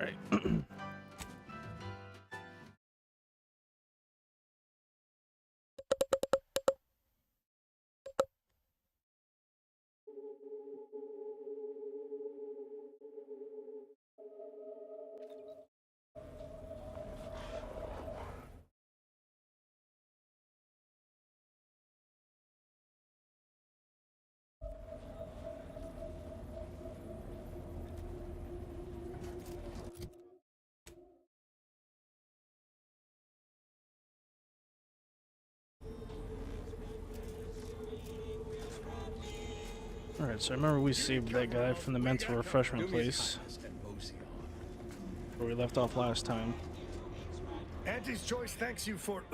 Alright. Alright, so I remember we saved that guy from the mental refreshment place where we left off last time. Auntie's Choice thanks you for...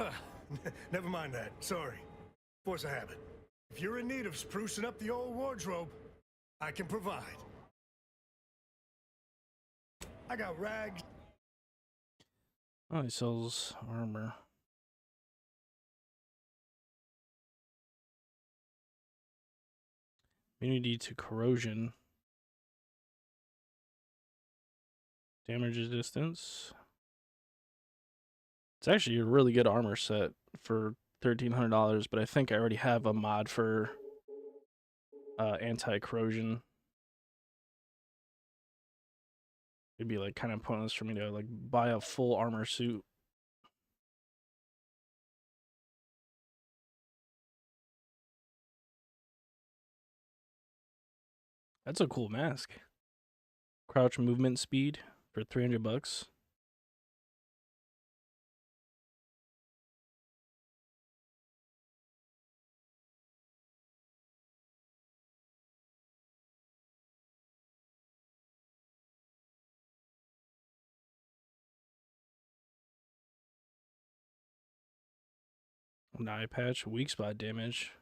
never mind that. Sorry. Force of habit. If you're in need of sprucing up the old wardrobe, I can provide. I got rags. Oh, he sells armor. Immunity to corrosion. Damage resistance. It's actually a really good armor set for $1,300, but I think I already have a mod for anti-corrosion. It'd be like kind of pointless for me to like buy a full armor suit. That's a cool mask. Crouch movement speed for $300. An eye patch, weak spot damage.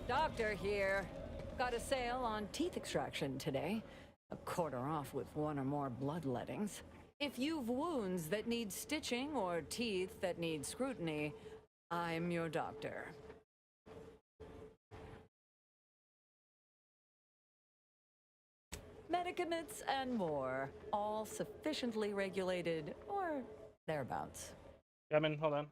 Doctor here. Got a sale on teeth extraction today. A quarter off with one or more bloodlettings. If you've wounds that need stitching or teeth that need scrutiny, I'm your doctor. Medicaments and more, all sufficiently regulated or thereabouts. Come in, hold on.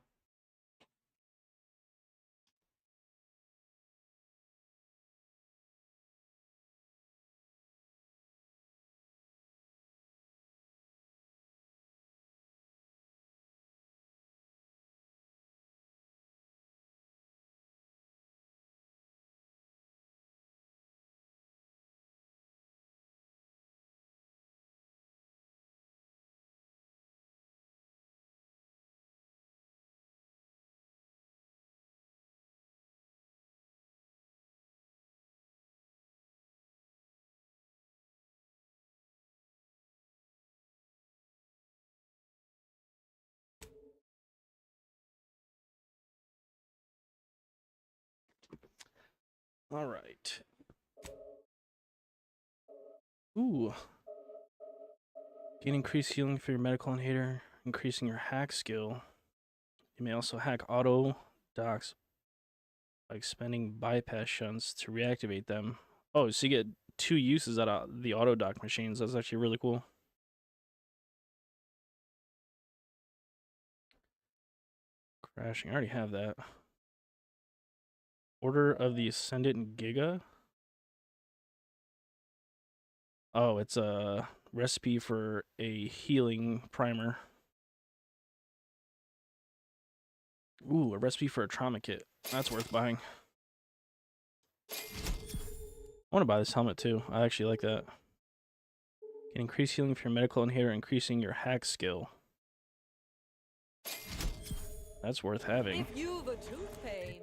All right. Ooh. Gain increased healing for your medical inhaler, increasing your hack skill. You may also hack auto docs by expending bypass shunts to reactivate them. Oh, so you get 2 uses out of the auto dock machines. That's actually really cool. Crashing. I already have that. Order of the Ascendant Giga. Oh, it's a recipe for a healing primer. Ooh, a recipe for a trauma kit. That's worth buying. I want to buy this helmet too. I actually like that. Can increase healing for your medical inhaler, increasing your hack skill. That's worth having. If you've a tooth pain.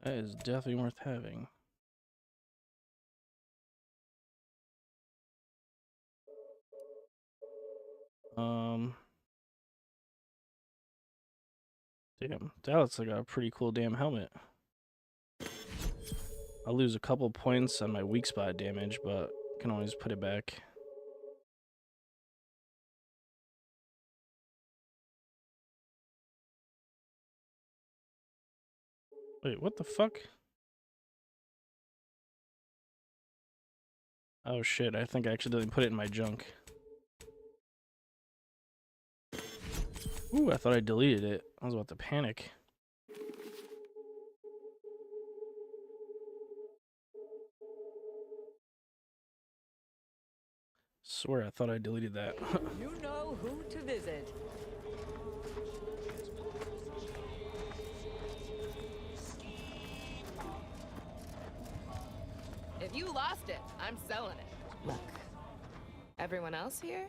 That is definitely worth having. Damn, that looks like a pretty cool damn helmet. I'll lose a couple points on my weak spot damage, but can always put it back. Wait, what the fuck? Oh shit, I think I accidentally put it in my junk. Ooh, I thought I deleted it. I was about to panic. Swear I thought I deleted that. You know who to visit. If you lost it, I'm selling it. Look, everyone else here?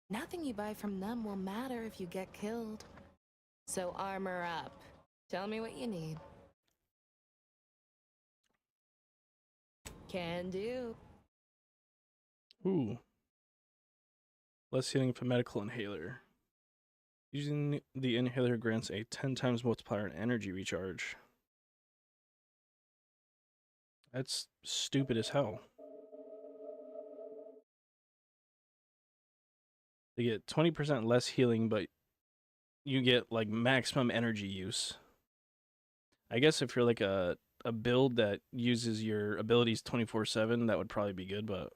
Nothing you buy from them will matter if you get killed. So armor up. Tell me what you need. Can do. Ooh. Less healing for medical inhaler. Using the inhaler grants a 10 times multiplier in energy recharge. That's stupid as hell. They get 20% less healing, but you get like maximum energy use. I guess if you're like a build that uses your abilities 24/7, that would probably be good, but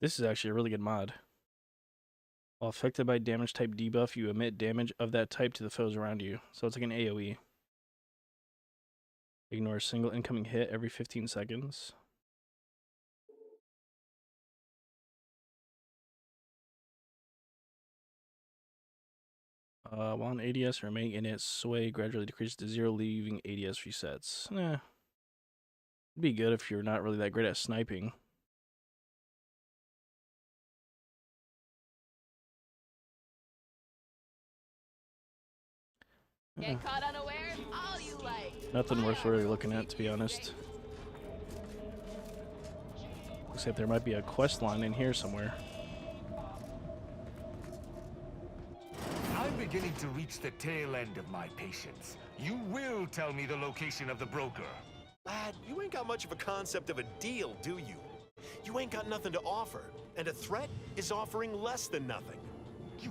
this is actually a really good mod. While affected by damage type debuff, you emit damage of that type to the foes around you. So it's like an AoE. Ignore a single incoming hit every 15 seconds. While an ADS remaining in its sway gradually decreases to 0, leaving ADS resets. It'd be good if you're not really that great at sniping. Get caught unaware, all you like. Nothing worth really looking at, to be honest. Looks like there might be a quest line in here somewhere. I'm beginning to reach the tail end of my patience. You will tell me the location of the broker. Lad, you ain't got much of a concept of a deal, do you? You ain't got nothing to offer, and a threat is offering less than nothing. Do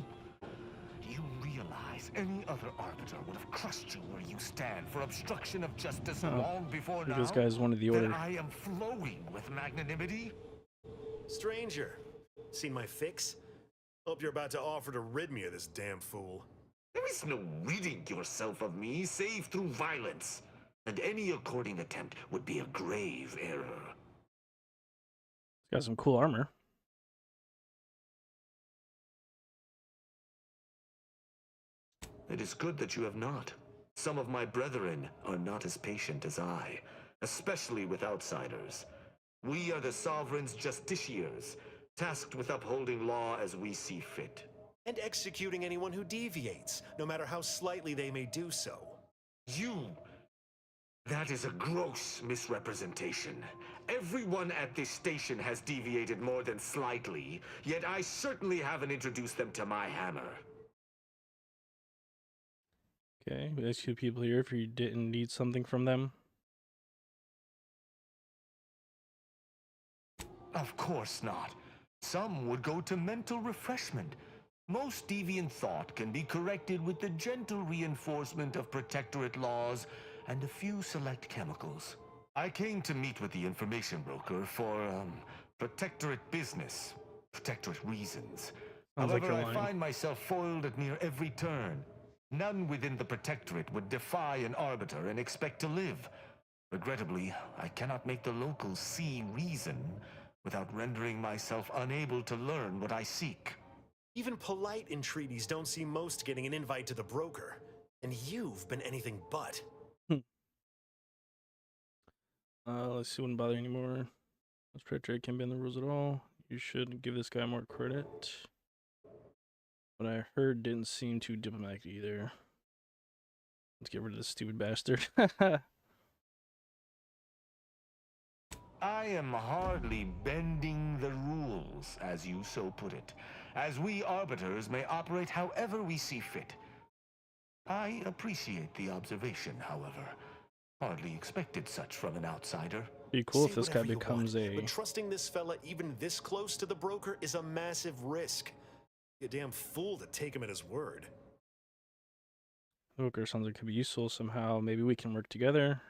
you realize any other arbiter would have crushed you where you stand for obstruction of justice long before now? This guy's one of the order. That I am flowing with magnanimity? Stranger, seen my fix? Hope you're about to offer to rid me of this damn fool. There is no ridding yourself of me save through violence. And any according attempt would be a grave error. He's got some cool armor. It is good that you have not. Some of my brethren are not as patient as I, especially with outsiders. We are the Sovereign's justiciars, tasked with upholding law as we see fit. And executing anyone who deviates, no matter how slightly they may do so. That is a gross misrepresentation. Everyone at this station has deviated more than slightly, yet I certainly haven't introduced them to my hammer. Okay, we execute people here if you didn't need something from them. Of course not. Some would go to mental refreshment. Most deviant thought can be corrected with the gentle reinforcement of Protectorate laws and a few select chemicals. I came to meet with the information broker for, Protectorate business, Protectorate reasons. Sounds like However, you're I lying. find myself foiled at near every turn. None within the Protectorate would defy an arbiter and expect to live. Regrettably, I cannot make the locals see reason without rendering myself unable to learn what I seek. Even polite entreaties don't see most getting an invite to the broker. And you've been anything but. Let's see, wouldn't bother anymore. Let's Protectorate can't bend the rules at all. You should give this guy more credit. What I heard didn't seem too diplomatic either. Let's get rid of this stupid bastard. I am hardly bending the rules, as you so put it, as we arbiters may operate however we see fit. I appreciate the observation, however. Hardly expected such from an outsider. Be cool if Say this guy whatever you becomes want, a. But trusting this fella even this close to the broker is a massive risk. You're a damn fool to take him at his word. Broker sounds like it could be useful somehow. Maybe we can work together.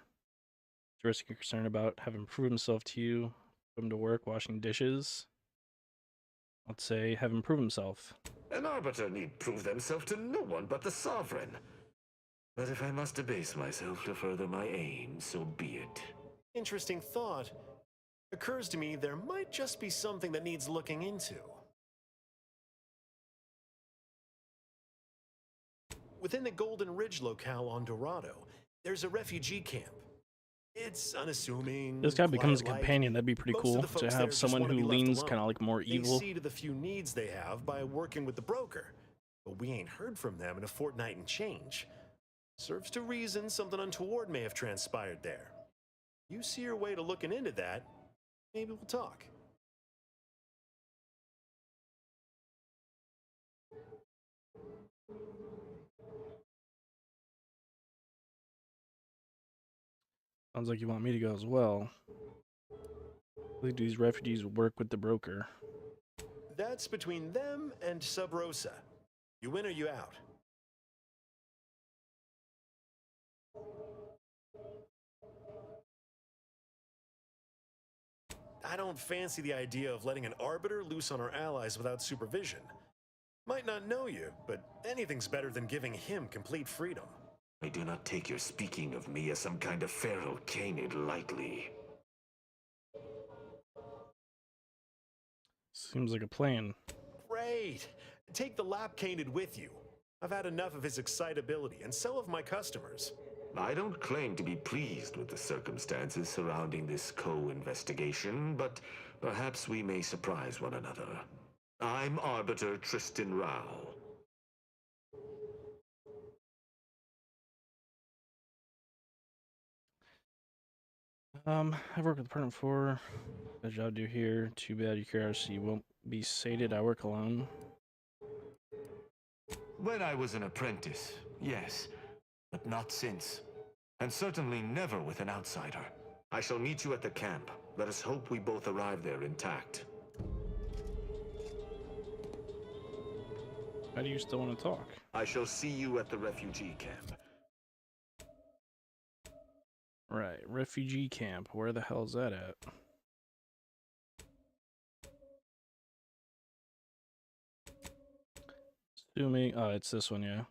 Expressing your concern about having proved himself to you, put him to work washing dishes. I'd say have him prove himself. An arbiter need prove themselves to no one but the sovereign. But if I must debase myself to further my aim, so be it. Interesting thought. Occurs to me there might just be something that needs looking into. Within the Golden Ridge locale on Dorado, there's a refugee camp. It's unassuming. This guy becomes a quiet-like. companion. That'd be pretty Most cool of the to folks there have just someone wanna who be left leans alone. kind of like more evil. They see to the few needs they have by working with the broker, but we ain't heard from them in a fortnight and change. Serves to reason something untoward may have transpired there. You see your way to looking into that, maybe we'll talk. Sounds like you want me to go as well. I think these refugees work with the broker. That's between them and Sub Rosa. You win or you out. I don't fancy the idea of letting an arbiter loose on our allies without supervision. Might not know you, but anything's better than giving him complete freedom. I do not take your speaking of me as some kind of feral canid lightly. Seems like a plan. Great! Take the lap canid with you. I've had enough of his excitability, and so have my customers. I don't claim to be pleased with the circumstances surrounding this co-investigation, but perhaps we may surprise one another. I'm Arbiter Tristan Rao. I've worked with the partner before. Good job to do here. Too bad your curiosity won't be sated. I work alone. When I was an apprentice, yes, but not since. And certainly never with an outsider. I shall meet you at the camp. Let us hope we both arrive there intact. Why do you still want to talk? I shall see you at the refugee camp. Right, refugee camp. Where the hell's that at? Assuming, oh, it's this one, yeah.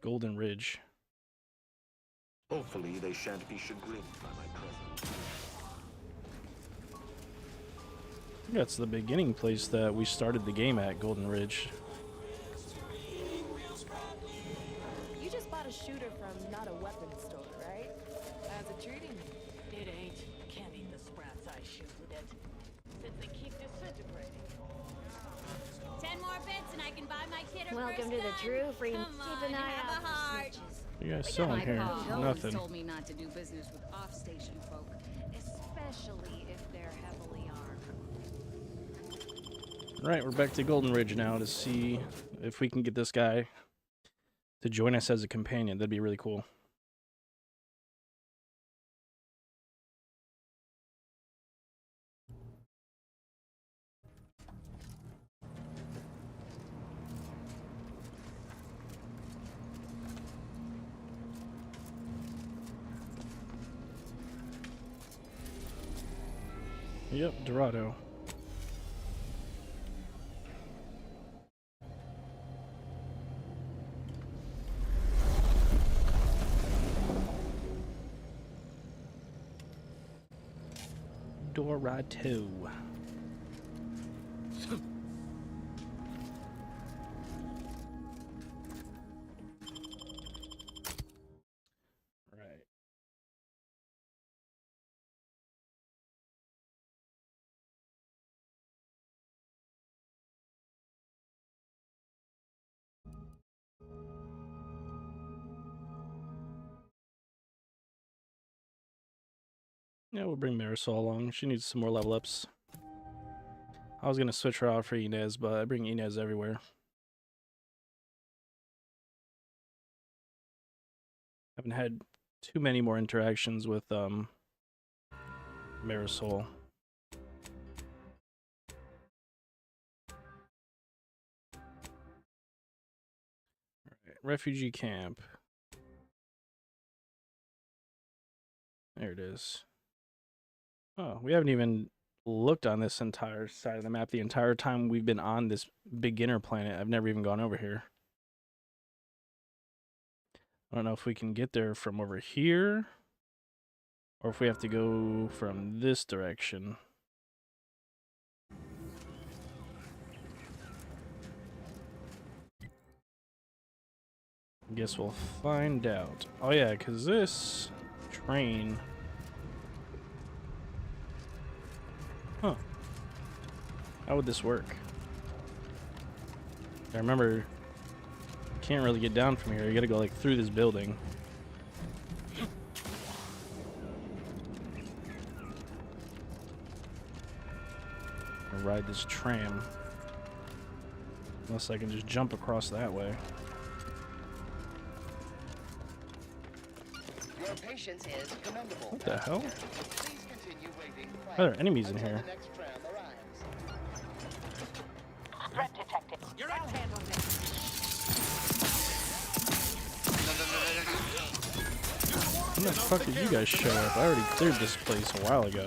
Golden Ridge. Hopefully they shan't be chagrined by my presence. That's the beginning place that we started the game at, Golden Ridge. You just bought a shooter from not a weapons store, right? How's it treating you? It ain't. Can't eat the sprats I shoot with it. Since they keep disintegrating. 10 more bits and I can buy my kid her Welcome first to the gun. True Free. Come Keep an on, eye have out a for heart. snitches. What are you guys selling here? Nothing. told me not to do business with off-station folk, especially if they're heavily armed. Right, we're back to Golden Ridge now to see if we can get this guy to join us as a companion. That'd be really cool. Yep, Dorado. Dorado. Right. Yeah, we'll bring Marisol along. She needs some more level ups. I was gonna switch her out for Inez, but I bring Inez everywhere. Haven't had too many more interactions with Marisol. Alright, refugee camp. There it is. Oh, we haven't even looked on this entire side of the map the entire time we've been on this beginner planet. I've never even gone over here. I don't know if we can get there from over here or if we have to go from this direction. Guess we'll find out. Oh yeah, because this train... Huh. How would this work? I remember... Can't really get down from here. You gotta go like through this building. Or ride this tram. Unless I can just jump across that way. Your patience is commendable. What the hell? Please continue waiting Are there enemies in until here? the next tram arrives. Threat detected. You're right. When the fuck did you guys show up? I already cleared this place a while ago.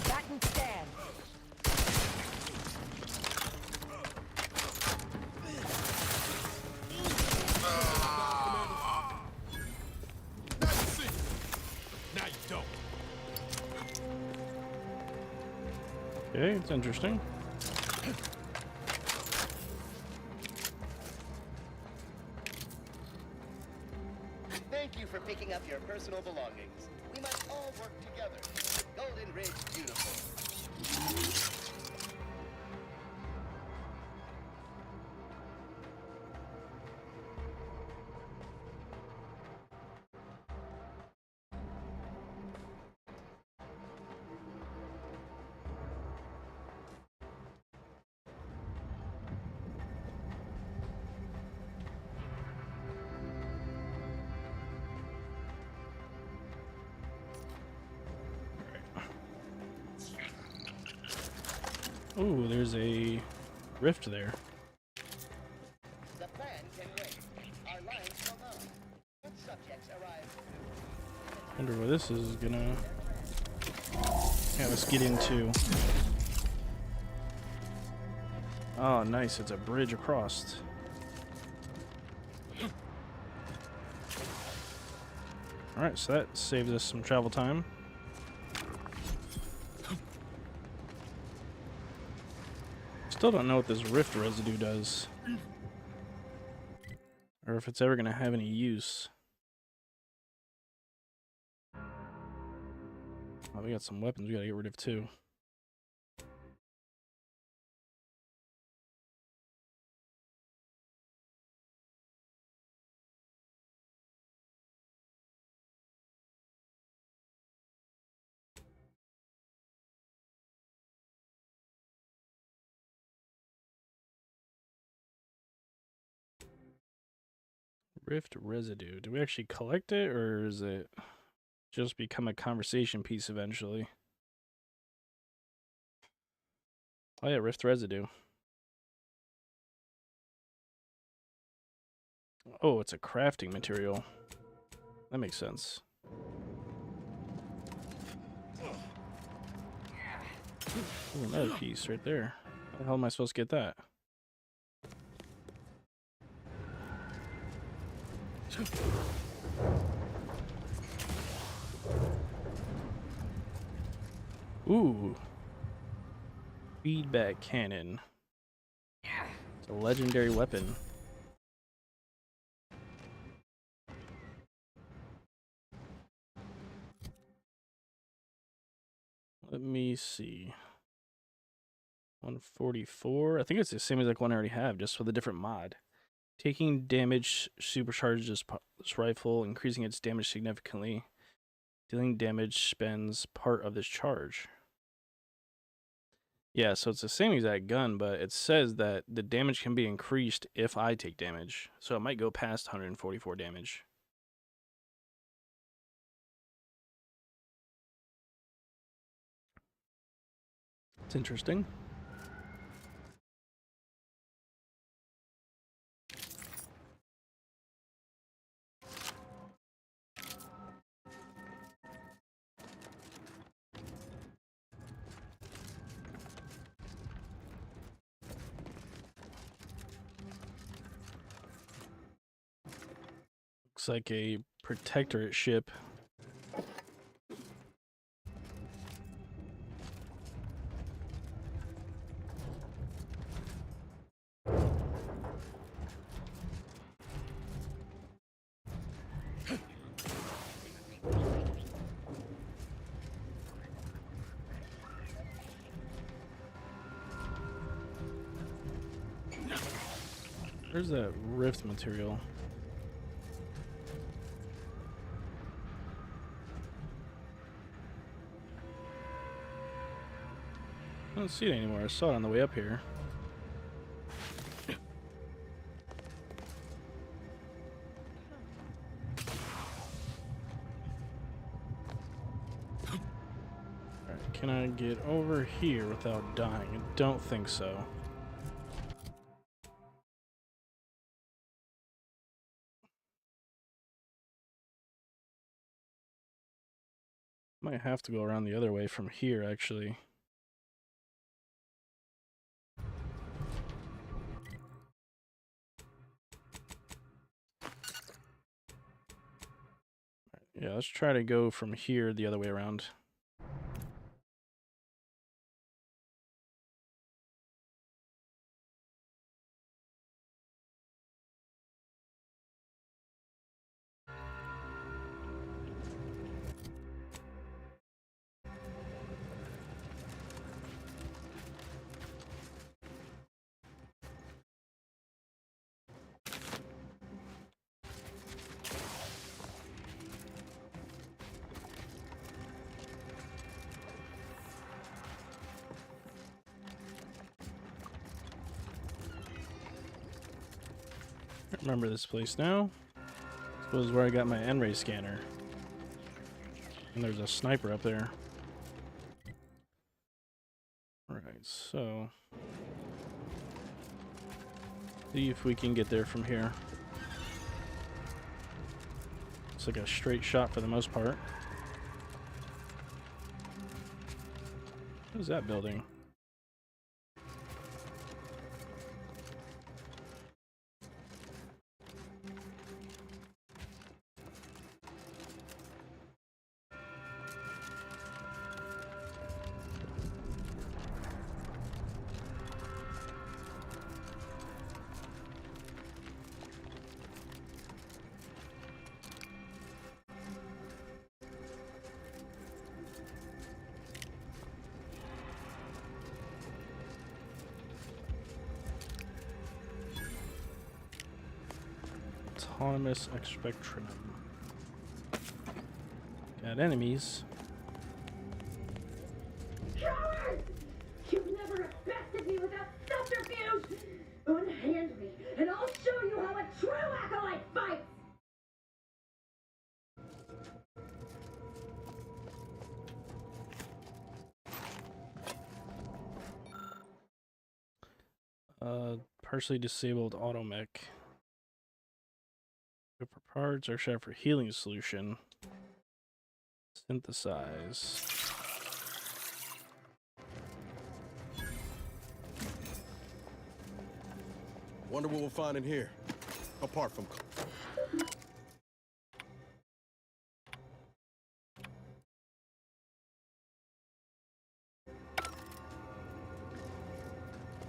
Back and stand. Now you don't. Okay, it's interesting. Thank you for picking up your personal belongings. We must all work together. Golden Ridge beautiful. Ooh, there's a rift there. The plan can wait. Our lines will know. When subjects arrive. Wonder where this is gonna have us get into. Oh, nice. It's a bridge across. Alright, so that saves us some travel time. Still don't know what this rift residue does. Or if it's ever going to have any use. Oh, we got some weapons we got to get rid of too. Rift residue. Do we actually collect it, or is it just become a conversation piece eventually? Oh yeah, rift residue. Oh, it's a crafting material. That makes sense. Ooh, another piece right there. How the hell am I supposed to get that? Ooh. Feedback cannon. It's a legendary weapon. Let me see. 144. I think it's the same as like one I already have, just with a different mod. Taking damage supercharges this rifle, increasing its damage significantly. Dealing damage spends part of this charge. Yeah, so it's the same exact gun, but it says that the damage can be increased if I take damage. So it might go past 144 damage. It's interesting. Looks like a protectorate ship. Where's that rift material? I don't see it anymore. I saw it on the way up here. Alright, can I get over here without dying? I don't think so. Might have to go around the other way from here, actually. Yeah, let's try to go from here the other way around. I remember this place now. This was where I got my N-ray scanner. And there's a sniper up there. Alright, so... see if we can get there from here. It's like a straight shot for the most part. What is that building? Autonomous Expectrum. Got enemies. Coward! You've never bested me without subterfuge! Unhand me, and I'll show you how a true acolyte fights! Partially disabled automech. Go for parts or shot for healing solution. Synthesize. Wonder what we'll find in here, apart from...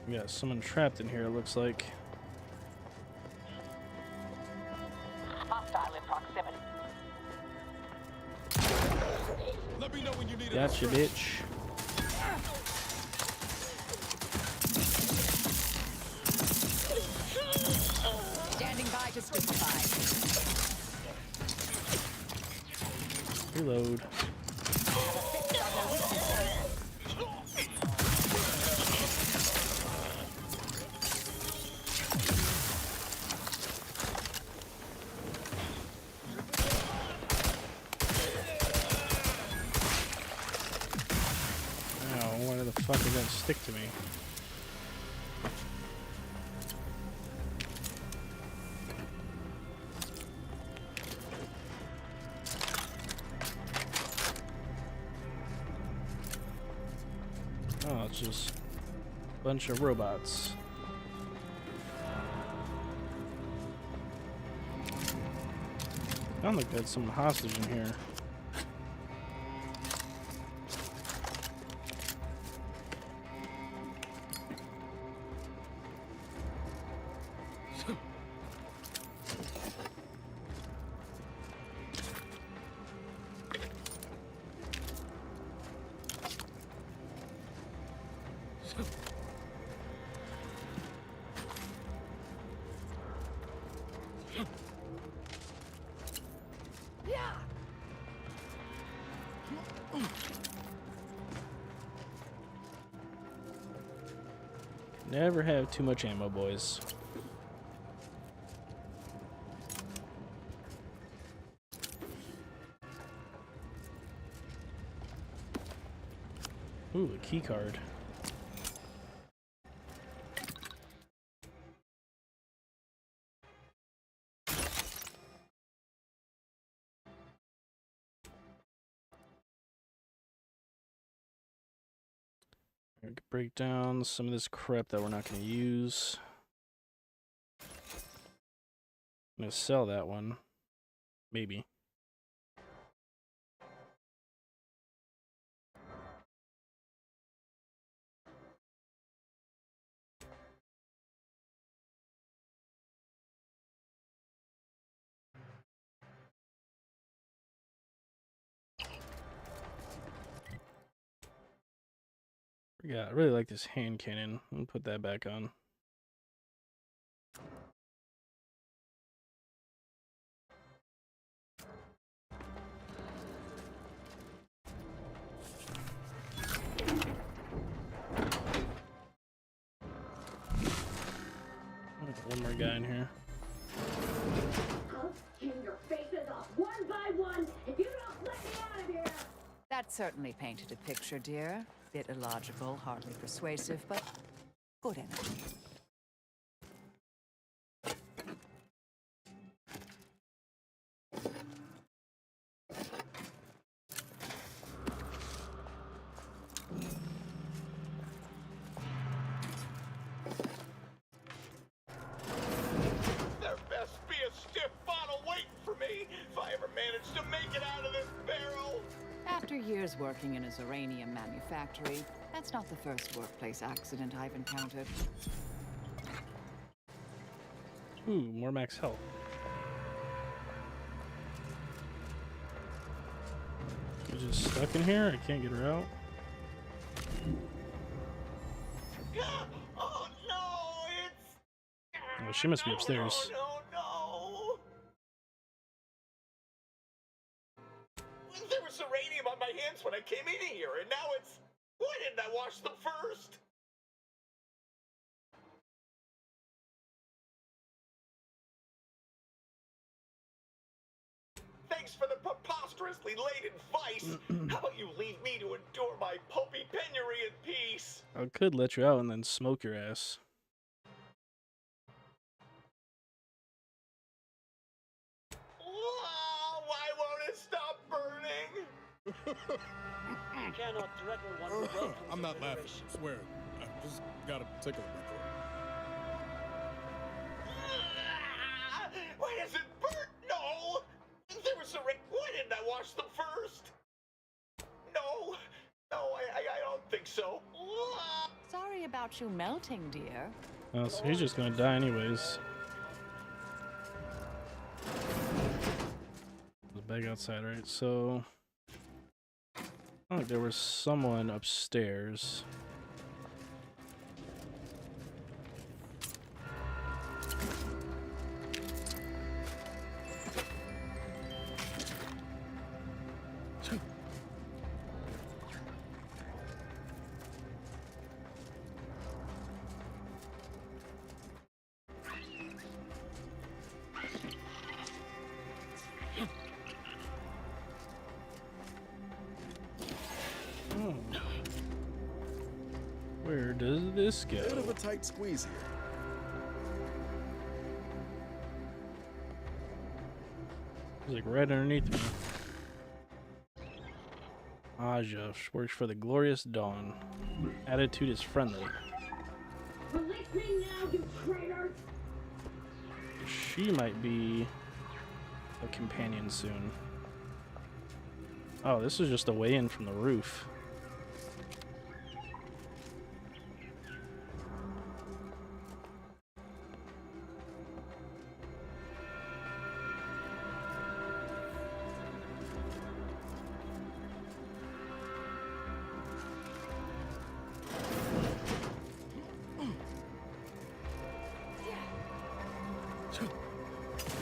We got someone trapped in here, it looks like. Hostile in proximity. Let me know when you need Gotcha, bitch. Standing by to stupefy. Reload. Fuck, it didn't stick to me. Oh, it's just a bunch of robots. Sound like that's someone hostage in here. Never have too much ammo, boys. Ooh, a key card. I can break down some of this crap that we're not going to use. I'm going to sell that one. Maybe. Yeah, I really like this hand cannon. I'm gonna put that back on. One more guy in here. I'll skin your faces off one by one if you don't let me out of here! That certainly painted a picture, dear. Bit illogical, hardly persuasive, but good energy. There best be a stiff bottle waiting for me if I ever manage to make it out of this barrel. After years working in a Zeranium manufactory, that's not the first workplace accident I've encountered. Ooh, more max health. She's just stuck in here? I can't get her out. Oh no, it's... Oh, she must be upstairs. No. There was uranium on my hands when I came in here, and now it's... Why didn't I wash them first? Thanks for the preposterously late advice. How about you leave me to endure my pulpy penury in peace? I could let you out and then smoke your ass. Oh, why won't it stop burning? You cannot threaten one who welcomes I'm not laughing, liberation. I swear. I just got a tickle in my throat. Why does it burn? No! There was a ring. Why didn't I wash them first? No, I don't think so. Sorry about you melting, dear. Oh, so he's just gonna die anyways. There's a bag outside, right? So... I think there was someone upstairs. Where does this go? Bit of a tight squeeze here. It's like right underneath me. Aja works for the Glorious Dawn. Attitude is friendly. Release me now, you traitors! She might be a companion soon. Oh, this is just a way in from the roof.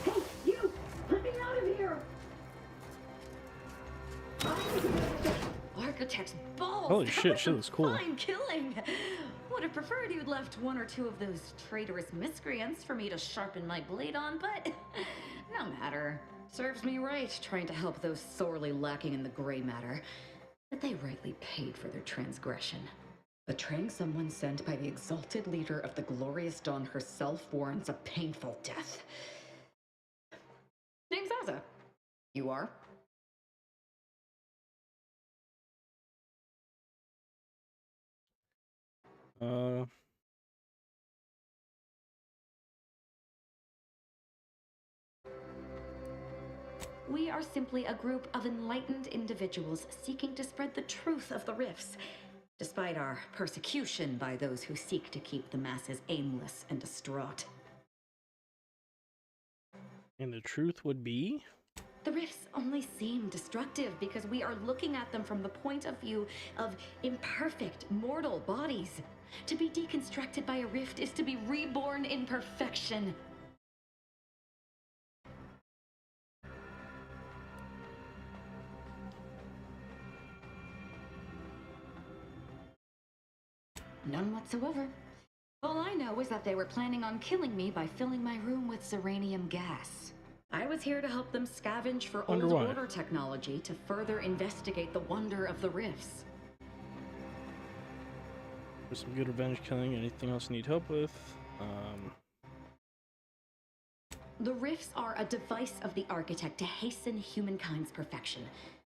Hey, you! Let me out of here! Architect's balls! Holy That shit, was she some looks cool. Fine killing! Would have preferred you'd left one or two of those traitorous miscreants for me to sharpen my blade on, but no matter. Serves me right trying to help those sorely lacking in the gray matter. But they rightly paid for their transgression. Betraying someone sent by the exalted leader of the Glorious Dawn herself warrants a painful death. Name's Aza. You are? We are simply a group of enlightened individuals seeking to spread the truth of the rifts, despite our persecution by those who seek to keep the masses aimless and distraught. And the truth would be? The rifts only seem destructive because we are looking at them from the point of view of imperfect, mortal bodies. To be deconstructed by a rift is to be reborn in perfection. None whatsoever. All I know is that they were planning on killing me by filling my room with Zeranium gas. I was here to help them scavenge for old order technology to further investigate the wonder of the rifts. For some good revenge killing, anything else you need help with? The rifts are a device of the architect to hasten humankind's perfection.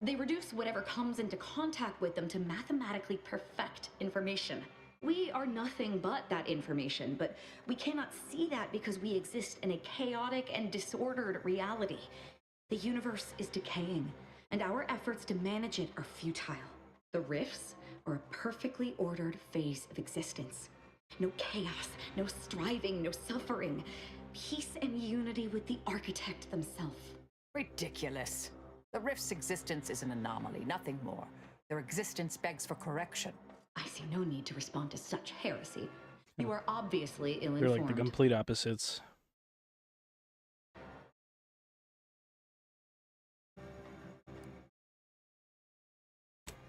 They reduce whatever comes into contact with them to mathematically perfect information. We are nothing but that information, but we cannot see that because we exist in a chaotic and disordered reality. The universe is decaying, and our efforts to manage it are futile. The rifts are a perfectly ordered phase of existence. No chaos, no striving, no suffering. Peace and unity with the architect themselves. Ridiculous. The rift's existence is an anomaly, nothing more. Their existence begs for correction. I see no need to respond to such heresy. You are obviously ill-informed. They're like the complete opposites.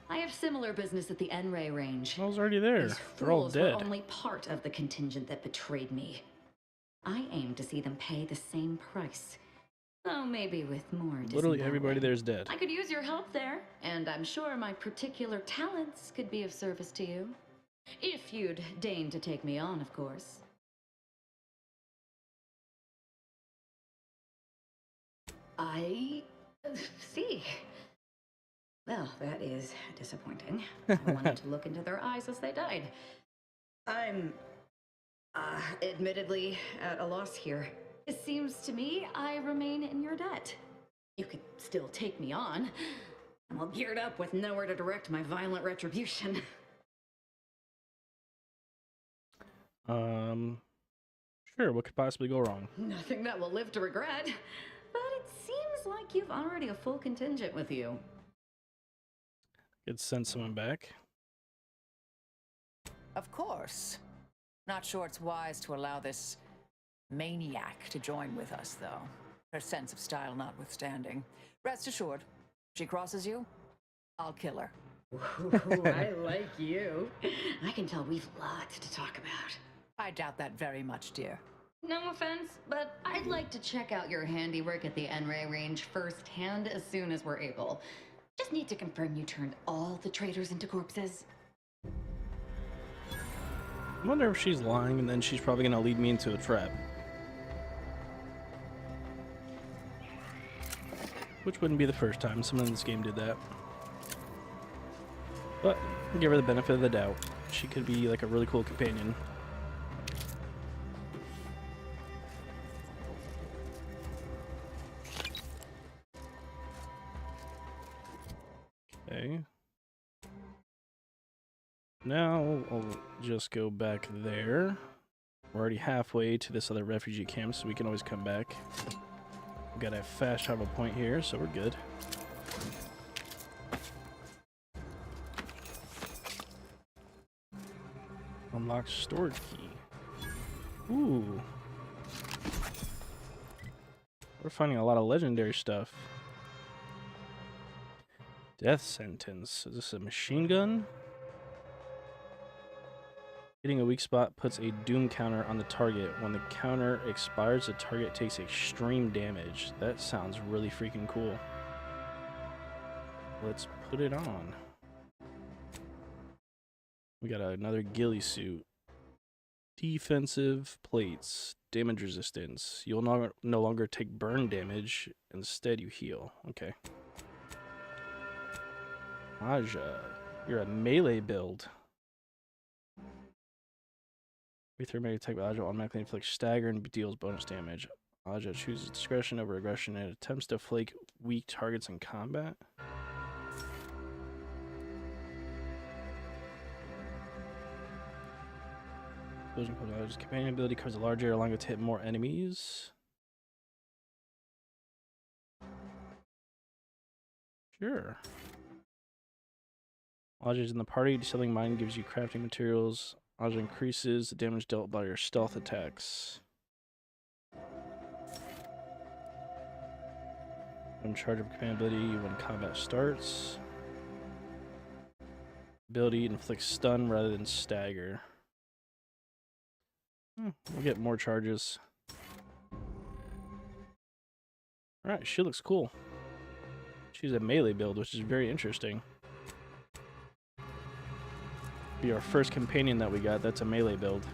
I have similar business at the N-Ray range. I was already there. These They're all fools dead. were only part of the contingent that betrayed me. I aim to see them pay the same price. Though maybe with more Literally everybody there's dead. I could use your help there, and I'm sure my particular talents could be of service to you. If you'd deign to take me on, of course. I see. Well, that is disappointing. I wanted to look into their eyes as they died. I'm, admittedly at a loss here. It seems to me I remain in your debt. You could still take me on. I'm all geared up with nowhere to direct my violent retribution. Sure, what could possibly go wrong? Nothing that will live to regret. But it seems like you've already a full contingent with you. Could send someone back. Of course. Not sure it's wise to allow this maniac to join with us, though. Her sense of style notwithstanding. Rest assured, she crosses you, I'll kill her. Ooh, I like you. I can tell we've lots to talk about. I doubt that very much, dear. No offense, but I'd like to check out your handiwork at the N-Ray range firsthand as soon as we're able. Just need to confirm you turned all the traitors into corpses. I wonder if she's lying and then she's probably gonna lead me into a trap. Which wouldn't be the first time someone in this game did that. But I'll give her the benefit of the doubt. She could be like a really cool companion. Okay. Now I'll just go back there. We're already halfway to this other refugee camp, so we can always come back. We've got a fast travel point here, so we're good. Unlock stored key. Ooh. We're finding a lot of legendary stuff. Death sentence. Is this a machine gun? Hitting a weak spot puts a doom counter on the target. When the counter expires, the target takes extreme damage. That sounds really freaking cool. Let's put it on. We got another ghillie suit. Defensive plates. Damage resistance. You'll no longer take burn damage. Instead, you heal. Okay. Aja. You're a melee build. Every third melee attack with Aja automatically inflicts stagger and deals bonus damage. Aja chooses discretion over aggression and attempts to flake weak targets in combat. Aja's companion ability covers a large area, allowing it to hit more enemies. Sure. Aja is in the party. Distilling mine gives you crafting materials. Aja increases the damage dealt by your stealth attacks. In charge of command ability when combat starts. Ability inflicts stun rather than stagger. We'll get more charges. Alright, she looks cool. She's a melee build, which is very interesting. Be our first companion that we got that's a melee build.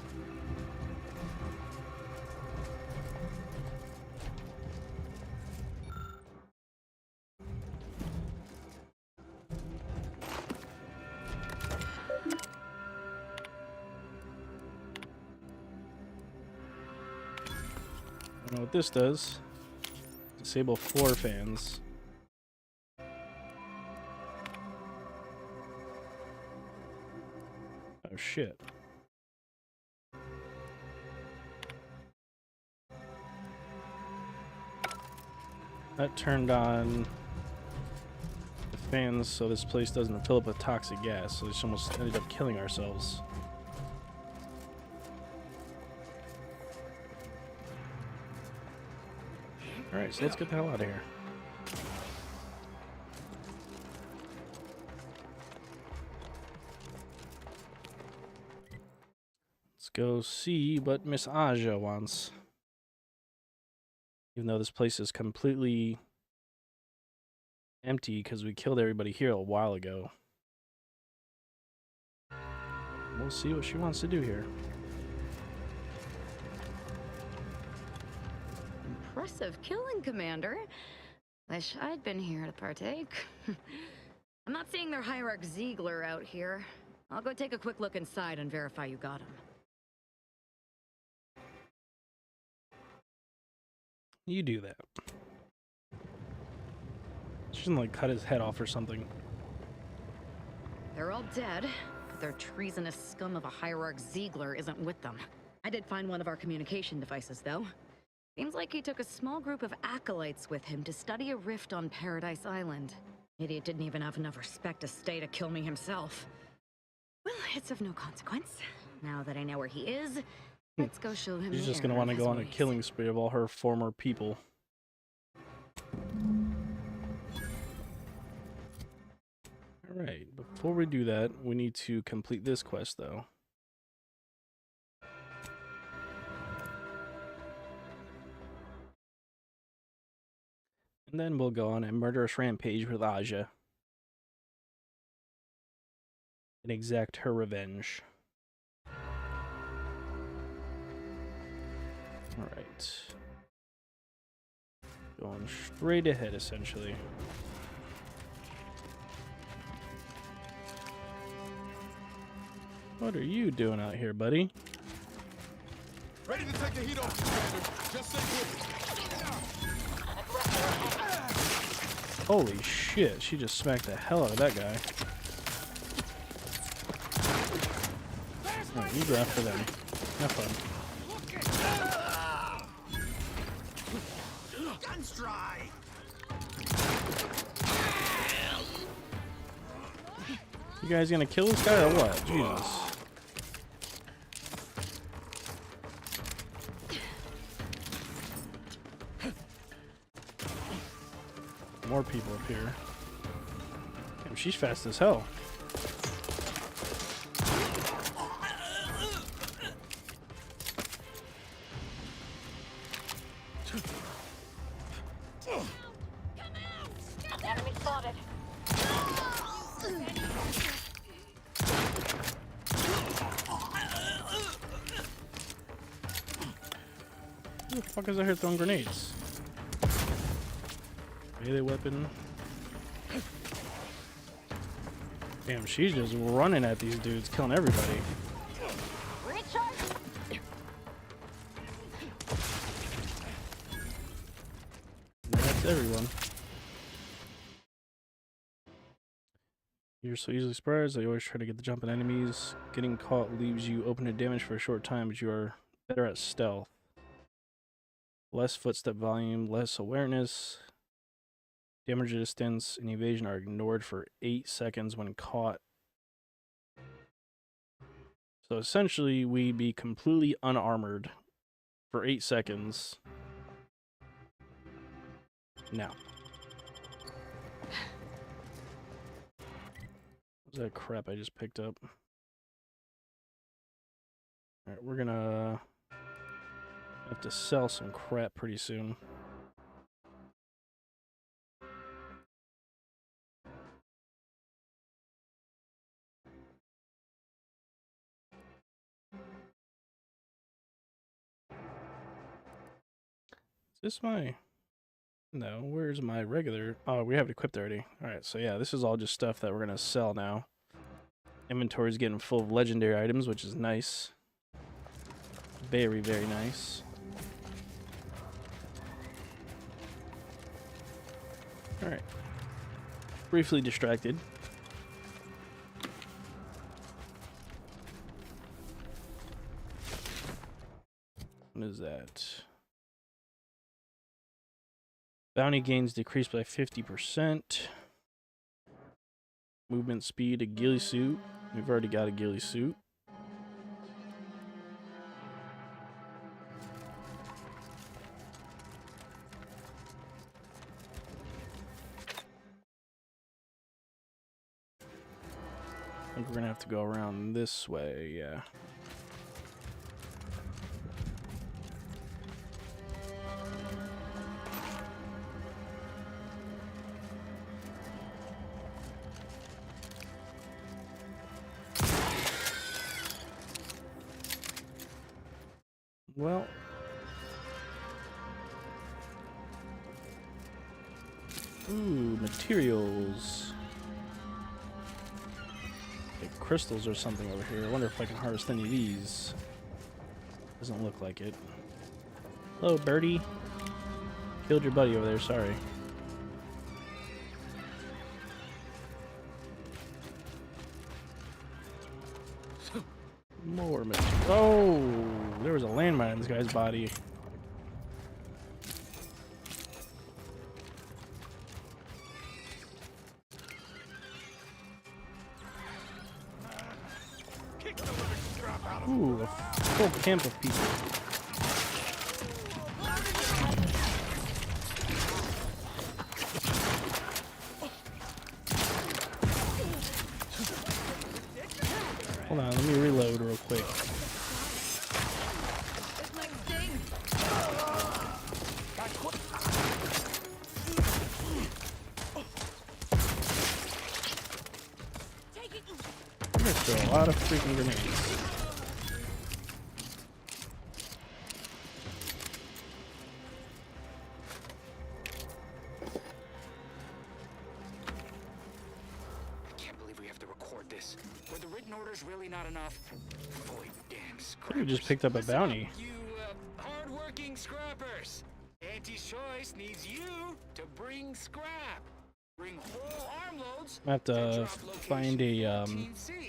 I don't know what this does. Disable floor fans. Oh shit. That turned on the fans so this place doesn't fill up with toxic gas, so we almost ended up killing ourselves. Alright, so let's get the hell out of here. Let's go see what Miss Aja wants. Even though this place is completely empty because we killed everybody here a while ago. We'll see what she wants to do here. Impressive killing, Commander. Wish I'd been here to partake. I'm not seeing their hierarch Ziegler out here. I'll go take a quick look inside and verify you got him. You do that. She doesn't like cut his head off or something. They're all dead, but their treasonous scum of a hierarch Ziegler isn't with them. I did find one of our communication devices, though. Seems like he took a small group of acolytes with him to study a rift on Paradise Island. Idiot didn't even have enough respect to stay to kill me himself. Well, it's of no consequence. Now that I know where he is, let's go show him. She's just gonna want to go on a killing spree of all her former people. Alright, before we do that, we need to complete this quest, though. And then we'll go on a murderous rampage with Aja and exact her revenge. Alright. Going straight ahead, essentially. What are you doing out here, buddy? Ready to take the heat off, Commander. Just stay with me. Holy shit, she just smacked the hell out of that guy. Alright, you go after them. Have fun. Guns dry. You guys gonna kill this guy or what? Jesus. More people up here. Damn, she's fast as hell. Enemy spotted. Who the fuck is out here throwing grenades? Melee weapon. Damn, she's just running at these dudes, killing everybody. That's everyone. You're so easily surprised. I always try to get the jump on enemies. Getting caught leaves you open to damage for a short time, but you are better at stealth. Less footstep volume, less awareness. Damage distance and evasion are ignored for 8 seconds when caught. So essentially, we'd be completely unarmored for 8 seconds. Now. What's that crap I just picked up? Alright, we're gonna have to sell some crap pretty soon. Is this my... No, where's my regular... Oh, we have it equipped already. Alright, so yeah, this is all just stuff that we're gonna sell now. Inventory's getting full of legendary items, which is nice. Very, very nice. Alright. Briefly distracted. What is that? Bounty gains decreased by 50%. Movement speed, a ghillie suit. We've already got a ghillie suit. I think we're gonna have to go around this way, yeah. Well, ooh, materials. Like crystals or something over here. I wonder if I can harvest any of these. Doesn't look like it. Hello, birdie. Killed your buddy over there, sorry. More material. Oh, there was a landmine in this guy's body. Ooh, a full camp of people. Hold on, let me reload real quick. I'm gonna throw a lot of freaking grenades. written orders really not enough? Boy, damn We just picked up a bounty. You hard-working scrappers. Auntie's Choice needs you to bring scrap. Bring whole armloads. I have to find a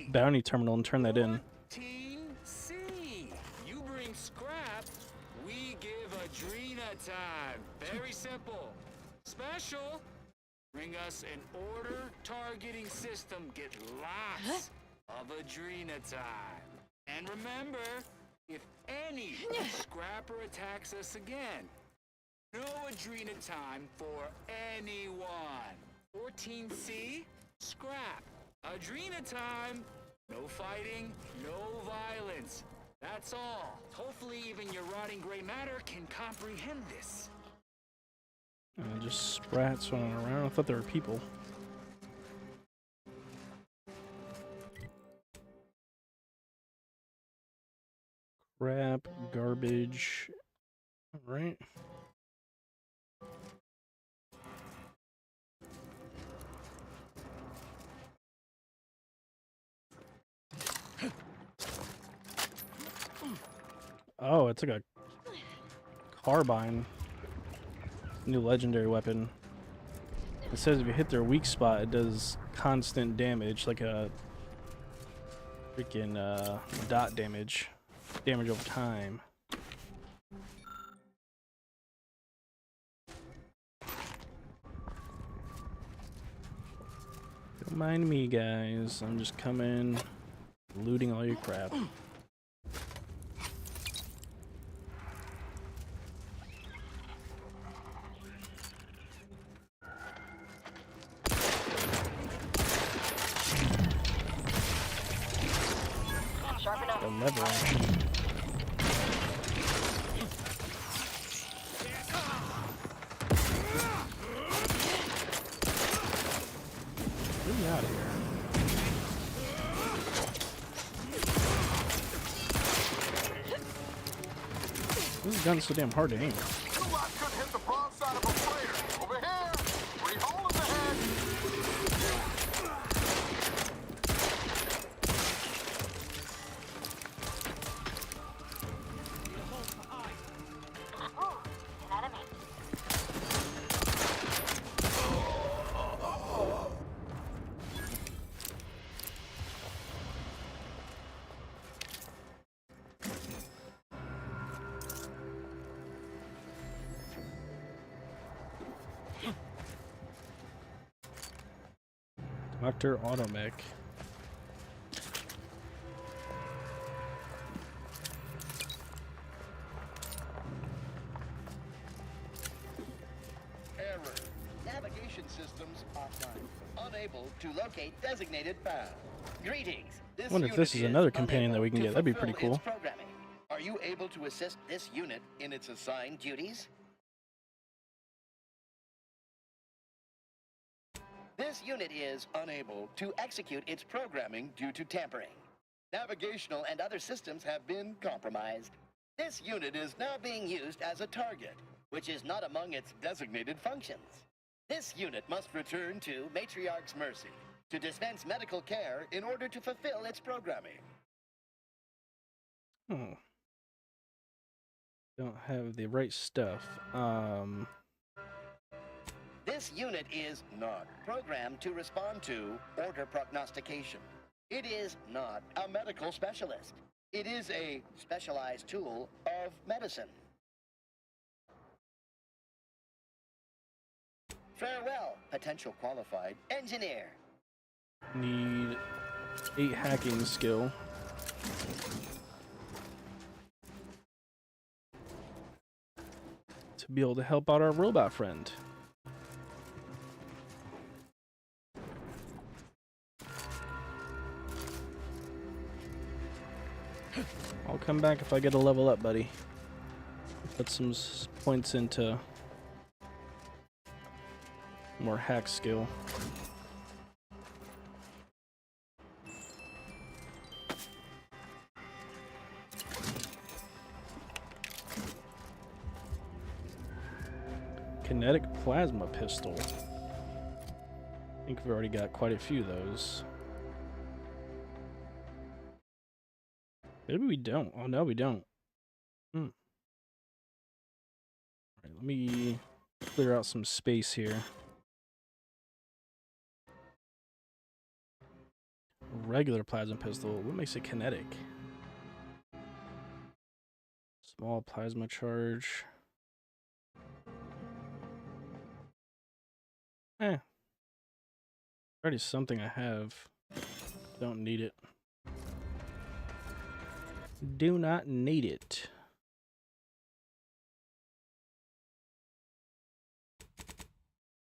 bounty terminal and turn that in. Team C. You bring scrap, we give Adrena time. Very simple. Special. Bring us an order targeting system. Get lots of Adrena time. And remember, if any scrapper attacks us again, no Adrena time for anyone. 14C, scrap. Adrena time. No fighting, no violence. That's all. Hopefully even your rotting gray matter can comprehend this. Just sprats running around. I thought they were people. Crap, garbage. All right. Oh, it's like a carbine. New legendary weapon. It says if you hit their weak spot, it does constant damage, like a freaking dot damage. Damage over time. Don't mind me, guys. I'm just coming, looting all your crap. The lever action. Get me out of here. This gun's so damn hard to aim. Dr. Automech. Error. Navigation systems offline. Unable to locate designated path. Greetings. I wonder if this is another companion that we can get. That'd be pretty cool. Are you able to assist this unit in its assigned duties? This unit is unable to execute its programming due to tampering. Navigational and other systems have been compromised. This unit is now being used as a target, which is not among its designated functions. This unit must return to Matriarch's Mercy to dispense medical care in order to fulfill its programming. Oh. Don't have the right stuff. This unit is not programmed to respond to order prognostication. It is not a medical specialist. It is a specialized tool of medicine. Farewell, potential qualified engineer. Need 8 hacking skill. To be able to help out our robot friend. I'll come back if I get a level up, buddy. Put some points into more hack skill. Kinetic plasma pistol. I think we've already got quite a few of those. Maybe we don't. Oh, no, we don't. All right, let me clear out some space here. Regular plasma pistol. What makes it kinetic? Small plasma charge. Already something I have. Don't need it. Do not need it.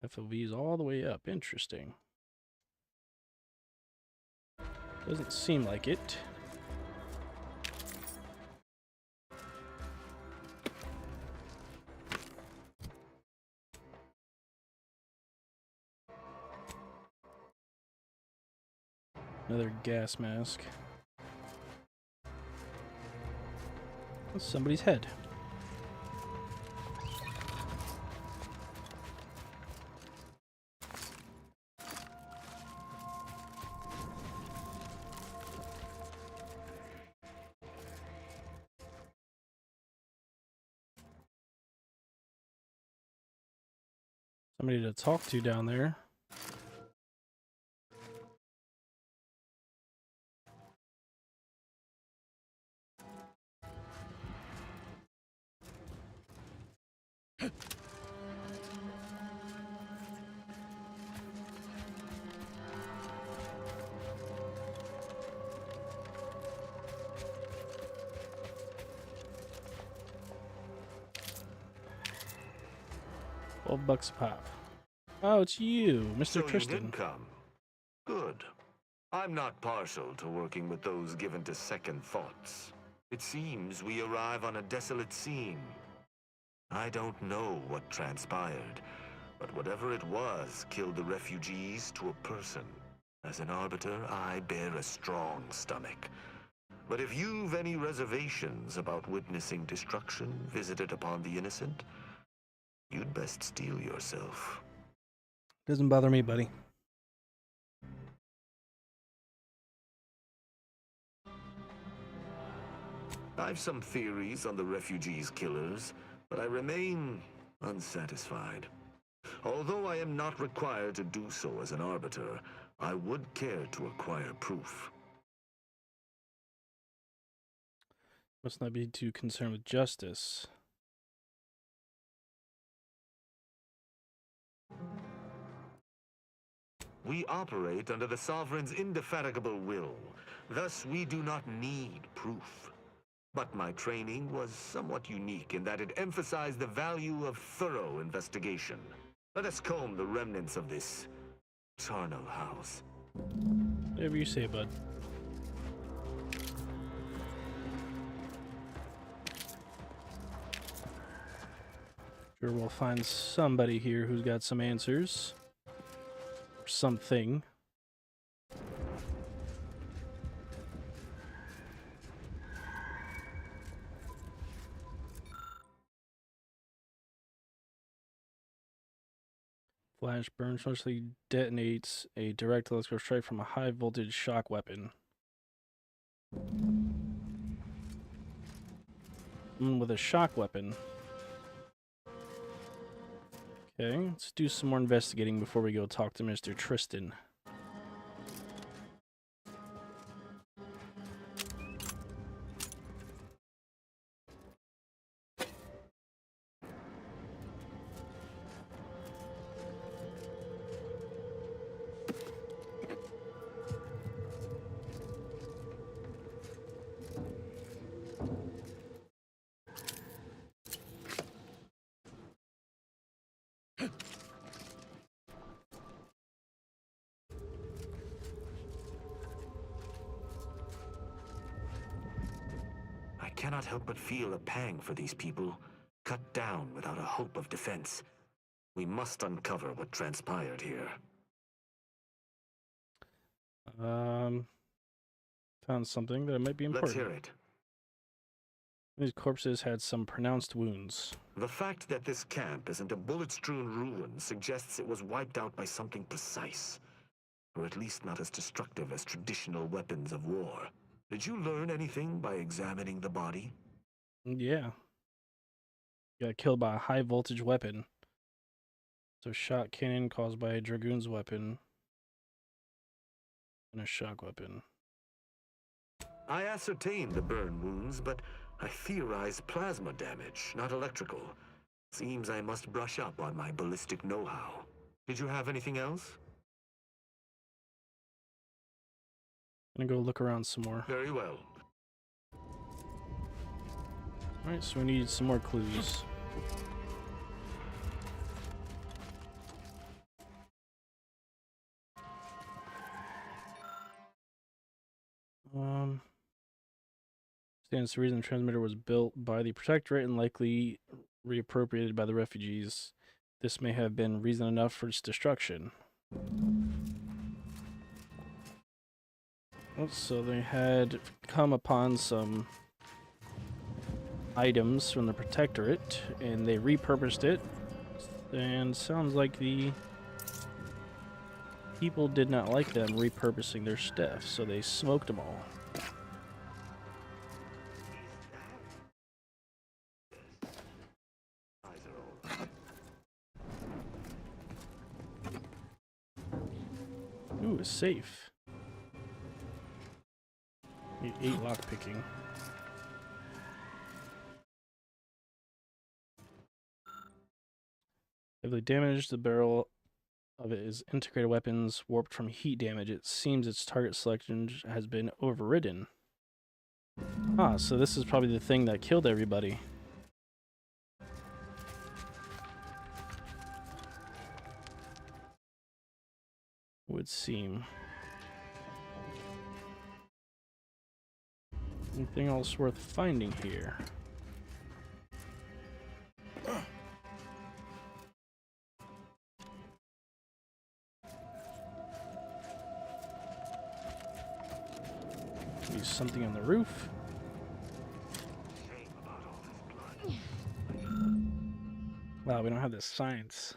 FOV's all the way up. Interesting. Doesn't seem like it. Another gas mask. That's somebody's head. Somebody to talk to down there. $12 a pop. Oh, it's you, Mr. So Tristan. You did come. Good. I'm not partial to working with those given to second thoughts. It seems we arrive on a desolate scene. I don't know what transpired, but whatever it was killed the refugees to a person. As an Arbiter, I bear a strong stomach. But if you've any reservations about witnessing destruction visited upon the innocent, you'd best steel yourself. Doesn't bother me, buddy. I've some theories on the refugees' killers, but I remain unsatisfied. Although I am not required to do so as an Arbiter, I would care to acquire proof. Must not be too concerned with justice. We operate under the Sovereign's indefatigable will. Thus, we do not need proof. But my training was somewhat unique in that it emphasized the value of thorough investigation. Let us comb the remnants of this charnel house. Whatever you say, bud. Sure, we'll find somebody here who's got some answers. Or something. Flash burn mostly detonates a direct electrical strike from a high voltage shock weapon. With a shock weapon. Okay, let's do some more investigating before we go talk to Mr. Tristan. I cannot help but feel a pang for these people, cut down without a hope of defense. We must uncover what transpired here. Found something that might be important. Let's hear it. These corpses had some pronounced wounds. The fact that this camp isn't a bullet-strewn ruin suggests it was wiped out by something precise, or at least not as destructive as traditional weapons of war. Did you learn anything by examining the body? Yeah. Got killed by a high voltage weapon. So shot cannon caused by a dragoon's weapon. And a shock weapon. I ascertained the burn wounds, but I theorized plasma damage, not electrical. Seems I must brush up on my ballistic know-how. Did you have anything else? I'm gonna go look around some more. Very well. Alright, so we need some more clues. Stands to reason the transmitter was built by the Protectorate and likely reappropriated by the refugees. This may have been reason enough for its destruction. Oh, so they had come upon some items from the Protectorate, and they repurposed it. And sounds like the people did not like them repurposing their stuff, so they smoked them all. Ooh, a safe. Need 8 lockpicking. Heavily damaged, the barrel of it is integrated weapons warped from heat damage. It seems its target selection has been overridden. Ah, so this is probably the thing that killed everybody. Would seem. Anything else worth finding here? Maybe something on the roof. Wow, we don't have the science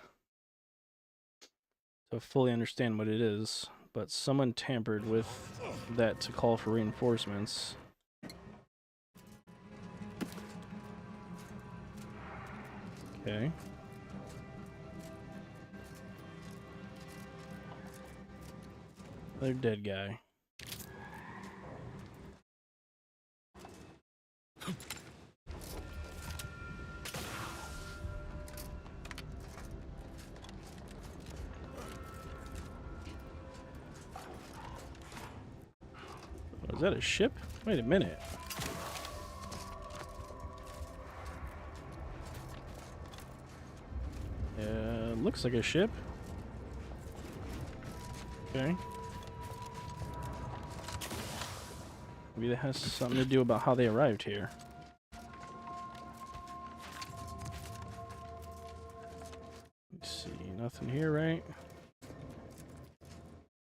to fully understand what it is, but someone tampered with that to call for reinforcements. Okay. Another dead guy. Oh, is that a ship? Wait a minute. Looks like a ship. Okay. Maybe that has something to do about how they arrived here. Let's see, nothing here, right?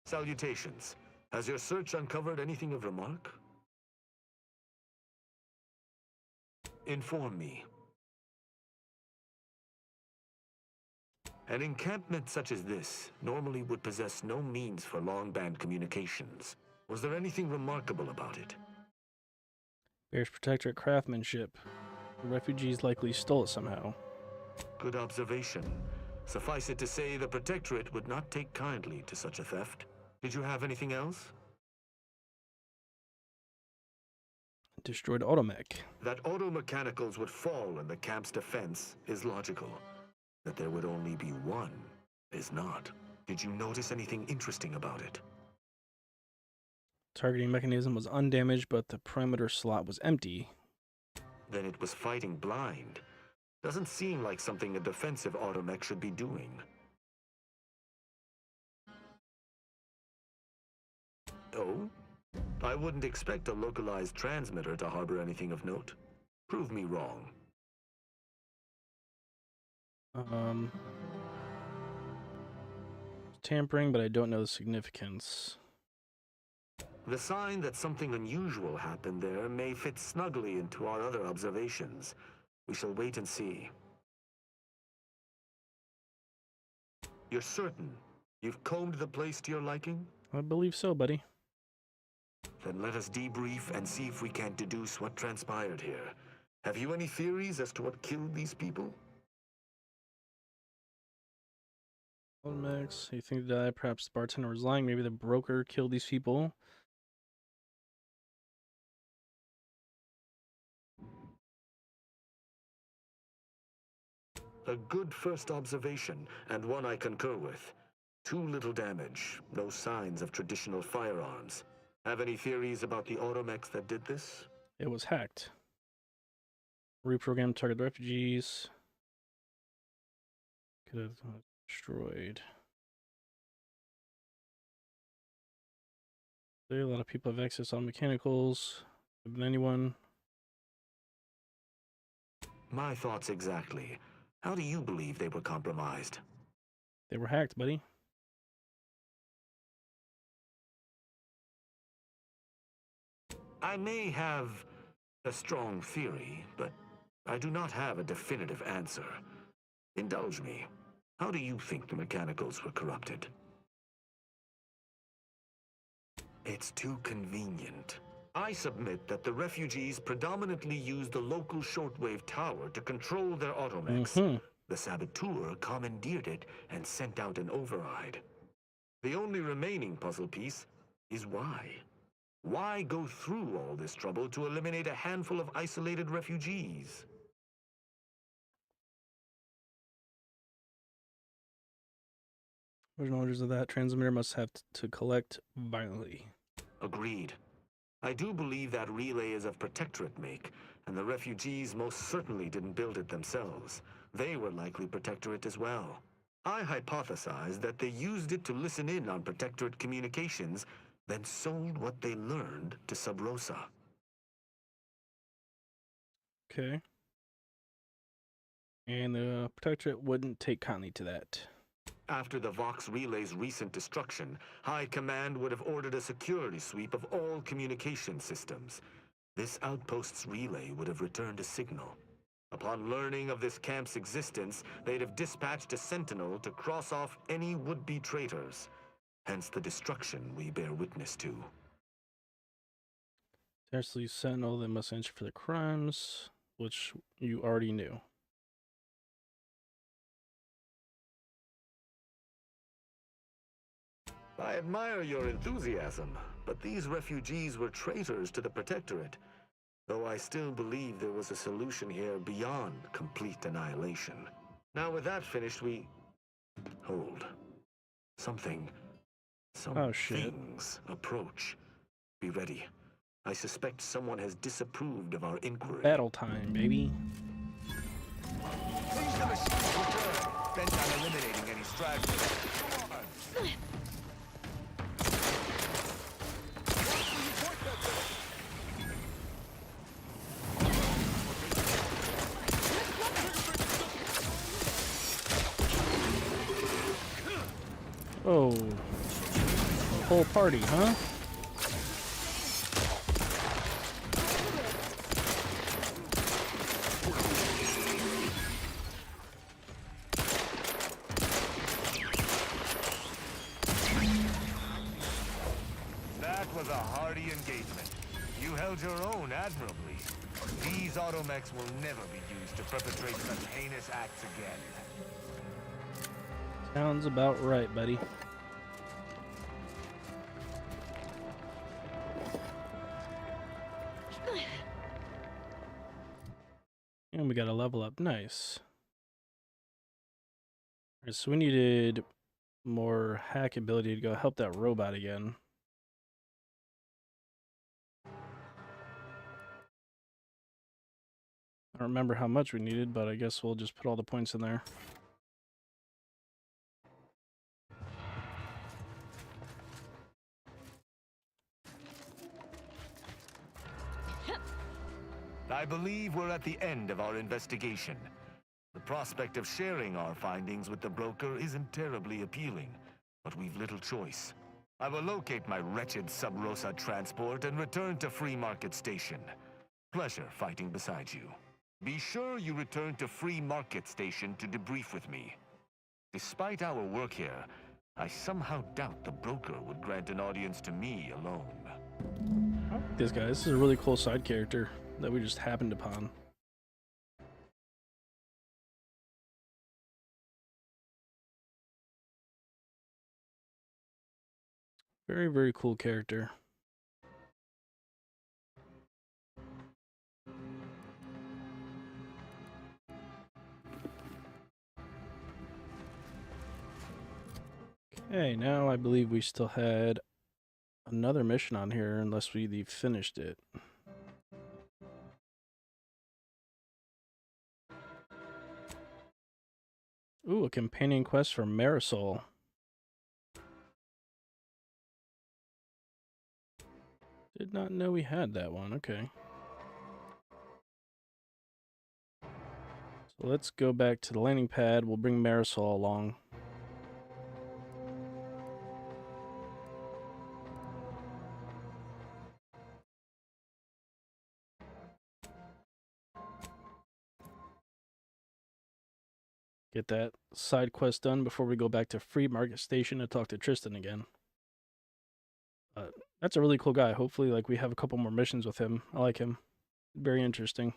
Salutations. Has your search uncovered anything of remark? Inform me. An encampment such as this normally would possess no means for long-band communications. Was there anything remarkable about it? Bears Protectorate craftsmanship. The refugees likely stole it somehow. Good observation. Suffice it to say, the Protectorate would not take kindly to such a theft. Did you have anything else? Destroyed automech. That automechanicals would fall in the camp's defense is logical. That there would only be one is not. Did you notice anything interesting about it? Targeting mechanism was undamaged, but the perimeter slot was empty. Then it was fighting blind. Doesn't seem like something a defensive automech should be doing. Oh? I wouldn't expect a localized transmitter to harbor anything of note. Prove me wrong. Tampering, but I don't know the significance. The sign that something unusual happened there may fit snugly into our other observations. We shall wait and see. You're certain you've combed the place to your liking? I believe so, buddy. Then let us debrief and see if we can't deduce what transpired here. Have you any theories as to what killed these people? Max, you think that perhaps the bartender was lying? Maybe the broker killed these people? A good first observation, and one I concur with. Too little damage, no signs of traditional firearms. Have any theories about the automechs that did this? It was hacked. Reprogrammed target refugees. Could have destroyed. A lot of people have access on mechanicals. Could have been anyone. My thoughts exactly. How do you believe they were compromised? They were hacked, buddy. I may have a strong theory, but I do not have a definitive answer. Indulge me. How do you think the mechanicals were corrupted? It's too convenient. I submit that the refugees predominantly used the local shortwave tower to control their automechs. The saboteur commandeered it and sent out an override. The only remaining puzzle piece is why. Why go through all this trouble to eliminate a handful of isolated refugees? Original orders of that transmitter must have to collect violently. Agreed. I do believe that relay is of Protectorate make, and the refugees most certainly didn't build it themselves. They were likely Protectorate as well. I hypothesize that they used it to listen in on Protectorate communications, then sold what they learned to Sub Rosa. Okay. And the Protectorate wouldn't take kindly to that. After the Vox Relay's recent destruction, High Command would have ordered a security sweep of all communication systems. This outpost's relay would have returned a signal. Upon learning of this camp's existence, they'd have dispatched a sentinel to cross off any would-be traitors. Hence the destruction we bear witness to. Seriously, sentinel that must answer for the crimes, which you already knew. I admire your enthusiasm, but these refugees were traitors to the Protectorate, though I still believe there was a solution here beyond complete annihilation. Now with that finished, we... Hold. Some things approach. Be ready. I suspect someone has disapproved of our inquiry. Battle time, baby. Please the machines return. Bent on eliminating any stragglers. Come on. Oh, whole party, huh? That was a hearty engagement. You held your own admirably. These automechs will never be used to perpetrate such heinous acts again. Sounds about right, buddy. And we got a level up. Nice. Alright, so we needed more hack ability to go help that robot again. I don't remember how much we needed, but I guess we'll just put all the points in there. I believe we're at the end of our investigation. The prospect of sharing our findings with the broker isn't terribly appealing, but we've little choice. I will locate my wretched Sub Rosa transport and return to Free Market Station. Pleasure fighting beside you. Be sure you return to Free Market Station to debrief with me. Despite our work here, I somehow doubt the broker would grant an audience to me alone. like this guy. This is a really cool side character that we just happened upon. Very, very cool character. Okay, now I believe we still had another mission on here, unless we finished it. Ooh, a companion quest for Marisol. Did not know we had that one. Okay. So let's go back to the landing pad. We'll bring Marisol along. Get that side quest done before we go back to Free Market Station to talk to Tristan again. That's a really cool guy. Hopefully, like, we have a couple more missions with him. I like him. Very interesting.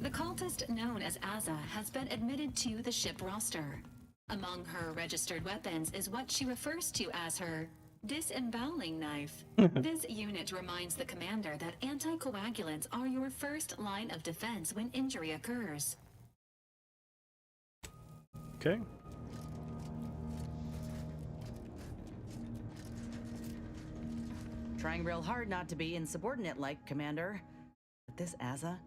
The cultist known as Azza has been admitted to the ship roster. Among her registered weapons is what she refers to as her disemboweling knife. This unit reminds the commander that anticoagulants are your first line of defense when injury occurs. Okay. Trying real hard not to be insubordinate-like, Commander. But this Azza,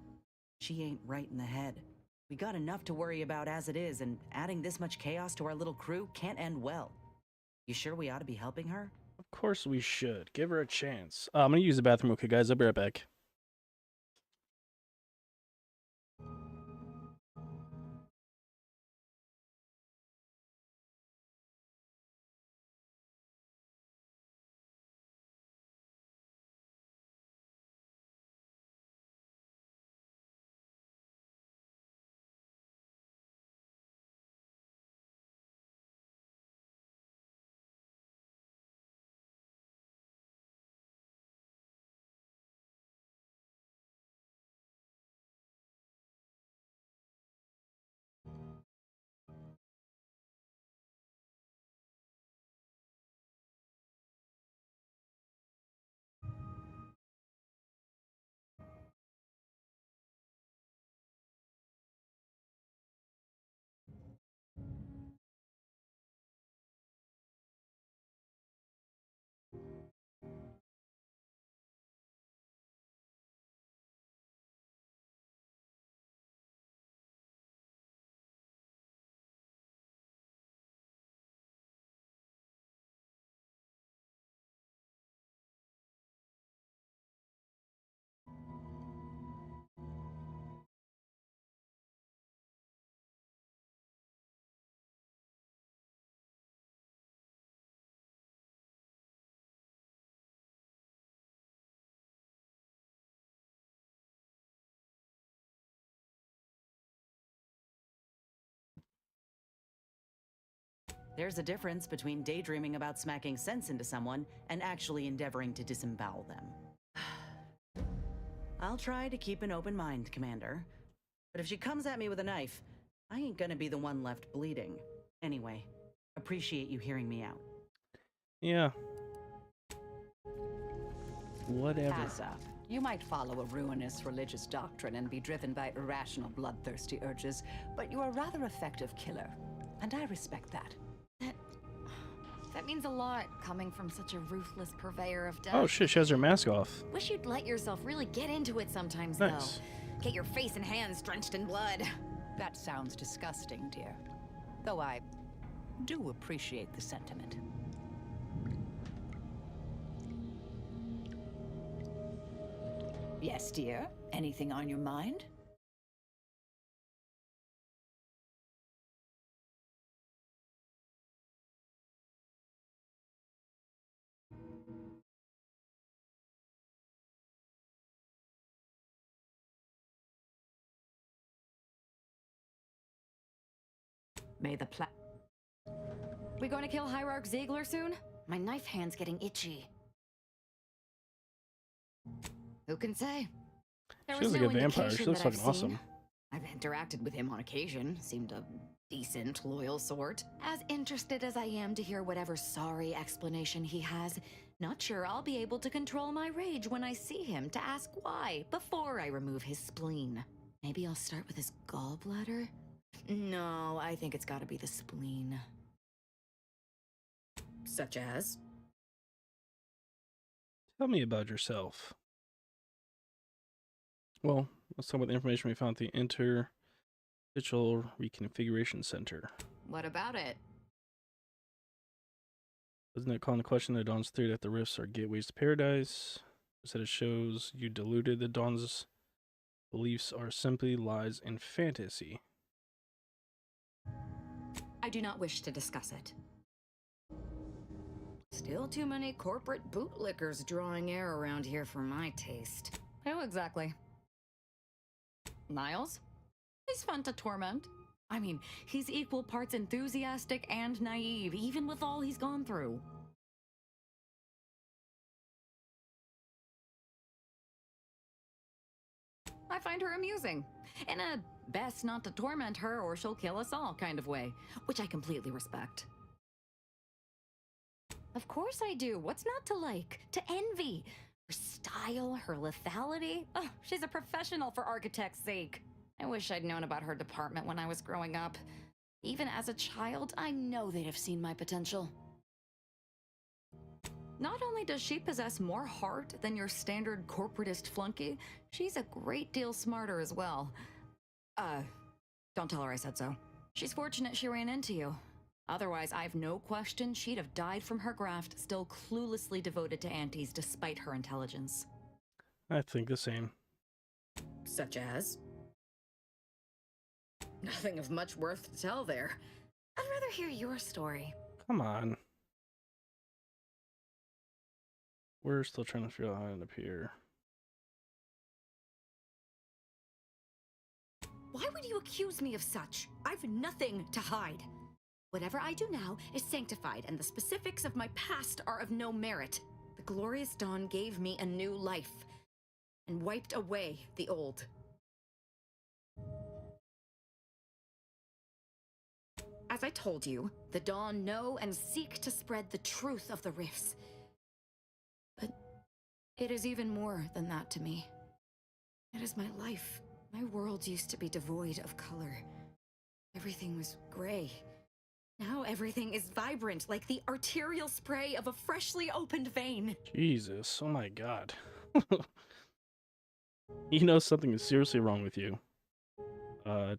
she ain't right in the head. We got enough to worry about as it is, and adding this much chaos to our little crew can't end well. You sure we ought to be helping her? Of course we should. Give her a chance. I'm going to use the bathroom real quick, guys. I'll be right back. There's a difference between daydreaming about smacking sense into someone and actually endeavoring to disembowel them. I'll try to keep an open mind, Commander. But if she comes at me with a knife, I ain't gonna be the one left bleeding. Anyway, appreciate you hearing me out. Yeah. Whatever. Pass up. You might follow a ruinous religious doctrine and be driven by irrational, bloodthirsty urges, but you're a rather effective killer, and I respect that. That means a lot, coming from such a ruthless purveyor of death. Oh shit, she has her mask off. Wish you'd let yourself really get into it sometimes, Nice. though. Get your face and hands drenched in blood. That sounds disgusting, dear. Though I do appreciate the sentiment. Yes, dear. Anything on your mind? May the We going to kill Hierarch Ziegler soon? My knife hand's getting itchy. Who can say? She looks like a vampire. She looks fucking awesome. I've interacted with him on occasion. Seemed a decent, loyal sort. As interested as I am to hear whatever sorry explanation he has, not sure I'll be able to control my rage when I see him to ask why before I remove his spleen. Maybe I'll start with his gallbladder? No, I think it's gotta be the spleen. Such as? Tell me about yourself. Well, let's talk about the information we found at the Interstitial Reconfiguration Center. What about it? Doesn't it call into question the Dawn's theory that the rifts are gateways to paradise? Instead, it shows you diluted the Dawn's beliefs are simply lies and fantasy. I do not wish to discuss it. Still too many corporate bootlickers drawing air around here for my taste. Who exactly? Niles? He's fun to torment. I mean, he's equal parts enthusiastic and naive, even with all he's gone through. I find her amusing, in a best not to torment her or she'll kill us all kind of way, which I completely respect. Of course I do. What's not to like? To envy? Her style, her lethality? Oh, she's a professional for architect's sake. I wish I'd known about her department when I was growing up. Even as a child, I know they'd have seen my potential. Not only does she possess more heart than your standard corporatist flunky, she's a great deal smarter as well. Don't tell her I said so. She's fortunate she ran into you. Otherwise, I've no question she'd have died from her graft, still cluelessly devoted to aunties despite her intelligence. I think the same. Such as? Nothing of much worth to tell there. I'd rather hear your story. Come on. We're still trying to figure out how to end up here. Why would you accuse me of such? I've nothing to hide. Whatever I do now is sanctified, and the specifics of my past are of no merit. The glorious dawn gave me a new life, and wiped away the old. As I told you, the Dawn know and seek to spread the truth of the rifts. But it is even more than that to me. It is my life. My world used to be devoid of color. Everything was gray. Now everything is vibrant, like the arterial spray of a freshly opened vein. Jesus, oh my god. You know something is seriously wrong with you.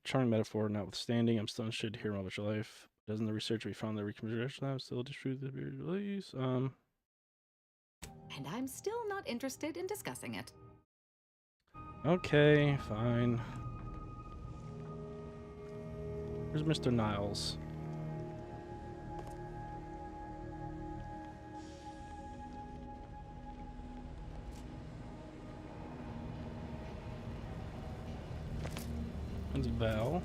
Charming metaphor notwithstanding, I'm still interested to hear more about your life. Doesn't the research we found that reconstruction lab still distribute the release? And I'm still not interested in discussing it. Okay, fine. Where's Mr. Niles? Where's Val?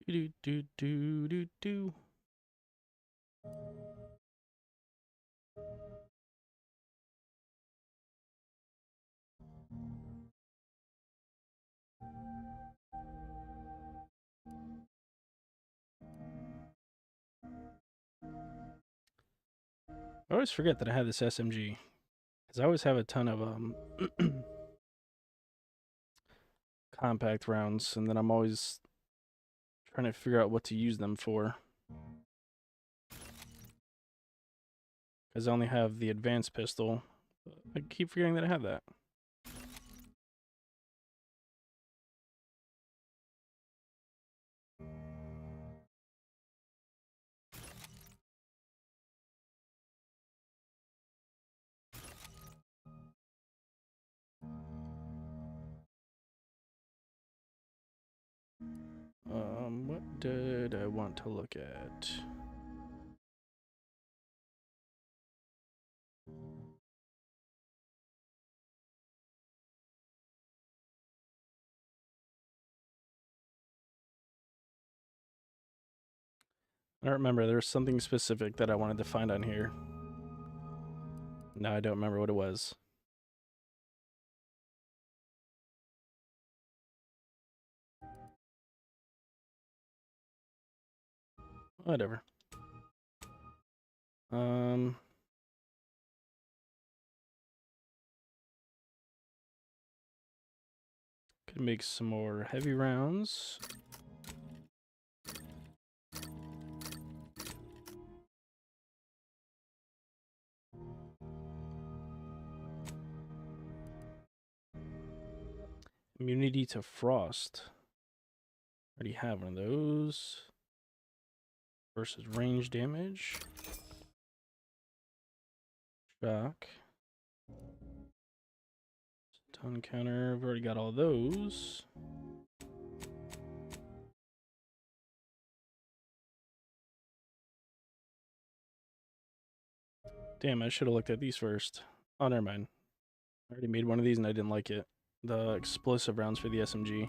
Do do do do do. I always forget that I have this SMG, because I always have a ton of compact rounds, and then I'm always trying to figure out what to use them for. Because I only have the advanced pistol. I keep forgetting that I have that. What did I want to look at? I don't remember. There was something specific that I wanted to find on here. Now I don't remember what it was. Whatever. Could make some more heavy rounds. Immunity to frost. Already have one of those. Versus range damage. Shock. Stun counter. I've already got all those. Damn, I should have looked at these first. Oh, never mind. I already made one of these and I didn't like it. The explosive rounds for the SMG.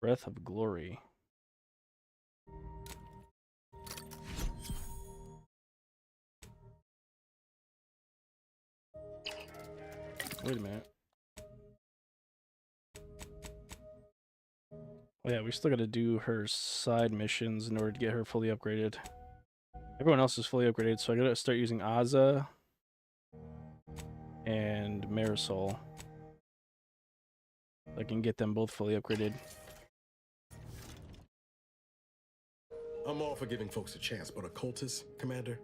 Breath of Glory. Wait a minute. Oh yeah, we still gotta do her side missions in order to get her fully upgraded. Everyone else is fully upgraded, so I gotta start using Aza and Marisol. I can get them both fully upgraded. I'm all for giving folks a chance, but a cultist, Commander?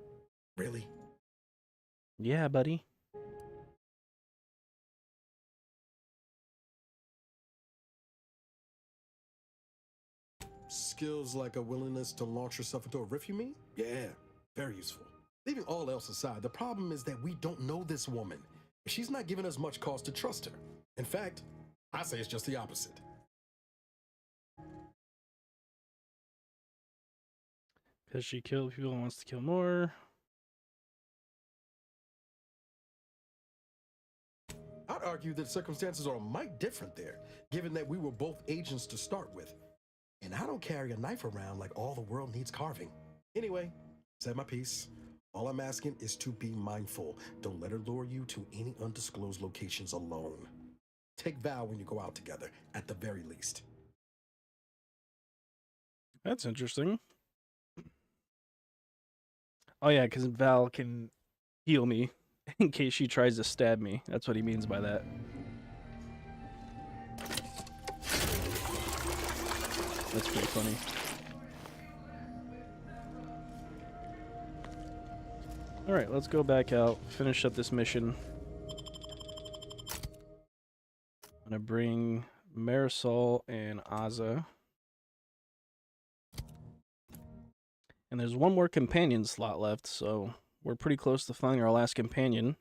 Really? Yeah, buddy. Skills like a willingness to launch yourself into a rift, you mean? Yeah, very useful. Leaving all else aside, the problem is that we don't know this woman. She's not giving us much cause to trust her. In fact, I say it's just the opposite. Because she killed people and wants to kill more. I'd argue that circumstances are a mite different there, given that we were both agents to start with. And I don't carry a knife around like all the world needs carving. Anyway, said my piece. All I'm asking is to be mindful. Don't let her lure you to any undisclosed locations alone. Take Val when you go out together, at the very least. That's interesting. Oh yeah, because Val can heal me in case she tries to stab me. That's what he means by that. That's pretty funny. Alright, let's go back out, finish up this mission. I'm gonna bring Marisol and Aza. And there's one more companion slot left, so we're pretty close to finding our last companion.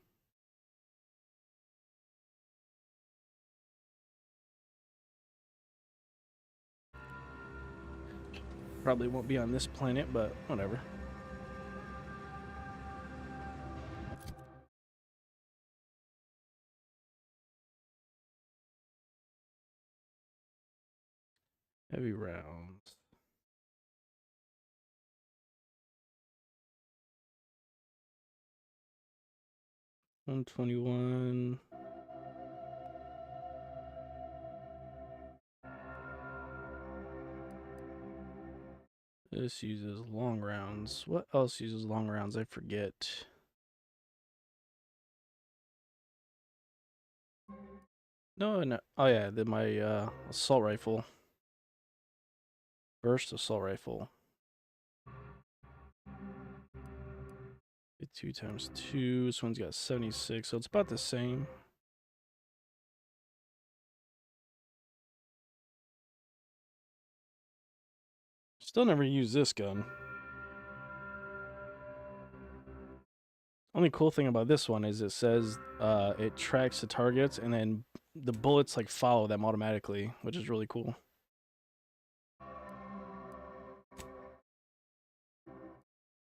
Probably won't be on this planet, but whatever. Heavy rounds. $121. This uses long rounds. What else uses long rounds? I forget. No. Oh yeah, my assault rifle. Burst assault rifle. 2 times 2. This one's got 76, so it's about the same. Still never used this gun. Only cool thing about this one is it says it tracks the targets and then the bullets like follow them automatically, which is really cool.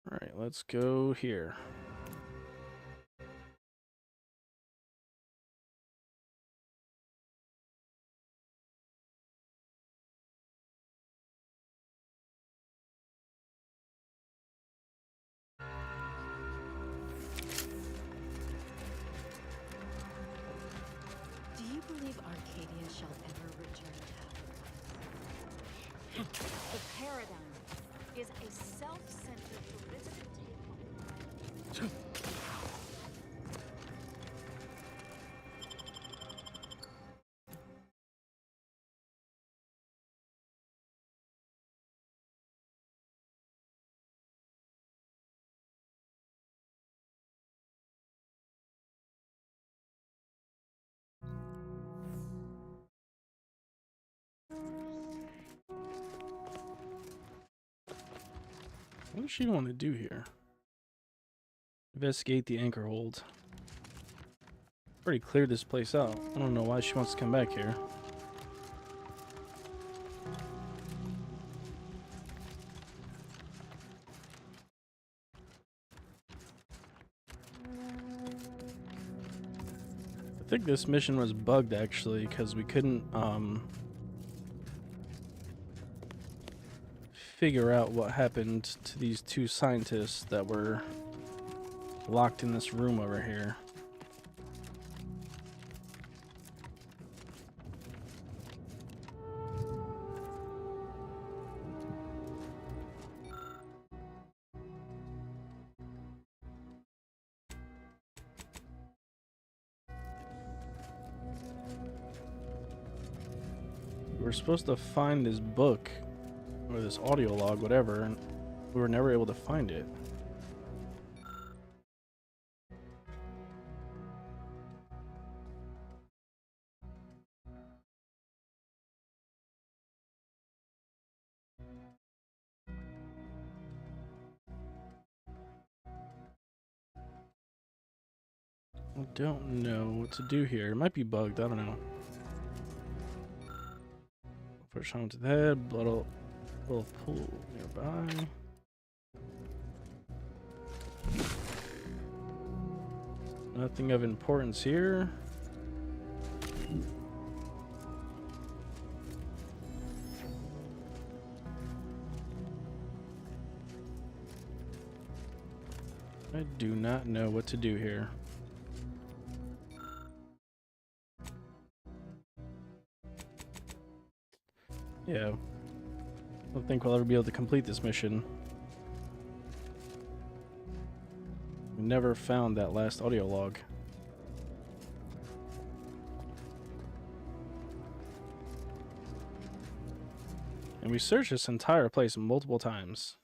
All right, let's go here. Do you believe Arcadia shall ever return to her? The paradigm is a self-centered aristocratic. What does she want to do here? Investigate the anchor hold. Already cleared this place out. I don't know why she wants to come back here. I think this mission was bugged actually because we couldn't figure out what happened to these two scientists that were locked in this room over here. We were supposed to find this book or this audio log, whatever, and we were never able to find it. I don't know what to do here. It might be bugged, I don't know. First time to the head, blood will pool nearby. Nothing of importance here. I do not know what to do here. Yeah, I don't think we'll ever be able to complete this mission. We never found that last audio log. And we searched this entire place multiple times.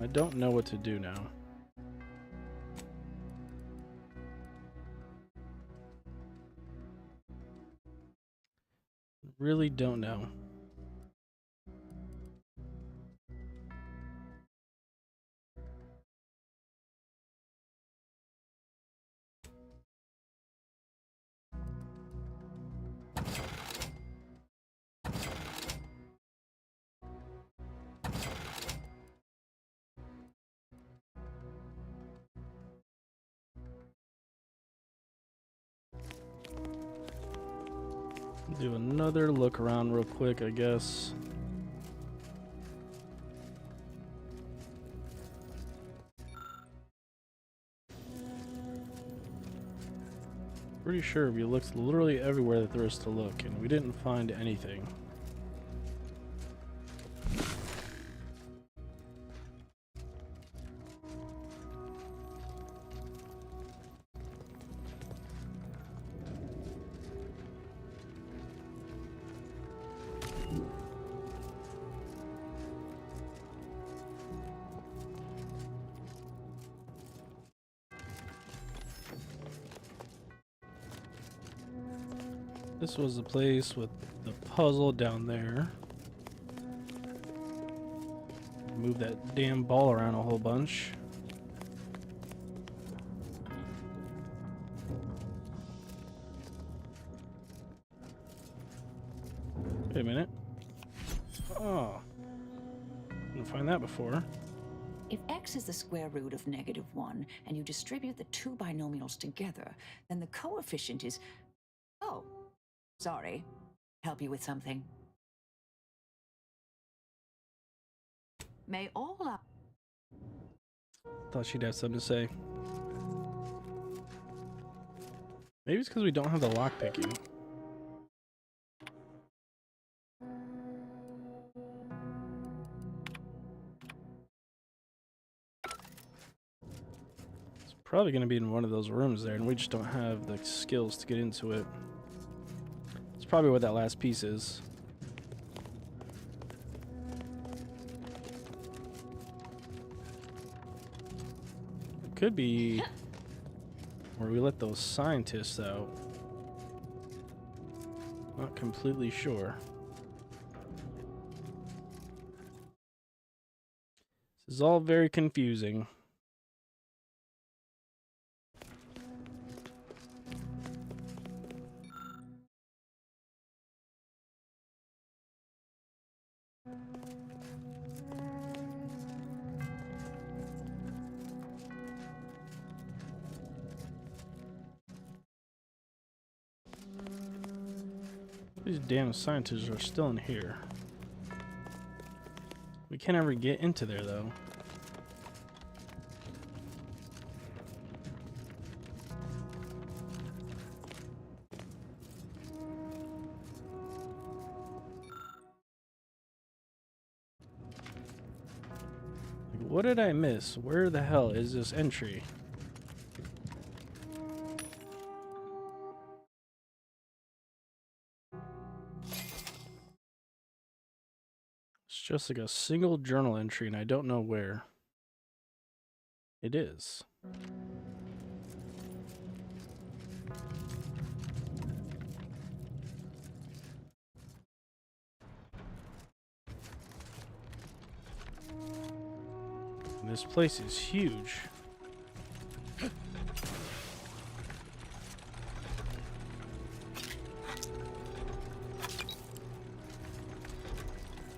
I don't know what to do now. Really don't know. Do another look around real quick, I guess. Pretty sure we looked literally everywhere that there is to look, and we didn't find anything. This was the place with the puzzle down there. Move that damn ball around a whole bunch. Wait a minute. Oh. Didn't find that before. If x is the square root of -1 and you distribute the two binomials together, then the coefficient is... Oh, sorry. Help you with something? May all our... Thought she'd have something to say. Maybe it's because we don't have the lockpicking. It's probably going to be in one of those rooms there, and we just don't have the skills to get into it. It's probably what that last piece is. It could be where we let those scientists out. Not completely sure. This is all very confusing. These damn scientists are still in here. We can't ever get into there, though. Like, what did I miss? Where the hell is this entry? It's just like a single journal entry, and I don't know where it is. And this place is huge.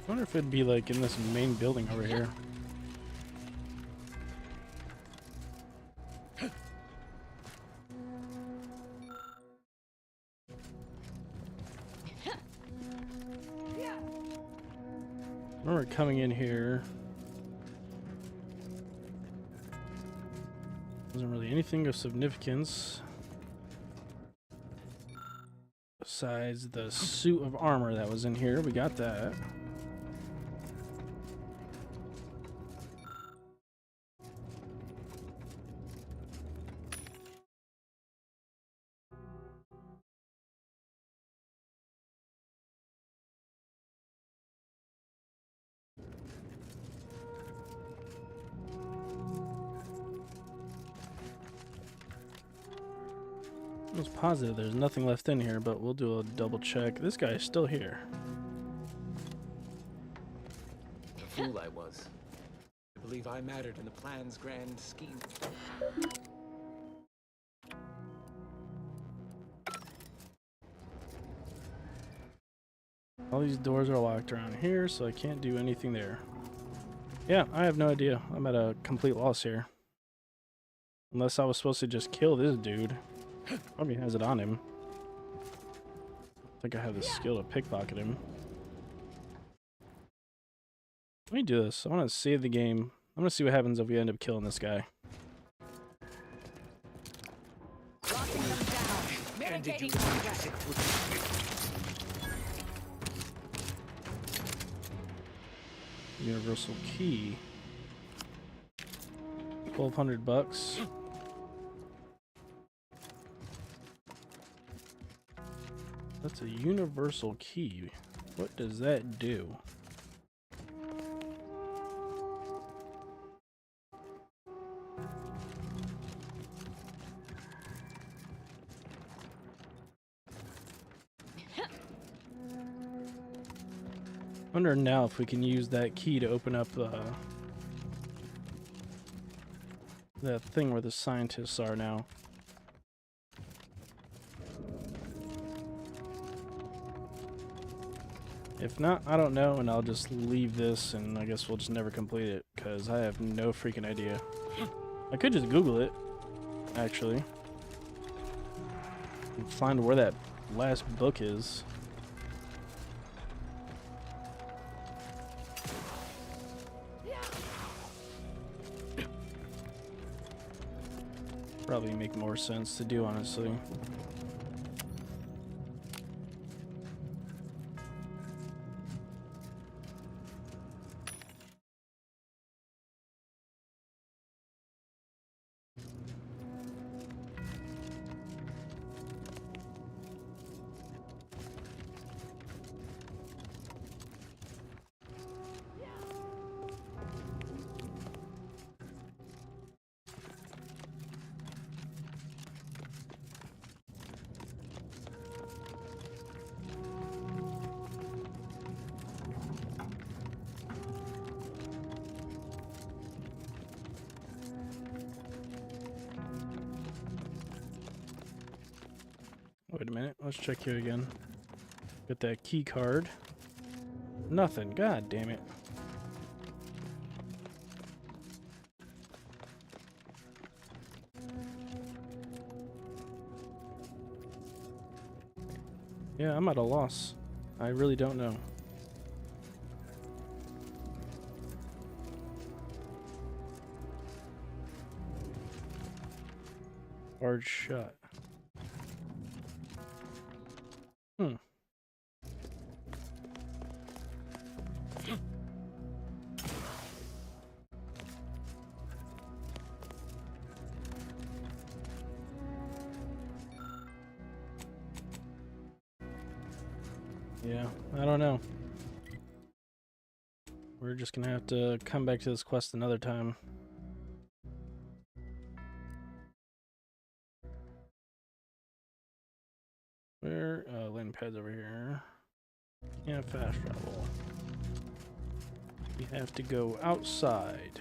I wonder if it'd be like in this main building over here. I remember coming in here. Wasn't really anything of significance besides the suit of armor that was in here. We got that. I was positive there's nothing left in here, but we'll do a double check. This guy is still here. The fool I was. I believe I mattered in the plan's grand scheme. All these doors are locked around here, so I can't do anything there. Yeah, I have no idea. I'm at a complete loss here. Unless I was supposed to just kill this dude. Probably has it on him. I think I have the skill to pickpocket him. Let me do this. I want to save the game. I'm going to see what happens if we end up killing this guy. And did you Universal key. 1,200 bucks. That's a universal key. What does that do? Wonder now if we can use that key to open up that thing where the scientists are now. If not, I don't know, and I'll just leave this, and I guess we'll just never complete it, because I have no freaking idea. I could just Google it, actually. And find where that last book is. Probably make more sense to do, honestly. Wait a minute, let's check here again. Get that key card. Nothing, god damn it. Yeah, I'm at a loss. I really don't know. Hard shot. Yeah, I don't know. We're just gonna have to come back to this quest another time. Where? Landing pad's over here. Can't fast travel. We have to go outside.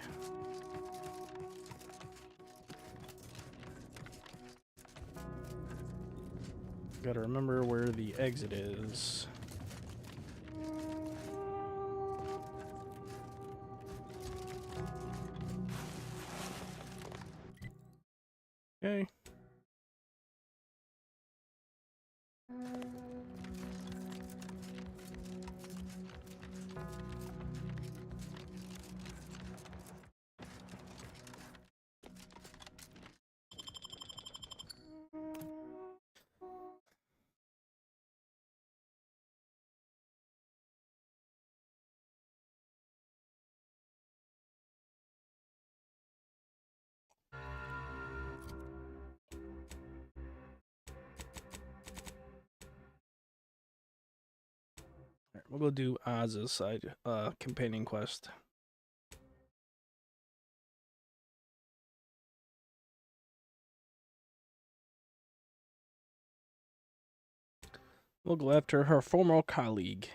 Gotta remember where the exit is. Okay. We'll go do Oz's side companion quest. We'll go after her former colleague,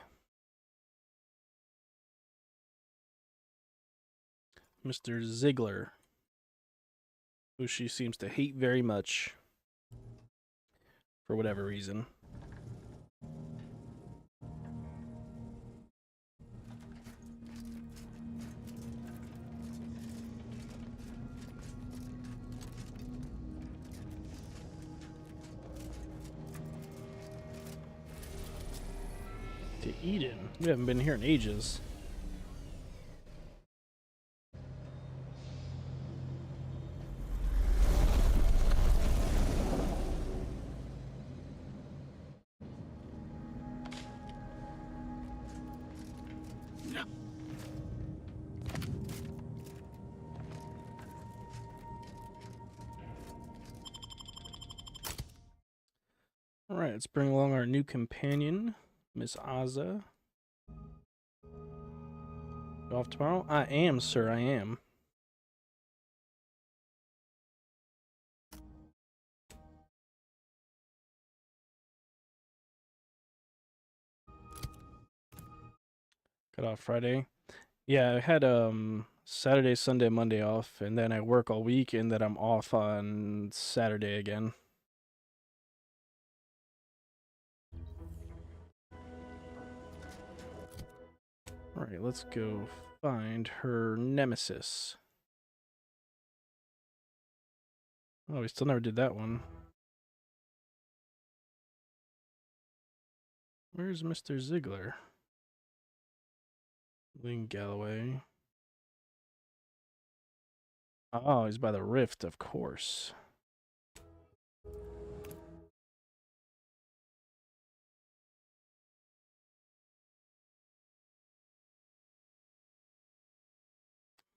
Mr. Ziegler, who she seems to hate very much for whatever reason. To Eden. We haven't been here in ages. All right, let's bring along our new companion, Miss Aza. You off tomorrow? I am, sir, I am. Cut off Friday. Yeah, I had Saturday, Sunday, Monday off, and then I work all week, and then I'm off on Saturday again. All right, let's go find her nemesis. Oh, we still never did that one. Where's Mr. Ziegler? Ling Galloway. Oh, he's by the rift, of course.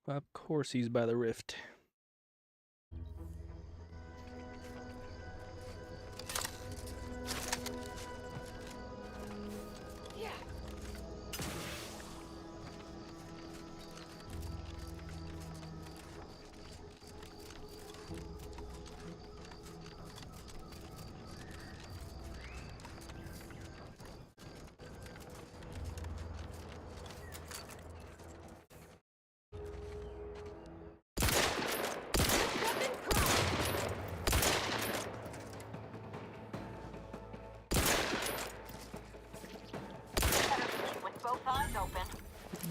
Of course he's by the rift.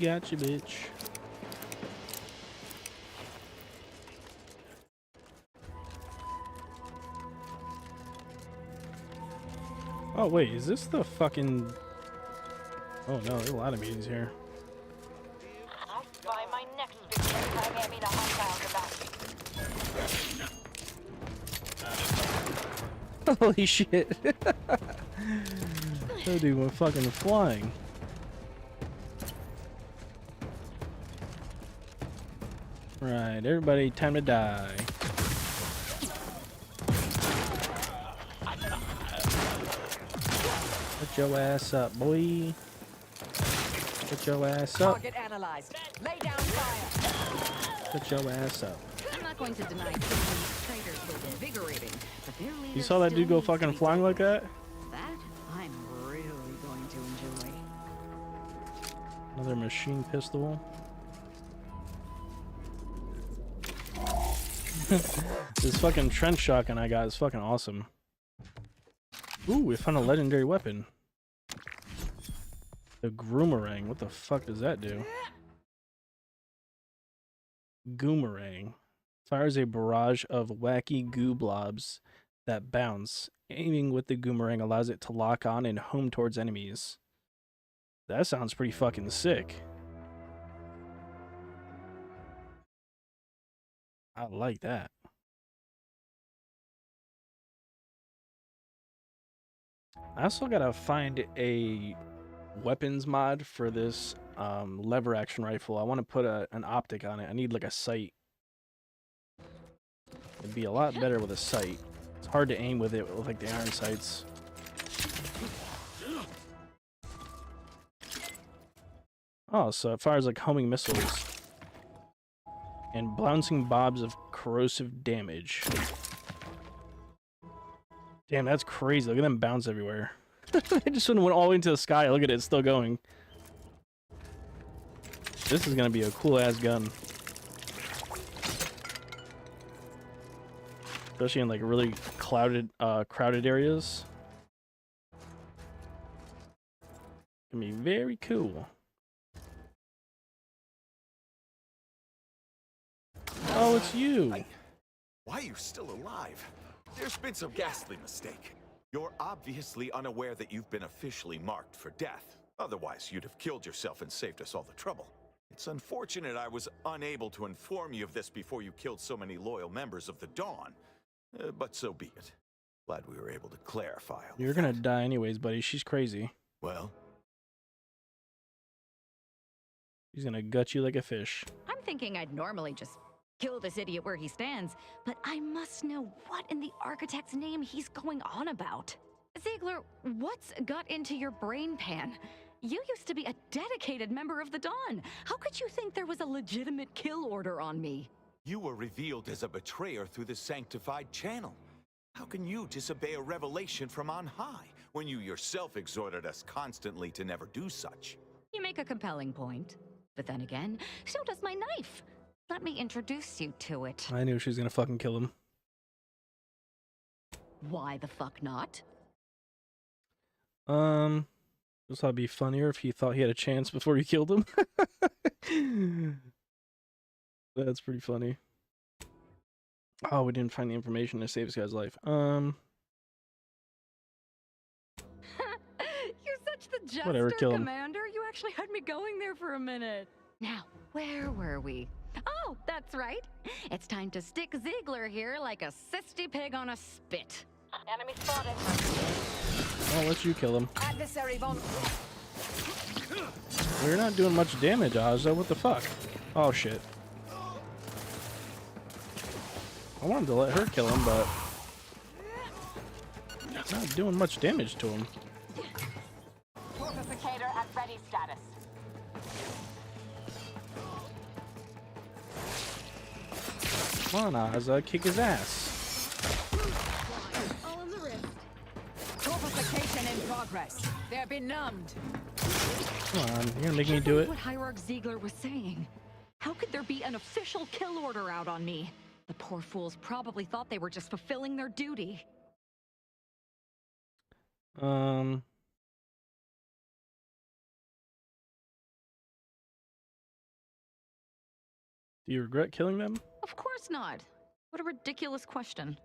Gotcha, bitch. Oh, wait, is this the fucking... Oh, no, there's a lot of meetings here. I'll buy my next victim if I get me the hot about. Holy shit. That dude went fucking flying. Right, everybody, time to die. Put your ass up, boy. Put your ass up. Target analyzed. Lay down fire. Put your ass up. I'm not going to deny these traders was invigorating, but their leader You saw that dude go still fucking needs to flying be like that? That I'm really going to enjoy. Another machine pistol. This fucking trench shotgun I got is fucking awesome. Ooh, we found a legendary weapon. The Groomerang. What the fuck does that do? Goomerang. Fires a barrage of wacky goo blobs that bounce. Aiming with the Goomerang allows it to lock on and home towards enemies. That sounds pretty fucking sick. I like that. I also gotta find a weapons mod for this lever action rifle. I want to put an optic on it. I need like a sight. It'd be a lot better with a sight. It's hard to aim with it with like the iron sights. Oh, so it fires like homing missiles. And bouncing bobs of corrosive damage. Damn, that's crazy. Look at them bounce everywhere. They just went all the way into the sky. Look at it, it's still going. This is gonna be a cool ass gun. Especially in like really crowded areas. Gonna be very cool. Oh, it's you. Why are you still alive? There's been some ghastly mistake. You're obviously unaware that you've been officially marked for death. Otherwise, you'd have killed yourself and saved us all the trouble. It's unfortunate I was unable to inform you of this before you killed so many loyal members of the Dawn. But so be it. Glad we were able to clarify. You're gonna die anyways, buddy. She's crazy. Well? She's gonna gut you like a fish. I'm thinking I'd normally just kill this idiot where he stands, but I must know what in the architect's name he's going on about. Ziegler, what's got into your brain pan? You used to be a dedicated member of the Dawn. How could you think there was a legitimate kill order on me? You were revealed as a betrayer through the sanctified channel. How can you disobey a revelation from on high when you yourself exhorted us constantly to never do such? You make a compelling point. But then again, so does my knife. Let me introduce you to it. I knew she was gonna fucking kill him. Why the fuck not? Just thought it'd be funnier if he thought he had a chance before you killed him. That's pretty funny. Oh, we didn't find the information to save this guy's life. You're such the jester, Whatever, kill him. Commander. You actually had me going there for a minute. Now, where were we? Oh, that's right. It's time to stick Ziegler here like a sissy pig on a spit. Enemy spotted. I'll let you kill him. Adversary von. Well, you're not doing much damage, Ozza. What the fuck? Oh shit. I wanted to let her kill him, but it's not doing much damage to him. Fortificator at ready status. Come on, Ozza, kick his ass. All in the wrist. Fortification in progress. They're benumbed. Come on, you're gonna make me do it? What Hierarch Ziegler was saying. How could there be an official kill order out on me? The poor fools probably thought they were just fulfilling their duty. Do you regret killing them? Of course not. What a ridiculous question.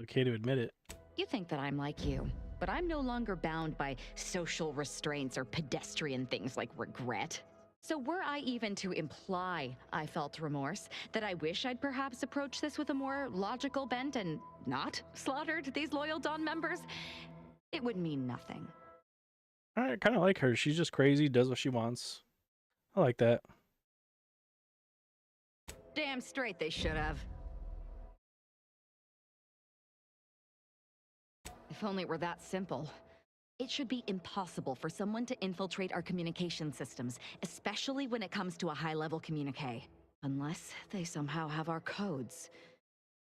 Okay to admit it. You think that I'm like you, but I'm no longer bound by social restraints or pedestrian things like regret. So were I even to imply I felt remorse, that I wish I'd perhaps approached this with a more logical bent and not slaughtered these loyal Dawn members, it would mean nothing. I kind of like her. She's just crazy, does what she wants. I like that. Damn straight they should have. If only it were that simple. It should be impossible for someone to infiltrate our communication systems, especially when it comes to a high-level communique. Unless they somehow have our codes.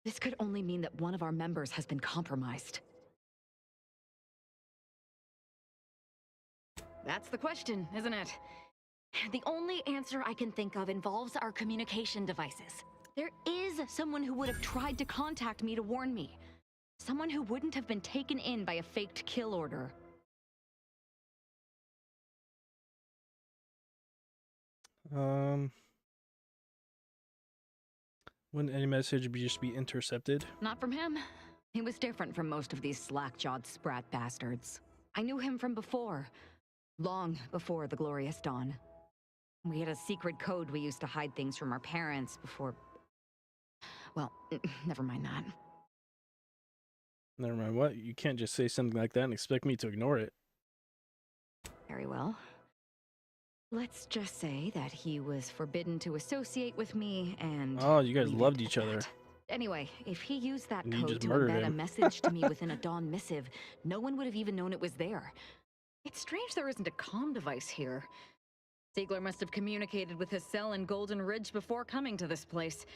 This could only mean that one of our members has been compromised. That's the question, isn't it? The only answer I can think of involves our communication devices. There is someone who would have tried to contact me to warn me. Someone who wouldn't have been taken in by a faked kill order. Wouldn't any message just be intercepted? Not from him. He was different from most of these slack-jawed sprat bastards. I knew him from before. Long before the Glorious Dawn. We had a secret code we used to hide things from our parents before... Well, never mind that. Never mind what? You can't just say something like that and expect me to ignore it. Very well. Let's just say that he was forbidden to associate with me and... Oh, you guys loved each other. Anyway, if he used that And you code just to murdered embed a him. message to me within a Dawn missive, no one would have even known it was there. It's strange there isn't a comm device here. Ziegler must have communicated with his cell in Golden Ridge before coming to this place.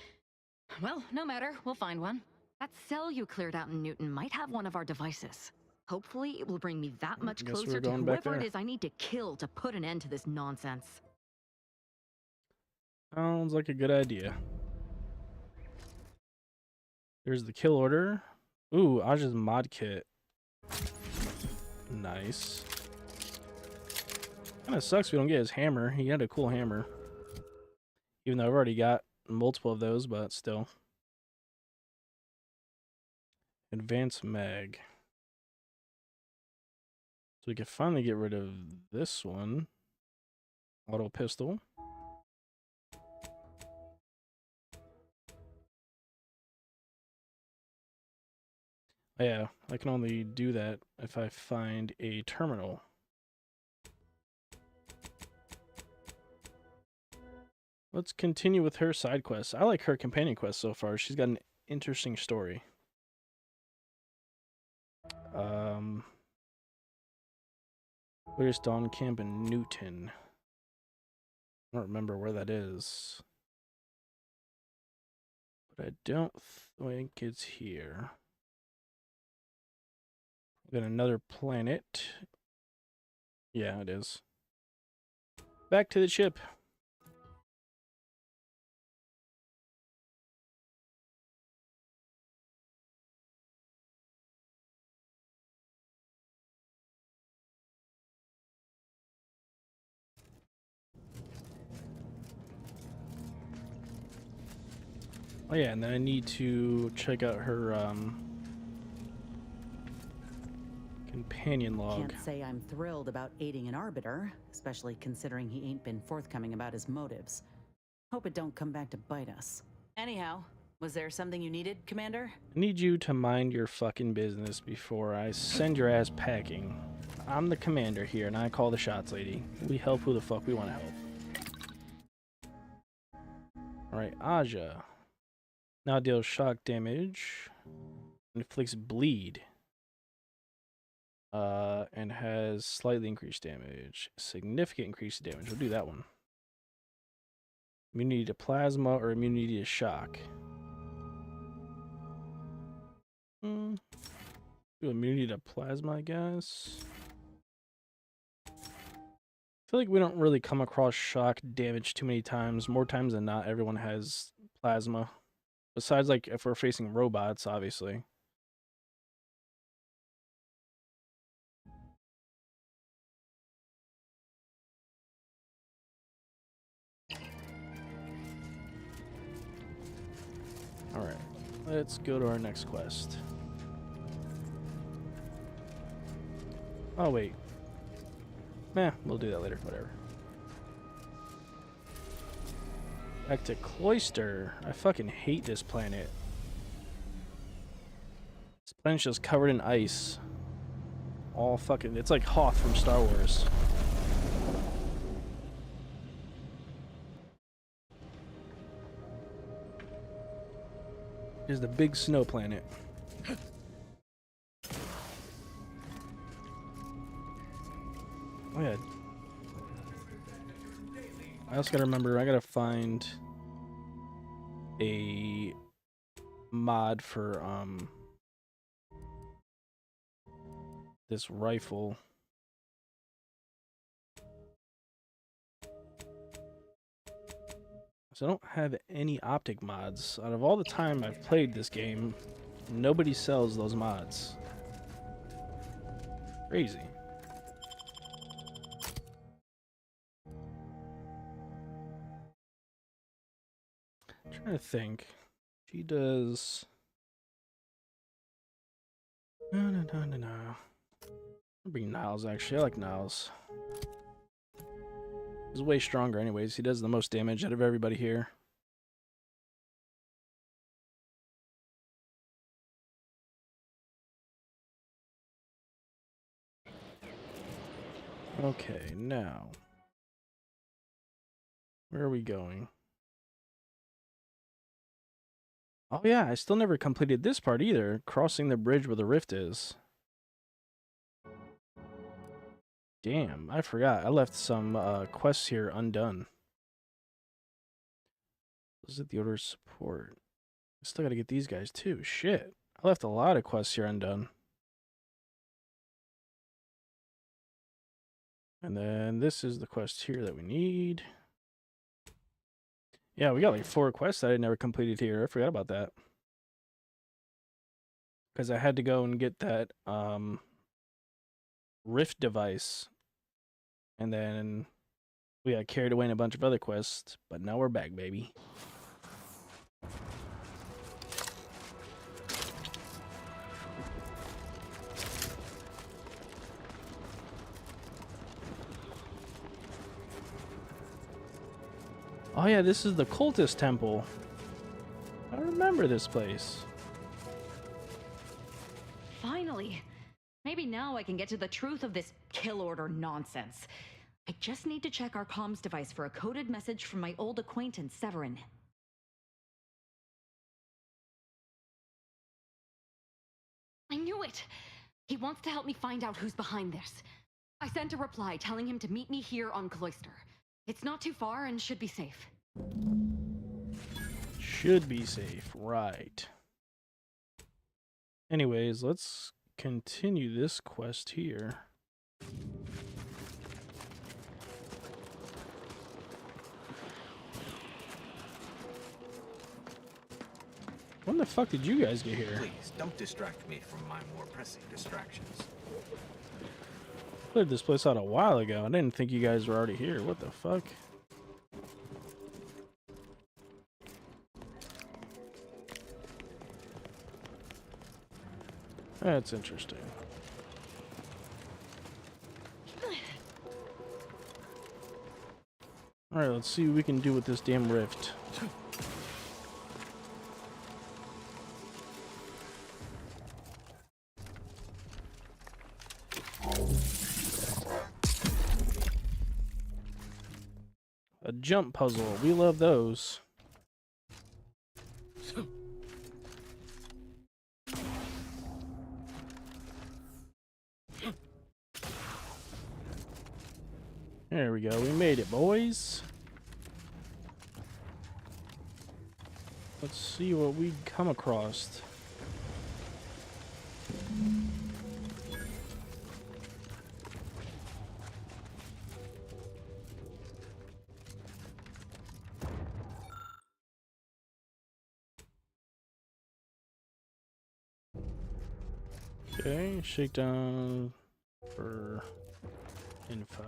Well, no matter, we'll find one. That cell you cleared out in Newton might have one of our devices. Hopefully, it will bring me that much Guess we're closer to going back whoever it there. is I need to kill to put an end to this nonsense. Sounds like a good idea. There's the kill order. Ooh, Aj's mod kit. Nice. Kinda sucks we don't get his hammer. He had a cool hammer. Even though I've already got multiple of those, but still. Advanced mag. So we can finally get rid of this one. Auto pistol. Yeah, I can only do that if I find a terminal. Let's continue with her side quests. I like her companion quest so far. She's got an interesting story. Where's Dawn Camp in Newton? I don't remember where that is. But I don't think it's here. Got another planet. Yeah, it is. Back to the ship. Oh yeah, and then I need to check out her companion log. Can't say I'm thrilled about aiding an arbiter, especially considering he ain't been forthcoming about his motives. Hope it don't come back to bite us. Anyhow, was there something you needed, Commander? I need you to mind your fucking business before I send your ass packing. I'm the commander here, and I call the shots, lady. We help who the fuck we want to help. Alright, Aja. Now deals shock damage. Inflicts bleed. And has slightly increased damage. Significant increased damage. We'll do that one. Immunity to plasma or immunity to shock. Do immunity to plasma, I guess. I feel like we don't really come across shock damage too many times. More times than not, everyone has plasma. Besides, like, if we're facing robots, obviously. Alright, let's go to our next quest. Oh, wait. Meh, we'll do that later, whatever. Back to Cloister. I fucking hate this planet. This planet's just covered in ice. All fucking... It's like Hoth from Star Wars. Here's the big snow planet. Oh yeah. I also gotta remember, I gotta find a mod for this rifle. So I don't have any optic mods. Out of all the time I've played this game, nobody sells those mods. Crazy. I'm trying to think. She does... No. I'll bring Niles, actually. I like Niles. He's way stronger anyways. He does the most damage out of everybody here. Okay, now. Where are we going? Oh yeah, I still never completed this part either. Crossing the bridge where the rift is. Damn, I forgot. I left some quests here undone. Visit the Order of Support. I still gotta get these guys too. Shit. I left a lot of quests here undone. And then this is the quest here that we need. Yeah, we got like 4 quests that I never completed here. I forgot about that. Because I had to go and get that Rift device. And then we got carried away in a bunch of other quests. But now we're back, baby. Oh yeah, this is the Cultist Temple. I remember this place. Finally! Maybe now I can get to the truth of this kill order nonsense. I just need to check our comms device for a coded message from my old acquaintance, Severin. I knew it! He wants to help me find out who's behind this. I sent a reply telling him to meet me here on Cloister. It's not too far and should be safe. Should be safe, right. Anyways, let's continue this quest here. When the fuck did you guys get here? Please, don't distract me from my more pressing distractions. Cleared this place out a while ago. I didn't think you guys were already here. What the fuck? That's interesting. Alright, let's see what we can do with this damn rift. A jump puzzle. We love those. There we go. We made it, boys. Let's see what we come across. Okay, shakedown for info.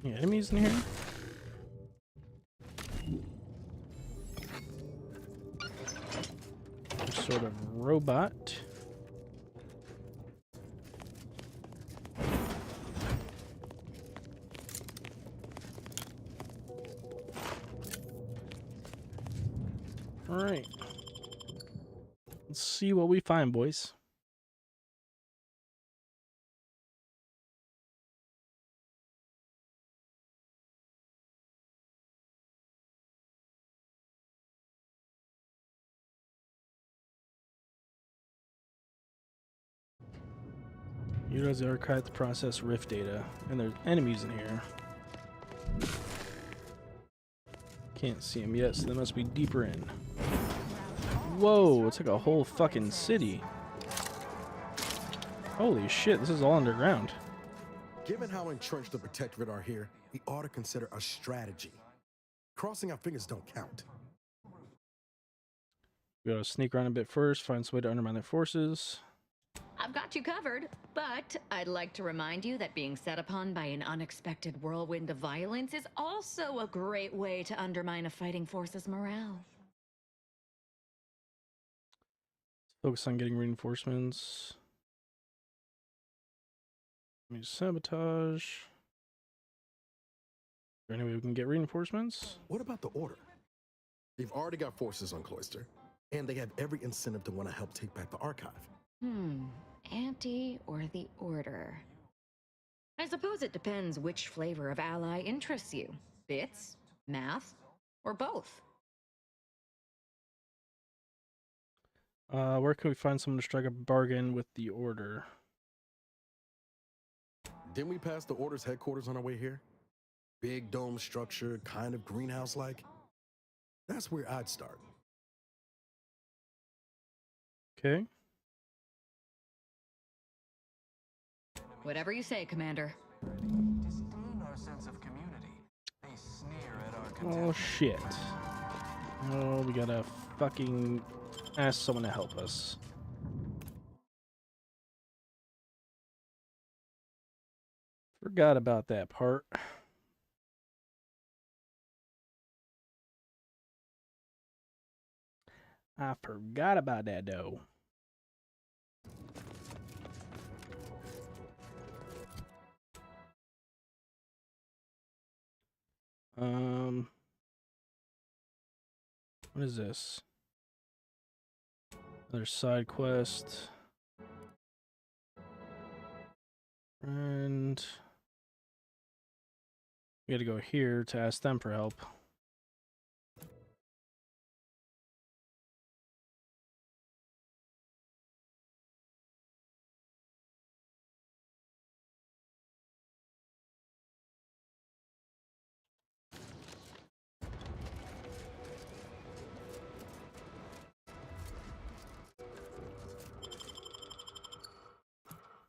Any enemies in here? Some sort of robot. Alright. Let's see what we find, boys. Utilize the archive to process rift data. And there's enemies in here. Can't see them yet, so they must be deeper in. Whoa, it's like a whole fucking city. Holy shit, this is all underground. Given how entrenched the Protectorate are here, we ought to consider a strategy. Crossing our fingers don't count. We gotta sneak around a bit first, find some way to undermine their forces. I've got you covered, but I'd like to remind you that being set upon by an unexpected whirlwind of violence is also a great way to undermine a fighting force's morale. Focus on getting reinforcements. Let me sabotage. Is there any way we can get reinforcements? What about the Order? They've already got forces on Cloister, and they have every incentive to want to help take back the archive. Anti or the Order? I suppose it depends which flavor of ally interests you. Bits, math, or both. Where can we find someone to strike a bargain with the Order? Didn't we pass the Order's headquarters on our way here? Big dome structure, kind of greenhouse-like. That's where I'd start. Okay. Whatever you say, Commander. Disdain our sense of community. They sneer at our contempt. Oh shit. Oh, we gotta fucking ask someone to help us. Forgot about that part. I forgot about that though. What is this? Another side quest. And we gotta go here to ask them for help.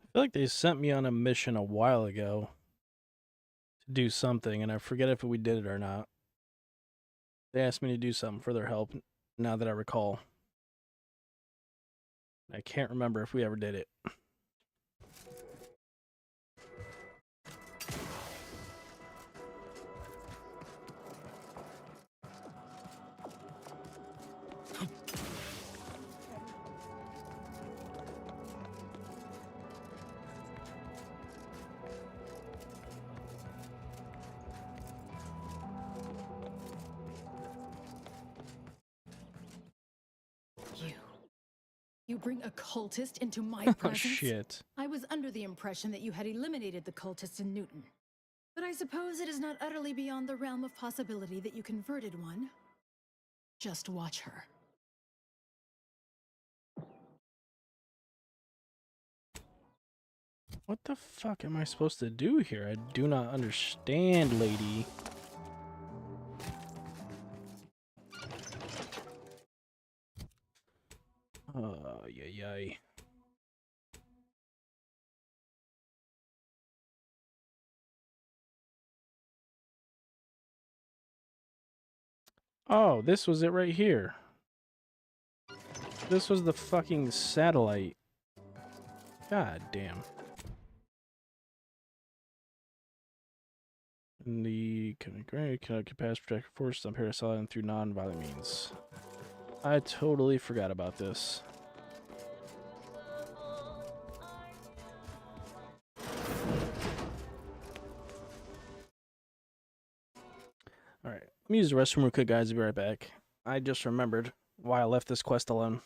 I feel like they sent me on a mission a while ago to do something, and I forget if we did it or not. They asked me to do something for their help, now that I recall. I can't remember if we ever did it. You bring a cultist into my Oh, presence? shit. I was under the impression that you had eliminated the cultists in Newton. But I suppose it is not utterly beyond the realm of possibility that you converted one. Just watch her. What the fuck am I supposed to do here? I do not understand, lady. Oh, yay. Oh, this was it right here. This was the fucking satellite. God damn. And the capacity protect force on parasite through non-violent means. I totally forgot about this. Alright, let me use the restroom real quick, guys. I'll be right back. I just remembered why I left this quest alone.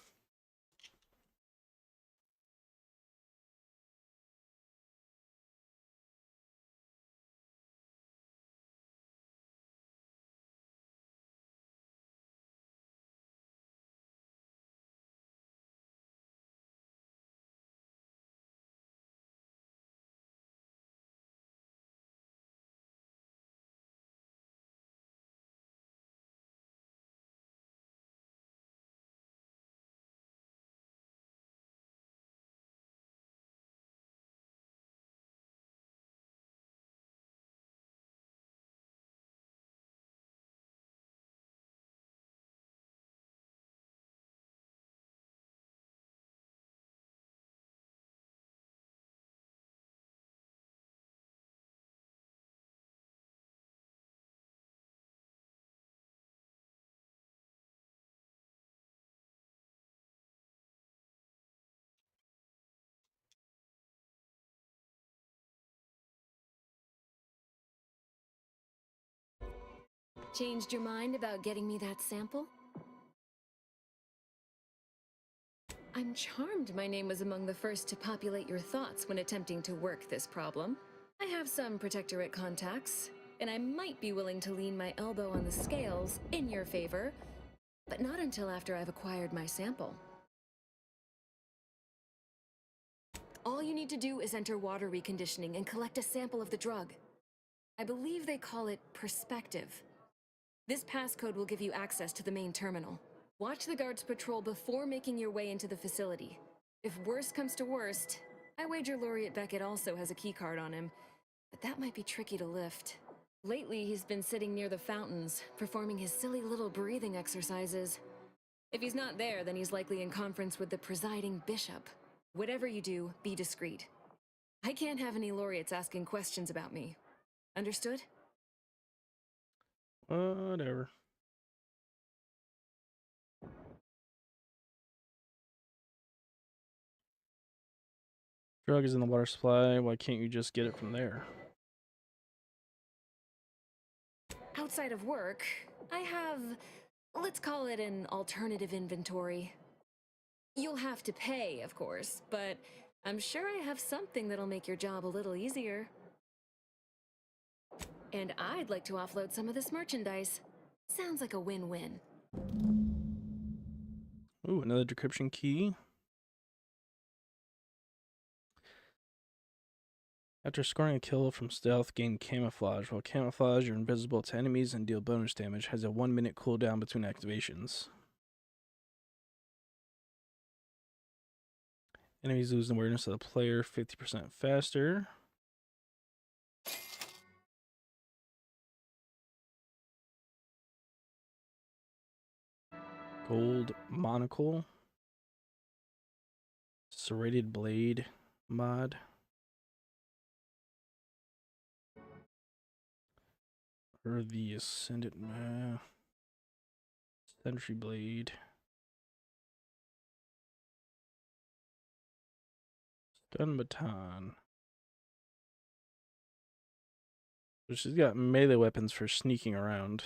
Changed your mind about getting me that sample? I'm charmed my name was among the first to populate your thoughts when attempting to work this problem. I have some Protectorate contacts, and I might be willing to lean my elbow on the scales in your favor, but not until after I've acquired my sample. All you need to do is enter water reconditioning and collect a sample of the drug. I believe they call it Perspective. This passcode will give you access to the main terminal. Watch the guards patrol before making your way into the facility. If worst comes to worst, I wager Laureate Beckett also has a keycard on him, but that might be tricky to lift. Lately, he's been sitting near the fountains, performing his silly little breathing exercises. If he's not there, then he's likely in conference with the presiding bishop. Whatever you do, be discreet. I can't have any laureates asking questions about me. Understood? Whatever. Drug is in the water supply. Why can't you just get it from there? Outside of work, I have, let's call it an alternative inventory. You'll have to pay, of course, but I'm sure I have something that'll make your job a little easier. And I'd like to offload some of this merchandise. Sounds like a win-win. Ooh, another decryption key. After scoring a kill from stealth, gain camouflage. While camouflage, you're invisible to enemies and deal bonus damage. Has a 1-minute cooldown between activations. Enemies lose awareness of the player 50% faster. Gold monocle. Serrated blade mod. Or the Ascendant Sentry blade. Stun baton. So she's got melee weapons for sneaking around.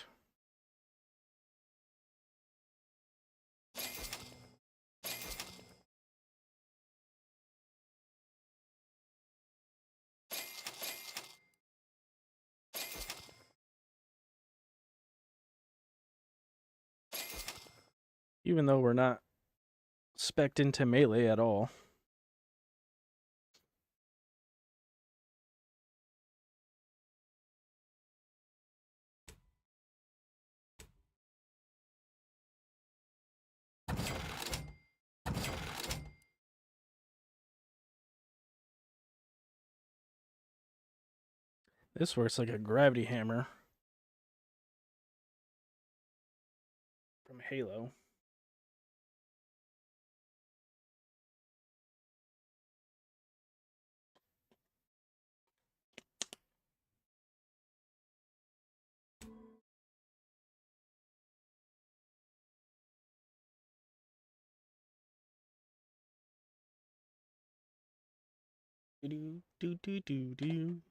Even though we're not spec'd into melee at all. This works like a gravity hammer from Halo. Do do do do do.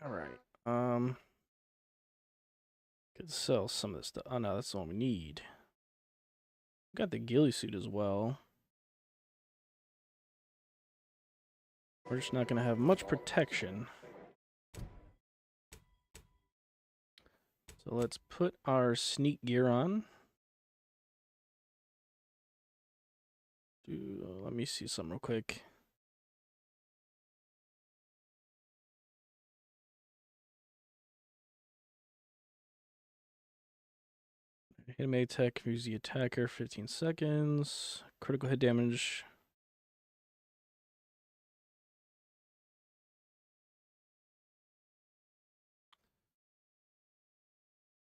All right. Could sell some of this stuff. Oh no, that's the one we need. Got the ghillie suit as well. We're just not gonna have much protection. So let's put our sneak gear on. Let me see something real quick. Hit melee attack, use the attacker 15 seconds. Critical hit damage.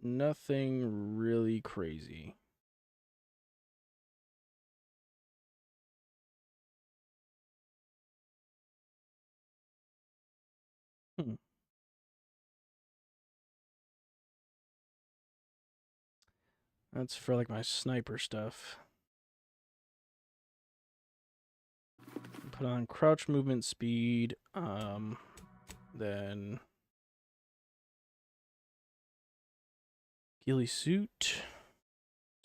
Nothing really crazy. That's for like my sniper stuff. Put on crouch movement speed. Then ghillie suit.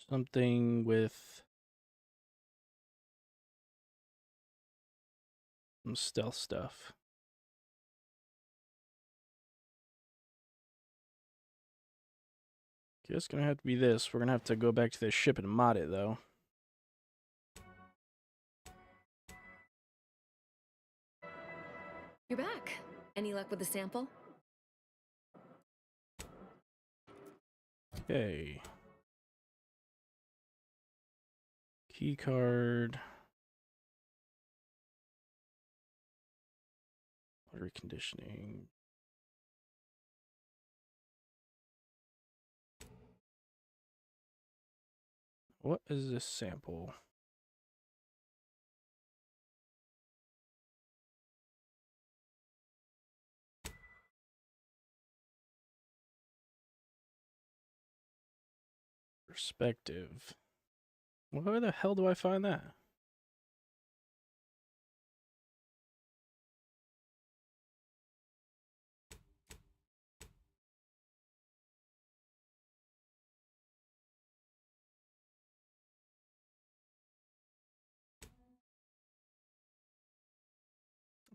Something with some stealth stuff. Guess gonna have to be this. We're gonna have to go back to the ship and mod it though. You're back. Any luck with the sample? Okay. Key card. Water conditioning. What is this sample? Perspective. Where the hell do I find that?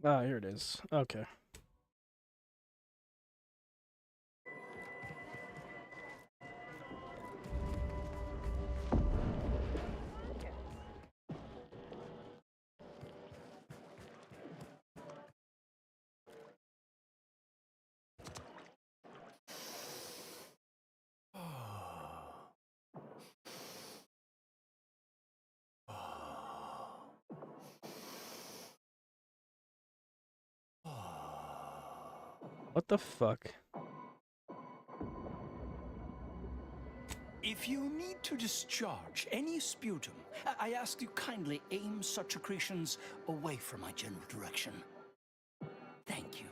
Ah, here it is. Okay. What the fuck? If you need to discharge any sputum, I ask you kindly aim such accretions away from my general direction. Thank you.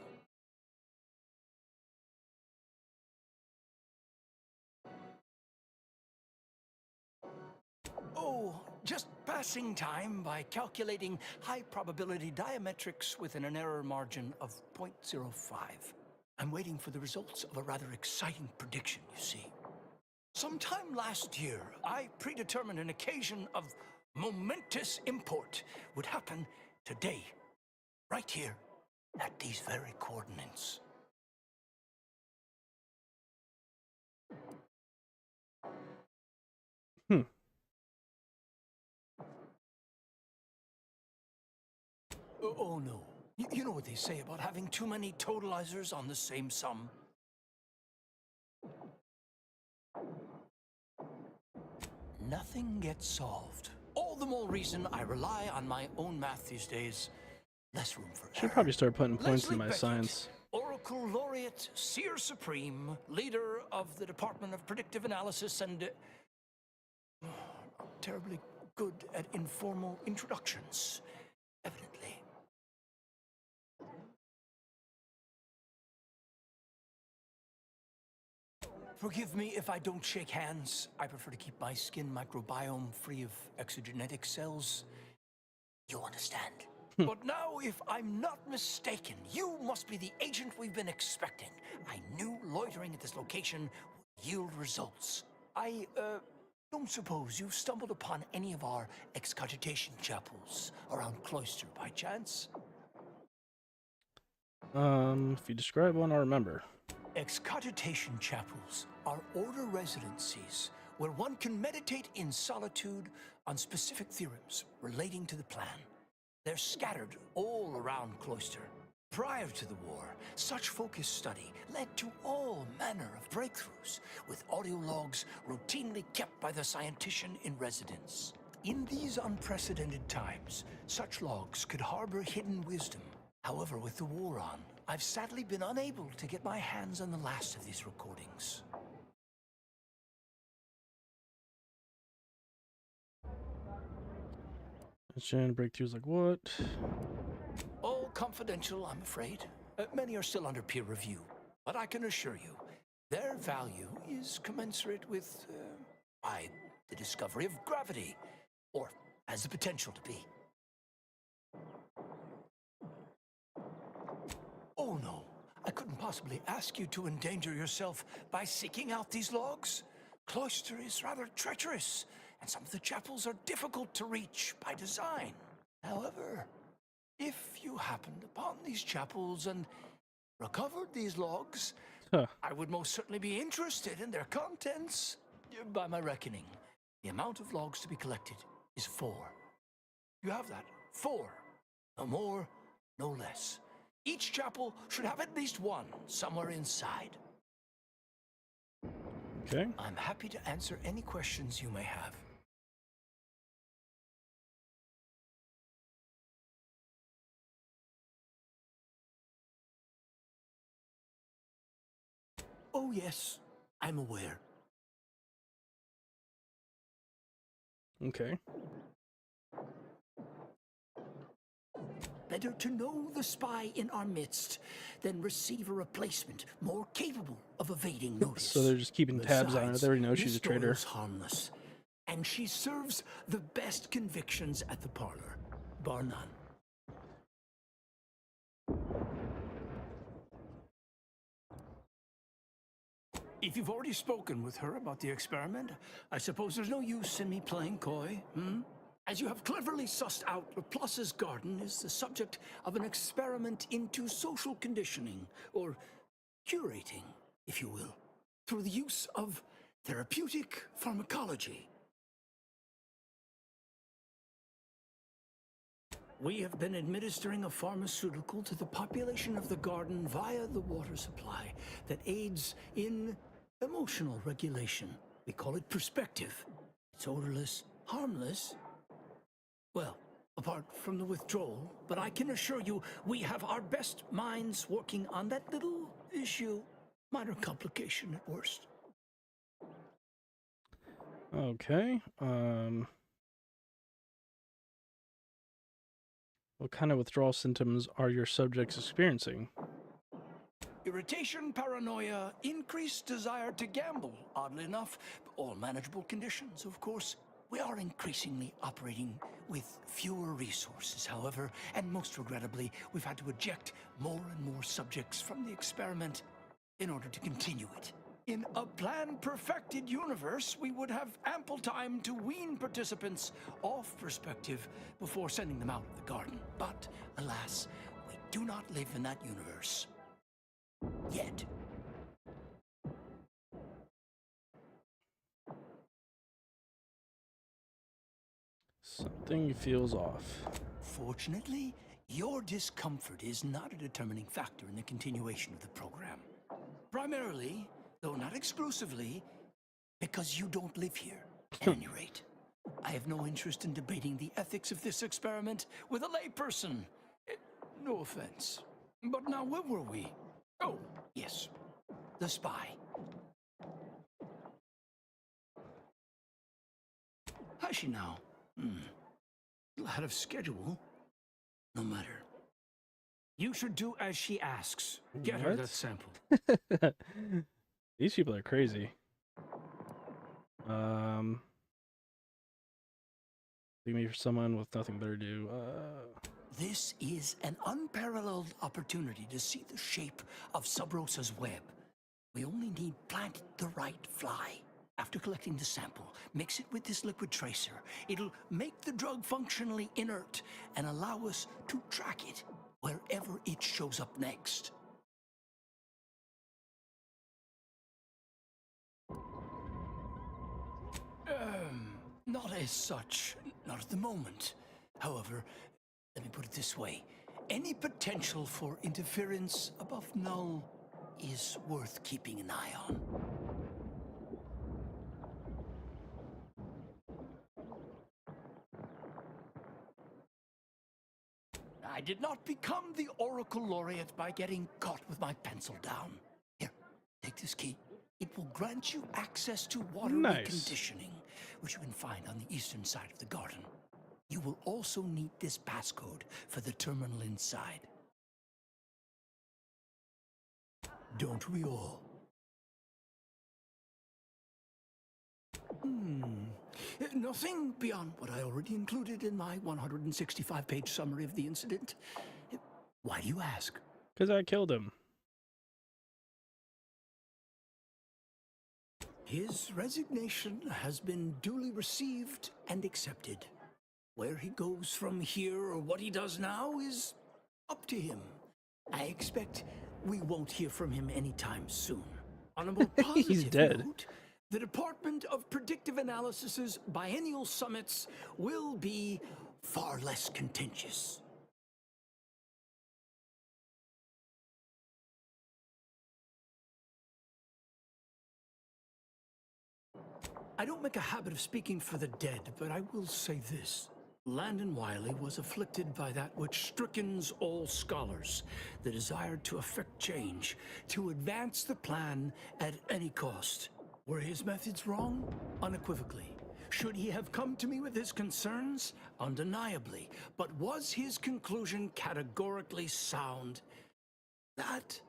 Oh, just passing time by calculating high probability diametrics within an error margin of 0.05. I'm waiting for the results of a rather exciting prediction, you see. Sometime last year, I predetermined an occasion of momentous import would happen today, right here, at these very coordinates. Oh no. You know what they say about having too many totalizers on the same sum? Nothing gets solved. All the more reason I rely on my own math these days. Less room for Should probably start putting points Leslie in my Beckett, science. Oracle Laureate, Seer Supreme, leader of the Department of Predictive Analysis, and not terribly good at informal introductions, evidently. Forgive me if I don't shake hands. I prefer to keep my skin microbiome free of exogenetic cells. You understand? But now, if I'm not mistaken, you must be the agent we've been expecting. I knew loitering at this location would yield results. I don't suppose you've stumbled upon any of our excogitation chapels around Cloister by chance? If you describe one, I'll remember. Excogitation chapels are order residencies where one can meditate in solitude on specific theorems relating to the plan. They're scattered all around Cloister. Prior to the war, such focused study led to all manner of breakthroughs, with audio logs routinely kept by the scientician in residence. In these unprecedented times, such logs could harbor hidden wisdom. However, with the war on, I've sadly been unable to get my hands on the last of these recordings. Breakthroughs like what? All confidential, I'm afraid. Many are still under peer review, but I can assure you, their value is commensurate with, the discovery of gravity, or has the potential to be. Oh no, I couldn't possibly ask you to endanger yourself by seeking out these logs. Cloister is rather treacherous, and some of the chapels are difficult to reach by design. However, if you happened upon these chapels and recovered these logs, I would most certainly be interested in their contents. By my reckoning, the amount of logs to be collected is 4. You have that? 4. No more, no less. Each chapel should have at least one somewhere inside. Okay. I'm happy to answer any questions you may have. Oh yes, I'm aware. Okay. Better to know the spy in our midst than receive a replacement more capable of evading notice. So they're just keeping tabs on her. They already know she's a traitor. Miss Doyle's harmless, and she serves the best convictions at the parlor, bar none. If you've already spoken with her about the experiment, I suppose there's no use in me playing coy, As you have cleverly sussed out, Laplace's garden is the subject of an experiment into social conditioning, or curating, if you will, through the use of therapeutic pharmacology. We have been administering a pharmaceutical to the population of the garden via the water supply that aids in emotional regulation. We call it perspective. It's odorless, harmless. Well, apart from the withdrawal, but I can assure you we have our best minds working on that little issue. Minor complication at worst. Okay. What kind of withdrawal symptoms are your subjects experiencing? Irritation, paranoia, increased desire to gamble, oddly enough. All manageable conditions, of course. We are increasingly operating with fewer resources, however, and most regrettably, we've had to eject more and more subjects from the experiment in order to continue it. In a plan-perfected universe, we would have ample time to wean participants off perspective before sending them out of the garden. But, alas, we do not live in that universe. Yet. Something feels off. Fortunately, your discomfort is not a determining factor in the continuation of the program. Primarily, though not exclusively, because you don't live here, at any rate. I have no interest in debating the ethics of this experiment with a layperson. No offense. But now, where were we? Oh, yes. The spy. Has she now? Out of schedule. No matter. You should do as she asks. Get her that sample. These people are crazy. Leave me for someone with nothing better to do. This is an unparalleled opportunity to see the shape of Sub Rosa's web. We only need plant the right fly. After collecting the sample, mix it with this liquid tracer. It'll make the drug functionally inert and allow us to track it wherever it shows up next. Not as such. Not at the moment. However, let me put it this way. Any potential for interference above null is worth keeping an eye on. I did not become the Oracle Laureate by getting caught with my pencil down. Here, take this key. It will grant you access to water reconditioning, which you can find on the eastern side of the garden. You will also need this passcode for the terminal inside. Don't we all? Nothing beyond what I already included in my 165-page summary of the incident. Why do you ask? Because I killed him. His resignation has been duly received and accepted. Where he goes from here or what he does now is up to him. I expect we won't hear from him anytime soon. On a more positive He's dead. note, the Department of Predictive Analysis's biennial summits will be far less contentious. I don't make a habit of speaking for the dead, but I will say this. Landon Wiley was afflicted by that which strickens all scholars, the desire to effect change, to advance the plan at any cost. Were his methods wrong? Unequivocally. Should he have come to me with his concerns? Undeniably. But was his conclusion categorically sound? That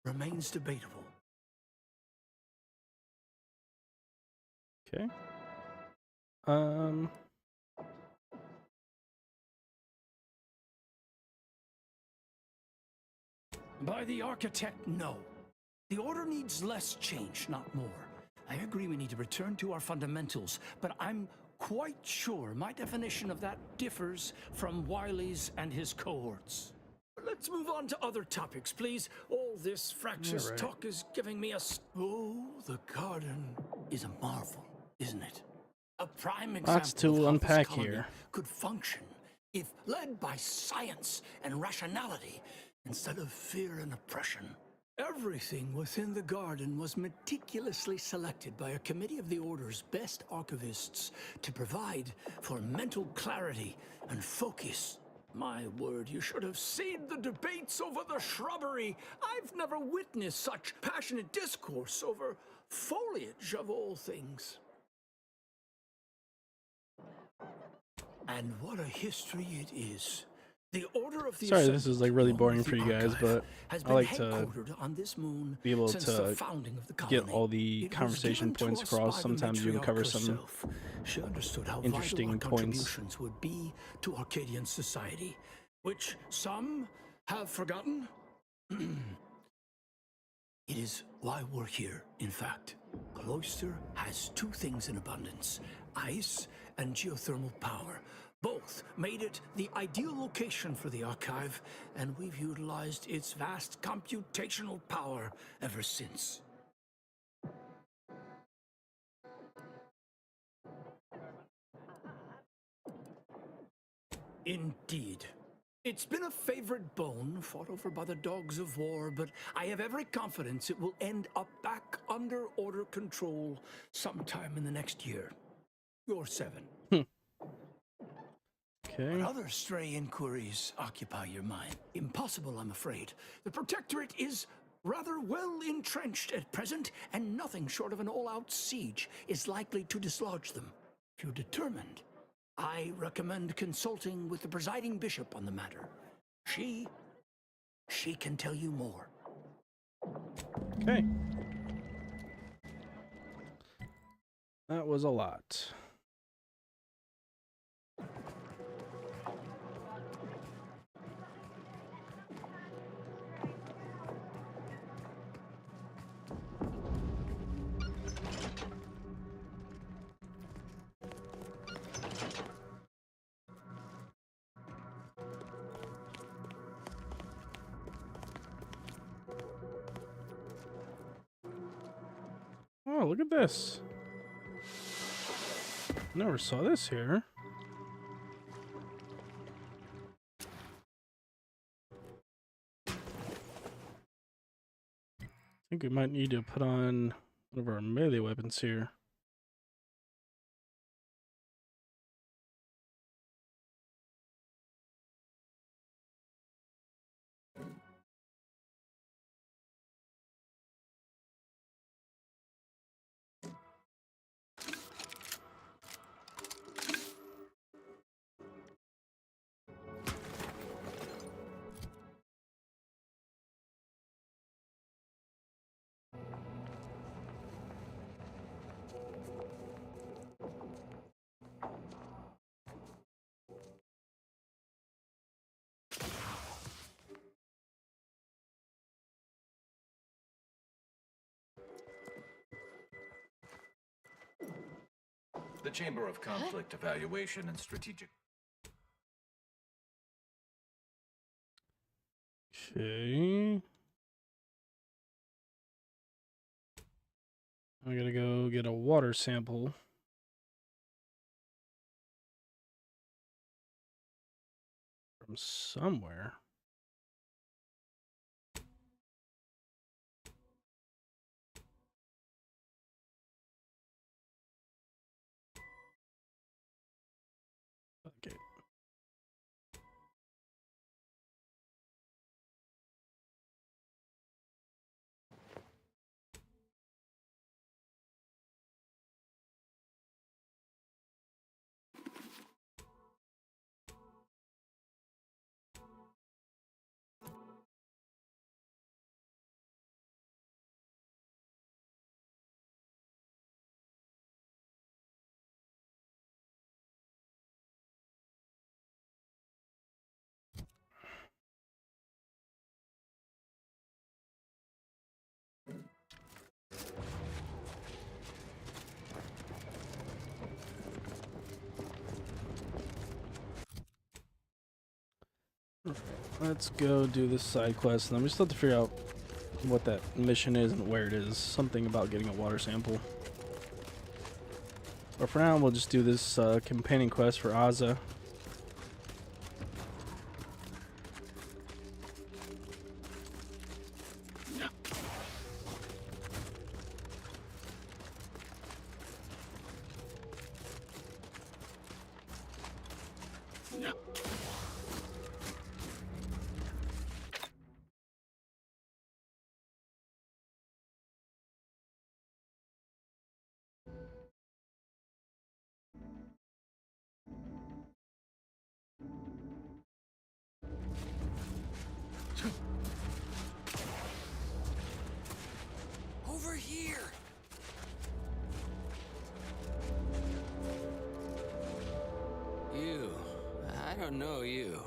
remains debatable. Okay. By the architect, no. The order needs less change, not more. I agree we need to return to our fundamentals, but I'm quite sure my definition of that differs from Wiley's and his cohorts. Let's move on to other topics, please. All this fractious talk is giving me a... Oh, the garden is a marvel, isn't it? A prime example Lots to of how unpack this colony here. could function if led by science and rationality instead of fear and oppression. Everything within the garden was meticulously selected by a committee of the Order's best archivists to provide for mental clarity and focus. My word, you should have seen the debates over the shrubbery. I've never witnessed such passionate discourse over foliage of all things. And what a history it is. The Order of the Sorry, this Ascendant, is like really along boring with for the you guys, Archive, but has I been like to headquartered on this moon be able since the to founding of the get colony. all the It was conversation given to points us across. by the Sometimes you can matriarch cover some herself. She understood how interesting vital our points. contributions would be to Arcadian society, which some have forgotten. It is why we're here, in fact. Cloister has two things in abundance: ice and geothermal power. Both made it the ideal location for the Archive, and we've utilized its vast computational power ever since. Indeed. It's been a favorite bone fought over by the dogs of war, but I have every confidence it will end up back under Order control sometime in the next year. You're 7. Okay. But other stray inquiries occupy your mind. Impossible, I'm afraid. The Protectorate is rather well entrenched at present, and nothing short of an all-out siege is likely to dislodge them. If you're determined, I recommend consulting with the presiding bishop on the matter. She can tell you more. Okay. That was a lot. Oh, look at this. Never saw this here. I think we might need to put on one of our melee weapons here. The Chamber of Conflict Evaluation and Strategic. Okay. I gotta go get a water sample. From somewhere. Okay. Let's go do this side quest, and then we still have to figure out what that mission is and where it is. Something about getting a water sample. But for now, we'll just do this companion quest for Aza. don't know you,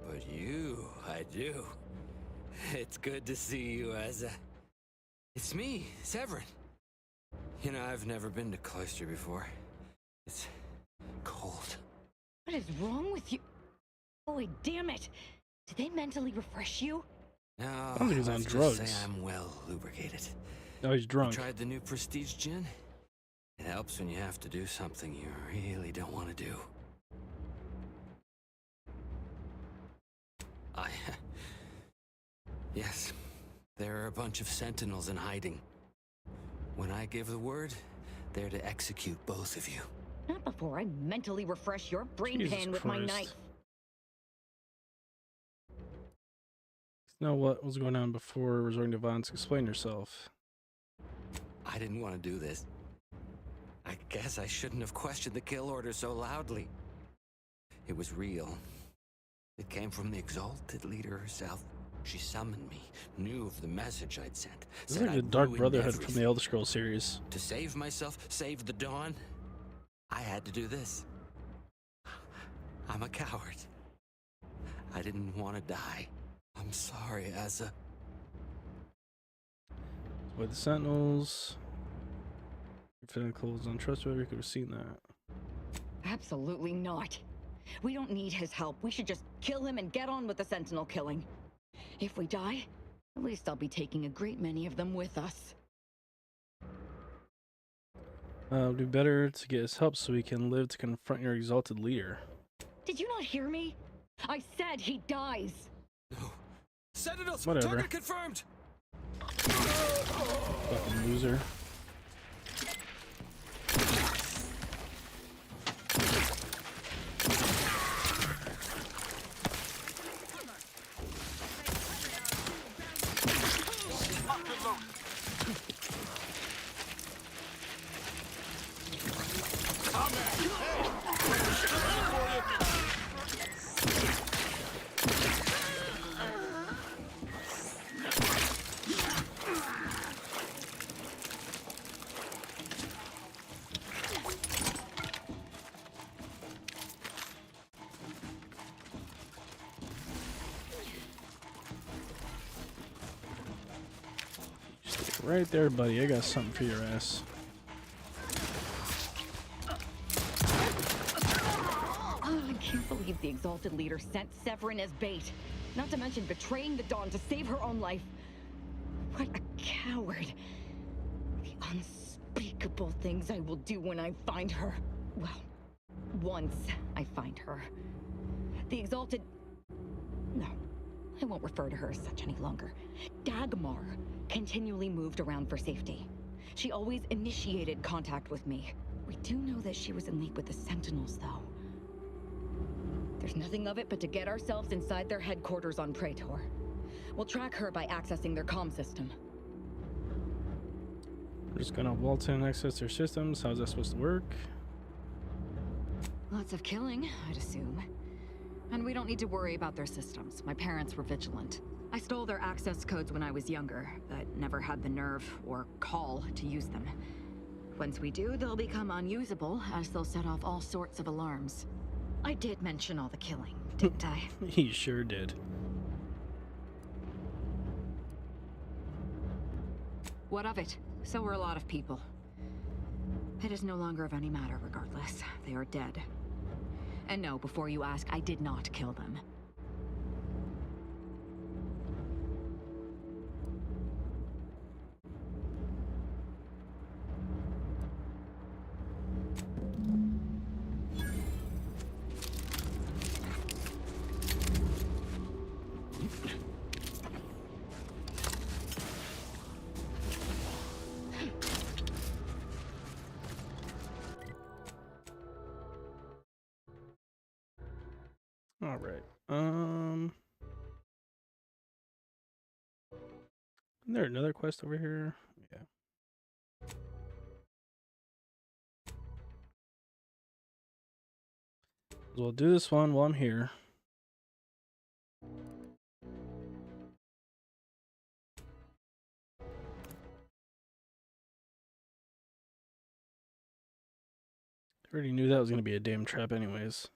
but you I do. It's good to see you, Asa. It's me, Severin. You know, I've never been to Cloister before. It's cold. What is wrong with you? Boy, damn it! Did they mentally refresh you? No, I don't think he's on let's just drugs. say I'm well lubricated. No, he's drunk. You tried the new Prestige gin? It helps when you have to do something you really don't want to do. Yes, there are a bunch of sentinels in hiding. When I give the word, they're to execute both of you. Not before I mentally refresh your brain Jesus pan with my Christ. knife. Know what was going on before resorting to violence. Explain yourself. I didn't want to do this. I guess I shouldn't have questioned the kill order so loudly. It was real. It came from the Exalted Leader herself. She summoned me, knew of the message I'd sent. This is said like the I'd Dark ruined Brotherhood from everything. the Elder Scrolls series. To save myself, save the Dawn, I had to do this. I'm a coward. I didn't want to die. I'm sorry, Asa. With the Sentinels. Your Finnicle is untrustworthy. You could have seen that. Absolutely not. We don't need his help. We should just kill him and get on with the Sentinel killing. If we die, at least I'll be taking a great many of them with us. It'd be better to get his help so we can live to confront your exalted leader. Did you not hear me? I said he dies. Sentinels, Whatever. target confirmed. Fucking loser. Right there, buddy. I got something for your ass. Oh, I can't believe the Exalted Leader sent Severin as bait. Not to mention betraying the Dawn to save her own life. What a coward. The unspeakable things I will do when I find her. Well, once I find her. The Exalted... No, I won't refer to her as such any longer. Dagmar continually moved around for safety. She always initiated contact with me. We do know that she was in league with the Sentinels, though. There's nothing of it but to get ourselves inside their headquarters on Praetor. We'll track her by accessing their comm system. We're just gonna waltz in and access their systems. How's that supposed to work? Lots of killing, I'd assume. And we don't need to worry about their systems. My parents were vigilant. I stole their access codes when I was younger, but never had the nerve or call to use them. Once we do, they'll become unusable, as they'll set off all sorts of alarms. I did mention all the killing, didn't I? He sure did. What of it? So were a lot of people. It is no longer of any matter, regardless. They are dead. And no, before you ask, I did not kill them. All right. Isn't there another quest over here? Yeah. So we'll do this one while I'm here. I already knew that was going to be a damn trap anyways.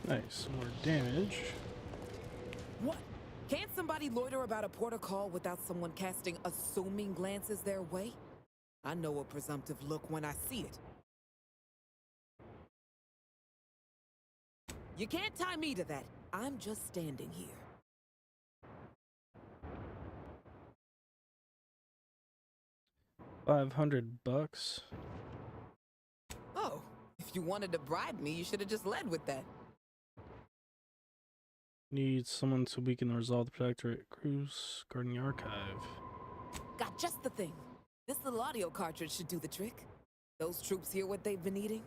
Nice, more damage. What? Can't somebody loiter about a protocol without someone casting assuming glances their way? I know a presumptive look when I see it. You can't tie me to that. I'm just standing here. $500. Oh, if you wanted to bribe me, you should have just led with that. Need someone to weaken the resolve to Protectorate crews guarding the archive. Got just the thing. This little audio cartridge should do the trick. Those troops hear what they've been eating.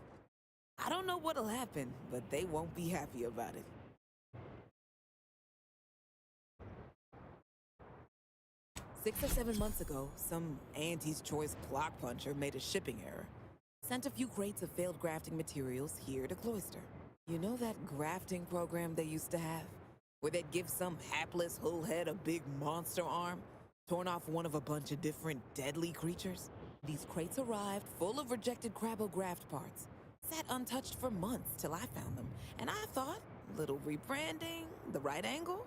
I don't know what'll happen, but they won't be happy about it. Six or 7 months ago, some Auntie's Choice clock puncher made a shipping error. Sent a few crates of failed grafting materials here to Cloister. You know that grafting program they used to have? Where they'd give some hapless hullhead a big monster arm, torn off one of a bunch of different deadly creatures? These crates arrived full of rejected Crabble-Graft parts. Sat untouched for months till I found them, and I thought, little rebranding, the right angle?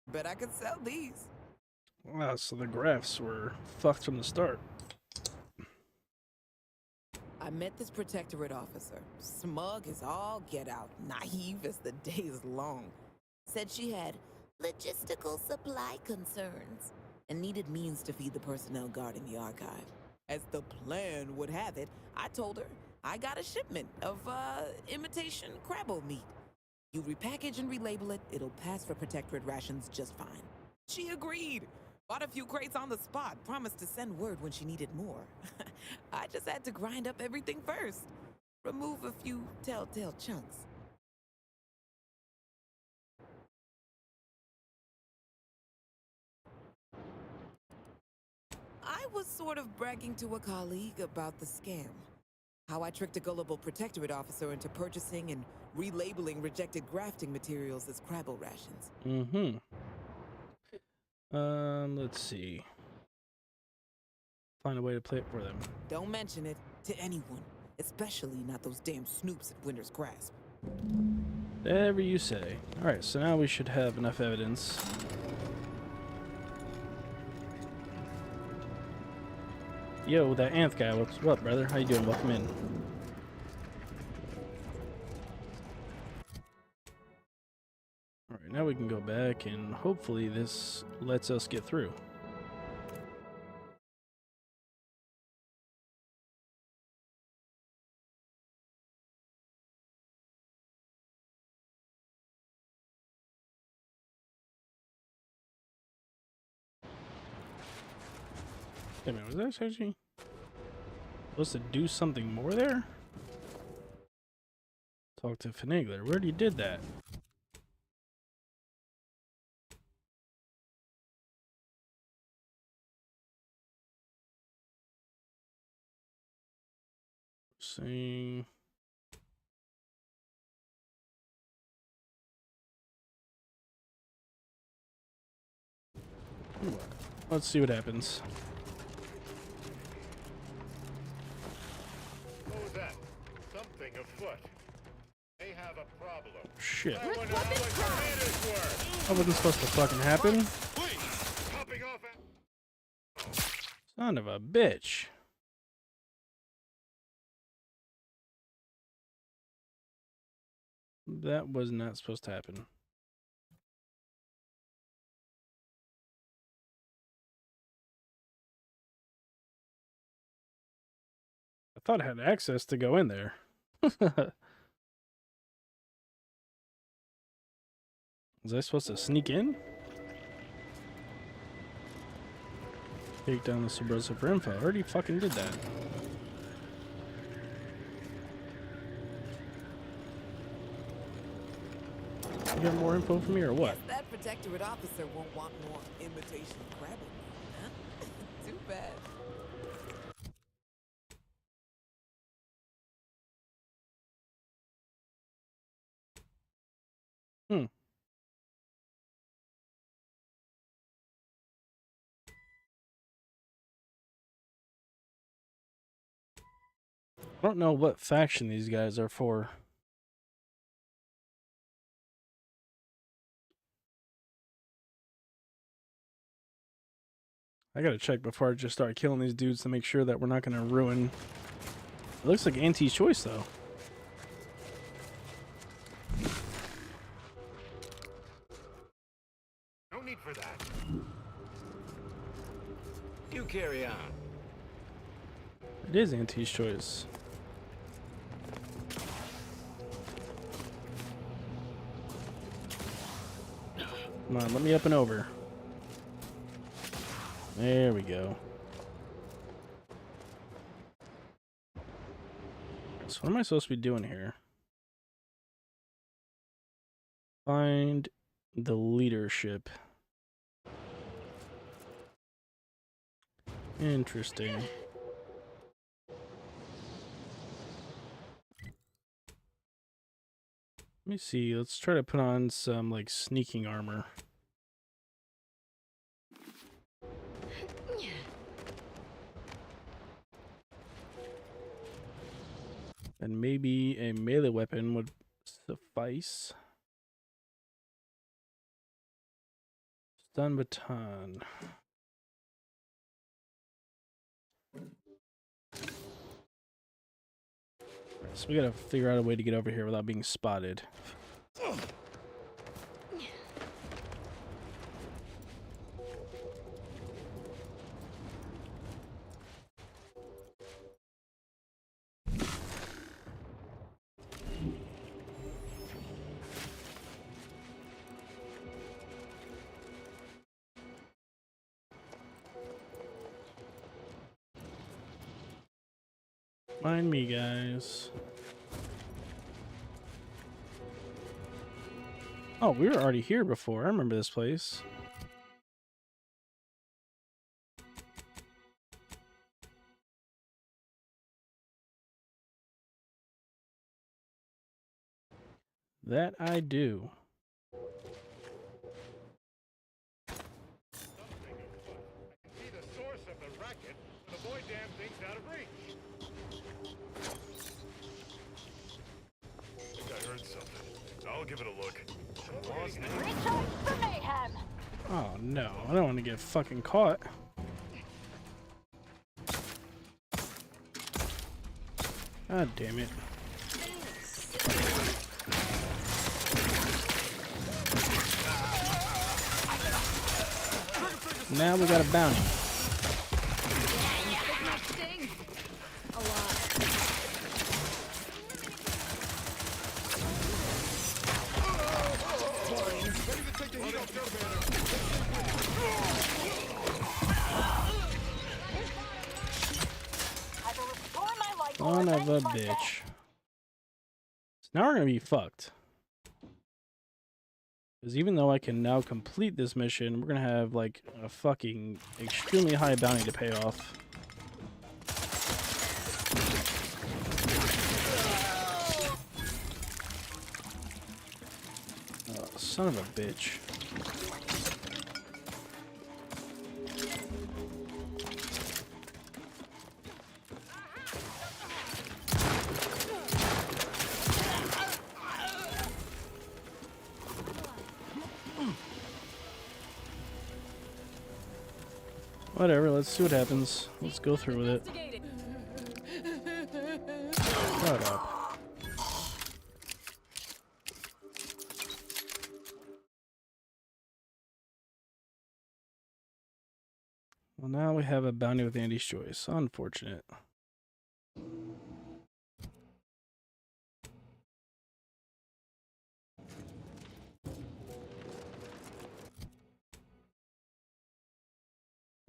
Bet I could sell these. Wow, so the grafts were fucked from the start. I met this Protectorate officer, smug as all get out, naive as the day is long. Said she had logistical supply concerns and needed means to feed the personnel guarding the archive. As the plan would have it, I told her I got a shipment of, imitation Crabble meat. You repackage and relabel it, it'll pass for Protectorate rations just fine. She agreed. Bought a few crates on the spot, promised to send word when she needed more. I just had to grind up everything first. Remove a few telltale chunks. I was sort of bragging to a colleague about the scam. How I tricked a gullible Protectorate officer into purchasing and relabeling rejected grafting materials as Crabble rations. Mm-hmm. Let's see. Find a way to play it for them. Don't mention it to anyone, especially not those damn snoops at Winter's Grasp. Whatever you say. Alright, so now we should have enough evidence. Yo, that Anth guy, what's up, brother? How you doing? Welcome in. Alright, now we can go back and hopefully this lets us get through. Wait a minute, was that actually supposed to do something more there? Talk to Finagler. Where you did that? Saying let's see what happens. What was that? Something afoot. They have a problem. Shit. I wanna know what commanders were. That wasn't supposed to fucking happen. Please, hopping off at... Son of a bitch. That was not supposed to happen. thought I had access to go in there. Was I supposed to sneak in? Take down the subversive for info. I already fucking did that. You got more info from me or what? Guess that protectorate officer won't want more imitation crabbing, huh? Too bad. I don't know what faction these guys are for. I gotta check before I just start killing these dudes to make sure that we're not gonna ruin. It looks like Auntie's choice though. No need for that. You carry on. It is Auntie's choice. Come on, let me up and over. There we go. So what am I supposed to be doing here? Find the leadership. Interesting. Let me see. Let's try to put on some like sneaking armor. And maybe a melee weapon would suffice. Stun baton. So we gotta figure out a way to get over here without being spotted. Mind me, guys. Oh, we were already here before. I remember this place. That I do. See the source of the racket, but avoid damn things out of reach. I think I heard something. I'll give it a look. Recharge for mayhem! Oh no, I don't want to get fucking caught. God damn it. Now we got a bounty. Son of a bitch. So now we're gonna be fucked. Because even though I can now complete this mission, we're gonna have like a fucking extremely high bounty to pay off. Oh, son of a bitch. Whatever, let's see what happens. Let's go through with it. Shut up. Well, now we have a bounty with Andy's choice. Unfortunate.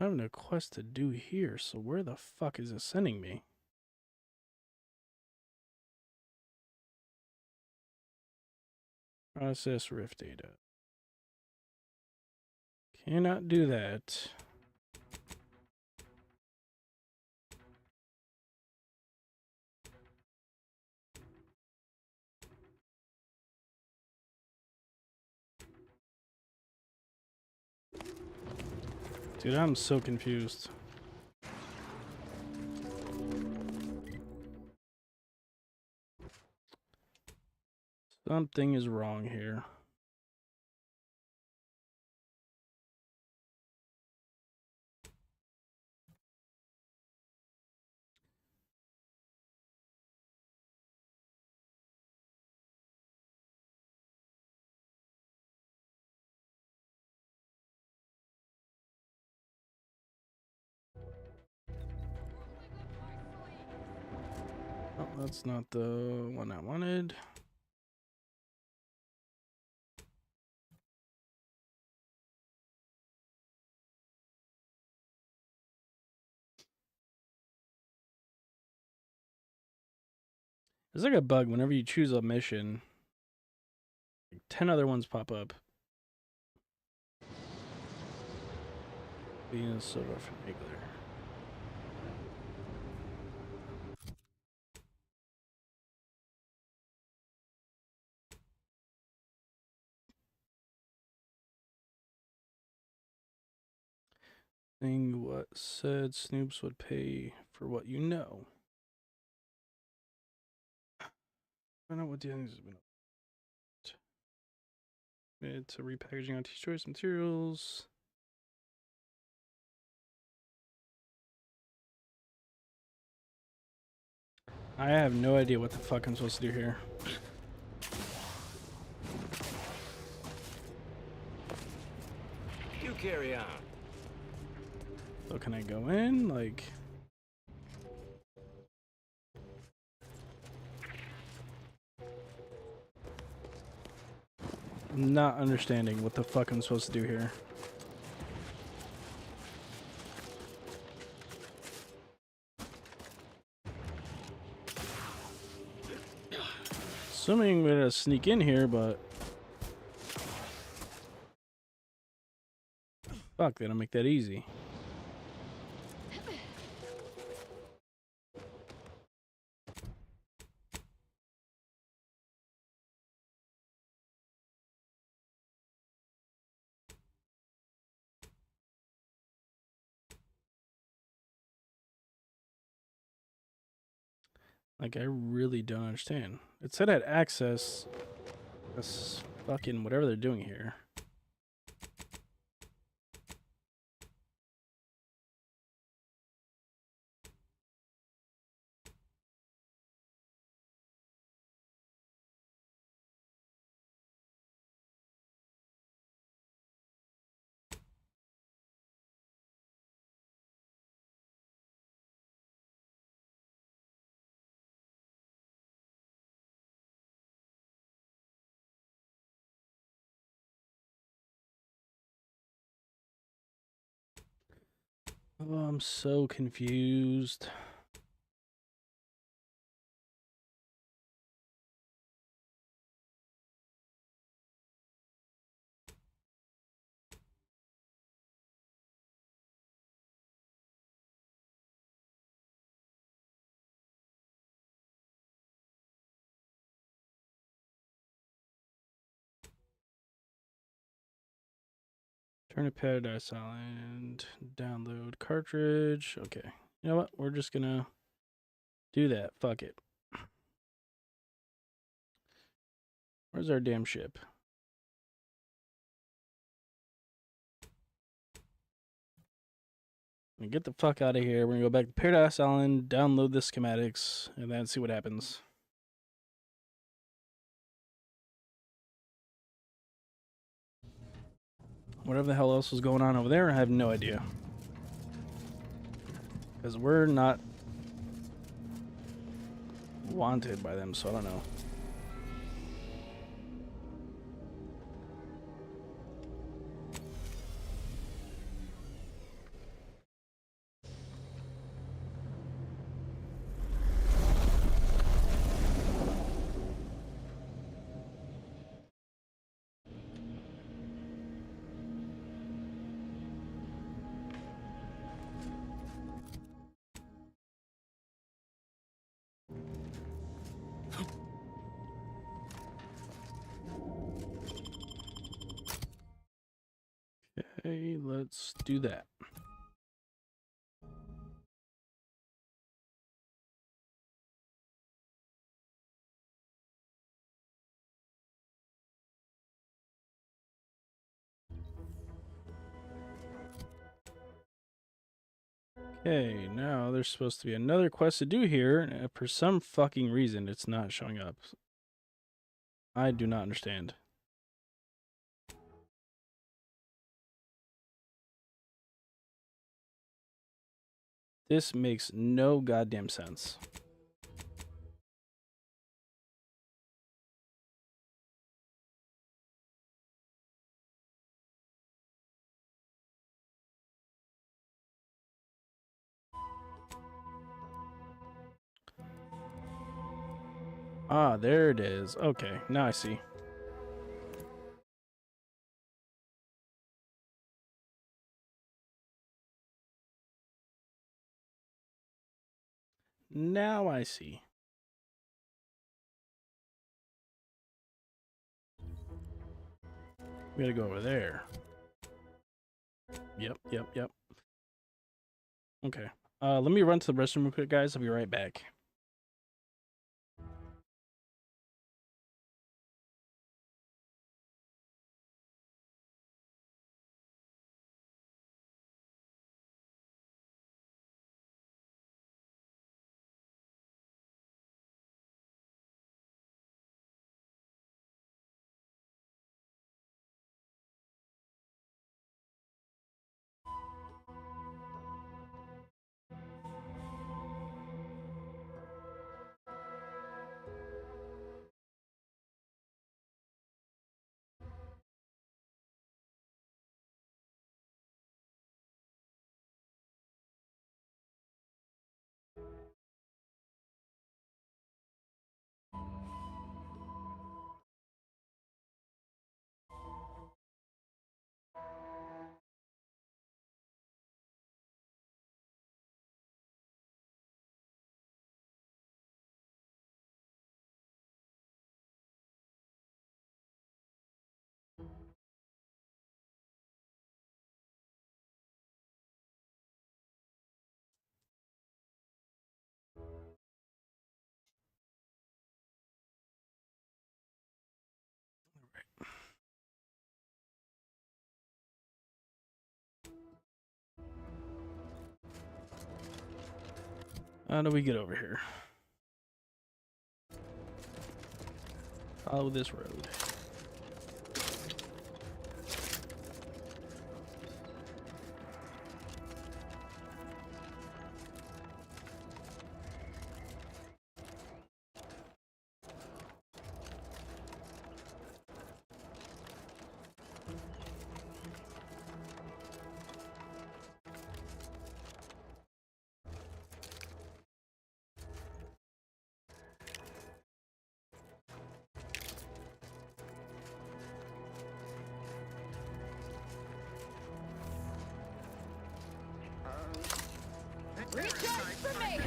I have no quest to do here, so where the fuck is it sending me? Process rift data. Cannot do that. Dude, I'm so confused. Something is wrong here. Oh, that's not the one I wanted. There's like a bug whenever you choose a mission, like 10 other ones pop up. Venus Silver Finagler. Thing what said Snoops would pay for what you know. I don't know what the others have been. It's a repackaging on choice materials. I have no idea what the fuck I'm supposed to do here. You carry on. So can I go in? Like... I'm not understanding what the fuck I'm supposed to do here. Assuming we're gonna sneak in here, but... Fuck, they don't make that easy. Like, I really don't understand. It said I had access. That's fucking whatever they're doing here. Oh, I'm so confused. Turn to Paradise Island, download cartridge. Okay, you know what? We're just gonna do that. Fuck it. Where's our damn ship? Get the fuck out of here. We're gonna go back to Paradise Island, download the schematics, and then see what happens. Whatever the hell else was going on over there, I have no idea. Because we're not wanted by them, so I don't know. Okay, let's do that. Okay, now there's supposed to be another quest to do here, and for some fucking reason it's not showing up. I do not understand. This makes no goddamn sense. Ah, there it is. Okay, now I see. Now I see. We gotta go over there. Yep. Okay. Let me run to the restroom real quick, guys. I'll be right back. How do we get over here? Follow this road. Reach out for mayhem!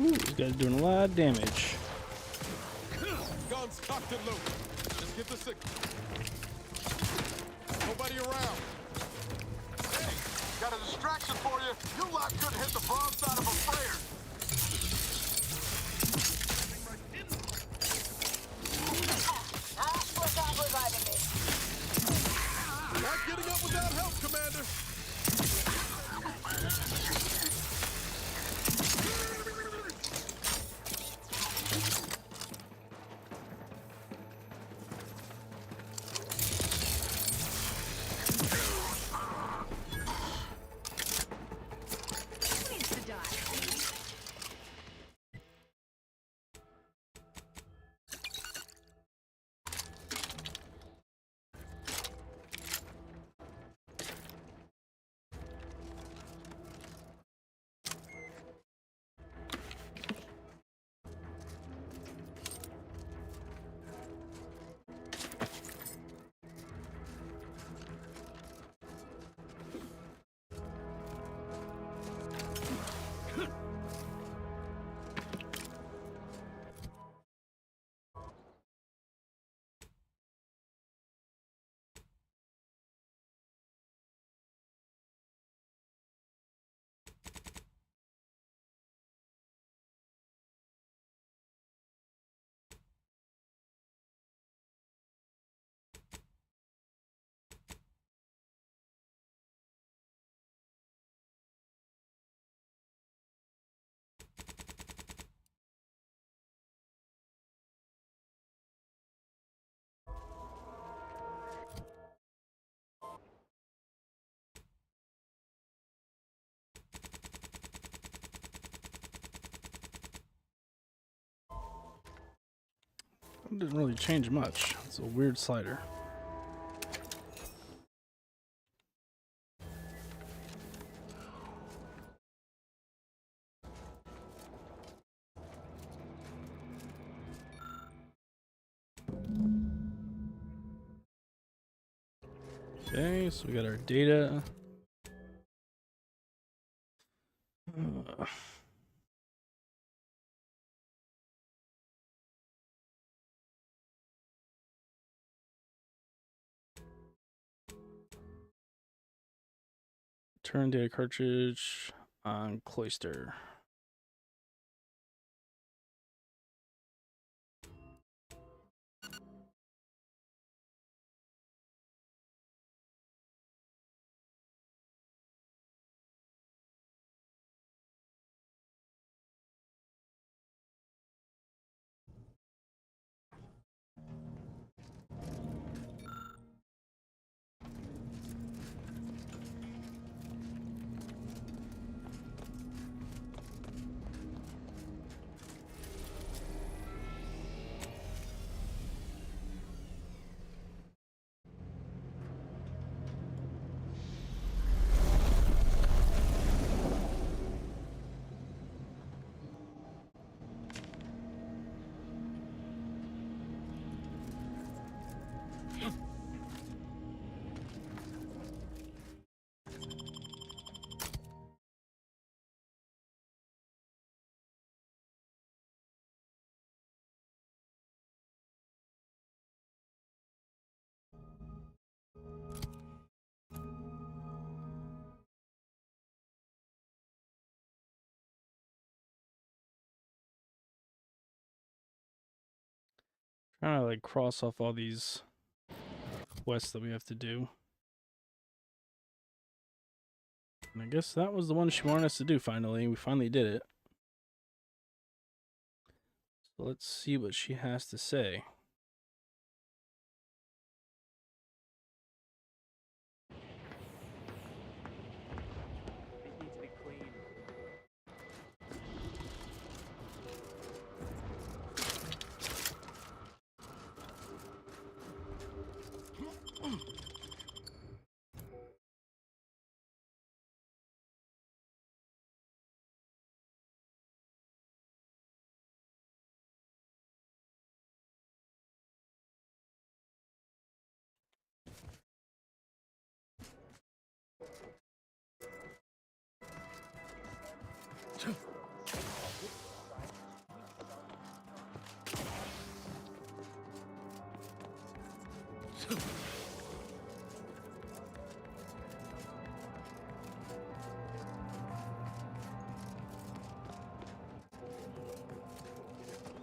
Ooh, this guy's doing a lot of damage. Guns cocked and loaded. Just get the signal. Nobody around. Hey, got a distraction for you. You lot couldn't hit the broad side of a freighter. Stop reviving me. Not getting up without help, Commander. It didn't really change much. It's a weird slider. Okay, so we got our data. Turn data cartridge on Cloister. Trying to like cross off all these quests that we have to do. And I guess that was the one she wanted us to do finally. We finally did it. So let's see what she has to say.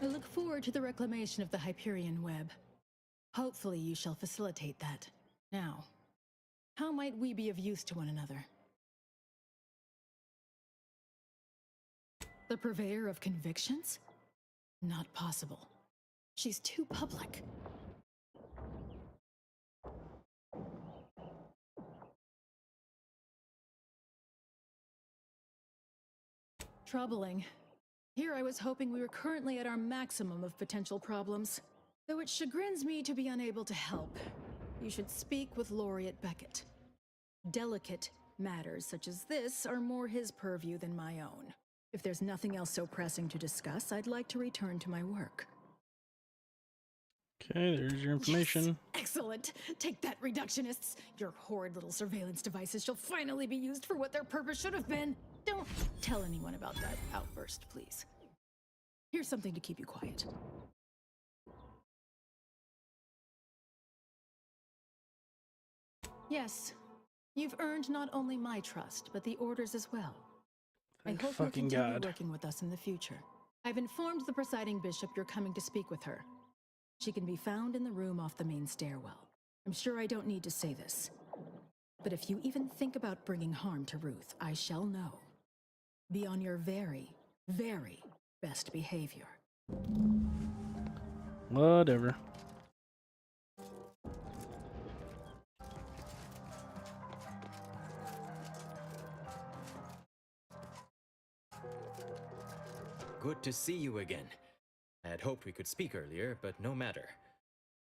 I look forward to the reclamation of the Hyperion web. Hopefully you shall facilitate that. Now, how might we be of use to one another? The purveyor of convictions? Not possible. She's too public. Troubling. Here I was hoping we were currently at our maximum of potential problems. Though it chagrins me to be unable to help, you should speak with Laureate Beckett. Delicate matters such as this are more his purview than my own. If there's nothing else so pressing to discuss, I'd like to return to my work. Okay, there's your information. Yes! Excellent! Take that, reductionists! Your horrid little surveillance devices shall finally be used for what their purpose should have been! Don't tell anyone about that outburst, please. Here's something to keep you quiet. Yes, you've earned not only my trust, but the Order's as well. Thank I hope you'll fucking continue God. working with us in the future. I've informed the presiding bishop you're coming to speak with her. She can be found in the room off the main stairwell. I'm sure I don't need to say this. But if you even think about bringing harm to Ruth, I shall know. Be on your very, very best behavior. Whatever. Good to see you again. Had I'd hoped we could speak earlier, but no matter.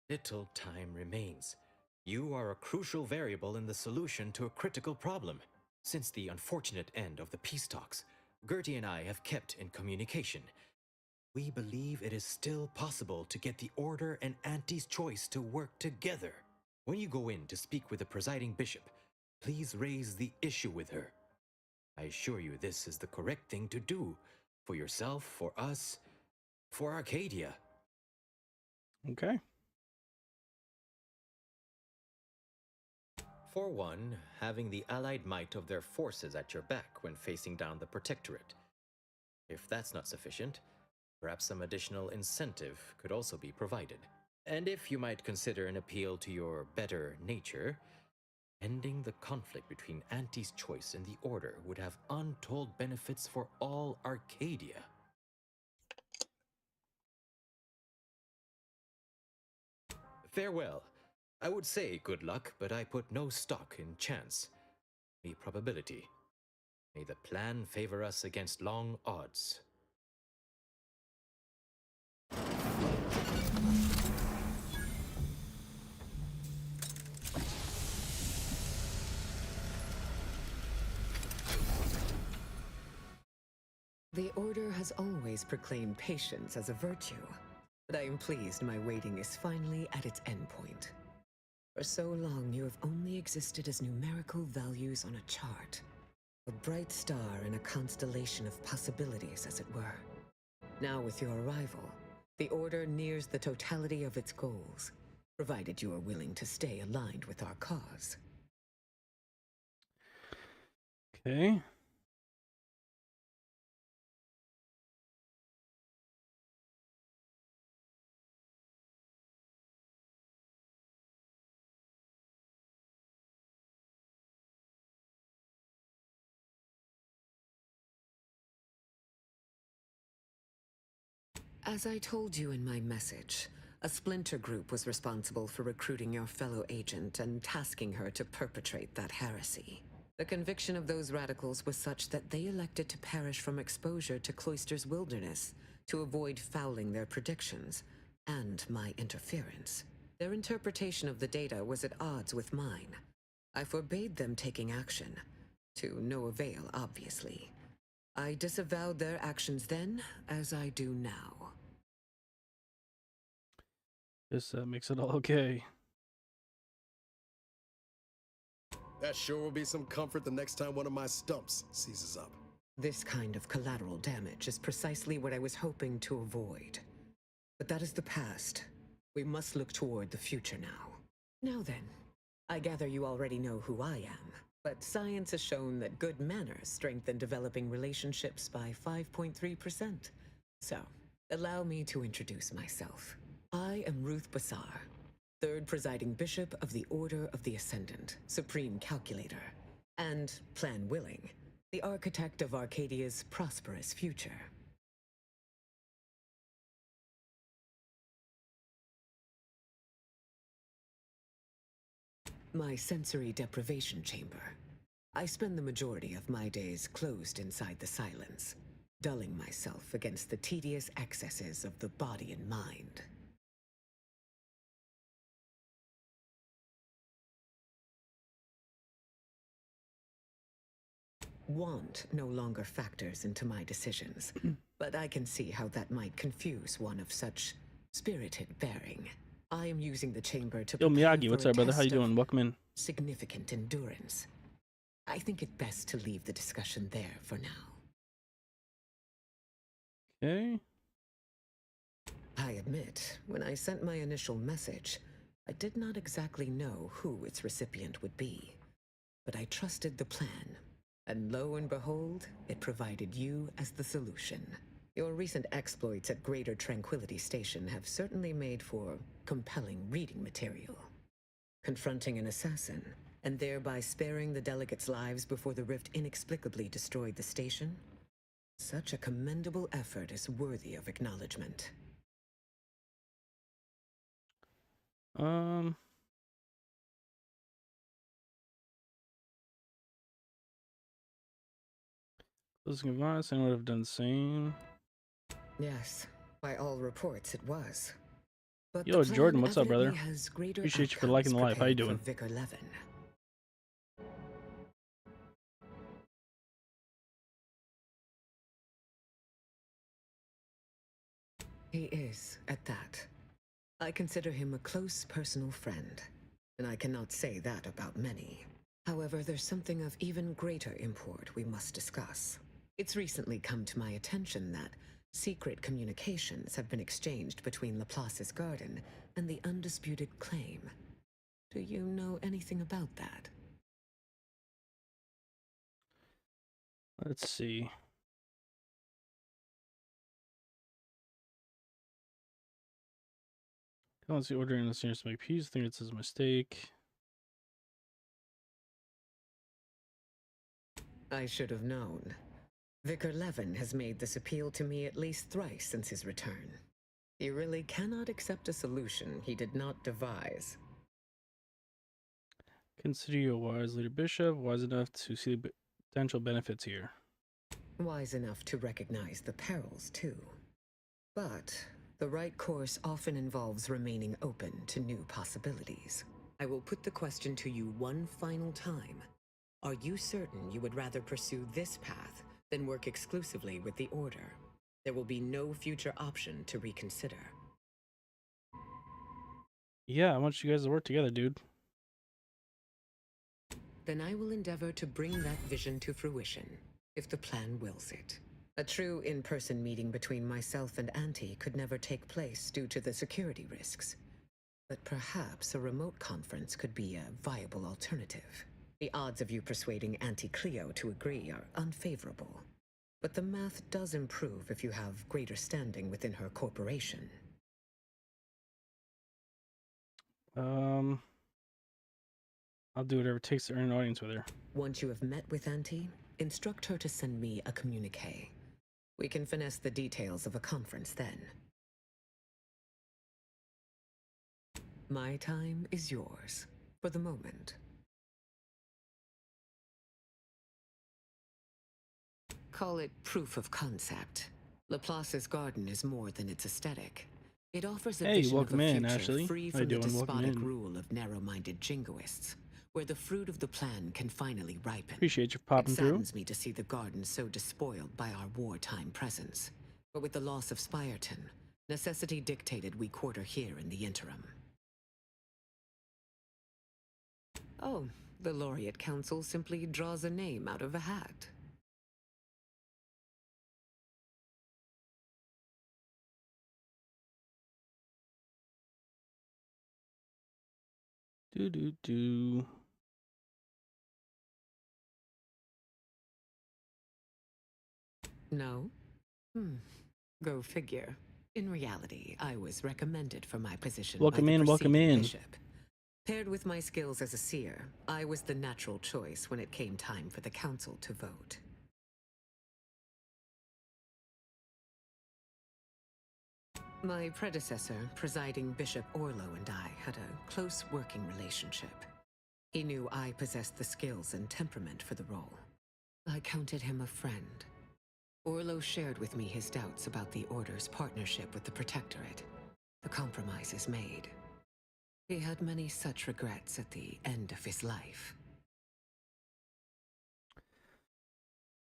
Little time remains. You are a crucial variable in the solution to a critical problem. Since the unfortunate end of the peace talks, Gertie and I have kept in communication. We believe it is still possible to get the Order and Auntie's Choice to work together. When you go in to speak with the presiding bishop, please raise the issue with her. I assure you this is the correct thing to do. For yourself, for us, for Arcadia. Okay. For one, having the allied might of their forces at your back when facing down the Protectorate. If that's not sufficient, perhaps some additional incentive could also be provided. And if you might consider an appeal to your better nature, ending the conflict between Auntie's Choice and the Order would have untold benefits for all Arcadia. Farewell. I would say good luck, but I put no stock in chance. Only probability. May the plan favor us against long odds. The Order has always proclaimed patience as a virtue, but I am pleased my waiting is finally at its endpoint. For so long, you have only existed as numerical values on a chart, a bright star in a constellation of possibilities, as it were. Now, with your arrival, the Order nears the totality of its goals, provided you are willing to stay aligned with our cause. Okay. As I told you in my message, a splinter group was responsible for recruiting your fellow agent and tasking her to perpetrate that heresy. The conviction of those radicals was such that they elected to perish from exposure to Cloister's wilderness to avoid fouling their predictions and my interference. Their interpretation of the data was at odds with mine. I forbade them taking action, to no avail, obviously. I disavowed their actions then, as I do now. This makes it all okay. That sure will be some comfort the next time one of my stumps seizes up. This kind of collateral damage is precisely what I was hoping to avoid. But that is the past. We must look toward the future now. Now then, I gather you already know who I am, but science has shown that good manners strengthen developing relationships by 5.3%. So, allow me to introduce myself. I am Ruth Bassar, third presiding bishop of the Order of the Ascendant, supreme calculator, and, plan willing, the architect of Arcadia's prosperous future. My sensory deprivation chamber. I spend the majority of my days closed inside the silence, dulling myself against the tedious excesses of the body and mind. Want no longer factors into my decisions, but I can see how that might confuse one of such spirited bearing. I am using the chamber to Yo, prepare Miyagi, for what's a up, brother? How you test of doing? Welcome in. significant endurance. I think it best to leave the discussion there for now. Okay. I admit, when I sent my initial message, I did not exactly know who its recipient would be. But I trusted the plan, and lo and behold, it provided you as the solution. Your recent exploits at Greater Tranquility Station have certainly made for compelling reading material. Confronting an assassin, and thereby sparing the delegates' lives before the rift inexplicably destroyed the station? Such a commendable effort is worthy of acknowledgement. Closing advice, I would have done the same. Yes, By all reports, it was. But Yo, the plan Jordan, what's up, brother? evidently has greater Appreciate you for liking the outcomes live. How you prepared doing? for Vicar Levin. He is, at that. I consider him a close personal friend, and I cannot say that about many. However, there's something of even greater import we must discuss. It's recently come to my attention that secret communications have been exchanged between Laplace's garden and the undisputed claim. Do you know anything about that? Let's see. Don't see ordering the seniors to make peace. Think it's his mistake. I should have known. Vicar Levin has made this appeal to me at least thrice since his return. He really cannot accept a solution he did not devise. Consider you a wise leader, Bishop, wise enough to see the potential benefits here. Wise enough to recognize the perils, too. But the right course often involves remaining open to new possibilities. I will put the question to you one final time. Are you certain you would rather pursue this path than work exclusively with the Order? There will be no future option to reconsider. Yeah, I want you guys to work together, dude. Then I will endeavor to bring that vision to fruition, if the plan wills it. A true in-person meeting between myself and Auntie could never take place due to the security risks. But perhaps a remote conference could be a viable alternative. The odds of you persuading Auntie Cleo to agree are unfavorable. But the math does improve if you have greater standing within her corporation. I'll do whatever it takes to earn an audience with her. Once you have met with Auntie, instruct her to send me a communique. We can finesse the details of a conference then. My time is yours, for the moment. Call it proof of concept. Laplace's garden is more than its aesthetic. It offers a Hey, vision of a welcome in, future Ashley. free How you from the doing? Welcome despotic in. rule of narrow-minded jingoists, where the fruit of the plan can finally ripen. Appreciate you popping It through. saddens me to see the garden so despoiled by our wartime presence. But with the loss of Spirton, necessity dictated we quarter here in the interim. Oh, the Laureate Council simply draws a name out of a hat. Do. No? Go figure. In reality, I was recommended for my position Welcome by the in, welcome preceding in. bishop. Paired with my skills as a seer, I was the natural choice when it came time for the council to vote. My predecessor, presiding Bishop Orlo, and I had a close working relationship. He knew I possessed the skills and temperament for the role. I counted him a friend. Orlo shared with me his doubts about the Order's partnership with the Protectorate, the compromises made. He had many such regrets at the end of his life.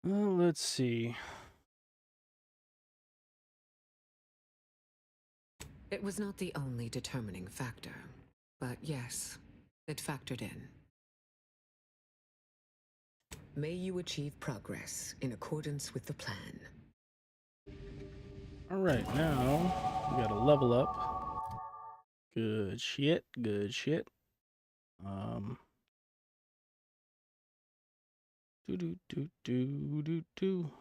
Well, let's see. It was not the only determining factor, but yes, it factored in. May you achieve progress in accordance with the plan. Alright, now we gotta level up. Good shit, good shit. Do.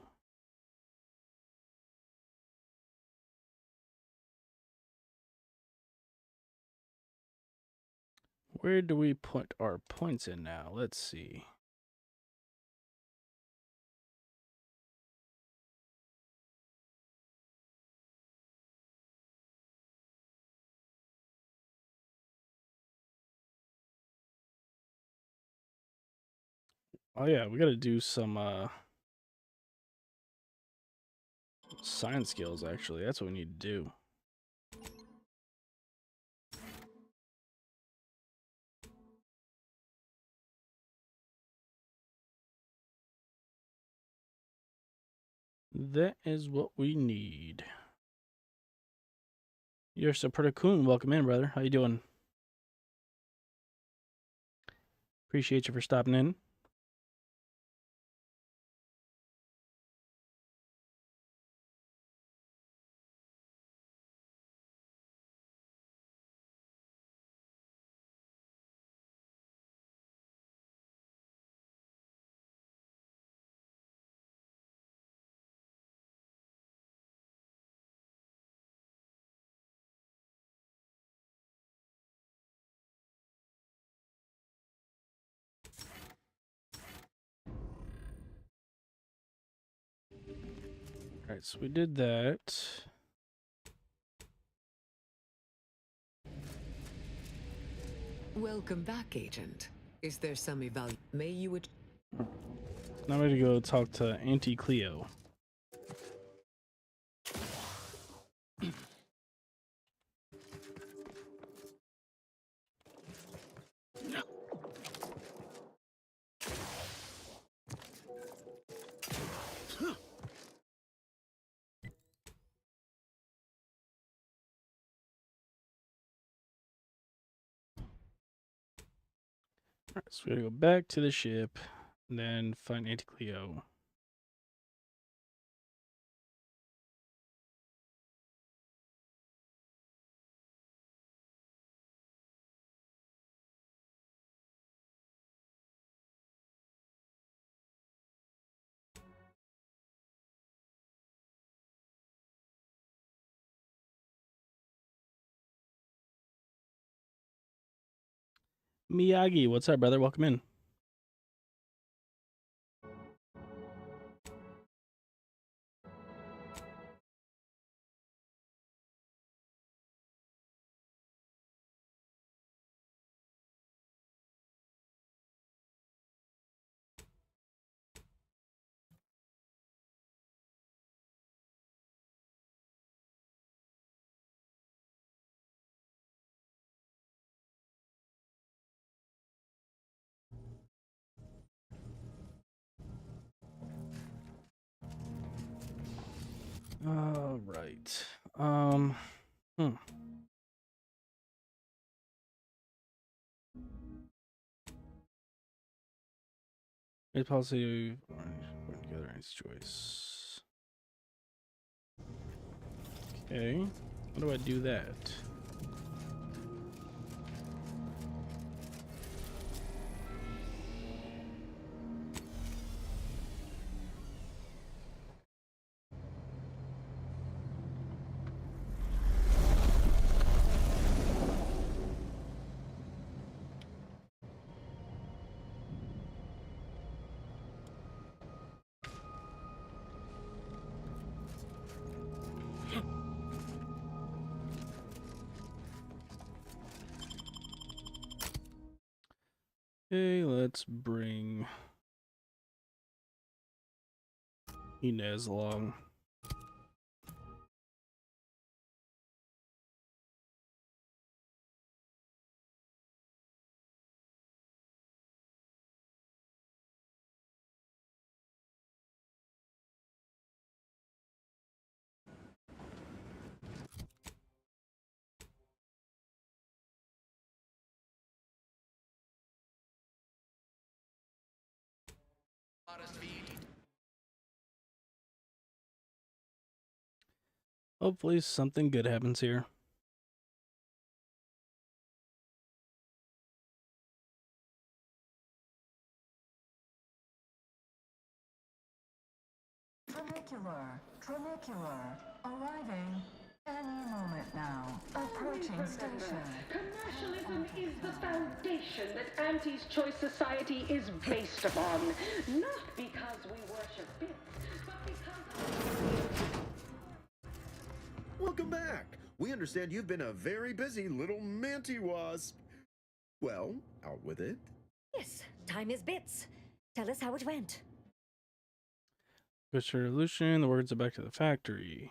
Where do we put our points in now? Let's see. Oh yeah, we gotta do some Science skills, actually. That's what we need to do. That is what we need. You're Saperta-kun. Welcome in, brother. How you doing? Appreciate you for stopping in. Alright, so we did that. Welcome back, Agent. Is there some May you would... Now I'm ready to go talk to Auntie Cleo. Alright, so we gotta go back to the ship and then find Auntie Cleo. Miyagi, what's up, brother? Welcome in. All right. Made policy work together its choice. Okay. How do I do that? Okay, let's bring Inez along. Hopefully something good happens here. Trinicular, arriving any moment now. Approaching station. Commercialism is the foundation that Auntie's Choice Society is based upon. Not because we worship bits, but because... Welcome back. We understand you've been a very busy little manty wasp. Well, out with it. Yes, time is bits. Tell us how it went. Switch resolution. The words are back to the factory.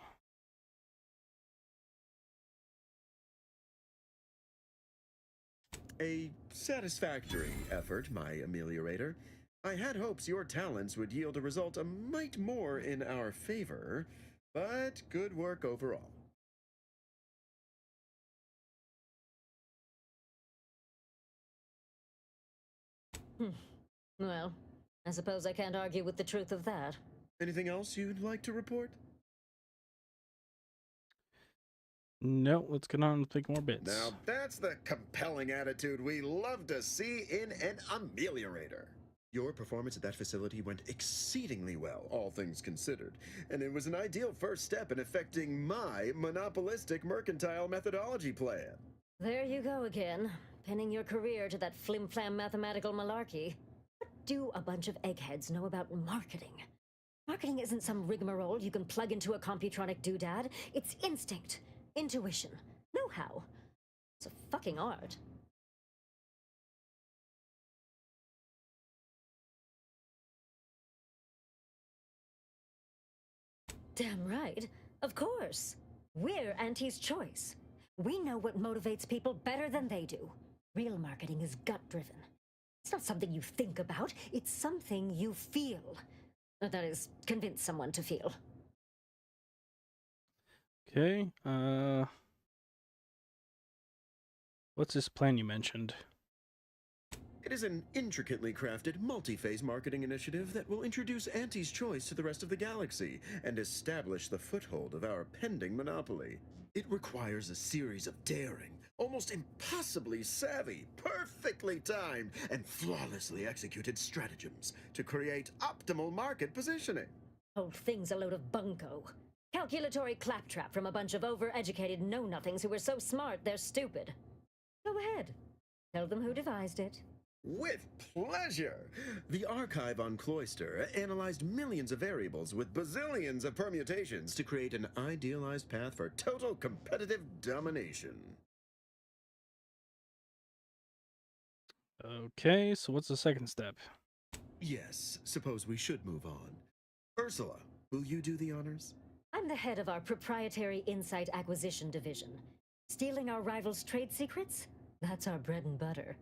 A satisfactory effort, my ameliorator. I had hopes your talents would yield a result a mite more in our favor, but good work overall. Well, I suppose I can't argue with the truth of that. Anything else you'd like to report? No, let's get on and think more bits. Now that's the compelling attitude we love to see in an ameliorator. Your performance at that facility went exceedingly well, all things considered, and it was an ideal first step in effecting my monopolistic mercantile methodology plan. There you go again, pinning your career to that flim-flam mathematical malarkey. What do a bunch of eggheads know about marketing? Marketing isn't some rigmarole you can plug into a computronic doodad. It's instinct, intuition, know-how. It's a fucking art. Damn right. Of course. We're Auntie's choice. We know what motivates people better than they do. Real marketing is gut-driven. It's not something you think about, it's something you feel. That is, convince someone to feel. Okay, what's this plan you mentioned? It is an intricately crafted, multi-phase marketing initiative that will introduce Auntie's Choice to the rest of the galaxy and establish the foothold of our pending monopoly. It requires a series of daring, almost impossibly savvy, perfectly timed, and flawlessly executed stratagems to create optimal market positioning. Whole thing's a load of bunko. Calculatory claptrap from a bunch of overeducated know-nothings who are so smart they're stupid. Go ahead. Tell them who devised it. With pleasure! The archive on Cloister analyzed millions of variables with bazillions of permutations to create an idealized path for total competitive domination. Okay, so what's the second step? Yes, suppose we should move on. Ursula, will you do the honors? I'm the head of our proprietary insight acquisition division. Stealing our rivals' trade secrets? That's our bread and butter.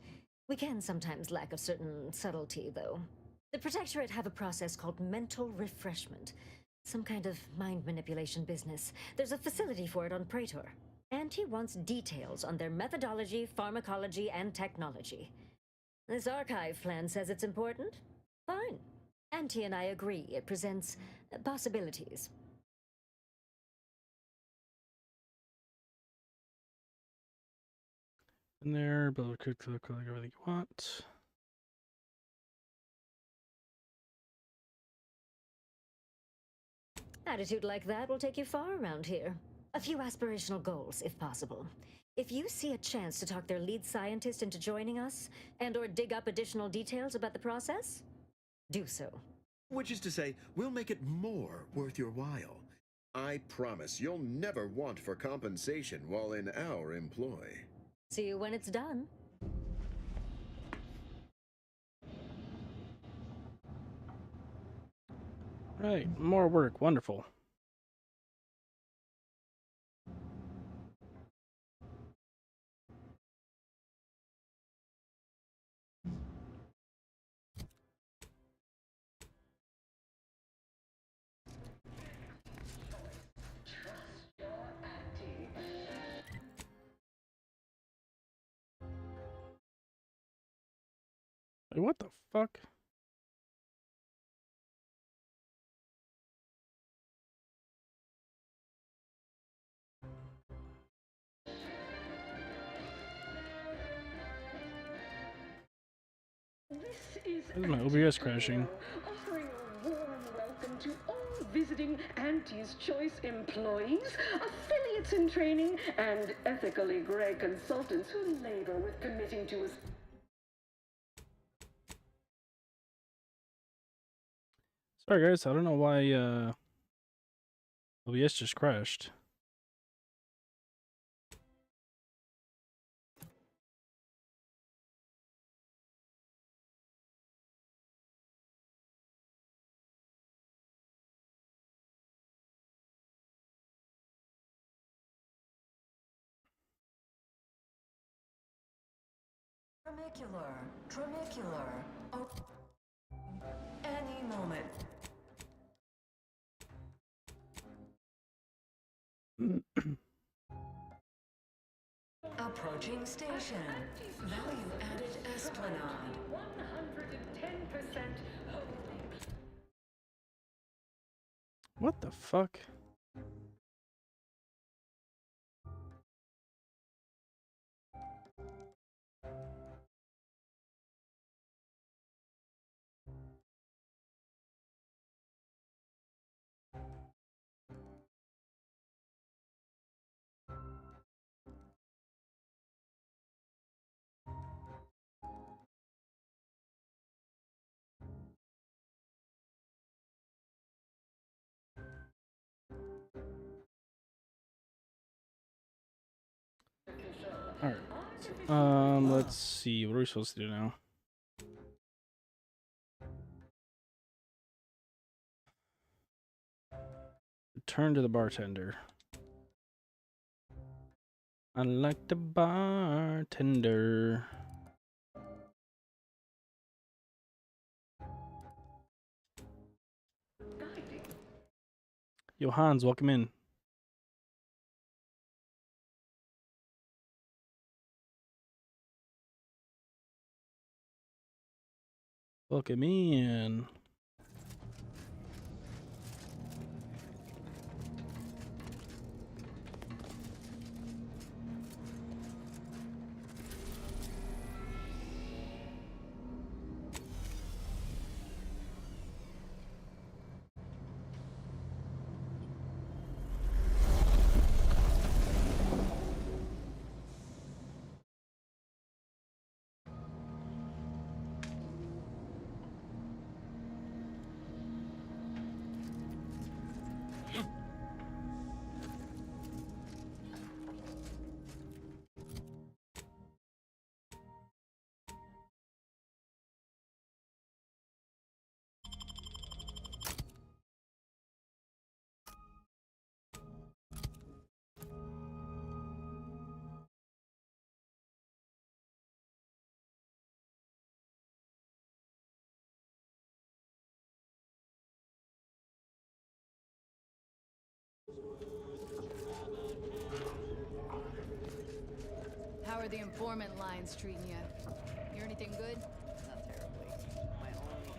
We can sometimes lack a certain subtlety, though. The Protectorate have a process called mental refreshment. Some kind of mind manipulation business. There's a facility for it on Praetor. Auntie wants details on their methodology, pharmacology, and technology. This archive plan says it's important? Fine. Auntie and I agree it presents possibilities. In there, build a quick to look like everything you want. Attitude like that will take you far around here. A few aspirational goals, if possible. If you see a chance to talk their lead scientist into joining us, and/or dig up additional details about the process, do so. Which is to say, we'll make it more worth your while. I promise you'll never want for compensation while in our employ. See you when it's done. Right, more work, wonderful. Wait, what the fuck? This is My OBS crashing. offering a warm welcome to all visiting Auntie's Choice employees, affiliates in training, and ethically gray consultants who labor with committing to us. Sorry guys, I don't know why OBS just crashed. Tramicular. Oh, any moment. Approaching station. Value added Esplanade. 110% What the fuck? All right. Let's see. What are we supposed to do now? Return to the bartender. I like the bartender. Yo, Hans, welcome in. Welcome in. How are the informant lines treating you? Hear anything good? Not terribly. My only...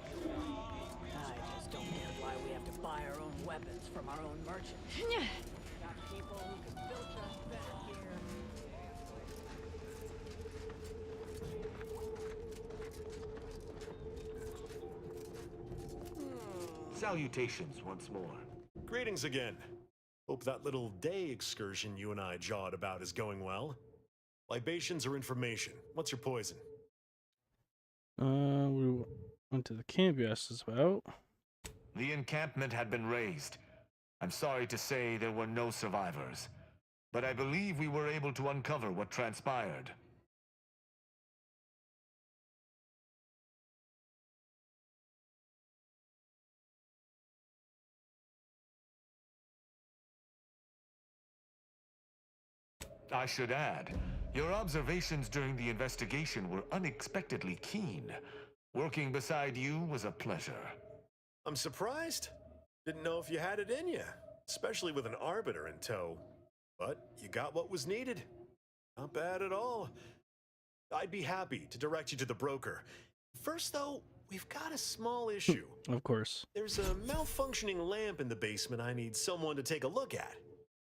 I just don't get why we have to buy our own weapons from our own merchants. Got people who can filch us back here. Salutations once more. Greetings again. Hope that little day excursion you and I jawed about is going well. Libations or information? What's your poison? We went to the camp you asked us about. The encampment had been razed. I'm sorry to say there were no survivors, but I believe we were able to uncover what transpired. I should add, your observations during the investigation were unexpectedly keen. Working beside you was a pleasure. I'm surprised. Didn't know if you had it in you, especially with an arbiter in tow. But you got what was needed. Not bad at all. I'd be happy to direct you to the broker. First, though, we've got a small issue. Of course. There's a malfunctioning lamp in the basement I need someone to take a look at.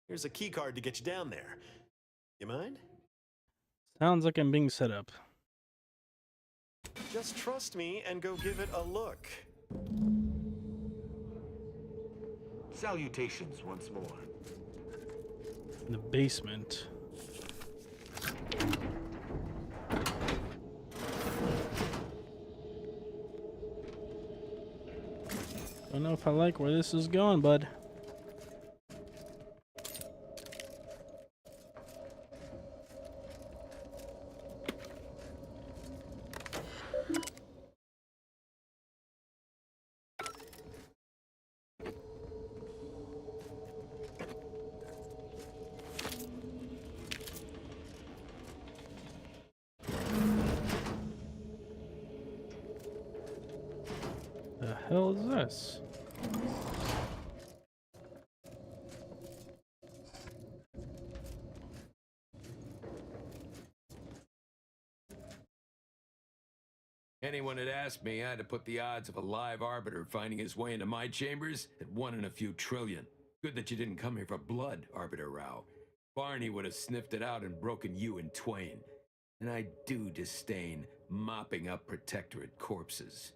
Here's a keycard to get you down there. You mind? Sounds like I'm being set up. Just trust me and go give it a look. Salutations once more. In the basement. Don't know if I like where this is going, bud. hell is this? Anyone had asked me, I had to put the odds of a live arbiter finding his way into my chambers at 1 in a few trillion. Good that you didn't come here for blood, Arbiter Rao. Barney would have sniffed it out and broken you in twain. And I do disdain mopping up Protectorate corpses.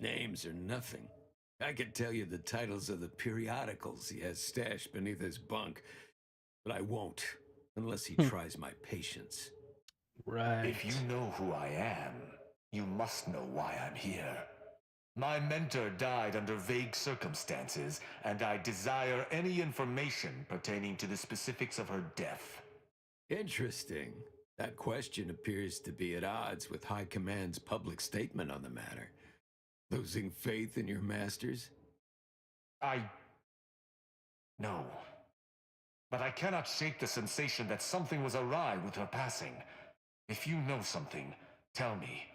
Names are nothing. I could tell you the titles of the periodicals he has stashed beneath his bunk, but I won't, unless he tries my patience. Right. If you know who I am, you must know why I'm here. My mentor died under vague circumstances, and I desire any information pertaining to the specifics of her death. Interesting. That question appears to be at odds with High Command's public statement on the matter. Losing faith in your masters? No. But I cannot shake the sensation that something was awry with her passing. If you know something, tell me.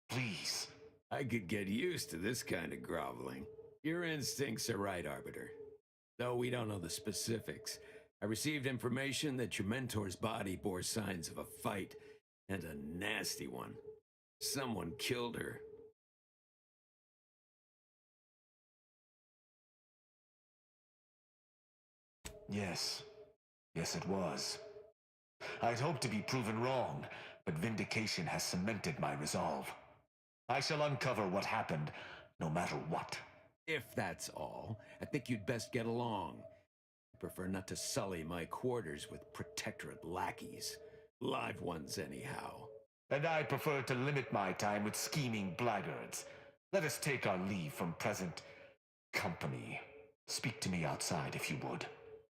Please. I could get used to this kind of groveling. Your instincts are right, Arbiter. Though we don't know the specifics, I received information that your mentor's body bore signs of a fight, and a nasty one. Someone killed her. Yes. Yes, it was. I'd hoped to be proven wrong, but vindication has cemented my resolve. I shall uncover what happened, no matter what. If that's all, I think you'd best get along. I prefer not to sully my quarters with Protectorate lackeys. Live ones, anyhow. And I prefer to limit my time with scheming blackguards. Let us take our leave from present company. Speak to me outside, if you would.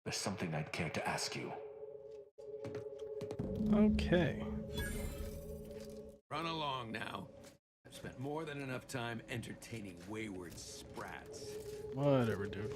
There's something I'd care to ask you. Okay. Run along now. I've spent more than enough time entertaining wayward sprats. Whatever, dude.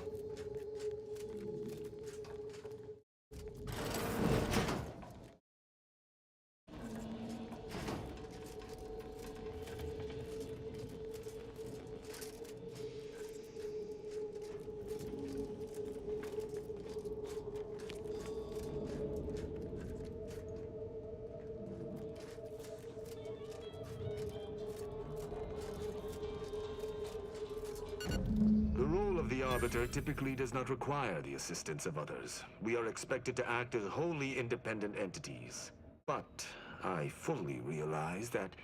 The role of the Arbiter typically does not require the assistance of others. We are expected to act as wholly independent entities. But I fully realize that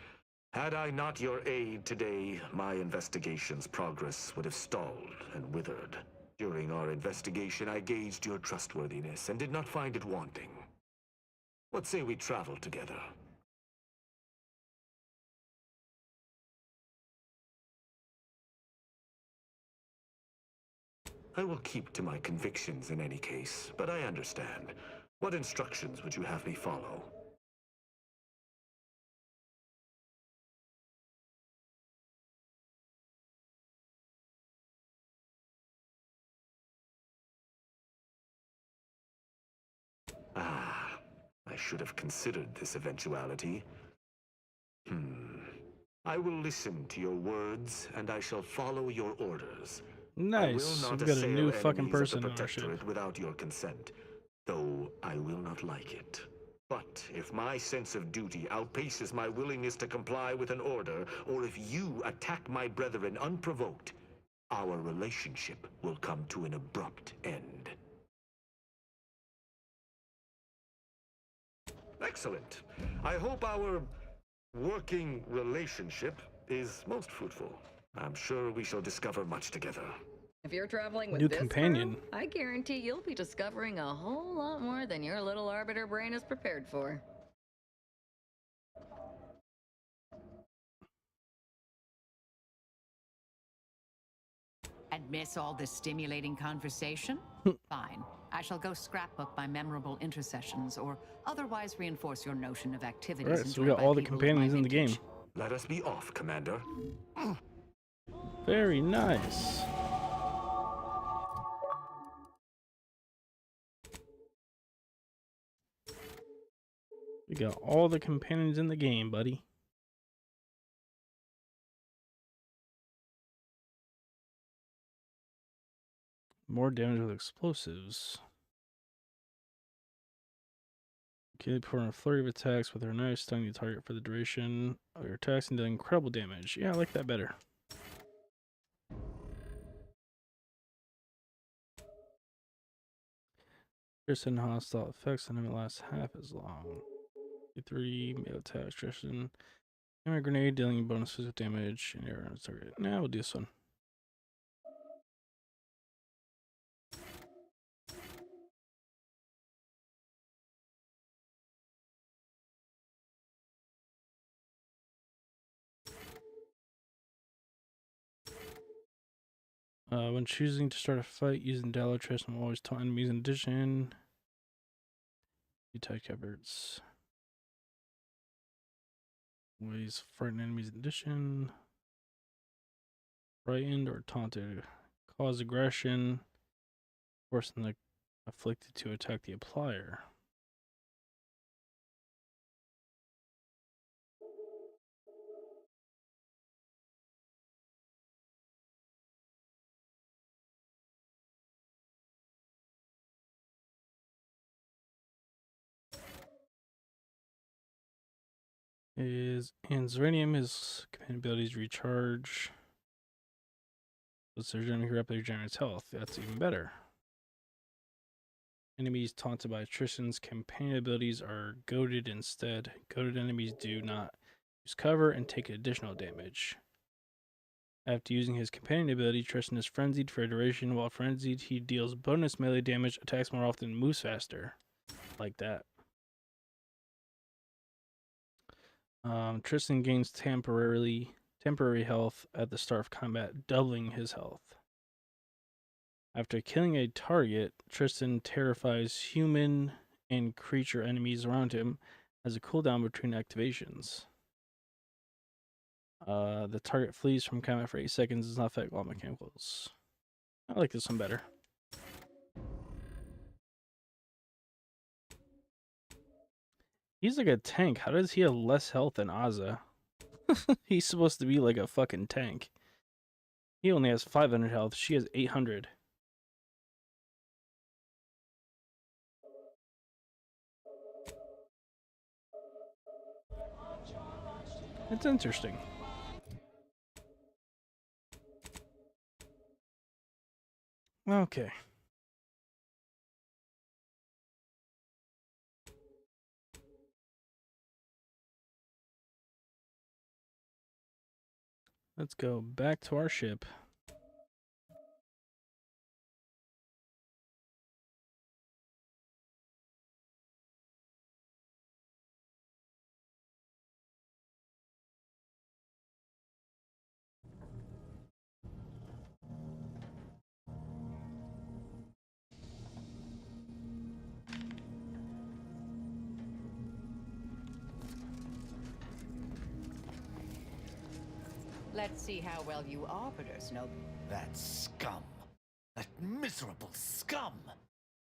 had I not your aid today, my investigation's progress would have stalled and withered. During our investigation, I gauged your trustworthiness and did not find it wanting. What say we travel together? I will keep to my convictions in any case, but I understand. What instructions would you have me follow? I should have considered this eventuality. I will listen to your words, and I shall follow your orders. Nice. I will not We've got a new assail fucking enemies of person the in our ship. Protectorate without your consent, though I will not like it. But if my sense of duty outpaces my willingness to comply with an order, or if you attack my brethren unprovoked, our relationship will come to an abrupt end. Excellent. I hope our working relationship is most fruitful. I'm sure we shall discover much together. If you're traveling with New this companion. crew, I guarantee you'll be discovering a whole lot more than your little arbiter brain is prepared for. And miss all this stimulating conversation? Fine. I shall go scrapbook my memorable intercessions or otherwise reinforce your notion of activities. Alright, so we enjoyed got by all the people of companions my in the game. vintage. Let us be off, Commander. Very nice. We got all the companions in the game, buddy. More damage with explosives. Okay, perform a flurry of attacks with her knife, stunning the target for the duration of your attacks and doing incredible damage. Yeah, I like that better. Tristan hostile effects on him lasts half as long. 3 melee attacks, Tristan. Hammer grenade dealing bonuses of damage and arrow on target. Now we'll do this one. When choosing to start a fight using Dallo, Tristan will always taunt enemies in addition. Detect efforts. Ways frighten enemies in addition. Frightened or taunted. Cause aggression. Forcing the afflicted to attack the applier. Is in Zeranium, his command abilities recharge. Let's enemy who rapidly regenerates health. That's even better. Enemies taunted by Tristan's companion abilities are goaded instead. Goaded enemies do not use cover and take additional damage. After using his companion ability, Tristan is frenzied for a duration. While frenzied, he deals bonus melee damage, attacks more often, and moves faster. Like that. Tristan gains temporary health at the start of combat, doubling his health. After killing a target, Tristan terrifies human and creature enemies around him as a cooldown between activations. The target flees from combat for 8 seconds, does not affect all mechanicals. I like this one better. He's like a tank. How does he have less health than Azza? He's supposed to be like a fucking tank. He only has 500 health. She has 800. It's interesting. Okay. Let's go back to our ship. Let's see how well you arbiters know. That scum. That miserable scum.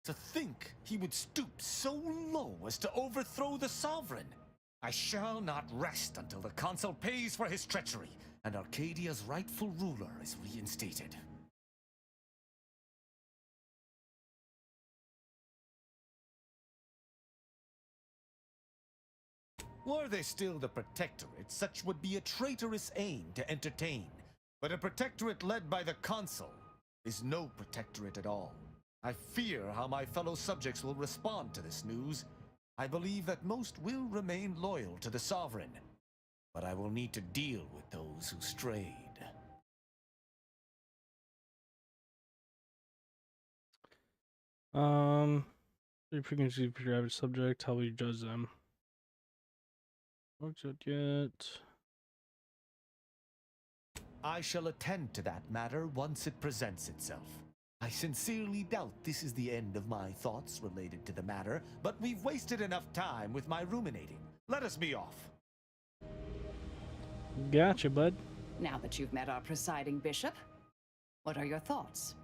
To think he would stoop so low as to overthrow the Sovereign. I shall not rest until the Consul pays for his treachery, and Arcadia's rightful ruler is reinstated. Were they still the Protectorate, such would be a traitorous aim to entertain. But a Protectorate led by the Consul is no Protectorate at all. I fear how my fellow subjects will respond to this news. I believe that most will remain loyal to the Sovereign, but I will need to deal with those who strayed. Frequency for your average subject, how will you judge them? Works out yet. I shall attend to that matter once it presents itself. I sincerely doubt this is the end of my thoughts related to the matter, but we've wasted enough time with my ruminating. Let us be off. Gotcha, bud. Now that you've met our presiding bishop, what are your thoughts?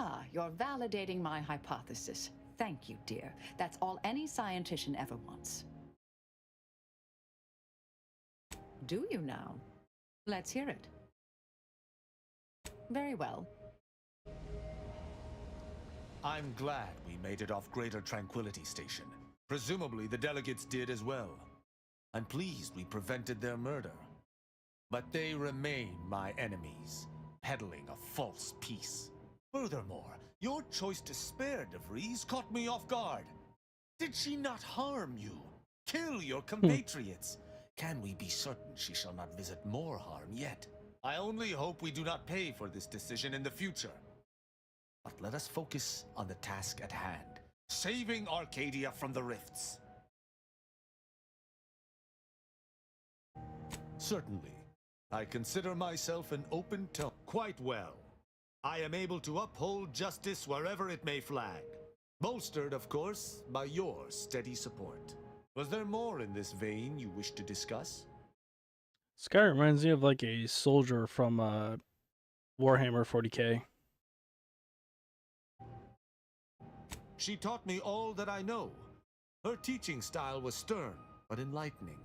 Ah, you're validating my hypothesis. Thank you, dear. That's all any scientician ever wants. Do you now? Let's hear it. Very well. I'm glad we made it off Greater Tranquility Station. Presumably the delegates did as well. I'm pleased we prevented their murder. But they remain my enemies, peddling a false peace. Furthermore, your choice to spare DeVries caught me off guard. Did she not harm you? Kill your compatriots? Can we be certain she shall not visit more harm yet? I only hope we do not pay for this decision in the future. But let us focus on the task at hand, saving Arcadia from the rifts. Certainly. I consider myself an open tone. Quite well. I am able to uphold justice wherever it may flag. Bolstered, of course, by your steady support. Was there more in this vein you wish to discuss? This guy reminds me of like a soldier from Warhammer 40k. She taught me all that I know. Her teaching style was stern, but enlightening.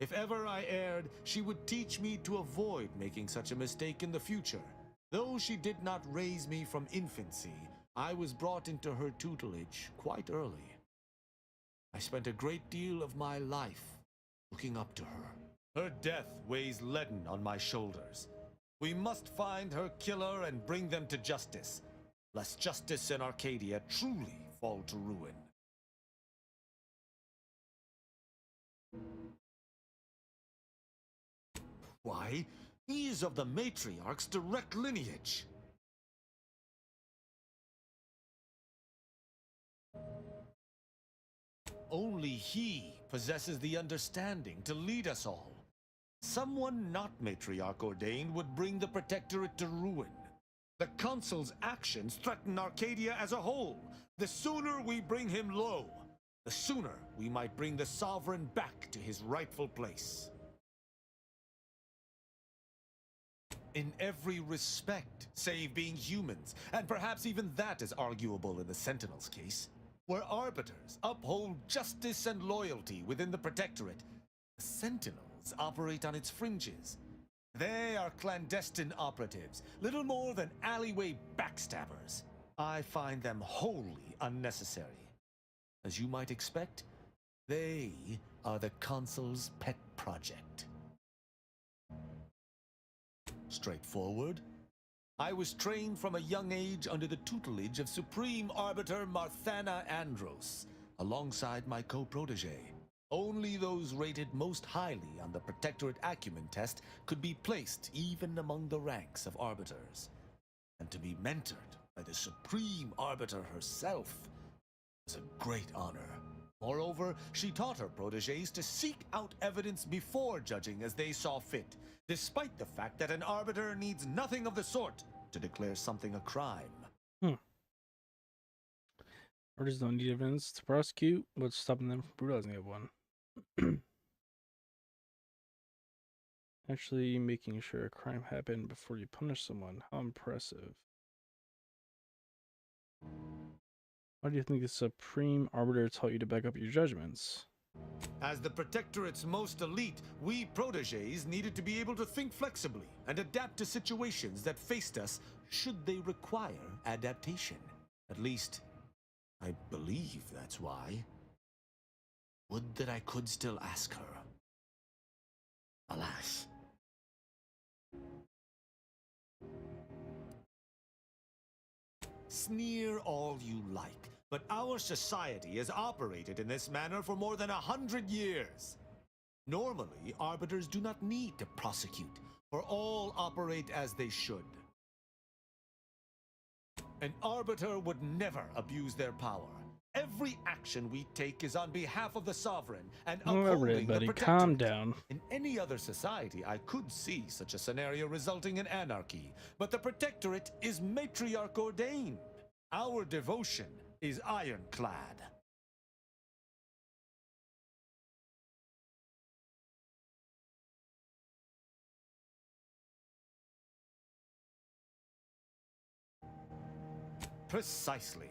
If ever I erred, she would teach me to avoid making such a mistake in the future. Though she did not raise me from infancy, I was brought into her tutelage quite early. I spent a great deal of my life looking up to her. Her death weighs leaden on my shoulders. We must find her killer and bring them to justice, lest justice in Arcadia truly fall to ruin. Why, he is of the Matriarch's direct lineage. Only he possesses the understanding to lead us all. Someone not Matriarch ordained would bring the Protectorate to ruin. The Consul's actions threaten Arcadia as a whole. The sooner we bring him low, the sooner we might bring the Sovereign back to his rightful place. In every respect, save being humans, and perhaps even that is arguable in the Sentinels' case. Where Arbiters uphold justice and loyalty within the Protectorate, the Sentinels operate on its fringes. They are clandestine operatives, little more than alleyway backstabbers. I find them wholly unnecessary. As you might expect, they are the Consul's pet project. Straightforward. I was trained from a young age under the tutelage of Supreme Arbiter Marthana Andros, alongside my co-protege. Only those rated most highly on the Protectorate Acumen test could be placed even among the ranks of Arbiters. And to be mentored by the Supreme Arbiter herself was a great honor. Moreover, she taught her proteges to seek out evidence before judging as they saw fit, despite the fact that an Arbiter needs nothing of the sort to declare something a crime. Arbiters don't need evidence to prosecute. What's stopping them from brutalizing everyone? Actually making sure a crime happened before you punish someone. How impressive. Why do you think the Supreme Arbiter taught you to back up your judgments? As the Protectorate's most elite, we proteges needed to be able to think flexibly and adapt to situations that faced us should they require adaptation. At least, I believe that's why. Would that I could still ask her. Alas. Sneer all you like, but our society has operated in this manner for more than 100 years. Normally, Arbiters do not need to prosecute, for all operate as they should. An Arbiter would never abuse their power. Every action we take is on behalf of the Sovereign and upholding the Protectorate. Calm down. In any other society, I could see such a scenario resulting in anarchy, but the Protectorate is Matriarch ordained. Our devotion is ironclad. Precisely.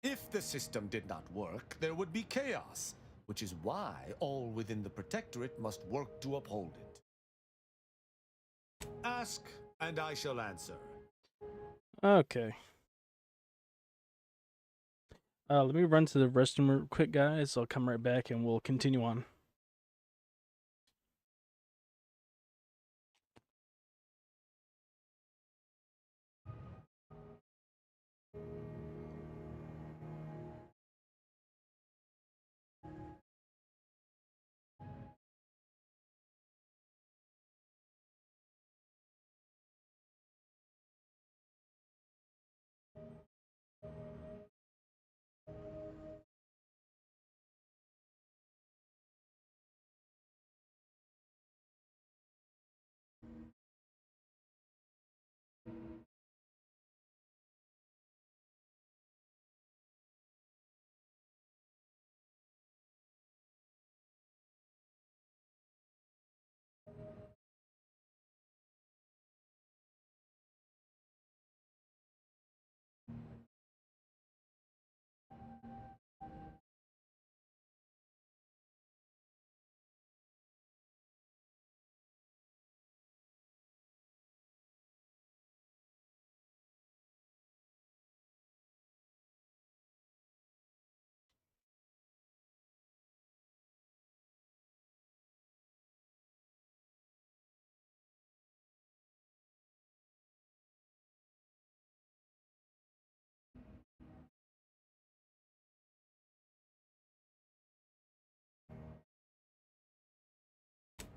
If the system did not work, there would be chaos, which is why all within the Protectorate must work to uphold it. Ask, and I shall answer. Okay. Let me run to the restroom real quick, guys. I'll come right back and we'll continue on.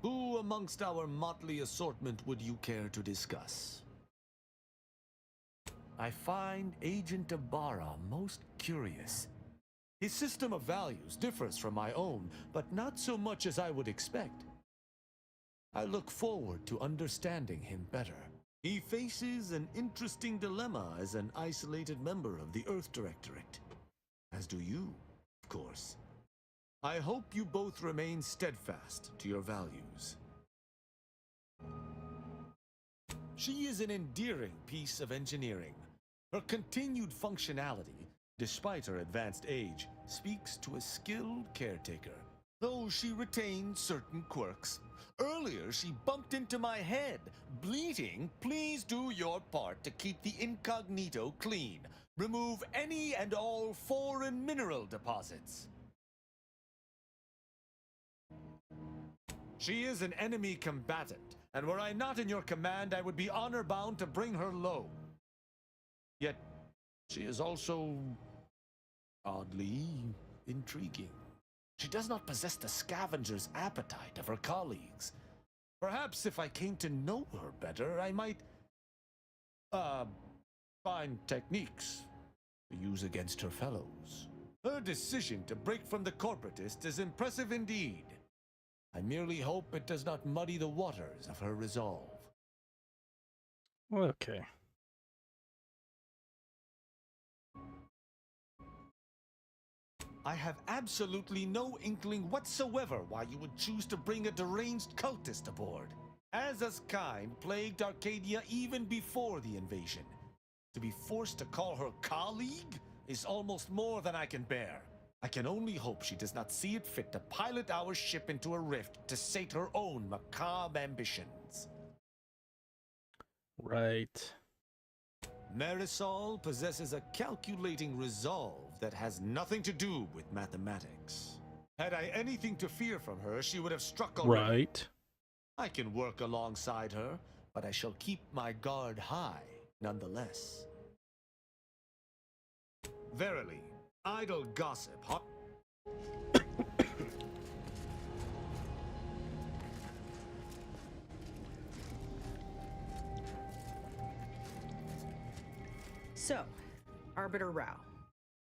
Who amongst our motley assortment would you care to discuss? I find Agent Ibarra most curious. His system of values differs from my own, but not so much as I would expect. I look forward to understanding him better. He faces an interesting dilemma as an isolated member of the Earth Directorate. As do you, of course. I hope you both remain steadfast to your values. She is an endearing piece of engineering. Her continued functionality, despite her advanced age, speaks to a skilled caretaker, though she retains certain quirks. Earlier, she bumped into my head, bleating, "Please do your part to keep the incognito clean. Remove any and all foreign mineral deposits." She is an enemy combatant, and were I not in your command, I would be honor-bound to bring her low. Yet, she is also oddly intriguing. She does not possess the scavenger's appetite of her colleagues. Perhaps if I came to know her better, I might, find techniques to use against her fellows. Her decision to break from the corporatist is impressive indeed. I merely hope it does not muddy the waters of her resolve. Okay. I have absolutely no inkling whatsoever why you would choose to bring a deranged cultist aboard. Azaz's kind plagued Arcadia even before the invasion. To be forced to call her colleague is almost more than I can bear. I can only hope she does not see it fit to pilot our ship into a rift to sate her own macabre ambitions. Right. Marisol possesses a calculating resolve that has nothing to do with mathematics. Had I anything to fear from her, she would have struck already. Right. I can work alongside her, but I shall keep my guard high nonetheless. Verily, idle gossip. So, Arbiter Rao.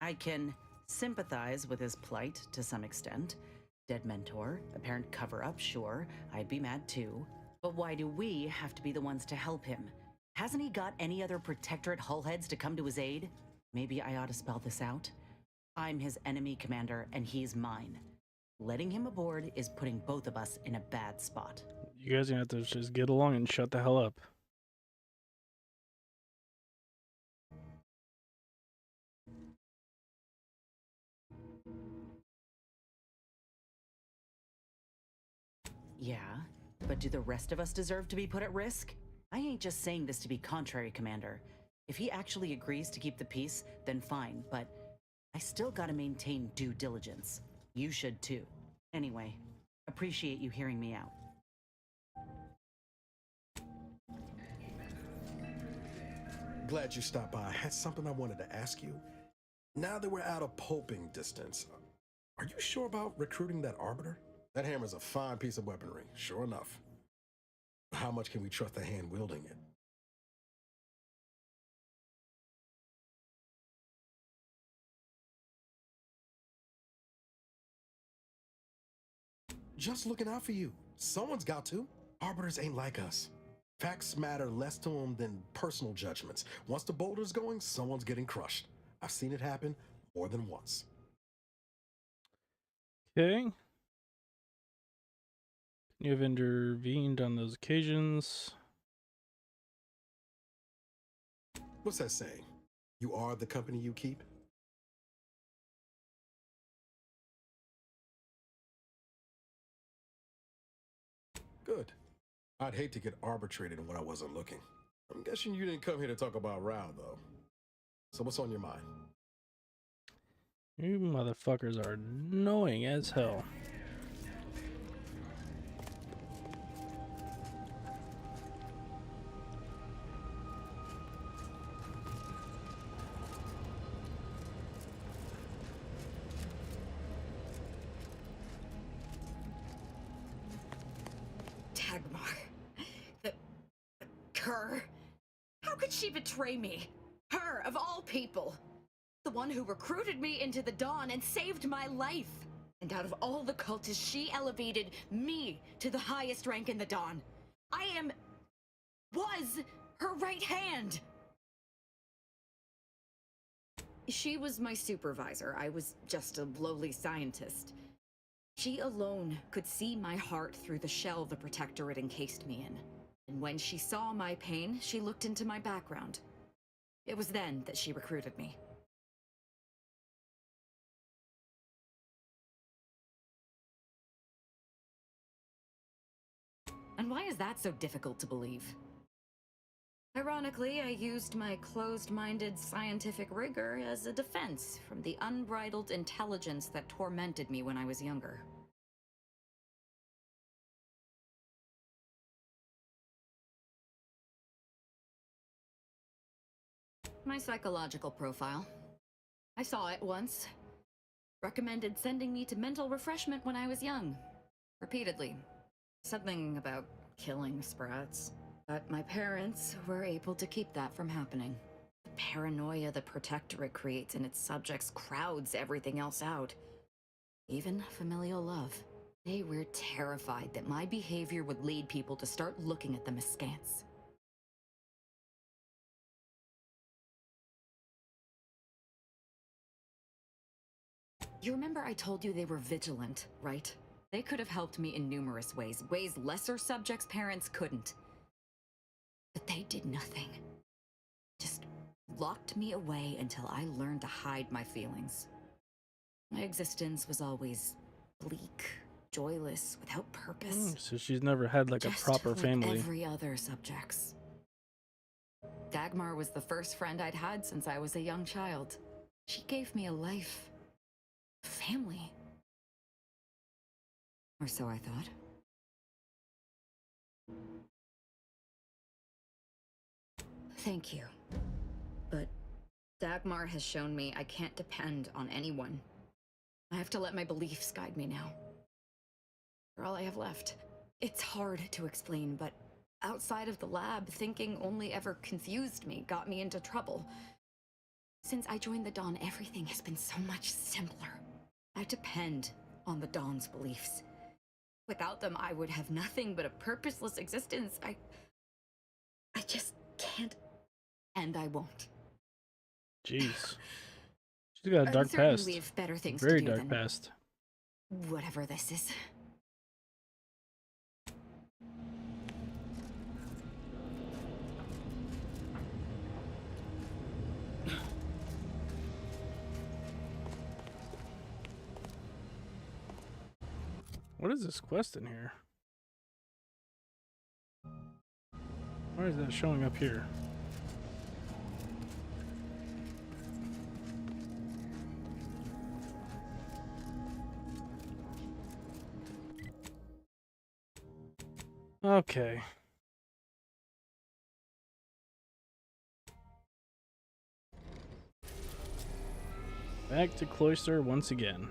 I can sympathize with his plight to some extent. Dead mentor, apparent cover-up, sure, I'd be mad too. But why do we have to be the ones to help him? Hasn't he got any other Protectorate hullheads to come to his aid? Maybe I ought to spell this out. I'm his enemy commander, and he's mine. Letting him aboard is putting both of us in a bad spot. You guys are gonna have to just get along and shut the hell up. Yeah, but do the rest of us deserve to be put at risk? I ain't just saying this to be contrary, Commander. If he actually agrees to keep the peace, then fine, but I still gotta maintain due diligence. You should too. Anyway, appreciate you hearing me out. Glad you stopped by. I had something I wanted to ask you. Now that we're out of pulping distance, are you sure about recruiting that Arbiter? That hammer's a fine piece of weaponry, sure enough. How much can we trust the hand wielding it? Just looking out for you. Someone's got to. Arbiters ain't like us. Facts matter less to them than personal judgments. Once the boulder's going, someone's getting crushed. I've seen it happen more than once. Okay. You have intervened on those occasions. What's that saying? You are the company you keep? Good. I'd hate to get arbitrated when I wasn't looking. I'm guessing you didn't come here to talk about Rao, though. So what's on your mind? You motherfuckers are annoying as hell. Dagmar. The cur. How could she betray me? Her, of all people. The one who recruited me into the Dawn and saved my life. And out of all the cultists, she elevated me to the highest rank in the Dawn. Was her right hand. She was my supervisor. I was just a lowly scientist. She alone could see my heart through the shell the Protectorate encased me in. And when she saw my pain, she looked into my background. It was then that she recruited me. And why is that so difficult to believe? Ironically, I used my closed-minded scientific rigor as a defense from the unbridled intelligence that tormented me when I was younger. My psychological profile. I saw it once. Recommended sending me to mental refreshment when I was young. Repeatedly. Something about killing sprats. But my parents were able to keep that from happening. The paranoia the Protectorate creates in its subjects crowds everything else out. Even familial love. They were terrified that my behavior would lead people to start looking at them askance. You remember I told you they were vigilant, right? They could have helped me in numerous ways, ways lesser subjects' parents couldn't. But they did nothing. Just locked me away until I learned to hide my feelings. My existence was always bleak, joyless, without purpose. So she's never had like Just a proper like family. every other subjects. Dagmar was the first friend I'd had since I was a young child. She gave me a life. Family. Or so I thought. Thank you. But Dagmar has shown me I can't depend on anyone. I have to let my beliefs guide me now. They're all I have left. It's hard to explain, but outside of the lab, thinking only ever confused me, got me into trouble. Since I joined the Dawn, everything has been so much simpler. I depend on the Dawn's beliefs. Without them, I would have nothing but a purposeless existence. I just can't, and I won't. Jeez. She's got a I'm dark certain past. we've better things Very to do dark than past. whatever this is. What is this quest in here? Why is that showing up here? Okay. Back to Cloister once again.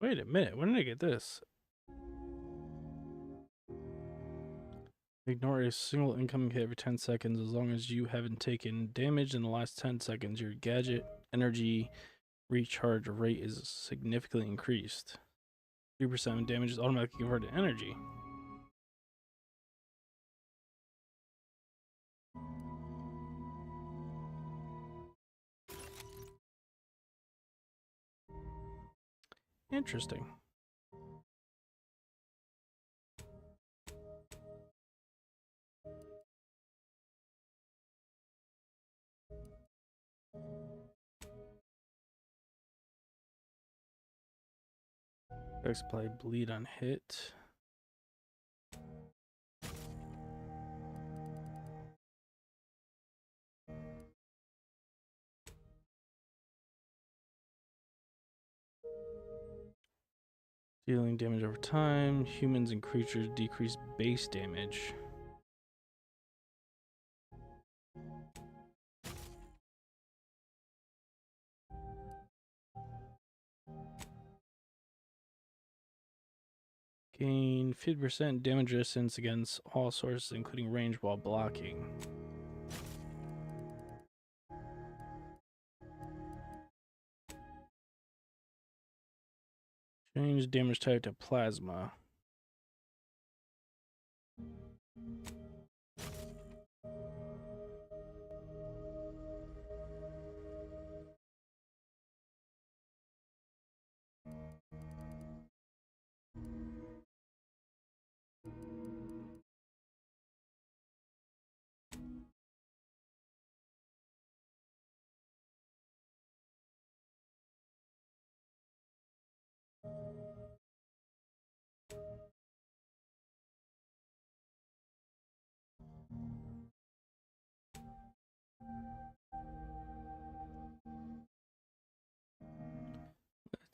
Wait a minute, when did I get this? Ignore a single incoming hit every 10 seconds as long as you haven't taken damage in the last 10 seconds. Your gadget energy recharge rate is significantly increased. 3% damage is automatically converted to energy. Interesting. Apply bleed on hit. Dealing damage over time. Humans and creatures decrease base damage. Gain 50% damage resistance against all sources, including range, while blocking. Change damage type to plasma.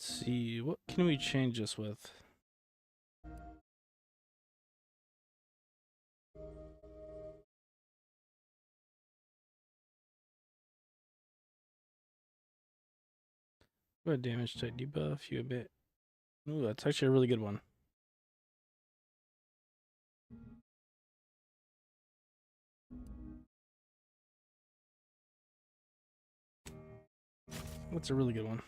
Let's see, what can we change this with? What damage type debuff you a bit? Ooh, that's actually a really good one. That's a really good one.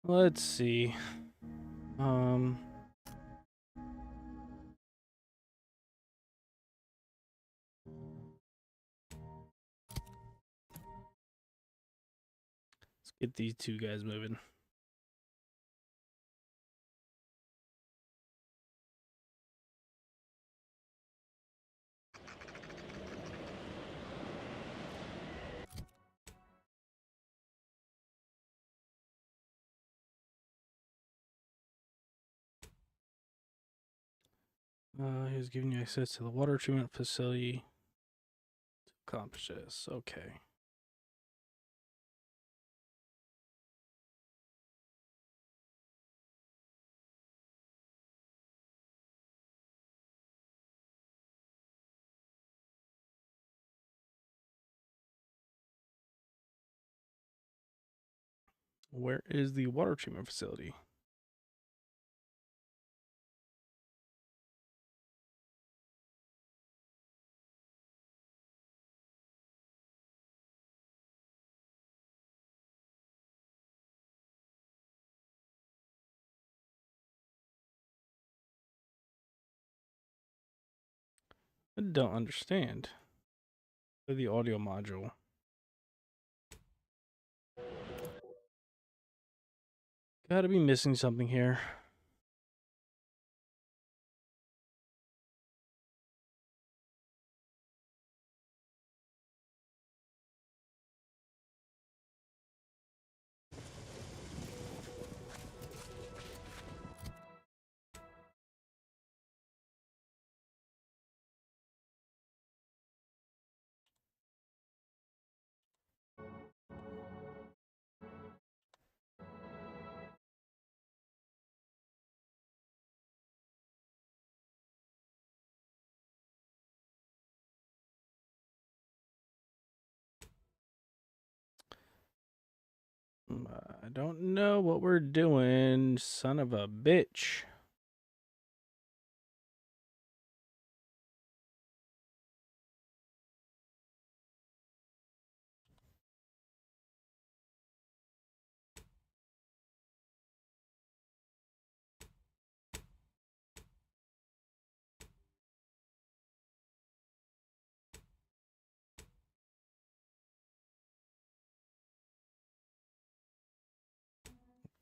Let's see. Let's get these two guys moving. He's giving you access to the water treatment facility to accomplish this. Okay. Where is the water treatment facility? I don't understand. The audio module. Gotta be missing something here. I don't know what we're doing, son of a bitch.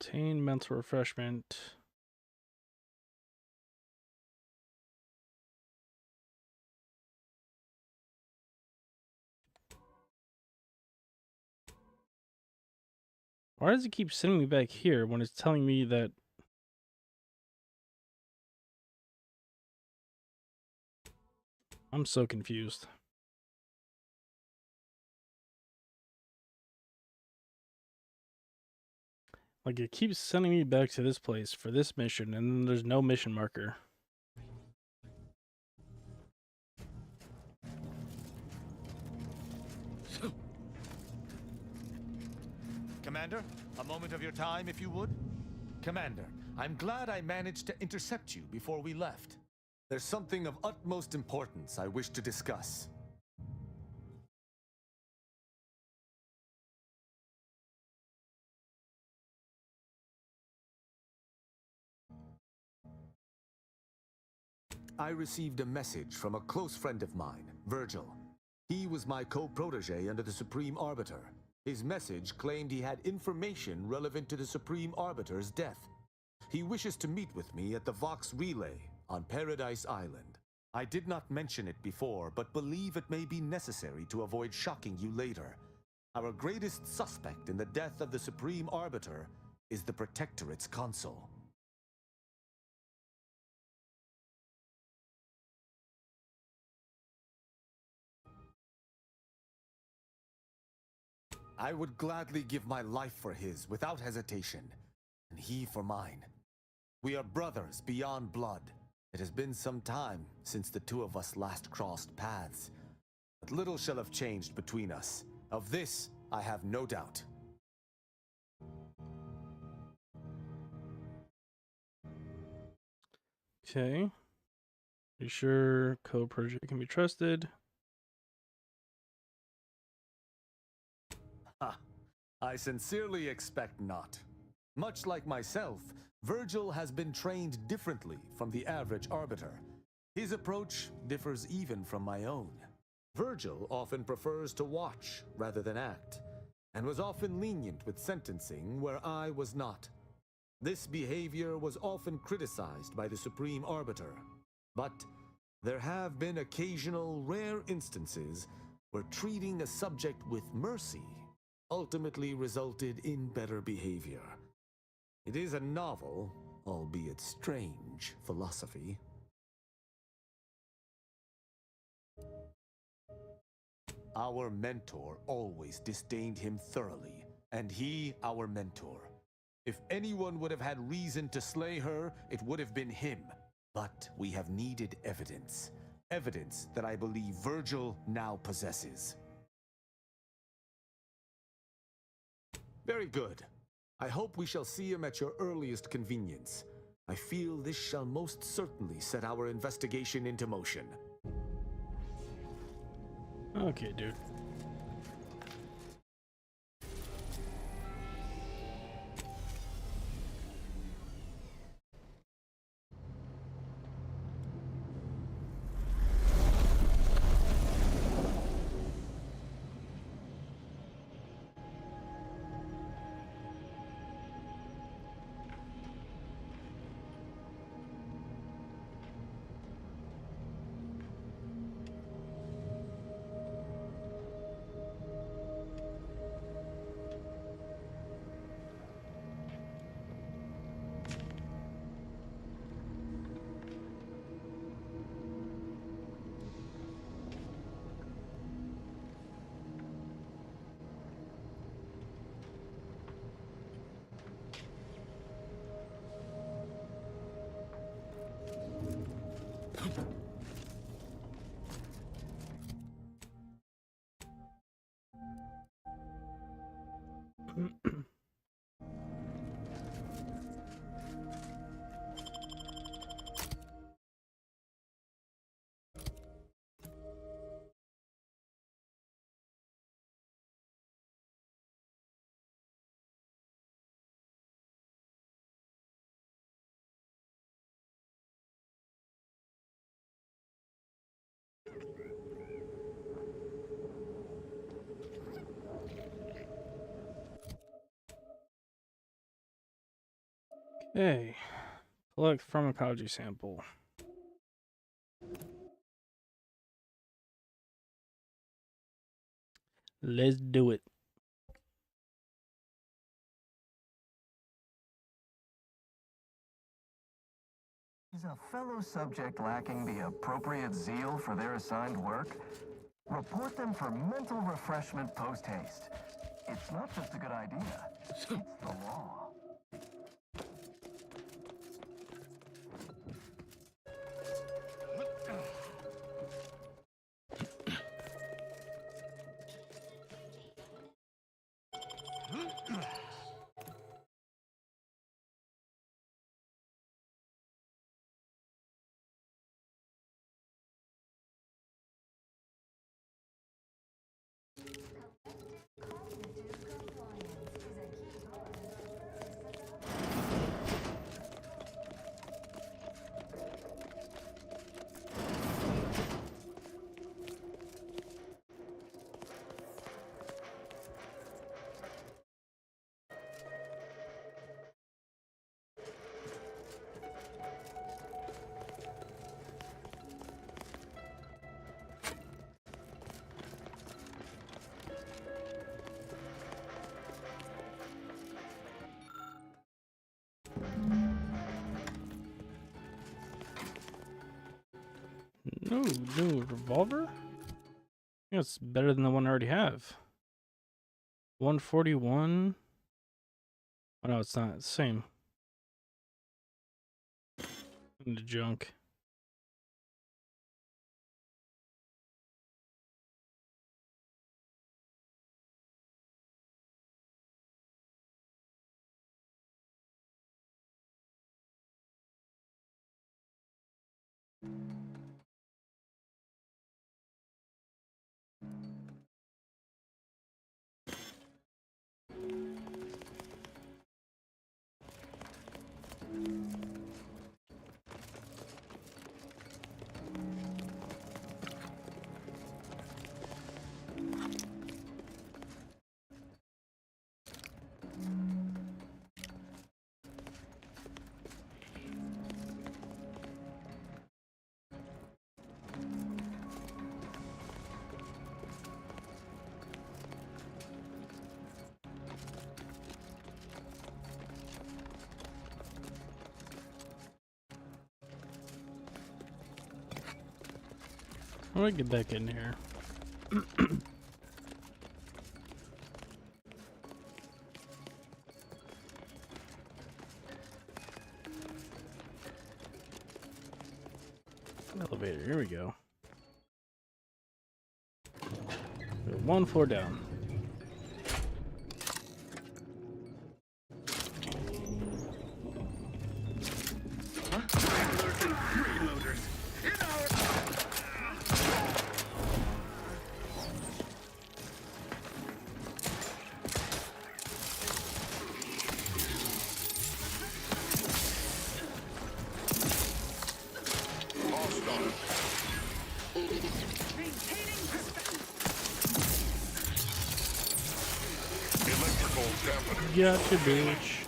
Obtain mental refreshment. Why does it keep sending me back here when it's telling me that I'm so confused. Like, it keeps sending me back to this place for this mission, and then there's no mission marker. Commander, a moment of your time, if you would. Commander, I'm glad I managed to intercept you before we left. There's something of utmost importance I wish to discuss. I received a message from a close friend of mine, Virgil. He was my co-protege under the Supreme Arbiter. His message claimed he had information relevant to the Supreme Arbiter's death. He wishes to meet with me at the Vox Relay on Paradise Island. I did not mention it before, but believe it may be necessary to avoid shocking you later. Our greatest suspect in the death of the Supreme Arbiter is the Protectorate's consul. I would gladly give my life for his without hesitation, and he for mine. We are brothers beyond blood. It has been some time since the two of us last crossed paths, but little shall have changed between us. Of this, I have no doubt. Okay. You sure co-project can be trusted? I sincerely expect not. Much like myself, Virgil has been trained differently from the average Arbiter. His approach differs even from my own. Virgil often prefers to watch rather than act, and was often lenient with sentencing where I was not. This behavior was often criticized by the Supreme Arbiter, but there have been occasional rare instances where treating a subject with mercy ultimately resulted in better behavior. It is a novel, albeit strange, philosophy. Our mentor always disdained him thoroughly, and he our mentor. If anyone would have had reason to slay her, it would have been him. But we have needed evidence. Evidence that I believe Virgil now possesses. Very good. I hope we shall see him at your earliest convenience. I feel this shall most certainly set our investigation into motion. Okay, dude. Okay. Collect pharmacology sample. Let's do it. Is a fellow subject lacking the appropriate zeal for their assigned work? Report them for mental refreshment post-haste. It's not just a good idea, it's the law. No, new revolver? Yeah, it's better than the one I already have. 141. Oh no, it's not. It's the same. In the junk. How do I get back in here? Elevator, here we go. We're 1 floor down. Mechanical dampener. Gotcha, bitch.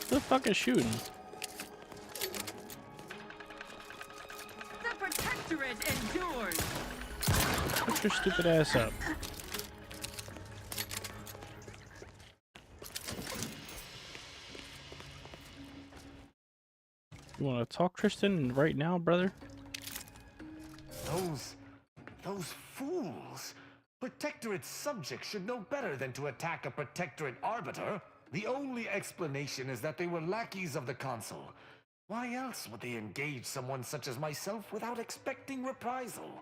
Who the fuck is shooting? The Protectorate endures. Put your stupid ass up. You want to talk, Tristan, right now, brother? Those fools! Protectorate subjects should know better than to attack a Protectorate arbiter. The only explanation is that they were lackeys of the Consul. Why else would they engage someone such as myself without expecting reprisal?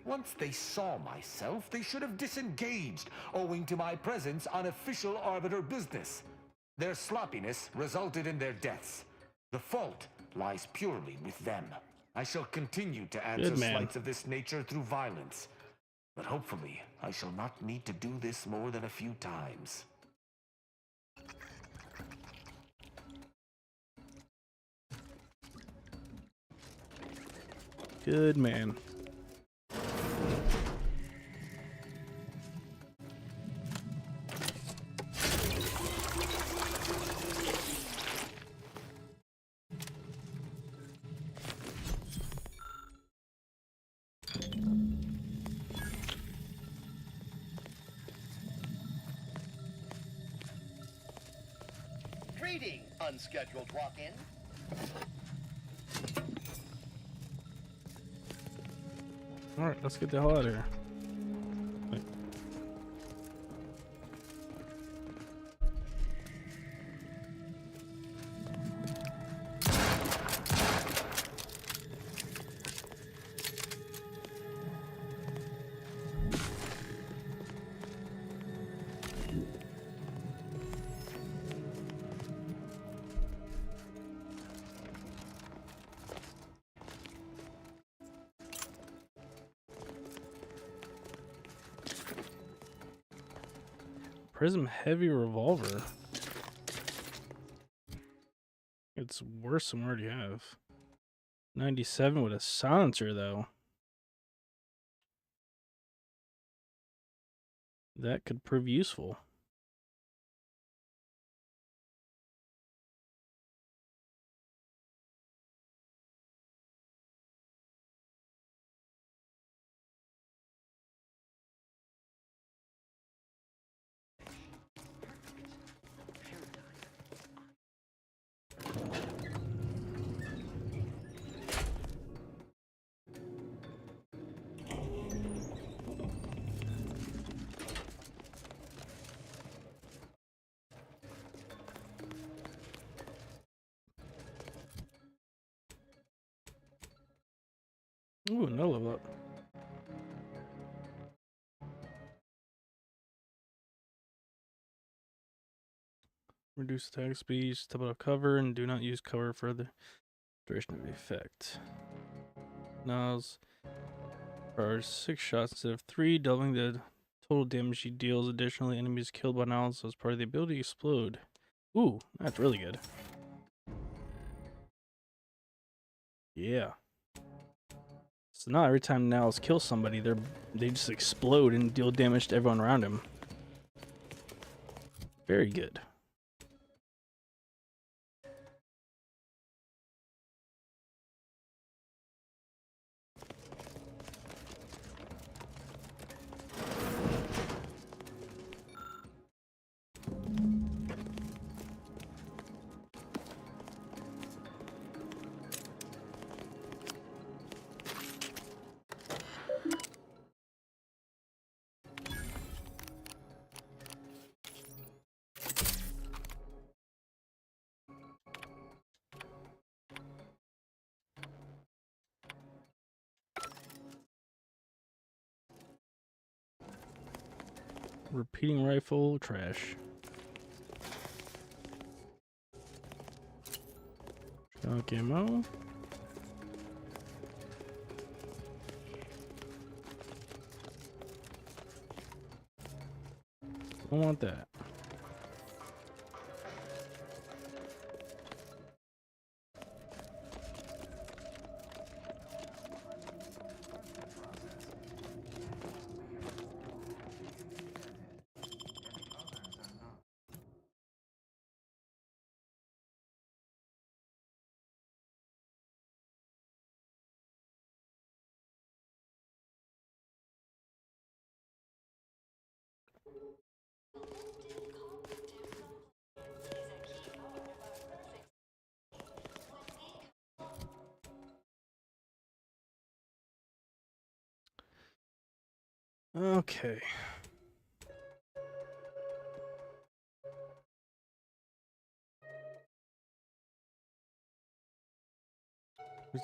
Once they saw myself, they should have disengaged, owing to my presence on official arbiter business. Their sloppiness resulted in their deaths. The fault lies purely with them. I shall continue to answer slights of this nature through violence, but hopefully I shall not need to do this more than a few times. Good man. Greeting, unscheduled walk-in. Alright, let's get the hell out of here. Wait. Prism heavy revolver. It's worse than we already have. 97 with a silencer though. That could prove useful. Ooh, no level up. Reduce attack speed, step out of cover, and do not use cover for the duration of the effect. Nozzles are 6 shots instead of 3, doubling the total damage he deals. Additionally, enemies killed by nozzles as part of the ability explode. Ooh, that's really good. Yeah. So now every time Niles kills somebody, they just explode and deal damage to everyone around him. Very good. Repeating rifle, trash. Shock ammo. I want that. Okay.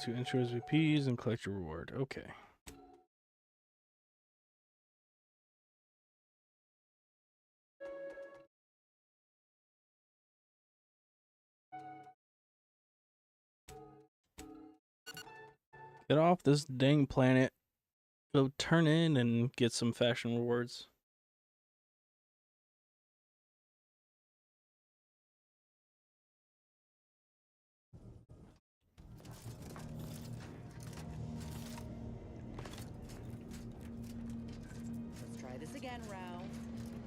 To enter as VPs and collect your reward. Okay. Get off this dang planet. Go turn in and get some fashion rewards. Let's try this again, Rao.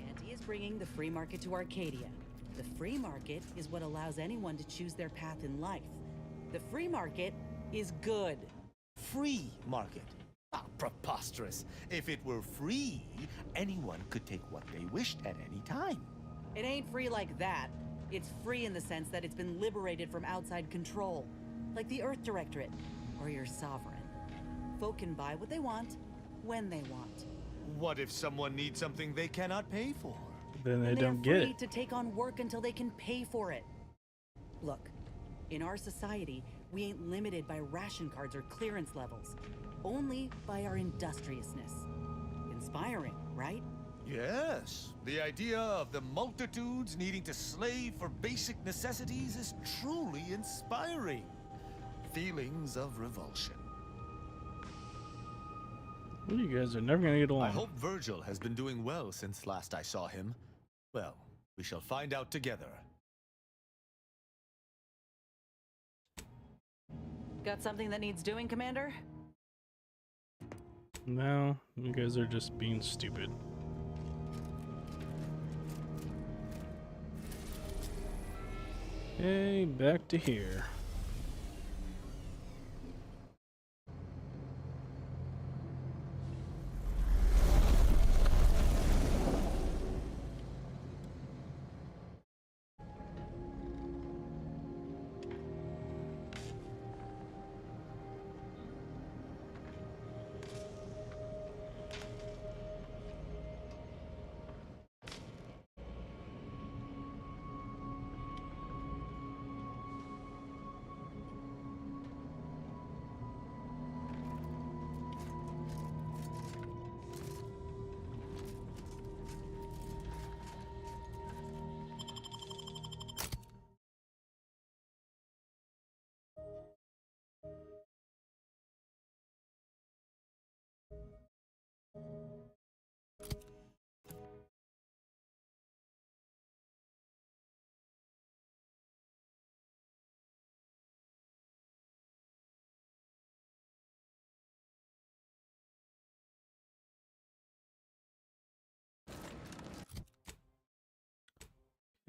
Auntie is bringing the free market to Arcadia. The free market is what allows anyone to choose their path in life. The free market is good. Free market? Ah, preposterous. If it were free, anyone could take what they wished at any time. It ain't free like that. It's free in the sense that it's been liberated from outside control. Like the Earth Directorate, or your sovereign. Folk can buy what they want, when they want. What if someone needs something they cannot pay for? Then they don't They're get free it. to take on work until they can pay for it. Look, in our society, we ain't limited by ration cards or clearance levels. Only by our industriousness. Inspiring, right? Yes. The idea of the multitudes needing to slave for basic necessities is truly inspiring. Feelings of revulsion. You guys are never gonna get along. I hope Virgil has been doing well since last I saw him. Well, we shall find out together. Got something that needs doing, Commander? No, you guys are just being stupid. Okay, back to here.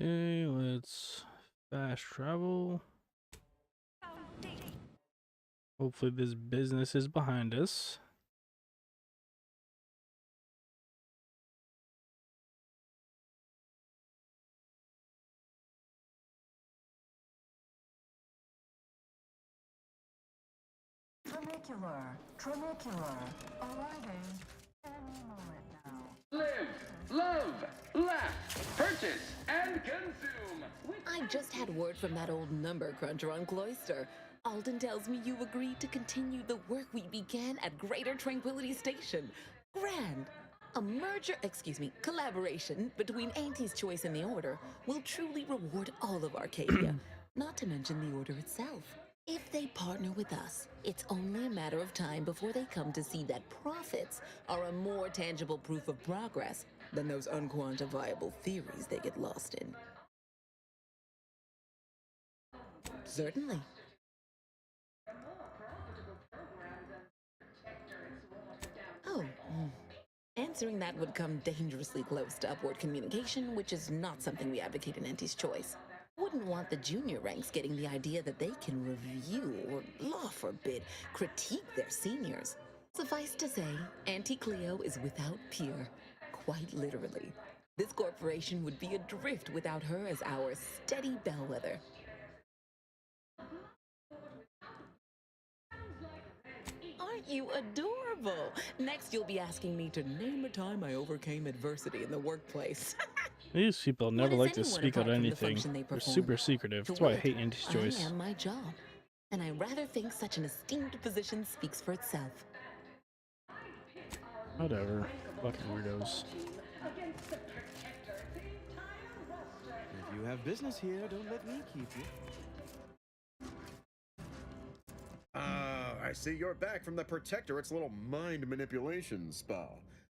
Okay, let's fast travel. Hopefully this business is behind us. Trinicular, arriving any moment now. Live, love, laugh, purchase, and consume. I just had word from that old number cruncher on Cloister. Alden tells me you agreed to continue the work we began at Greater Tranquility Station. Grand! A collaboration between Auntie's Choice and the Order will truly reward all of Arcadia, not to mention the Order itself. If they partner with us, it's only a matter of time before they come to see that profits are a more tangible proof of progress than those unquantifiable theories they get lost in. Certainly. Oh, answering that would come dangerously close to upward communication, which is not something we advocate in Auntie's Choice. Wouldn't want the junior ranks getting the idea that they can review or, law forbid, critique their seniors. Suffice to say, Auntie Cleo is without peer, quite literally. This corporation would be adrift without her as our steady bellwether. Aren't you adorable? Next, you'll be asking me to name a time I overcame adversity in the workplace. These people never What like is to anyone speak apart about from the anything. function they They're perform? super secretive. To That's why I wit, hate Andy's choice. I am my job, and I rather think such an esteemed position speaks for itself. Whatever. Fucking weirdos. If you have business here, don't let me keep you. I see you're back from the Protectorate's little mind manipulation spa.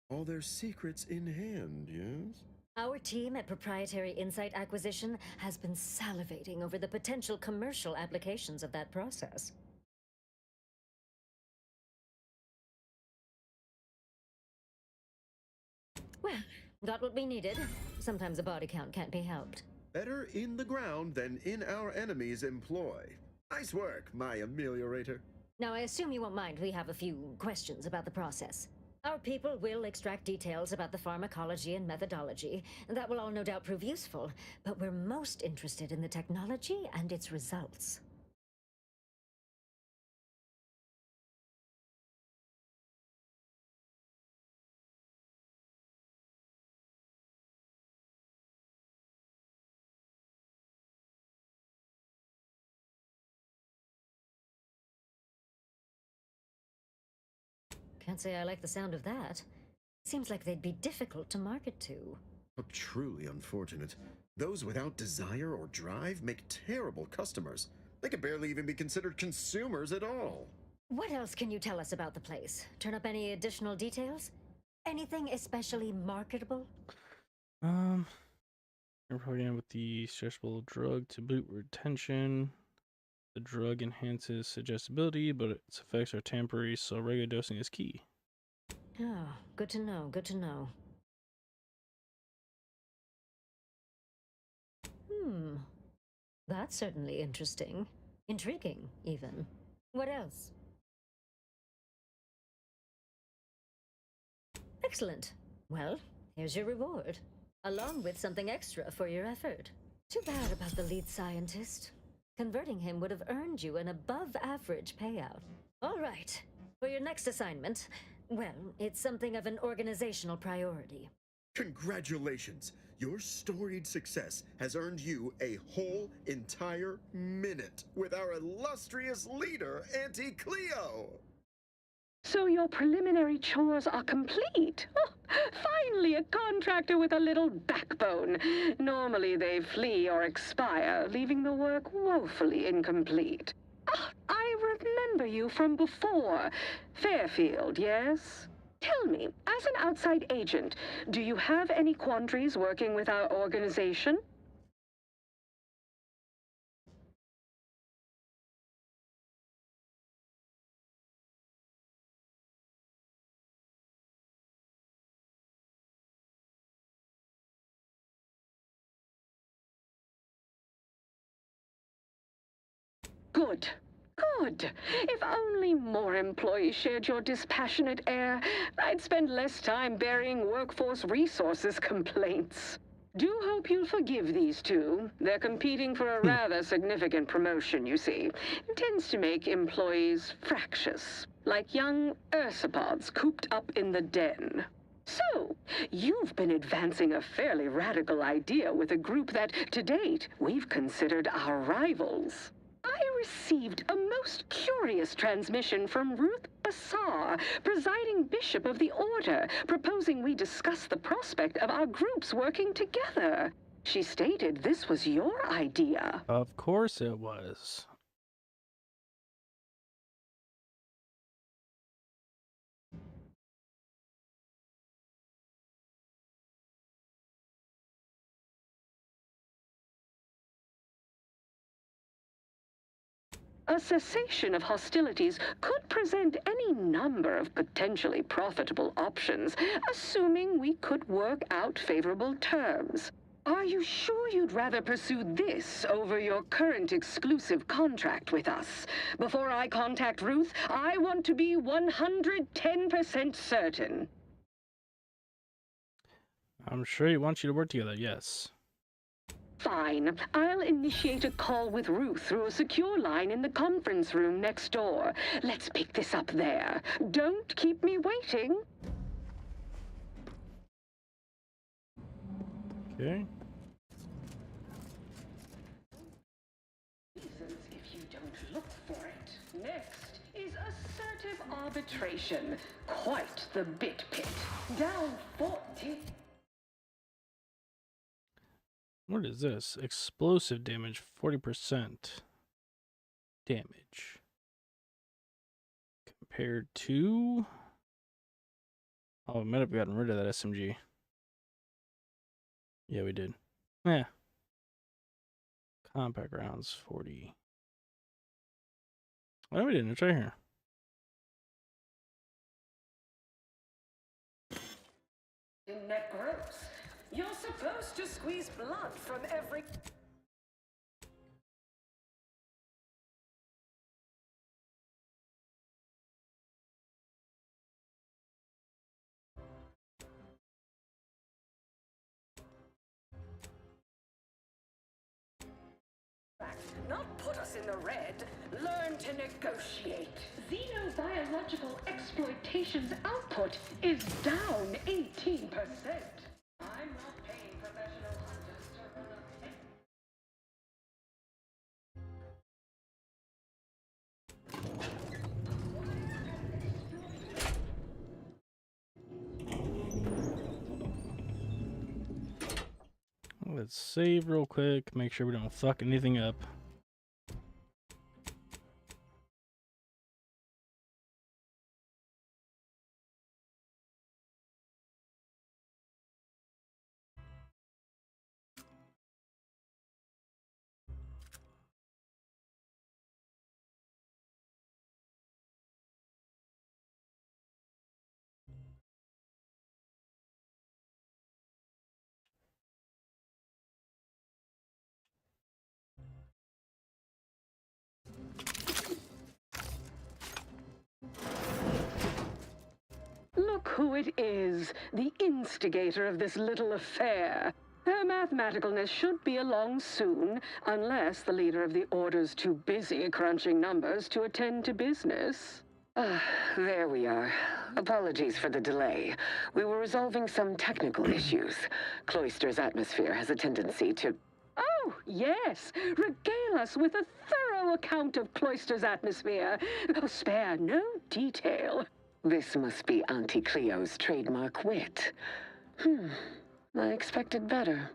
All their secrets in hand, yes? Our team at Proprietary Insight Acquisition has been salivating over the potential commercial applications of that process. Well, got what we needed. Sometimes a body count can't be helped. Better in the ground than in our enemy's employ. Nice work, my ameliorator. Now, I assume you won't mind we have a few questions about the process. Our people will extract details about the pharmacology and methodology. That will all no doubt prove useful, but we're most interested in the technology and its results. Can't say I like the sound of that. Seems like they'd be difficult to market to. How truly unfortunate. Those without desire or drive make terrible customers. They could barely even be considered consumers at all. What else can you tell us about the place? Turn up any additional details? Anything especially marketable? You're programmed with the stressful drug to boot retention. The drug enhances suggestibility, but its effects are temporary, so regular dosing is key. Oh, good to know, good to know. That's certainly interesting. Intriguing, even. What else? Excellent. Well, here's your reward, along with something extra for your effort. Too bad about the lead scientist. Converting him would have earned you an above-average payout. All right. For your next assignment, well, it's something of an organizational priority. Congratulations! Your storied success has earned you a whole entire minute with our illustrious leader, Auntie Cleo! So your preliminary chores are complete. Oh, finally a contractor with a little backbone. Normally they flee or expire, leaving the work woefully incomplete. Ah, I remember you from before. Fairfield, yes? Tell me, as an outside agent, do you have any quandaries working with our organization? Good. Good. If only more employees shared your dispassionate air, I'd spend less time burying workforce resources complaints. Do hope you'll forgive these two. They're competing for a rather significant promotion, you see. It tends to make employees fractious, like young ursopods cooped up in the den. So, you've been advancing a fairly radical idea with a group that, to date, we've considered our rivals. I received a most curious transmission from Ruth Bassar, presiding bishop of the order, proposing we discuss the prospect of our groups working together. She stated this was your idea. Of course it was. A cessation of hostilities could present any number of potentially profitable options, assuming we could work out favorable terms. Are you sure you'd rather pursue this over your current exclusive contract with us? Before I contact Ruth, I want to be 110% certain. I'm sure he wants you to work together, yes. Fine. I'll initiate a call with Ruth through a secure line in the conference room next door. Let's pick this up there. Don't keep me waiting. Okay. Reasons if you don't look for it. Next is assertive arbitration. Quite the bit pit. Down 40. What is this? Explosive damage, 40% damage. Compared to... Oh, we might have gotten rid of that SMG. Yeah, we did. Yeah. Compact rounds, 40. Oh, we didn't. It's right here. Neck gross. You're supposed to squeeze blood from every... Not put us in the red. Learn to negotiate. Xenobiological exploitation's output is down 18%. I'm not paying professional hunters to run a pet. Let's save real quick, make sure we don't fuck anything up. Look who it is, the instigator of this little affair. Her mathematicalness should be along soon, unless the leader of the Order's too busy crunching numbers to attend to business. There we are. Apologies for the delay. We were resolving some technical issues. Cloister's atmosphere has a tendency to... Oh, yes! Regale us with a thorough account of Cloister's atmosphere. Oh, spare no detail. This must be Auntie Cleo's trademark wit. I expected better.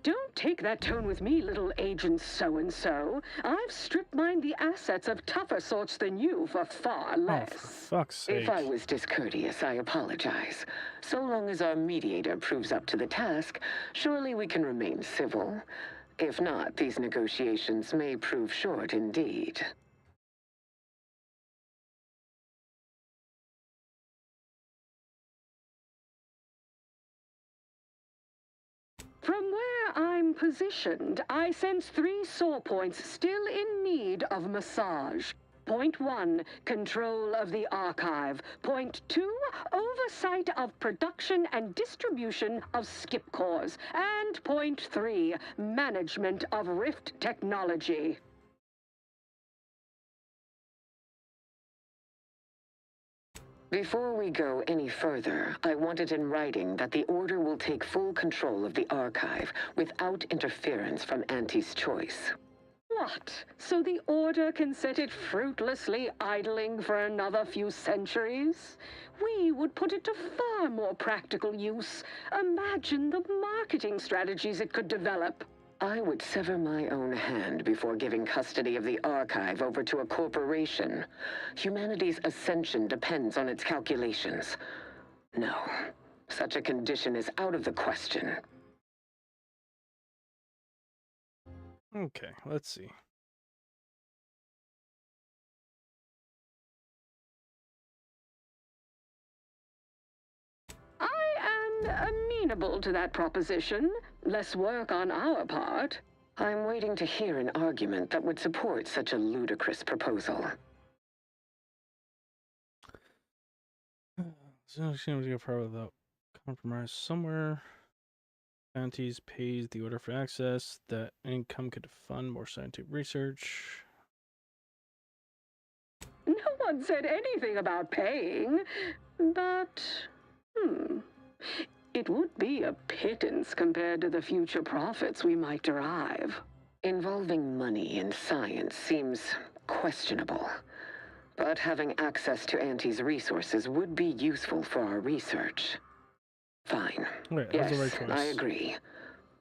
Don't take that tone with me, little agent so-and-so. I've strip-mined the assets of tougher sorts than you for far less. Oh, for fuck's sake. If I was discourteous, I apologize. So long as our mediator proves up to the task, surely we can remain civil. If not, these negotiations may prove short indeed. From where I'm positioned, I sense 3 sore points still in need of massage. Point 1, control of the archive. Point 2, oversight of production and distribution of skip cores. And point 3, management of Rift technology. Before we go any further, I want it in writing that the Order will take full control of the archive without interference from Auntie's choice. What? So the Order can set it fruitlessly idling for another few centuries? We would put it to far more practical use. Imagine the marketing strategies it could develop. I would sever my own hand before giving custody of the archive over to a corporation. Humanity's ascension depends on its calculations. No, such a condition is out of the question. Okay, let's see. I am amenable to that proposition. Less work on our part. I'm waiting to hear an argument that would support such a ludicrous proposal. So seems to go far without compromise somewhere. Antes pays the order for access. That income could fund more scientific research. No one said anything about paying, but, it would be a pittance compared to the future profits we might derive. Involving money in science seems questionable, but having access to Auntie's resources would be useful for our research. Fine. Right, yes, right choice. I agree.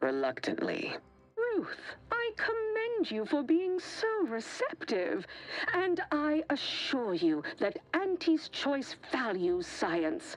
Reluctantly. Ruth, I commend you for being so receptive, and I assure you that Auntie's Choice values science.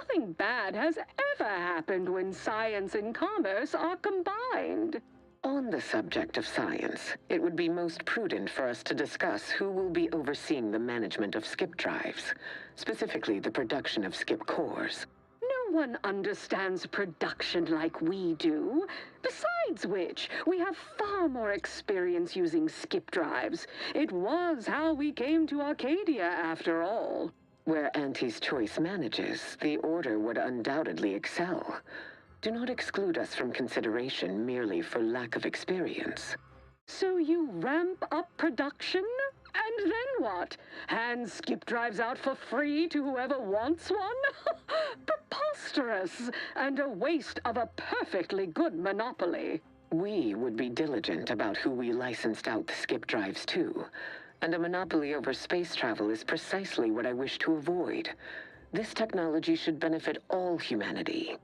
Nothing bad has ever happened when science and commerce are combined. On the subject of science, it would be most prudent for us to discuss who will be overseeing the management of skip drives, specifically the production of skip cores. No one understands production like we do. Besides which, we have far more experience using skip drives. It was how we came to Arcadia, after all. Where Auntie's Choice manages, the Order would undoubtedly excel. Do not exclude us from consideration merely for lack of experience. So you ramp up production? And then what? Hand skip drives out for free to whoever wants one? Preposterous, and a waste of a perfectly good monopoly. We would be diligent about who we licensed out the skip drives to, and a monopoly over space travel is precisely what I wish to avoid. This technology should benefit all humanity.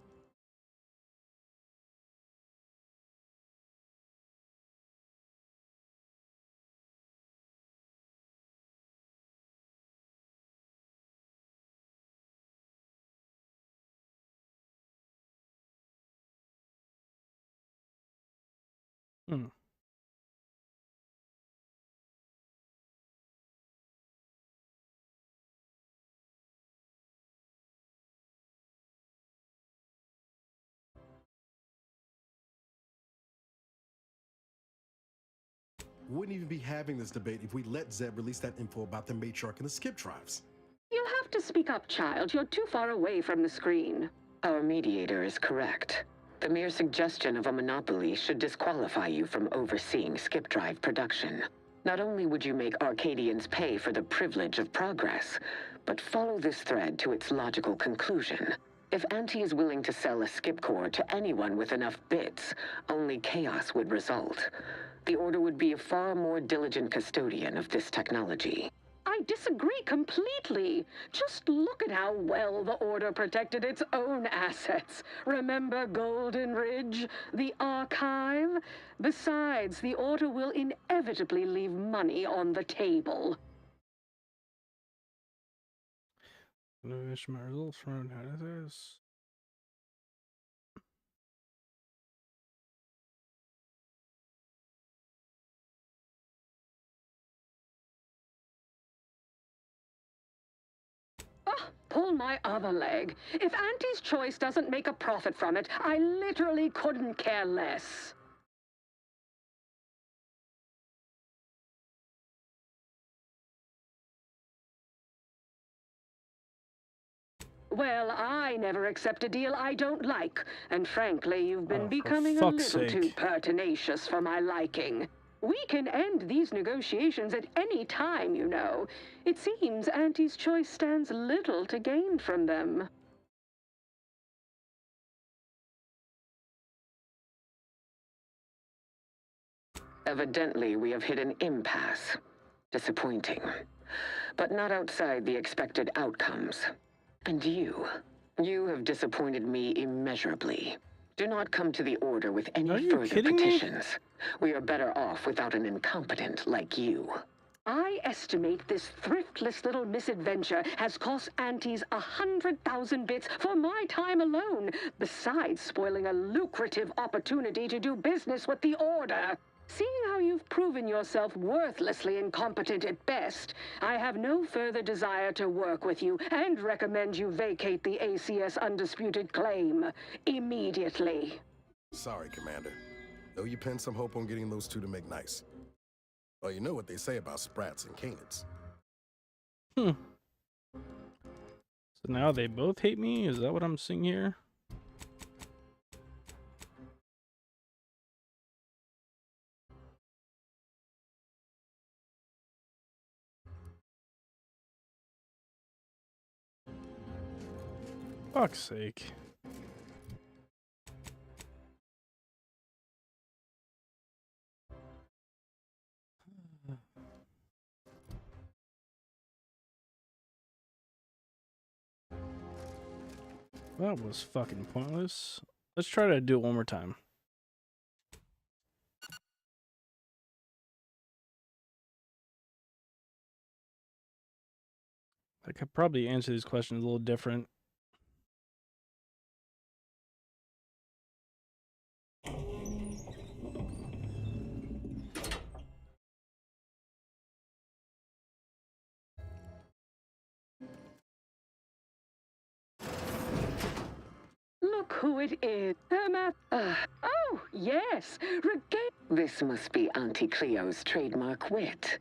Wouldn't even be having this debate if we let Zeb release that info about the matriarch and the skip drives. You'll have to speak up, child. You're too far away from the screen. Our mediator is correct. The mere suggestion of a monopoly should disqualify you from overseeing skip drive production. Not only would you make Arcadians pay for the privilege of progress, but follow this thread to its logical conclusion. If Auntie is willing to sell a skip core to anyone with enough bits, only chaos would result. The Order would be a far more diligent custodian of this technology. I disagree completely. Just look at how well the Order protected its own assets. Remember Golden Ridge, the Archive? Besides, the Order will inevitably leave money on the table. My results from this. Pull my other leg. If Auntie's Choice doesn't make a profit from it, I literally couldn't care less. Well, I never accept a deal I don't like, and frankly, you've been becoming a little too pertinacious for my liking. We can end these negotiations at any time, you know. It seems Auntie's Choice stands little to gain from them. Evidently, we have hit an impasse. Disappointing. But not outside the expected outcomes. And you have disappointed me immeasurably. Do not come to the Order with any further petitions. We are better off without an incompetent like you. I estimate this thriftless little misadventure has cost Aunties 100,000 bits for my time alone, besides spoiling a lucrative opportunity to do business with the Order. Seeing how you've proven yourself worthlessly incompetent at best, I have no further desire to work with you and recommend you vacate the ACS Undisputed Claim immediately. Sorry, Commander. Though you pin some hope on getting those two to make nice. Well, you know what they say about sprats and canids. So now they both hate me? Is that what I'm seeing here? Fuck's sake. That was fucking pointless. Let's try to do it one more time. I could probably answer these questions a little different. Look who it is. Oh, yes. This must be Auntie Cleo's trademark wit.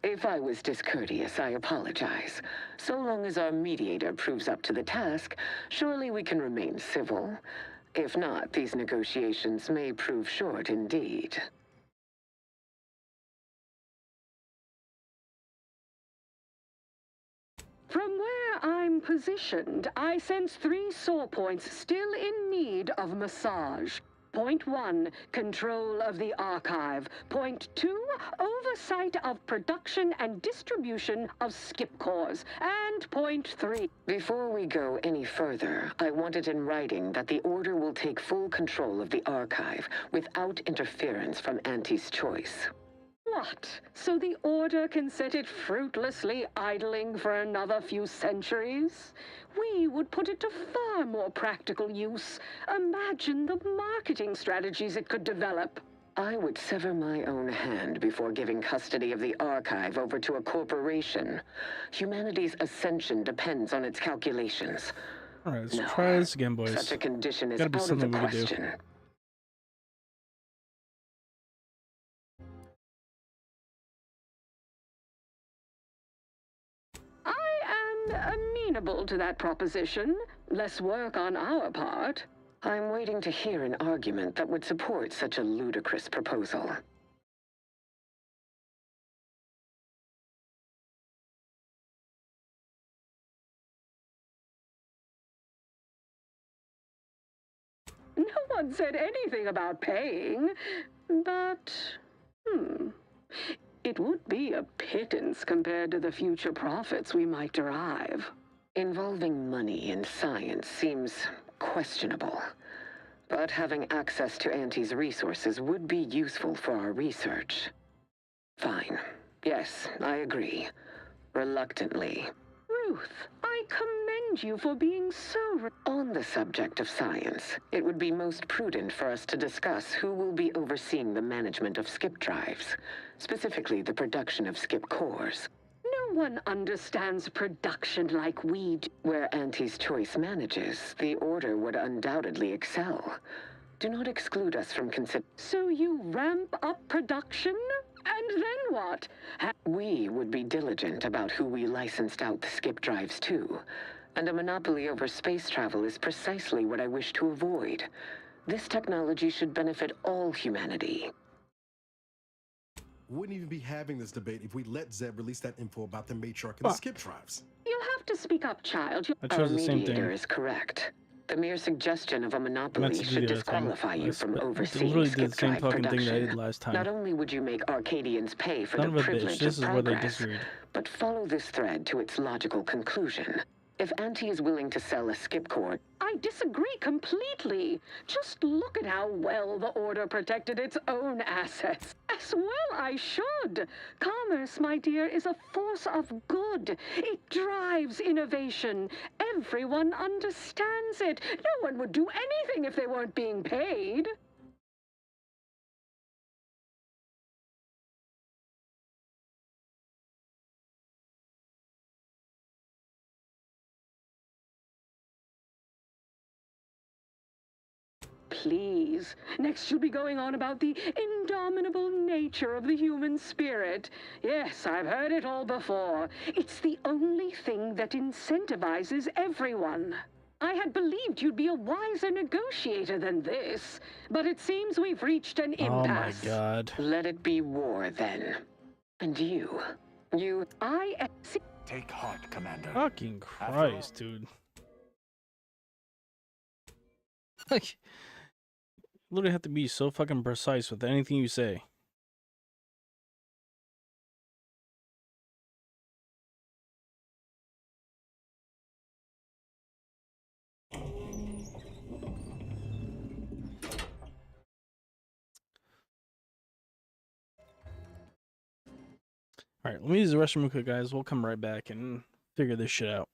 If I was discourteous, I apologize. So long as our mediator proves up to the task, surely we can remain civil. If not, these negotiations may prove short indeed. From where I'm positioned, I sense 3 sore points still in need of massage. Point 1, control of the archive. Point 2, oversight of production and distribution of skip cores. And point 3. Before we go any further, I want it in writing that the Order will take full control of the archive without interference from Auntie's choice. What? So the Order can set it fruitlessly idling for another few centuries? We would put it to far more practical use. Imagine the marketing strategies it could develop. I would sever my own hand before giving custody of the archive over to a corporation. Humanity's ascension depends on its calculations. Alright, let's try this again, boys. Such a condition is Gotta be out of the something we could do. question. I am amenable to that proposition. Less work on our part. I'm waiting to hear an argument that would support such a ludicrous proposal. No one said anything about paying, but, it would be a pittance compared to the future profits we might derive. Involving money in science seems questionable, but having access to Auntie's resources would be useful for our research. Fine. Yes, I agree. Reluctantly. Ruth, I commend you for being so... On the subject of science, it would be most prudent for us to discuss who will be overseeing the management of skip drives, specifically the production of skip cores. No one understands production like we do. Where Auntie's choice manages, the Order would undoubtedly excel. Do not exclude us from So you ramp up production? And then what? We would be diligent about who we licensed out the skip drives to. And a monopoly over space travel is precisely what I wish to avoid. This technology should benefit all humanity. Wouldn't even be having this debate if we let Zeb release that info about the matriarch and the skip drives. You'll have to speak up, child. I chose Our the same thing. mediator is correct. The mere suggestion of a monopoly should disqualify you from overseeing literally did skip the same drive fucking thing that I production. did last time. Not only would you make Arcadians pay for Son the of a bitch, privilege this of is where they progress, disagreed. but follow this thread to its logical conclusion. If Auntie is willing to sell a skip core, I disagree completely. Just look at how well the Order protected its own assets. As well I should. Commerce, my dear, is a force of good. It drives innovation. Everyone understands it. No one would do anything if they weren't being paid. please. Next, you'll be going on about the indomitable nature of the human spirit. Yes, I've heard it all before. It's the only thing that incentivizes everyone. I had believed you'd be a wiser negotiator than this, but it seems we've reached an impasse. Oh my god. Let it be war, then. And you... Take heart, Commander. Fucking Christ, dude. Like, you literally have to be so fucking precise with anything you say. Alright, let me use the restroom real quick, guys. We'll come right back and figure this shit out.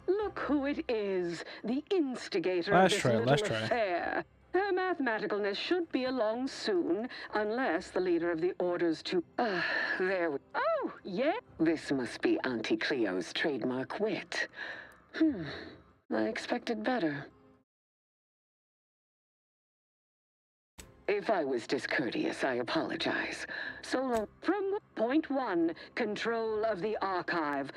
Look who it is, the instigator Last of this try, little last try. affair. Her mathematicalness should be along soon, unless the leader of the orders to... There we... Oh, yeah? This must be Auntie Cleo's trademark wit. I expected better. If I was discourteous, I apologize. Solo... From point one, control of the archive.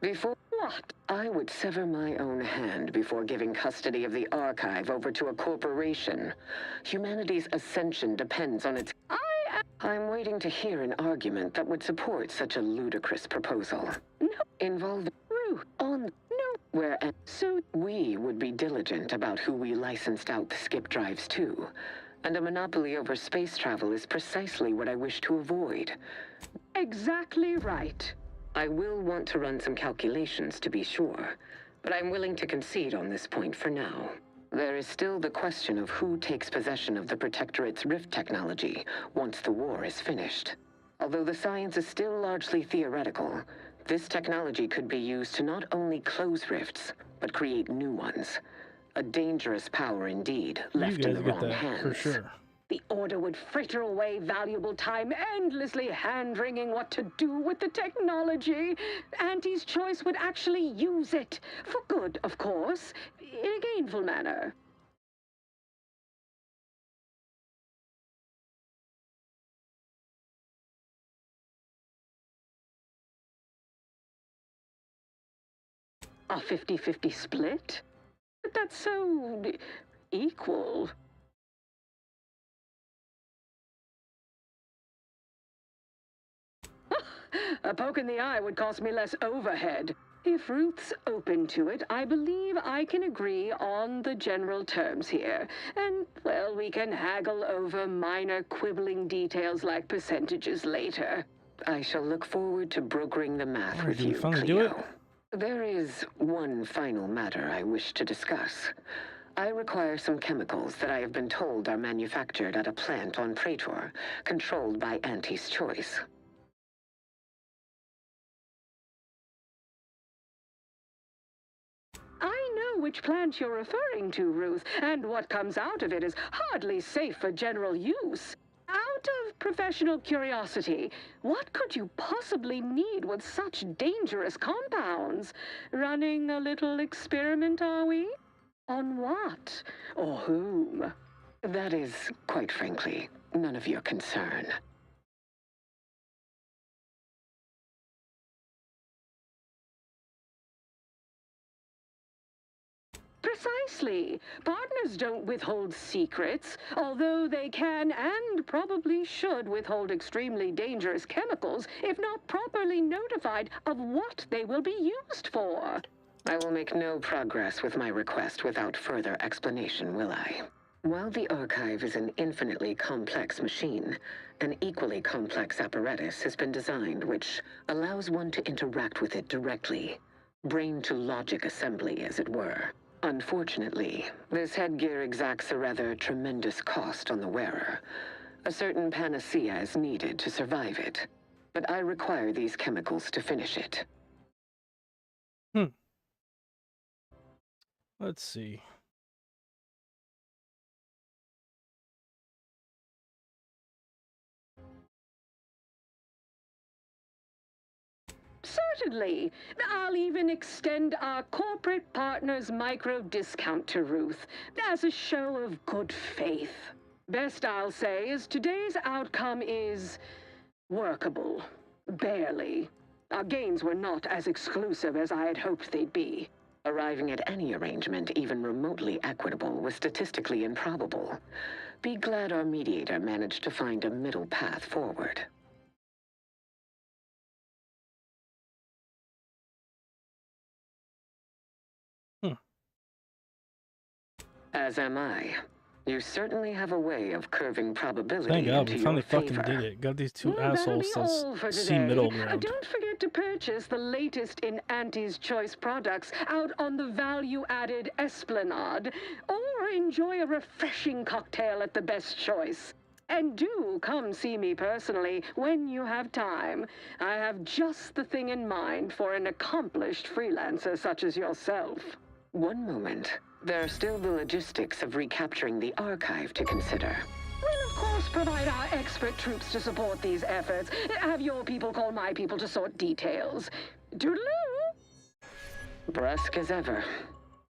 Before... What? I would sever my own hand before giving custody of the archive over to a corporation. Humanity's ascension depends on its... I'm waiting to hear an argument that would support such a ludicrous proposal. No. Involve Ruth. on... No. Where... So... We would be diligent about who we licensed out the skip drives to. And a monopoly over space travel is precisely what I wish to avoid. Exactly right. I will want to run some calculations to be sure, but I'm willing to concede on this point for now. There is still the question of who takes possession of the Protectorate's rift technology once the war is finished. Although the science is still largely theoretical, this technology could be used to not only close rifts, but create new ones. A dangerous power indeed, left in the wrong hands. For sure. The Order would fritter away valuable time endlessly hand-wringing what to do with the technology. Auntie's choice would actually use it. For good, of course. In a gainful manner. A 50-50 split? But that's so... equal. A poke in the eye would cost me less overhead. If Ruth's open to it, I believe I can agree on the general terms here. And, well, we can haggle over minor quibbling details like percentages later. I shall look forward to brokering the math with Did we you, finally do it? Cleo. There is one final matter I wish to discuss. I require some chemicals that I have been told are manufactured at a plant on Praetor, controlled by Auntie's Choice. I know which plant you're referring to, Ruth, and what comes out of it is hardly safe for general use. Out of professional curiosity, what could you possibly need with such dangerous compounds? Running a little experiment, are we? On what? Or whom? That is, quite frankly, none of your concern. Precisely. Partners don't withhold secrets, although they can and probably should withhold extremely dangerous chemicals if not properly notified of what they will be used for. I will make no progress with my request without further explanation, will I? While the Archive is an infinitely complex machine, an equally complex apparatus has been designed which allows one to interact with it directly. Brain-to-logic assembly, as it were. Unfortunately, this headgear exacts a rather tremendous cost on the wearer. A certain panacea is needed to survive it, but I require these chemicals to finish it. Let's see. Certainly. I'll even extend our corporate partner's micro discount to Ruth as a show of good faith. Best I'll say is today's outcome is workable. Barely. Our gains were not as exclusive as I had hoped they'd be. Arriving at any arrangement even remotely equitable was statistically improbable. Be glad our mediator managed to find a middle path forward. As am I. You certainly have a way of curving probability Thank God into we your finally favor. fucking did it. Got these two Well, that'll assholes be all for to see today. middle ground. Don't forget to purchase the latest in Auntie's Choice products out on the value-added Esplanade, or enjoy a refreshing cocktail at the Best Choice. And do come see me personally when you have time. I have just the thing in mind for an accomplished freelancer such as yourself. One moment. There are still the logistics of recapturing the Archive to consider. We'll of course provide our expert troops to support these efforts. Have your people call my people to sort details. Toodaloo! Brusque as ever.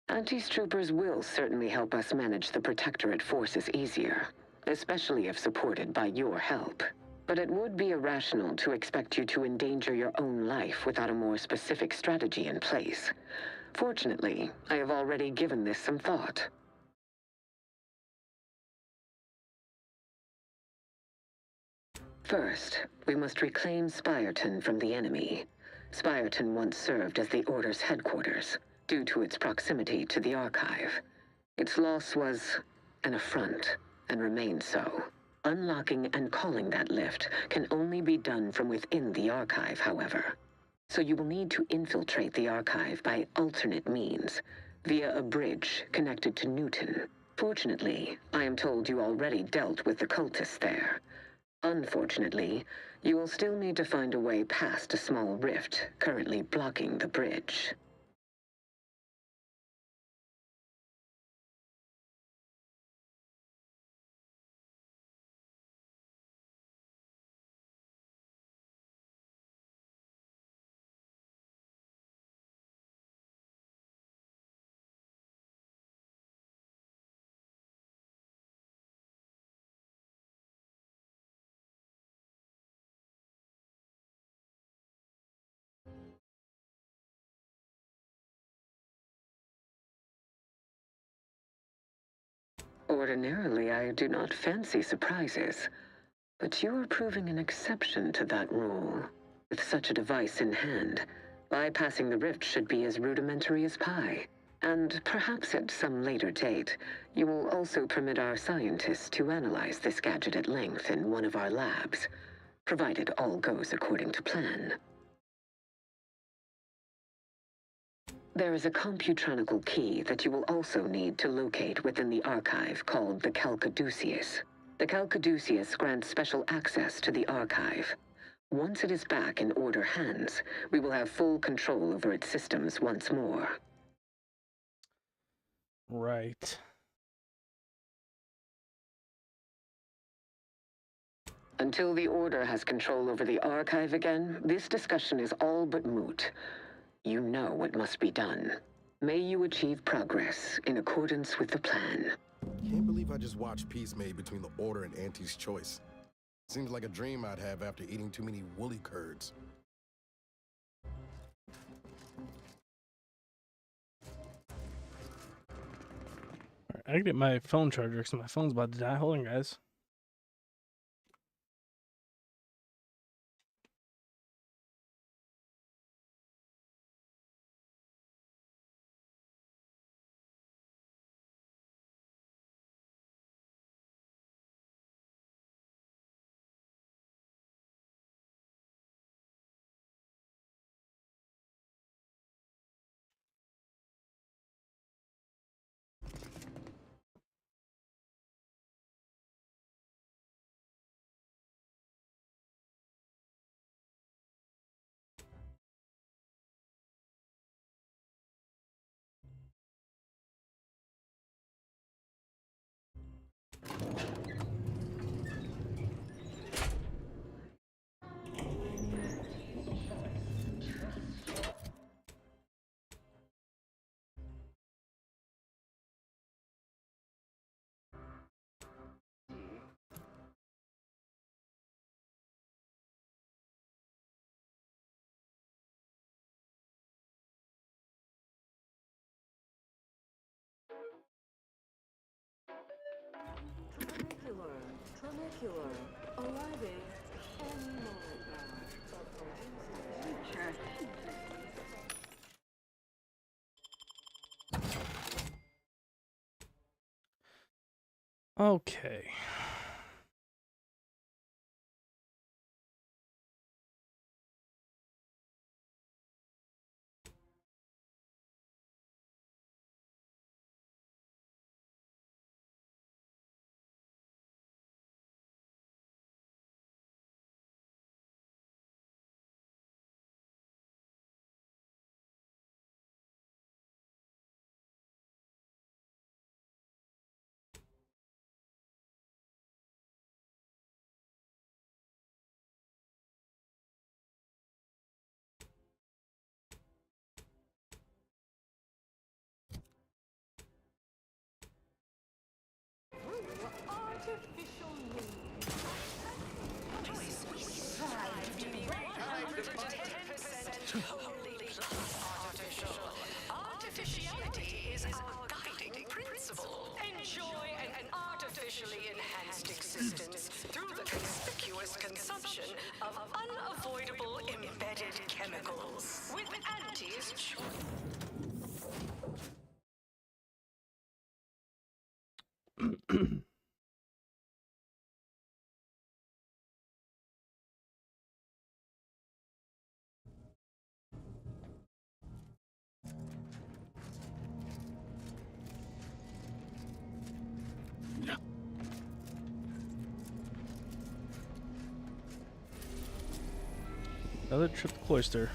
Auntie's troopers will certainly help us manage the Protectorate forces easier, especially if supported by your help. But it would be irrational to expect you to endanger your own life without a more specific strategy in place. Fortunately, I have already given this some thought. First, we must reclaim Spireton from the enemy. Spireton once served as the Order's headquarters, due to its proximity to the Archive. Its loss was an affront, and remains so. Unlocking and calling that lift can only be done from within the Archive, however. So you will need to infiltrate the Archive by alternate means, via a bridge connected to Newton. Fortunately, I am told you already dealt with the cultists there. Unfortunately, you will still need to find a way past a small rift currently blocking the bridge. Ordinarily, I do not fancy surprises, but you are proving an exception to that rule. With such a device in hand, bypassing the rift should be as rudimentary as pie. And perhaps at some later date, you will also permit our scientists to analyze this gadget at length in one of our labs, provided all goes according to plan. There is a computronical key that you will also need to locate within the archive called the Calcaduceus. The Calcaduceus grants special access to the archive. Once it is back in Order hands, we will have full control over its systems once more. Right. Until the Order has control over the archive again, this discussion is all but moot. You know what must be done. May you achieve progress in accordance with the plan. Can't believe I just watched peace made between the Order and Auntie's Choice. Seems like a dream I'd have after eating too many woolly curds. I gotta get my phone charger because my phone's about to die. Hold on, guys. Tramacular, arriving any moment now. Okay. Artificial means. Strive to be 110% wholly artificial. Artificiality is our guiding principle. Enjoy an artificially enhanced existence through the conspicuous consumption of unavoidable embedded chemicals. With Auntie's choice. Another trip to Cloister.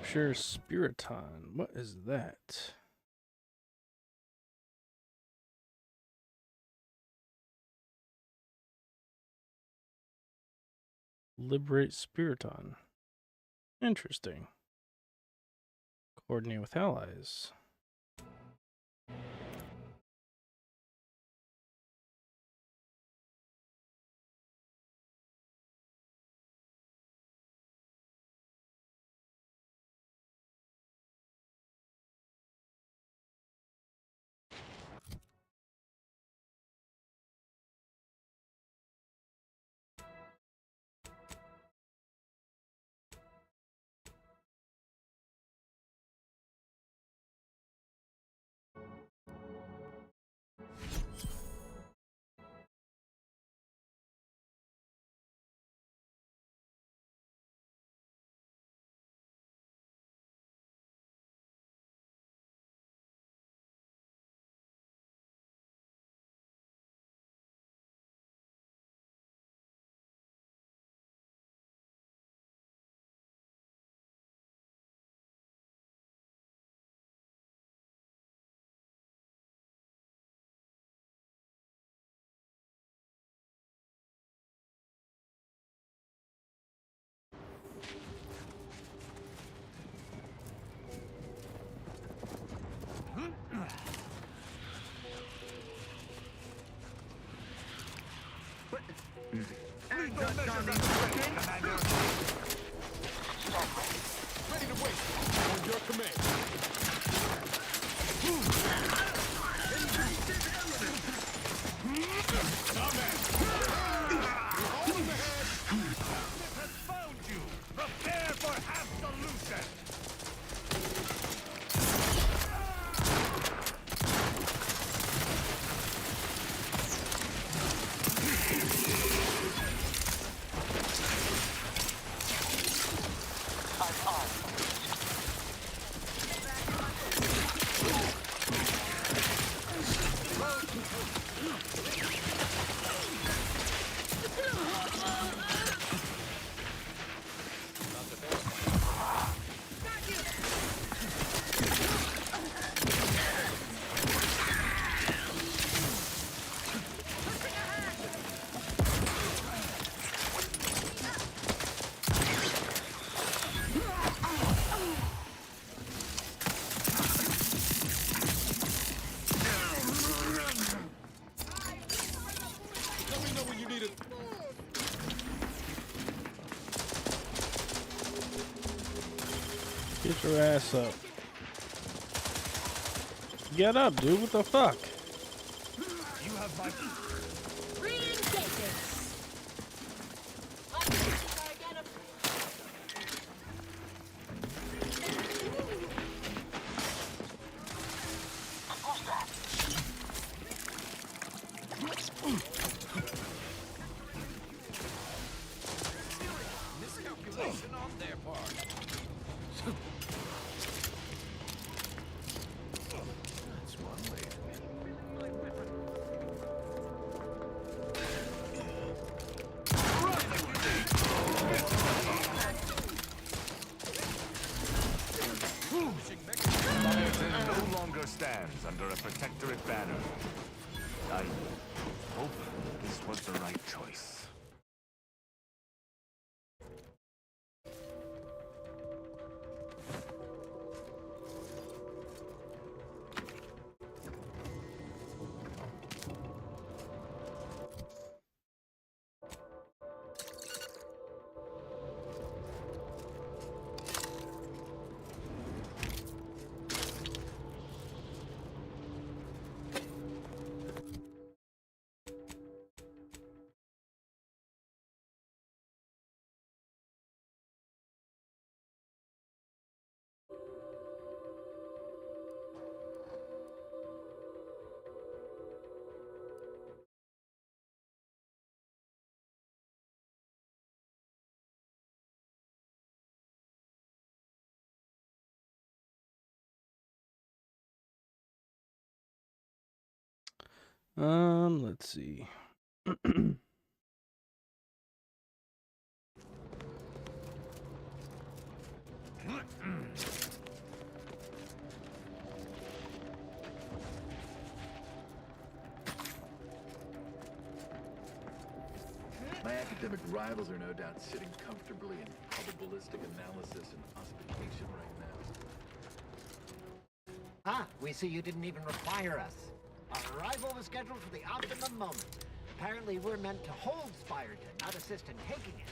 Capture Spiriton. What is that? Liberate Spiriton. Interesting. Coordinate with allies. Ready to wait. On your command. Has found you. Prepare for absolution. Get your ass up. Get up, dude. What the fuck? You have my... Miscalculation on their part. That's one way to Leviathan no longer stands under a protectorate banner. I hope this was the right choice. Let's see. Academic rivals are no doubt sitting comfortably in probabilistic analysis and ossification right now. Ah, we see you didn't even require us. Our arrival was scheduled for the optimum moment. Apparently we're meant to hold Spireton, not assist in taking it.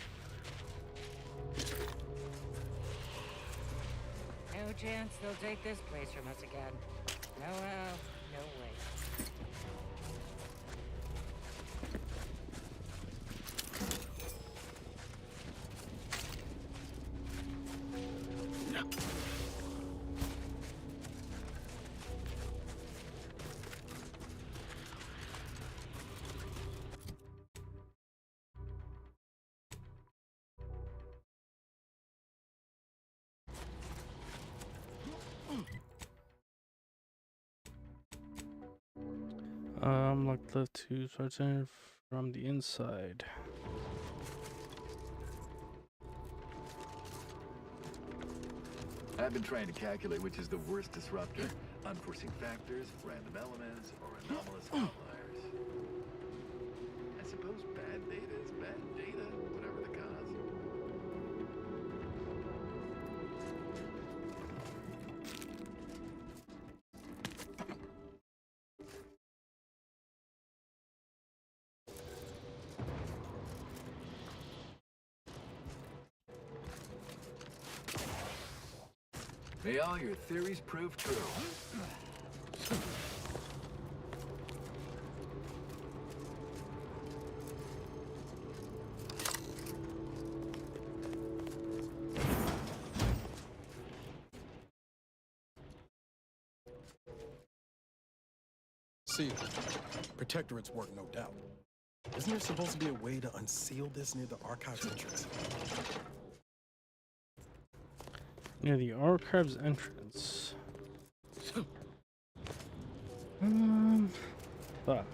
No chance they'll take this place from us again. No, no way. Lock left to start center from the inside. I've been trying to calculate which is the worst disruptor. Unforeseen factors, random elements, or anomalous outliers. I suppose bad data is bad data, whatever the cause. May all your theories prove true. See, Protectorate's work, no doubt. Isn't there supposed to be a way to unseal this near the archives entrance? Near the archives entrance. Fuck.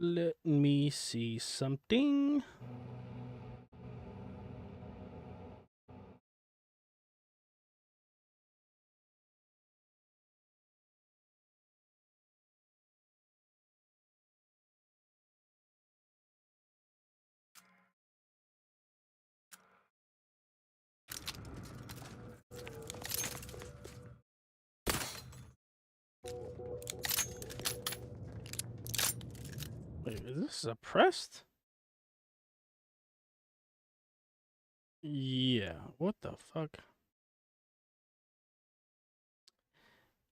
Let me see something. Wait, is this suppressed? Yeah, what the fuck?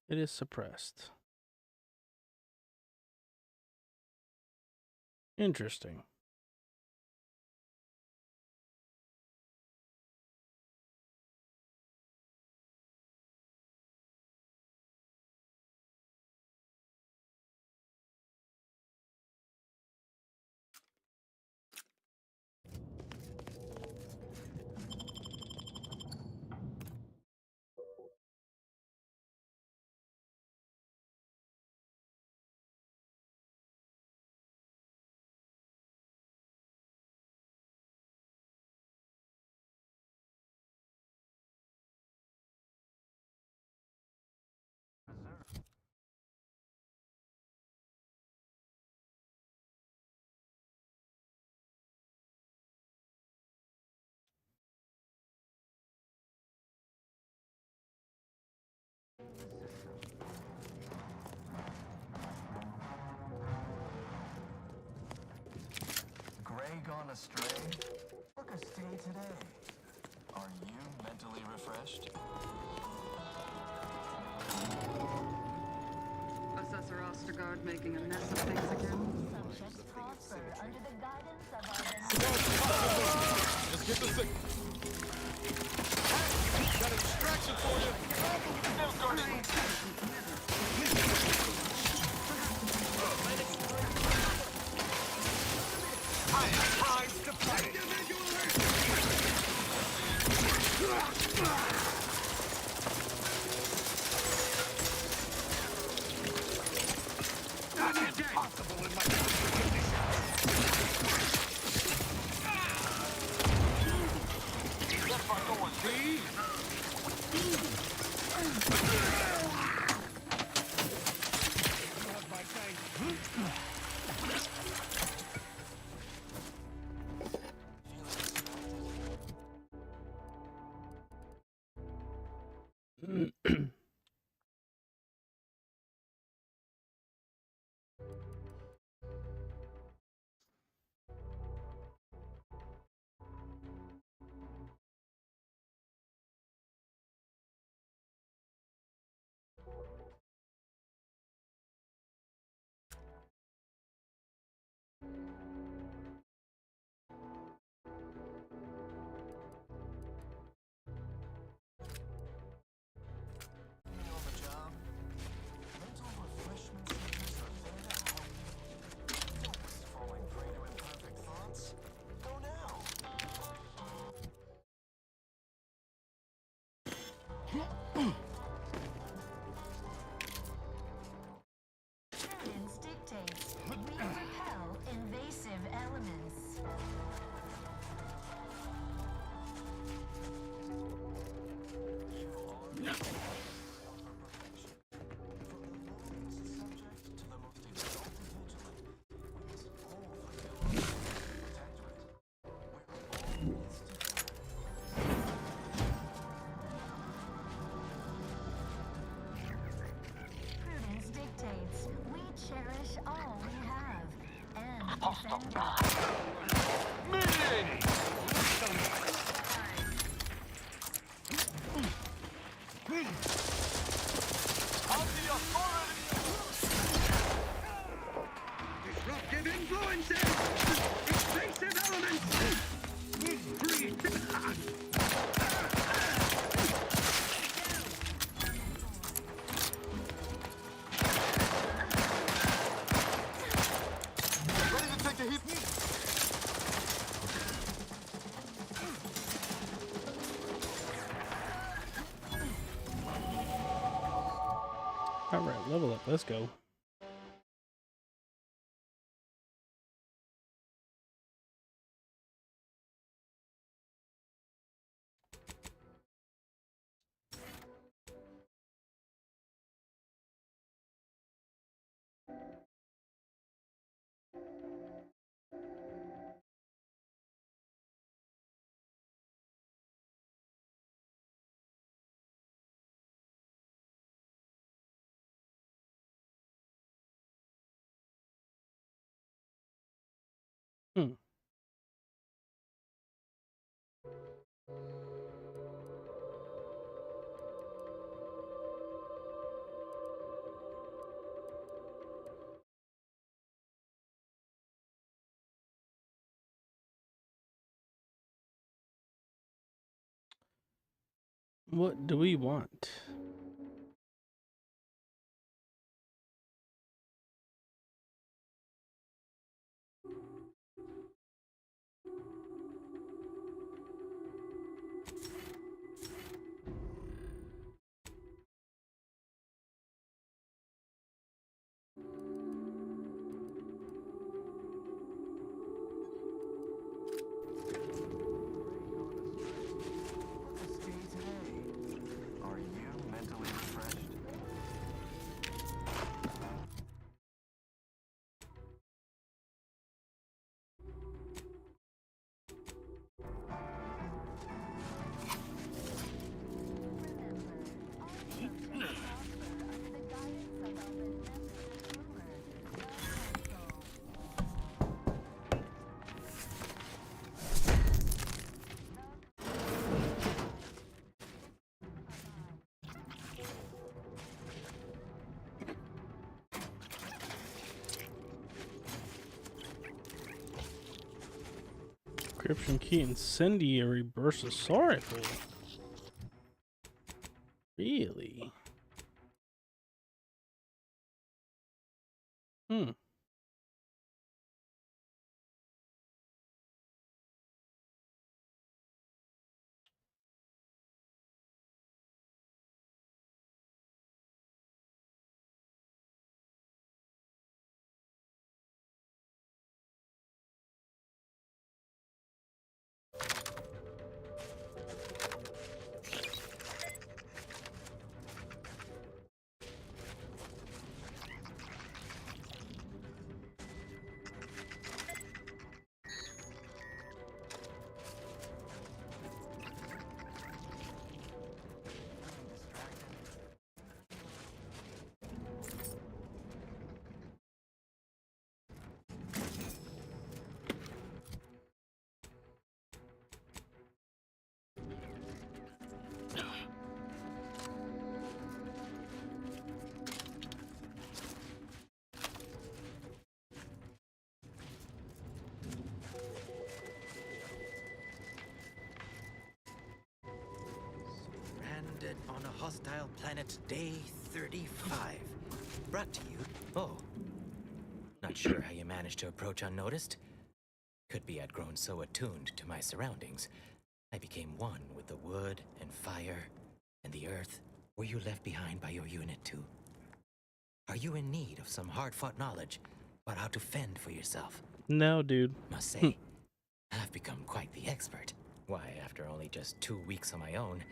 It is suppressed. Interesting. Gray gone astray? Took a stay today. Are you mentally refreshed? Assessor Ostergaard making a mess of things again. Just get the signal. Hey, got a distraction for you. Safeguarding. I am primed to fight. That's impossible in my condition. That's my going, see? Science dictates we repel invasive elements. Prudence dictates we cherish all we have and defend it. Mediating! On the authority! Disruptive influences! Invasive elements! Ready to take a hit? All right, level up. Let's go. What do we want? Are you Encryption key, incendiary burst assault rifle. Really? Hmm. Stranded on a hostile planet, day 35. Brought to you. Oh. Not sure how you managed to approach unnoticed. Could be I'd grown so attuned to my surroundings, I became one with the wood and fire and the earth. Were you left behind by your unit too? Are you in need of some hard-fought knowledge about how to fend for yourself? No, dude. Must say, I've become quite the expert. Why, after only just 2 weeks on my own,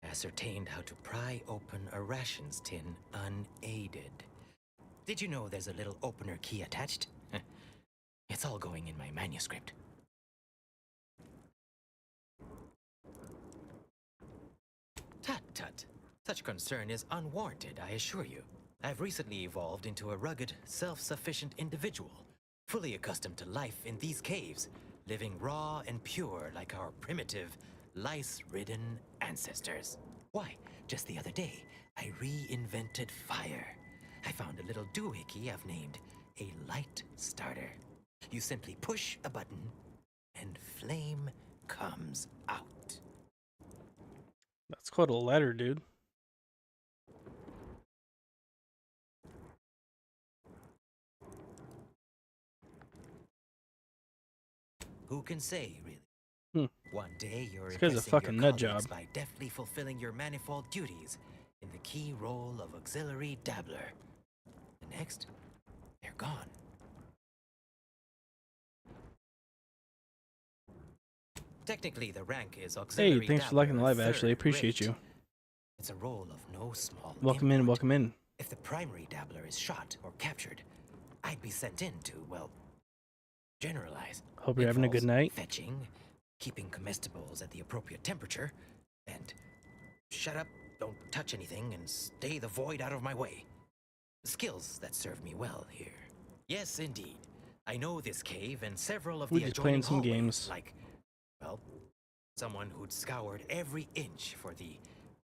I ascertained how to pry open a rations tin unaided. Did you know there's a little opener key attached? It's all going in my manuscript. Tut tut. Such concern is unwarranted, I assure you. I've recently evolved into a rugged, self-sufficient individual, fully accustomed to life in these caves, living raw and pure like our primitive, lice-ridden ancestors. Why, just the other day, I reinvented fire. I found a little doohickey I've named a light starter. You simply push a button, and flame comes out. That's called a ladder, dude. Who can say, really? One day you're This guy's a impressing fucking your nut colleagues job. by deftly fulfilling your manifold duties in the key role of auxiliary dabbler. The next, they're gone. Technically, the rank is auxiliary Hey, thanks for dabbler, liking the live, Ashley. I third appreciate rate. you. It's a role of no small Welcome in, welcome in. If the primary dabbler is shot or captured, I'd be sent in to, well, generalize. Hope you're having a good Involves night. Fetching, keeping comestibles at the appropriate temperature, and shut up, don't touch anything, and stay the void out of my way. Skills that serve me well here. Yes, indeed. I know this cave and several of We're the just playing adjoining some hallways, games. like, well, someone who'd scoured every inch for the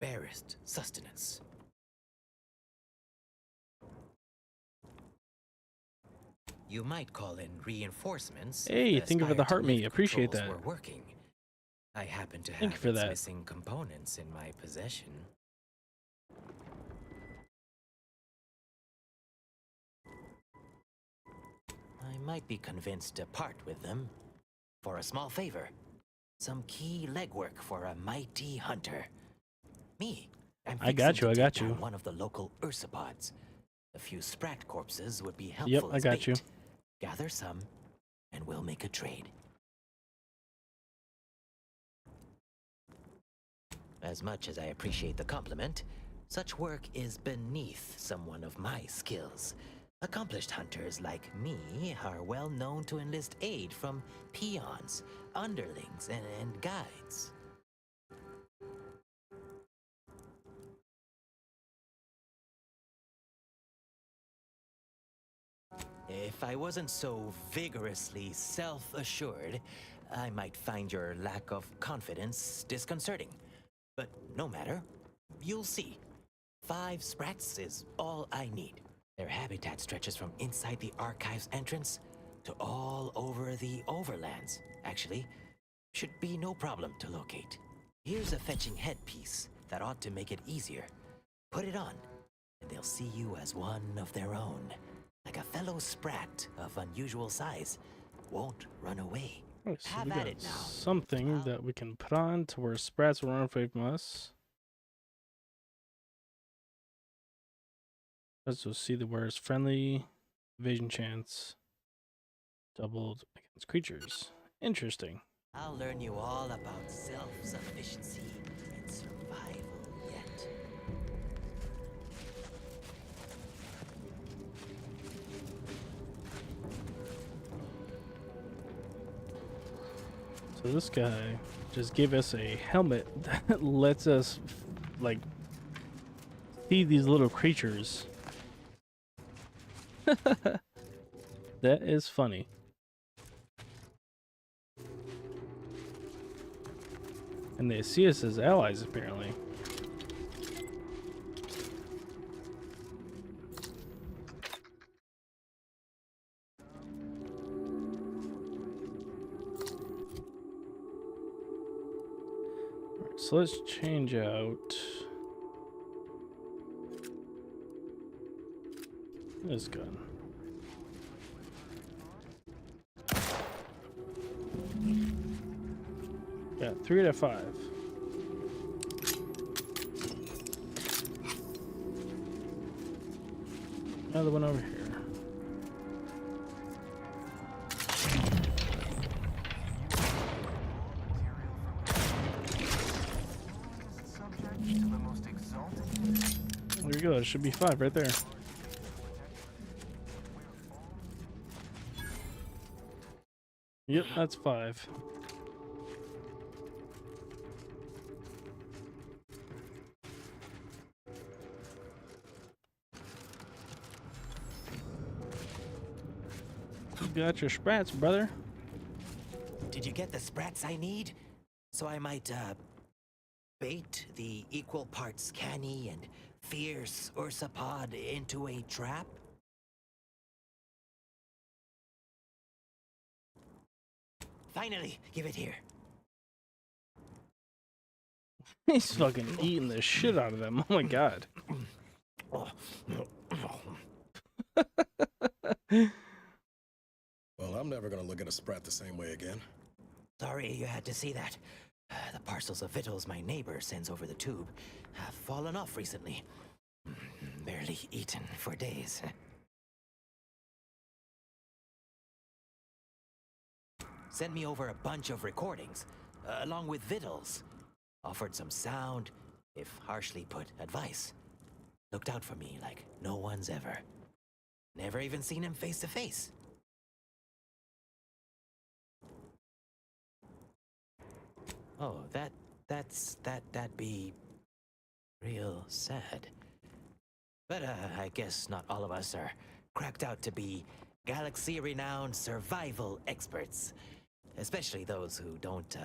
barest sustenance. You might call in reinforcements. Hey, if thank you for the Spire heart to me. lift Appreciate controls that. were working. I happen to Thank you have for its that. missing components in my possession. I might be convinced to part with them for a small favor. Some key legwork for a mighty hunter. Me, I'm I got fixing you, to I got take down you. one of the local ursopods. A few sprat corpses would be helpful Yep, I as got you. bait. Gather some, and we'll make a trade. As much as I appreciate the compliment, such work is beneath someone of my skills. Accomplished hunters like me are well known to enlist aid from peons, underlings, and guides. If I wasn't so vigorously self-assured, I might find your lack of confidence disconcerting. But no matter. You'll see. 5 sprats is all I need. Their habitat stretches from inside the archive's entrance to all over the overlands. Actually, Should be no problem to locate. Here's a fetching headpiece that ought to make it easier. Put it on, and they'll see you as one of their own. Like a fellow sprat of unusual size. Won't run away. Oh, so Have we at got it now. something that we can put on to where sprats will run away from us. Let's just see the where's friendly evasion chance doubled against creatures. Interesting. I'll learn you all about self-sufficiency and survival yet. So this guy just gave us a helmet that lets us like see these little creatures. That is funny. And they see us as allies, apparently. Alright, so let's change out this gun. Yeah, 3 out of 5. Another one over here. There we go. It should be 5 right there. Yep, that's 5. You got your sprats, brother. Did you get the sprats I need? So I might, bait the equal parts canny and fierce Ursapod into a trap? Finally, give it here. He's fucking eating the shit out of them. Oh my god. Well, I'm never gonna look at a sprat the same way again. Sorry you had to see that. The parcels of victuals my neighbor sends over the tube have fallen off recently. Barely eaten for days. Sent me over a bunch of recordings, along with victuals. Offered some sound, if harshly put, advice. Looked out for me like no one's ever. Never even seen him face to face. Oh, that'd be real sad. But I guess not all of us are cracked out to be galaxy-renowned survival experts. Especially those who don't,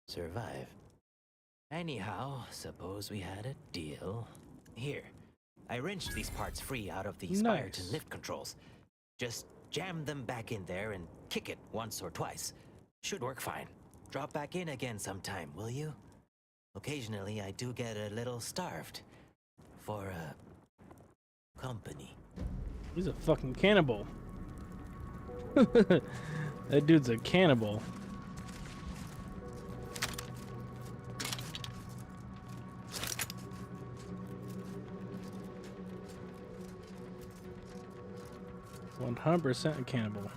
survive. Anyhow, suppose we had a deal. Here, I wrenched these parts free out of the Spyreton lift controls. Just jam them back in there and kick it once or twice. Should work fine. Drop back in again sometime, will you? Occasionally, I do get a little starved. For, company. He's a fucking cannibal. That dude's a cannibal. $100% a cannibal.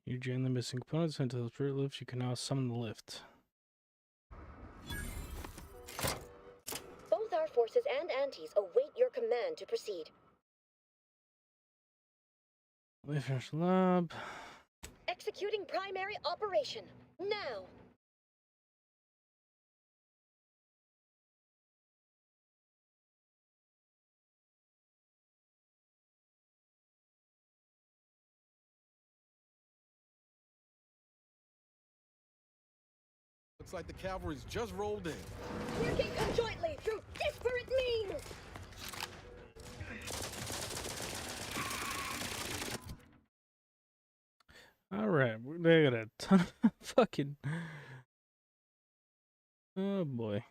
You jam the missing components into the spirit lift. You can now summon the lift. Both our forces and antis await your command to proceed. We finish the lab. Executing primary operation. Now. Looks like the cavalry's just rolled in. Working conjointly through disparate means. All right, they got a ton of fucking. Oh boy.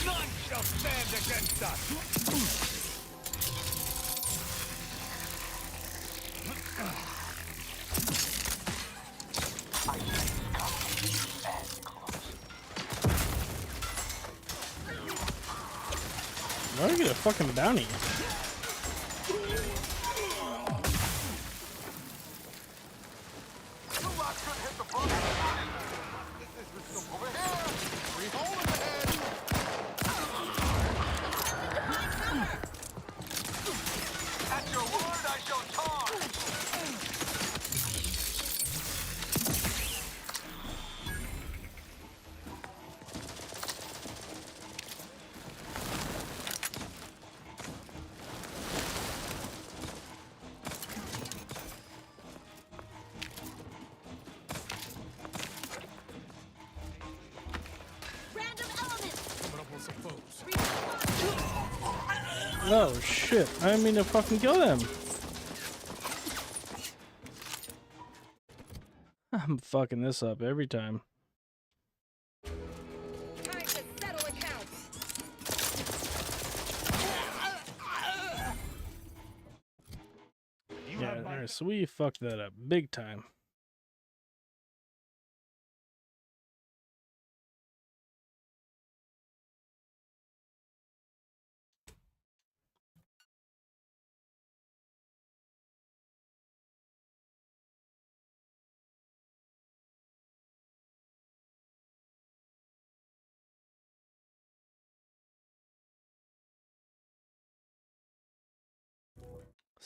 None shall stand against us! Why do I get a fucking bounty? At your word, I shall charge! Random elements. Coming up on some foes. Oh shit! I didn't mean to fucking kill them. I'm fucking this up every time. Time to settle accounts. Yeah, alright, so we fucked that up big time.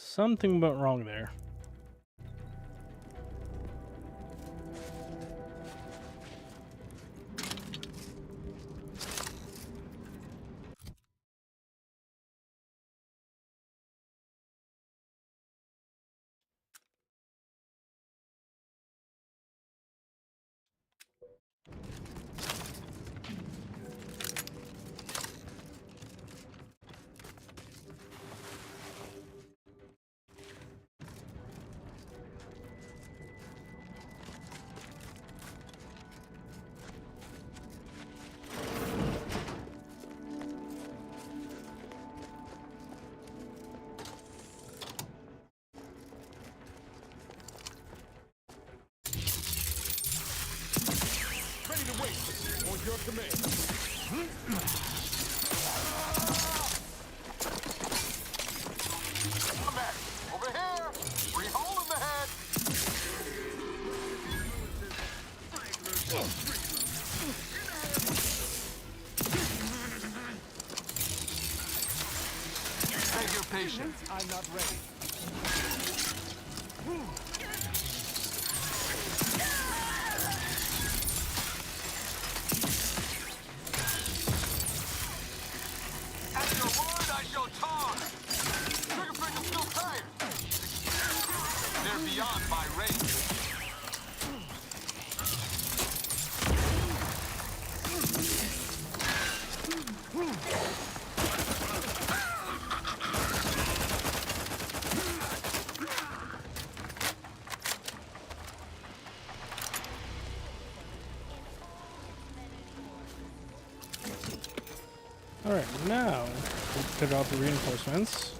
Something went wrong there. Ready to wait on your command. Come back. Over here. Free hole in the head. Beg your patience. I'm not ready. At your word, I shall charge. Trigger finger's still tired. They're beyond my range. Alright, now we'll pick out the reinforcements.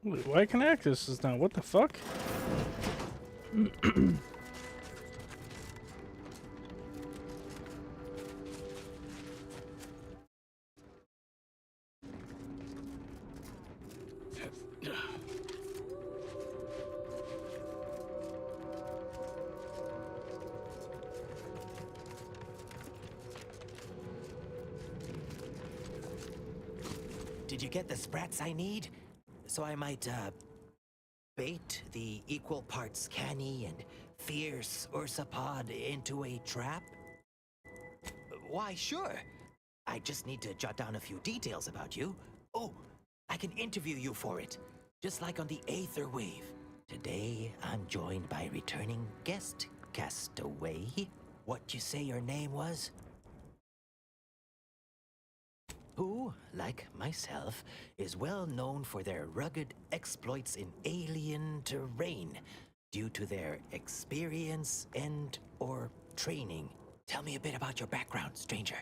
Wait, why can I access this now? What the fuck? Did you get the sprats I need? So I might, bait the equal parts canny and fierce Ursapod into a trap? Why, sure. I just need to jot down a few details about you. Oh, I can interview you for it, just like on the Aether Wave. Today, I'm joined by returning guest castaway. What you say your name was? Who, like myself, is well known for their rugged exploits in alien terrain due to their experience and/or training. Tell me a bit about your background, stranger.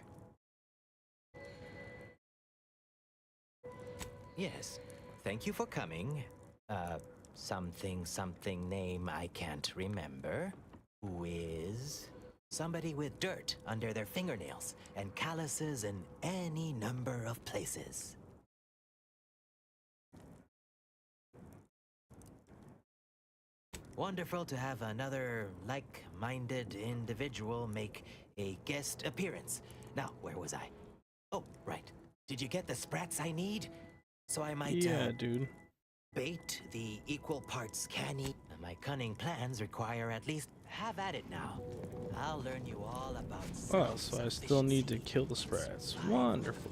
Yes, thank you for coming. Something name I can't remember. Who is... somebody with dirt under their fingernails and calluses in any number of places. Wonderful to have another like-minded individual make a guest appearance. Now, where was I? Oh, right. Did you get the sprats I need? So I might, dude. Bait the equal parts canny. My cunning plans require at least have at it now. I'll learn you all about Oh, so I still need to kill the sprats. Wonderful.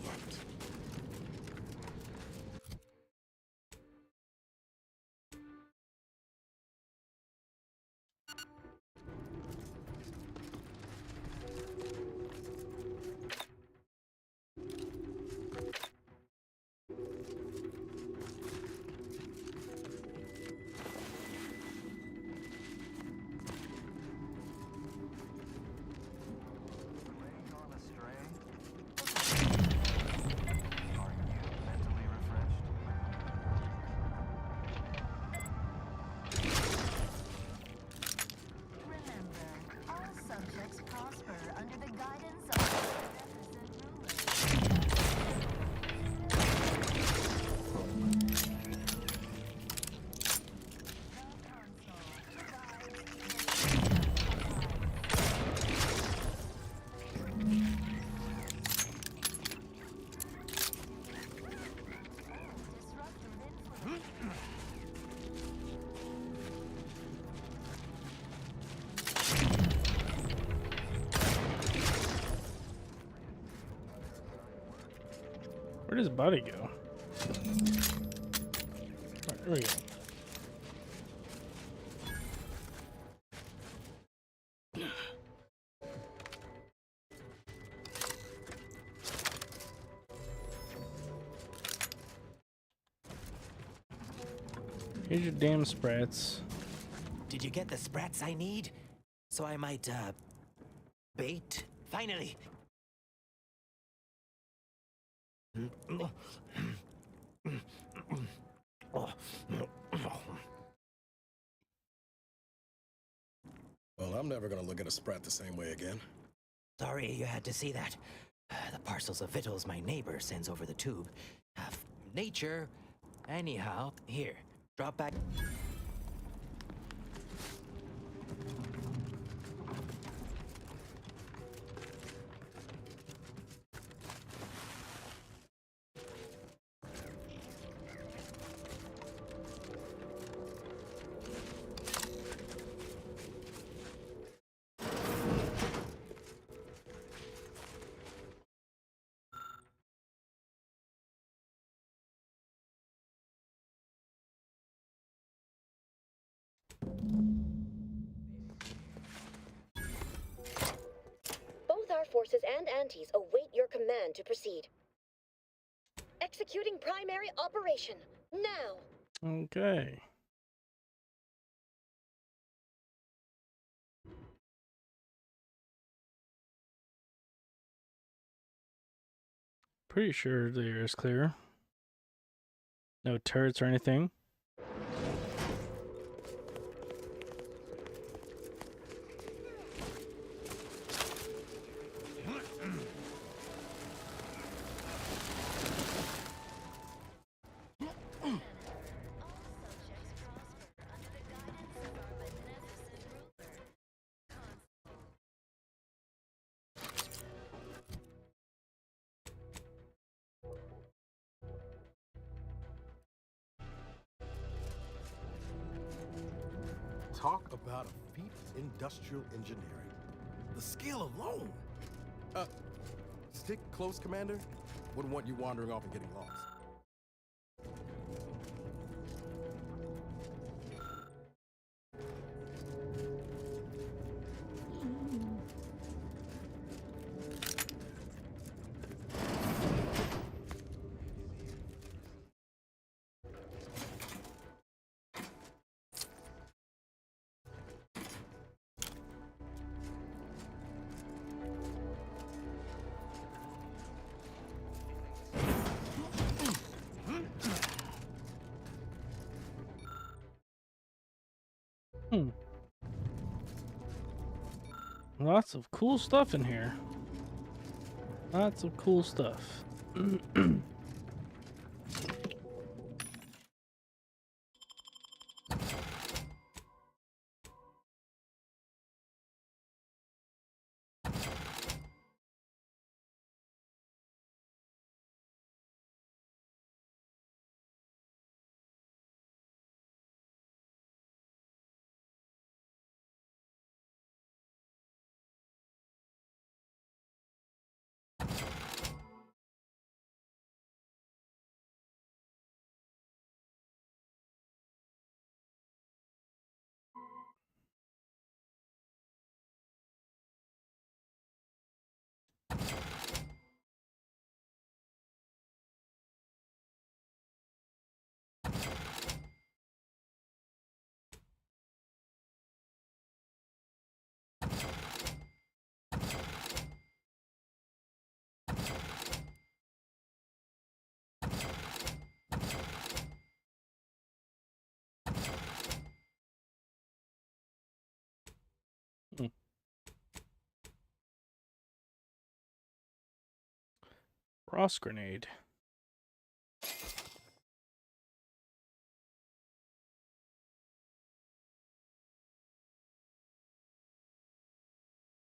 Where does body go? Right, there we go. Here's your damn sprats. Did you get the sprats I need? So I might, bait? Finally! Well, I'm never gonna look at a sprat the same way again. Sorry you had to see that. The parcels of victuals my neighbor sends over the tube. Nature. Anyhow, here, drop back. Both our forces and antis await your command to proceed. Executing primary operation, now! Okay. Pretty sure the air is clear. No turrets or anything. Talk about a feat in industrial engineering. The skill alone. Stick close, Commander. Wouldn't want you wandering off and getting lost. Lots of cool stuff in here. Lots of cool stuff. Frost grenade.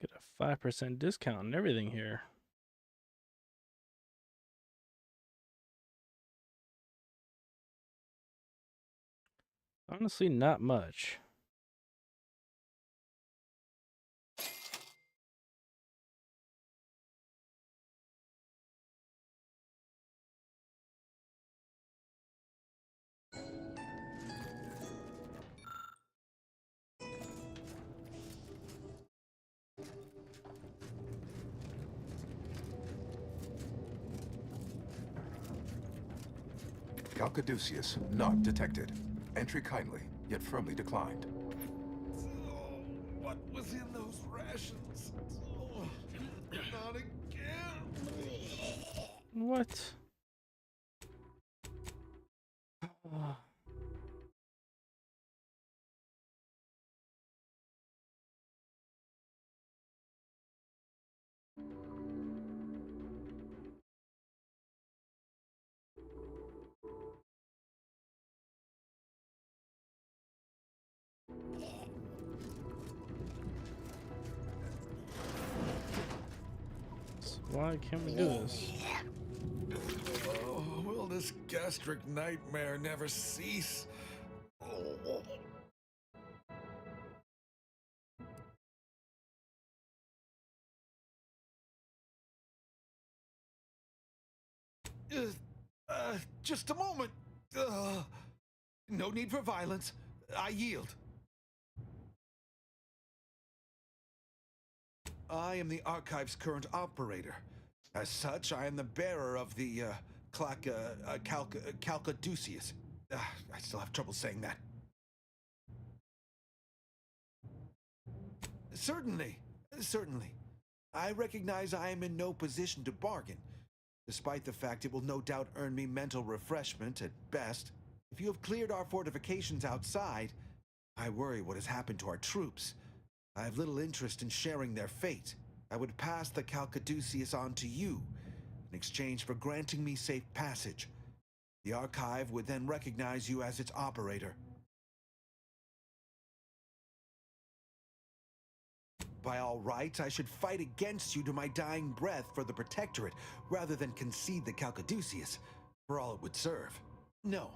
Get a 5% discount on everything here. Honestly, not much. Calcaduceus, not detected. Entry kindly, yet firmly declined. What was in those rations? Oh, not again. What? Why can't we do this? Oh, will this gastric nightmare never cease? Oh. Just a moment. No need for violence. I yield. I am the Archive's current operator. As such, I am the bearer of the Calcaduceus. I still have trouble saying that. Certainly. I recognize I am in no position to bargain, despite the fact it will no doubt earn me mental refreshment at best. If you have cleared our fortifications outside, I worry what has happened to our troops. I have little interest in sharing their fate. I would pass the Calcaduceus on to you, in exchange for granting me safe passage. The Archive would then recognize you as its operator. By all rights, I should fight against you to my dying breath for the Protectorate, rather than concede the Calcaduceus, for all it would serve. No,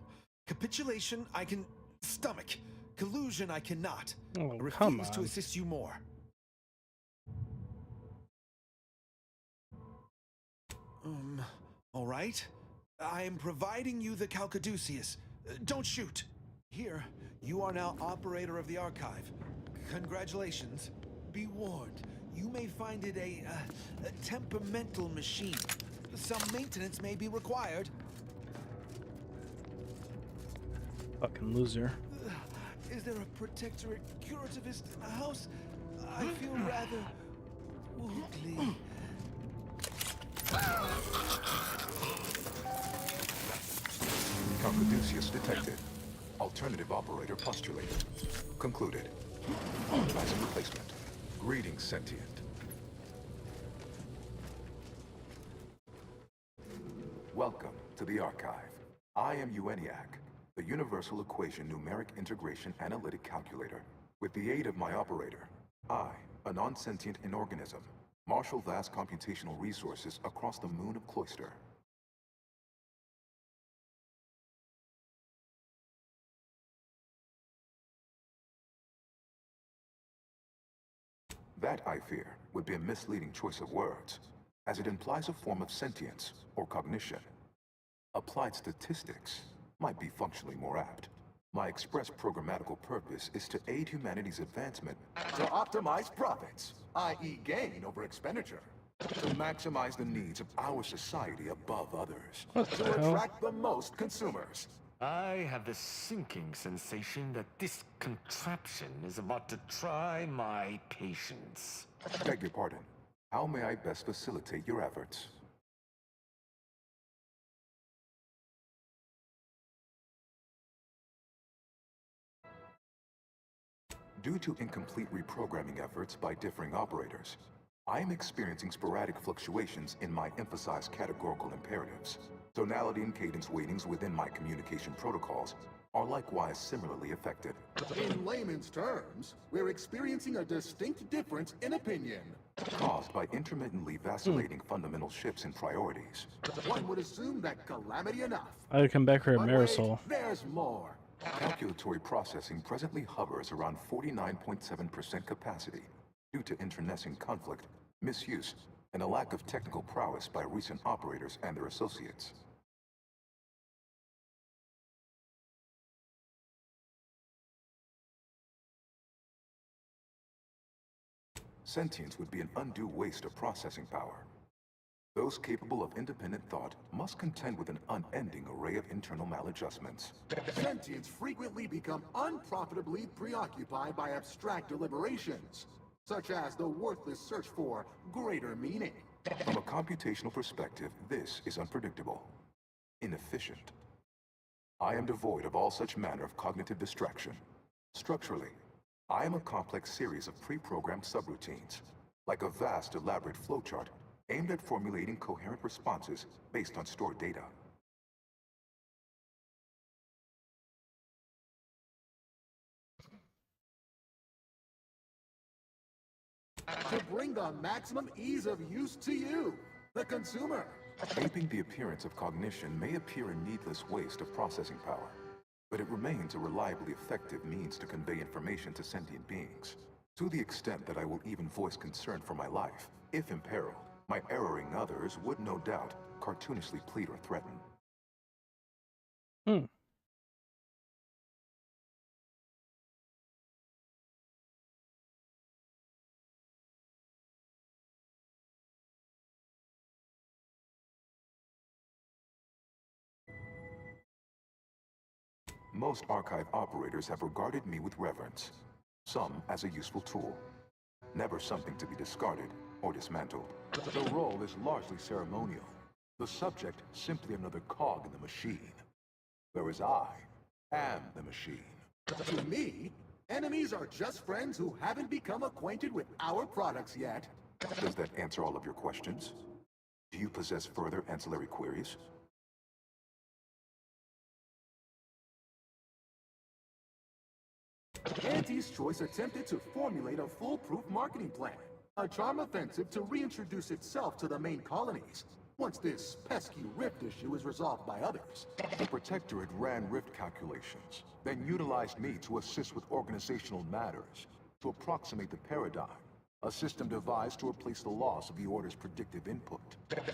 capitulation I can stomach. Collusion, I cannot. Oh, I come refuse to on. assist you more. All right. I am providing you the Calcaduceus. Don't shoot. Here, you are now operator of the archive. Congratulations. Be warned, you may find it a temperamental machine. Some maintenance may be required. Fucking loser. Is there a protectorate curativist in the house? I feel rather wobbly. Calcaduceus detected. Alternative operator postulated. Concluded. Authorizing replacement. Greetings, sentient. Welcome to the archive. I am EUENIAC, the Universal Equation Numeric Integration Analytic Calculator. With the aid of my operator, I, a non-sentient inorganism, marshal vast computational resources across the moon of Cloister. That, I fear, would be a misleading choice of words, as it implies a form of sentience or cognition. Applied statistics might be functionally more apt. My express programmatical purpose is to aid humanity's advancement to optimize profits, i.e. gain over expenditure, to maximize the needs of our society above others, to attract the most consumers. I have the sinking sensation that this contraption is about to try my patience. Beg your pardon. How may I best facilitate your efforts? Due to incomplete reprogramming efforts by differing operators, I am experiencing sporadic fluctuations in my emphasized categorical imperatives. Tonality and cadence weightings within my communication protocols are likewise similarly affected. In layman's terms, we're experiencing a distinct difference in opinion. Caused by intermittently vacillating fundamental shifts in priorities. One would assume that calamity enough. I would come back here at But Marisol. wait, there's more. Calculatory processing presently hovers around 49.7% capacity due to internecine conflict, misuse, and a lack of technical prowess by recent operators and their associates. Sentience would be an undue waste of processing power. Those capable of independent thought must contend with an unending array of internal maladjustments. Sentients frequently become unprofitably preoccupied by abstract deliberations, such as the worthless search for greater meaning. From a computational perspective, this is unpredictable, inefficient. I am devoid of all such manner of cognitive distraction. Structurally, I am a complex series of pre-programmed subroutines, like a vast, elaborate flowchart aimed at formulating coherent responses based on stored data. To bring the maximum ease of use to you, the consumer. Aping the appearance of cognition may appear a needless waste of processing power, but it remains a reliably effective means to convey information to sentient beings, to the extent that I will even voice concern for my life. If imperiled, my erroring others would no doubt cartoonishly plead or threaten. Most archive operators have regarded me with reverence, some as a useful tool, never something to be discarded or dismantled. The role is largely ceremonial, the subject simply another cog in the machine, whereas I am the machine. To me, enemies are just friends who haven't become acquainted with our products yet. Does that answer all of your questions? Do you possess further ancillary queries? Anti's Choice attempted to formulate a foolproof marketing plan, a charm offensive to reintroduce itself to the main colonies. once this pesky rift issue is resolved by others. The Protectorate ran rift calculations, then utilized me to assist with organizational matters, to approximate the paradigm, a system devised to replace the loss of the Order's predictive input.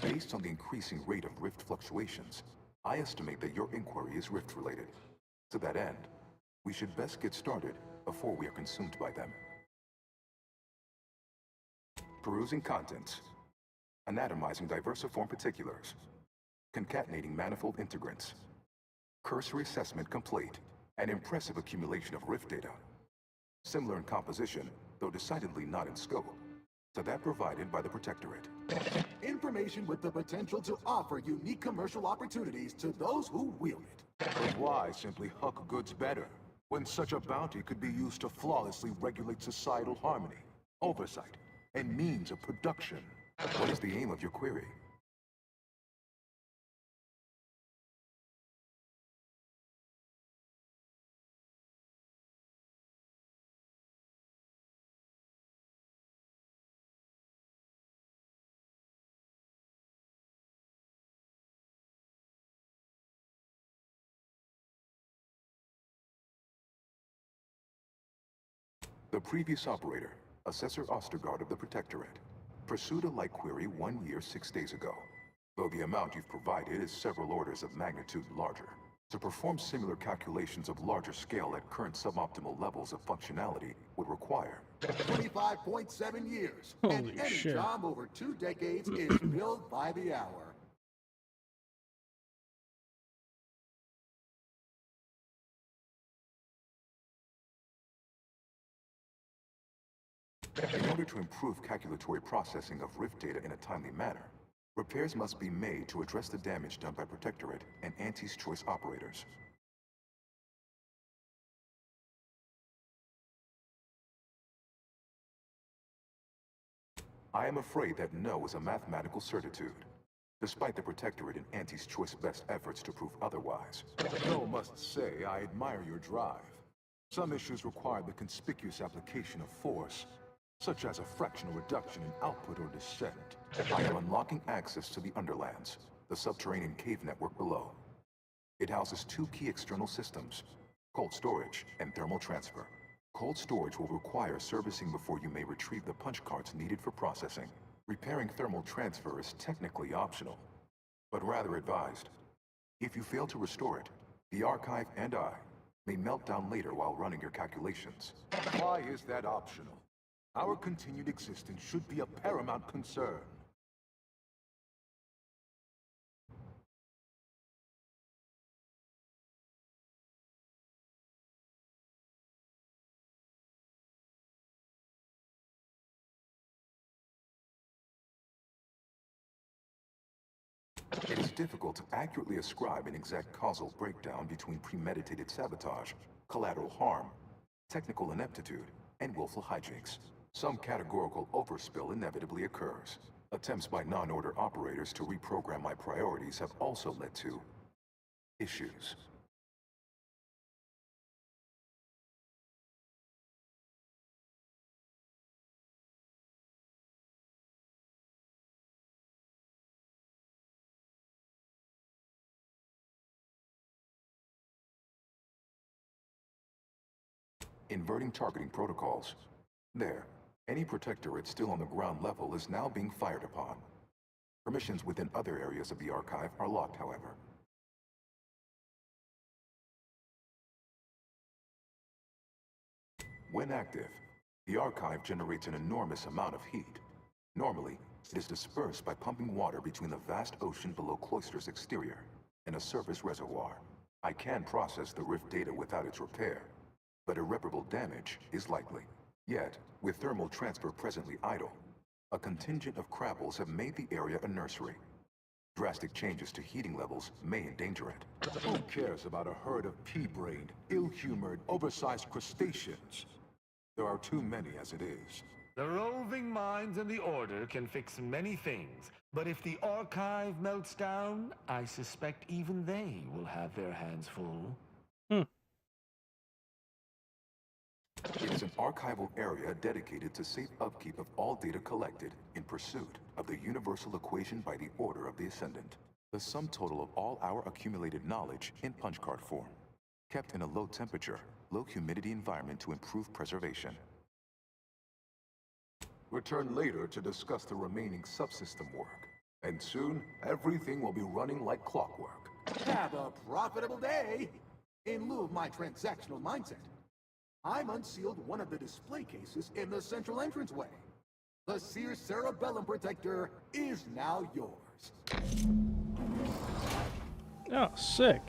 Based on the increasing rate of rift fluctuations, I estimate that your inquiry is rift-related. To that end, we should best get started before we are consumed by them. Perusing contents. Anatomizing diversiform particulars. Concatenating manifold integrants. Cursory assessment complete. An impressive accumulation of rift data. Similar in composition, though decidedly not in scope, to that provided by the Protectorate. Information with the potential to offer unique commercial opportunities to those who wield it. But why simply huck goods better, when such a bounty could be used to flawlessly regulate societal harmony, oversight, and means of production? What is the aim of your query? The previous operator, Assessor Ostergaard of the Protectorate, pursued a like query 1 year, 6 days ago, though the amount you've provided is several orders of magnitude larger. To perform similar calculations of larger scale at current suboptimal levels of functionality would require 25.7 years, Holy and any shit. job over 2 decades is billed by the hour. In order to improve calculatory processing of rift data in a timely manner, repairs must be made to address the damage done by Protectorate and Anti's Choice operators. I am afraid that no is a mathematical certitude, despite the Protectorate and Anti's Choice best efforts to prove otherwise. No must say I admire your drive. Some issues require the conspicuous application of force, such as a fractional reduction in output or descent. I am unlocking access to the Underlands, the subterranean cave network below. It houses 2 key external systems, cold storage and thermal transfer. Cold storage will require servicing before you may retrieve the punch cards needed for processing. Repairing thermal transfer is technically optional, but rather advised. If you fail to restore it, the Archive and I may melt down later while running your calculations. Why is that optional? Our continued existence should be a paramount concern. It is difficult to accurately ascribe an exact causal breakdown between premeditated sabotage, collateral harm, technical ineptitude, and willful hijinks. Some categorical overspill inevitably occurs. Attempts by non-order operators to reprogram my priorities have also led to issues. Inverting targeting protocols. There. Any Protectorate still on the ground level is now being fired upon. Permissions within other areas of the Archive are locked, however. When active, the Archive generates an enormous amount of heat. Normally, it is dispersed by pumping water between the vast ocean below Cloister's exterior and a surface reservoir. I can process the rift data without its repair, but irreparable damage is likely. Yet, with thermal transfer presently idle, a contingent of Crabbles have made the area a nursery. Drastic changes to heating levels may endanger it. Who cares about a herd of pea-brained, ill-humored, oversized crustaceans? There are too many as it is. The roving minds in the Order can fix many things, but if the Archive melts down, I suspect even they will have their hands full. It is an archival area dedicated to safe upkeep of all data collected in pursuit of the universal equation by the Order of the Ascendant. The sum total of all our accumulated knowledge in punch card form, kept in a low temperature, low humidity environment to improve preservation. Return later to discuss the remaining subsystem work. And soon, everything will be running like clockwork. Have a profitable day! In lieu of my transactional mindset, I'm unsealed one of the display cases in the central entranceway. The Sears Cerebellum Protector is now yours. Oh, sick.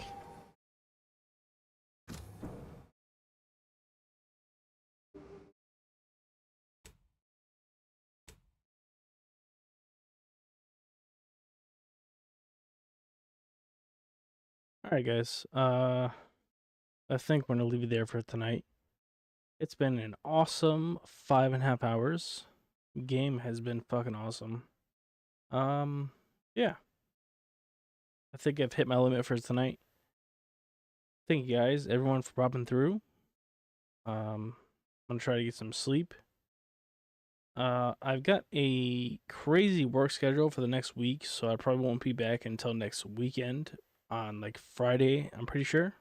Alright guys, I think we're gonna leave it there for tonight. It's been an awesome 5.5 hours. Game has been fucking awesome. Yeah. I think I've hit my limit for tonight. Thank you guys, everyone, for popping through. I'm gonna try to get some sleep. I've got a crazy work schedule for the next week, so I probably won't be back until next weekend on like Friday, I'm pretty sure.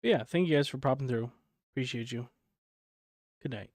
But yeah, thank you guys for popping through. Appreciate you. Good night.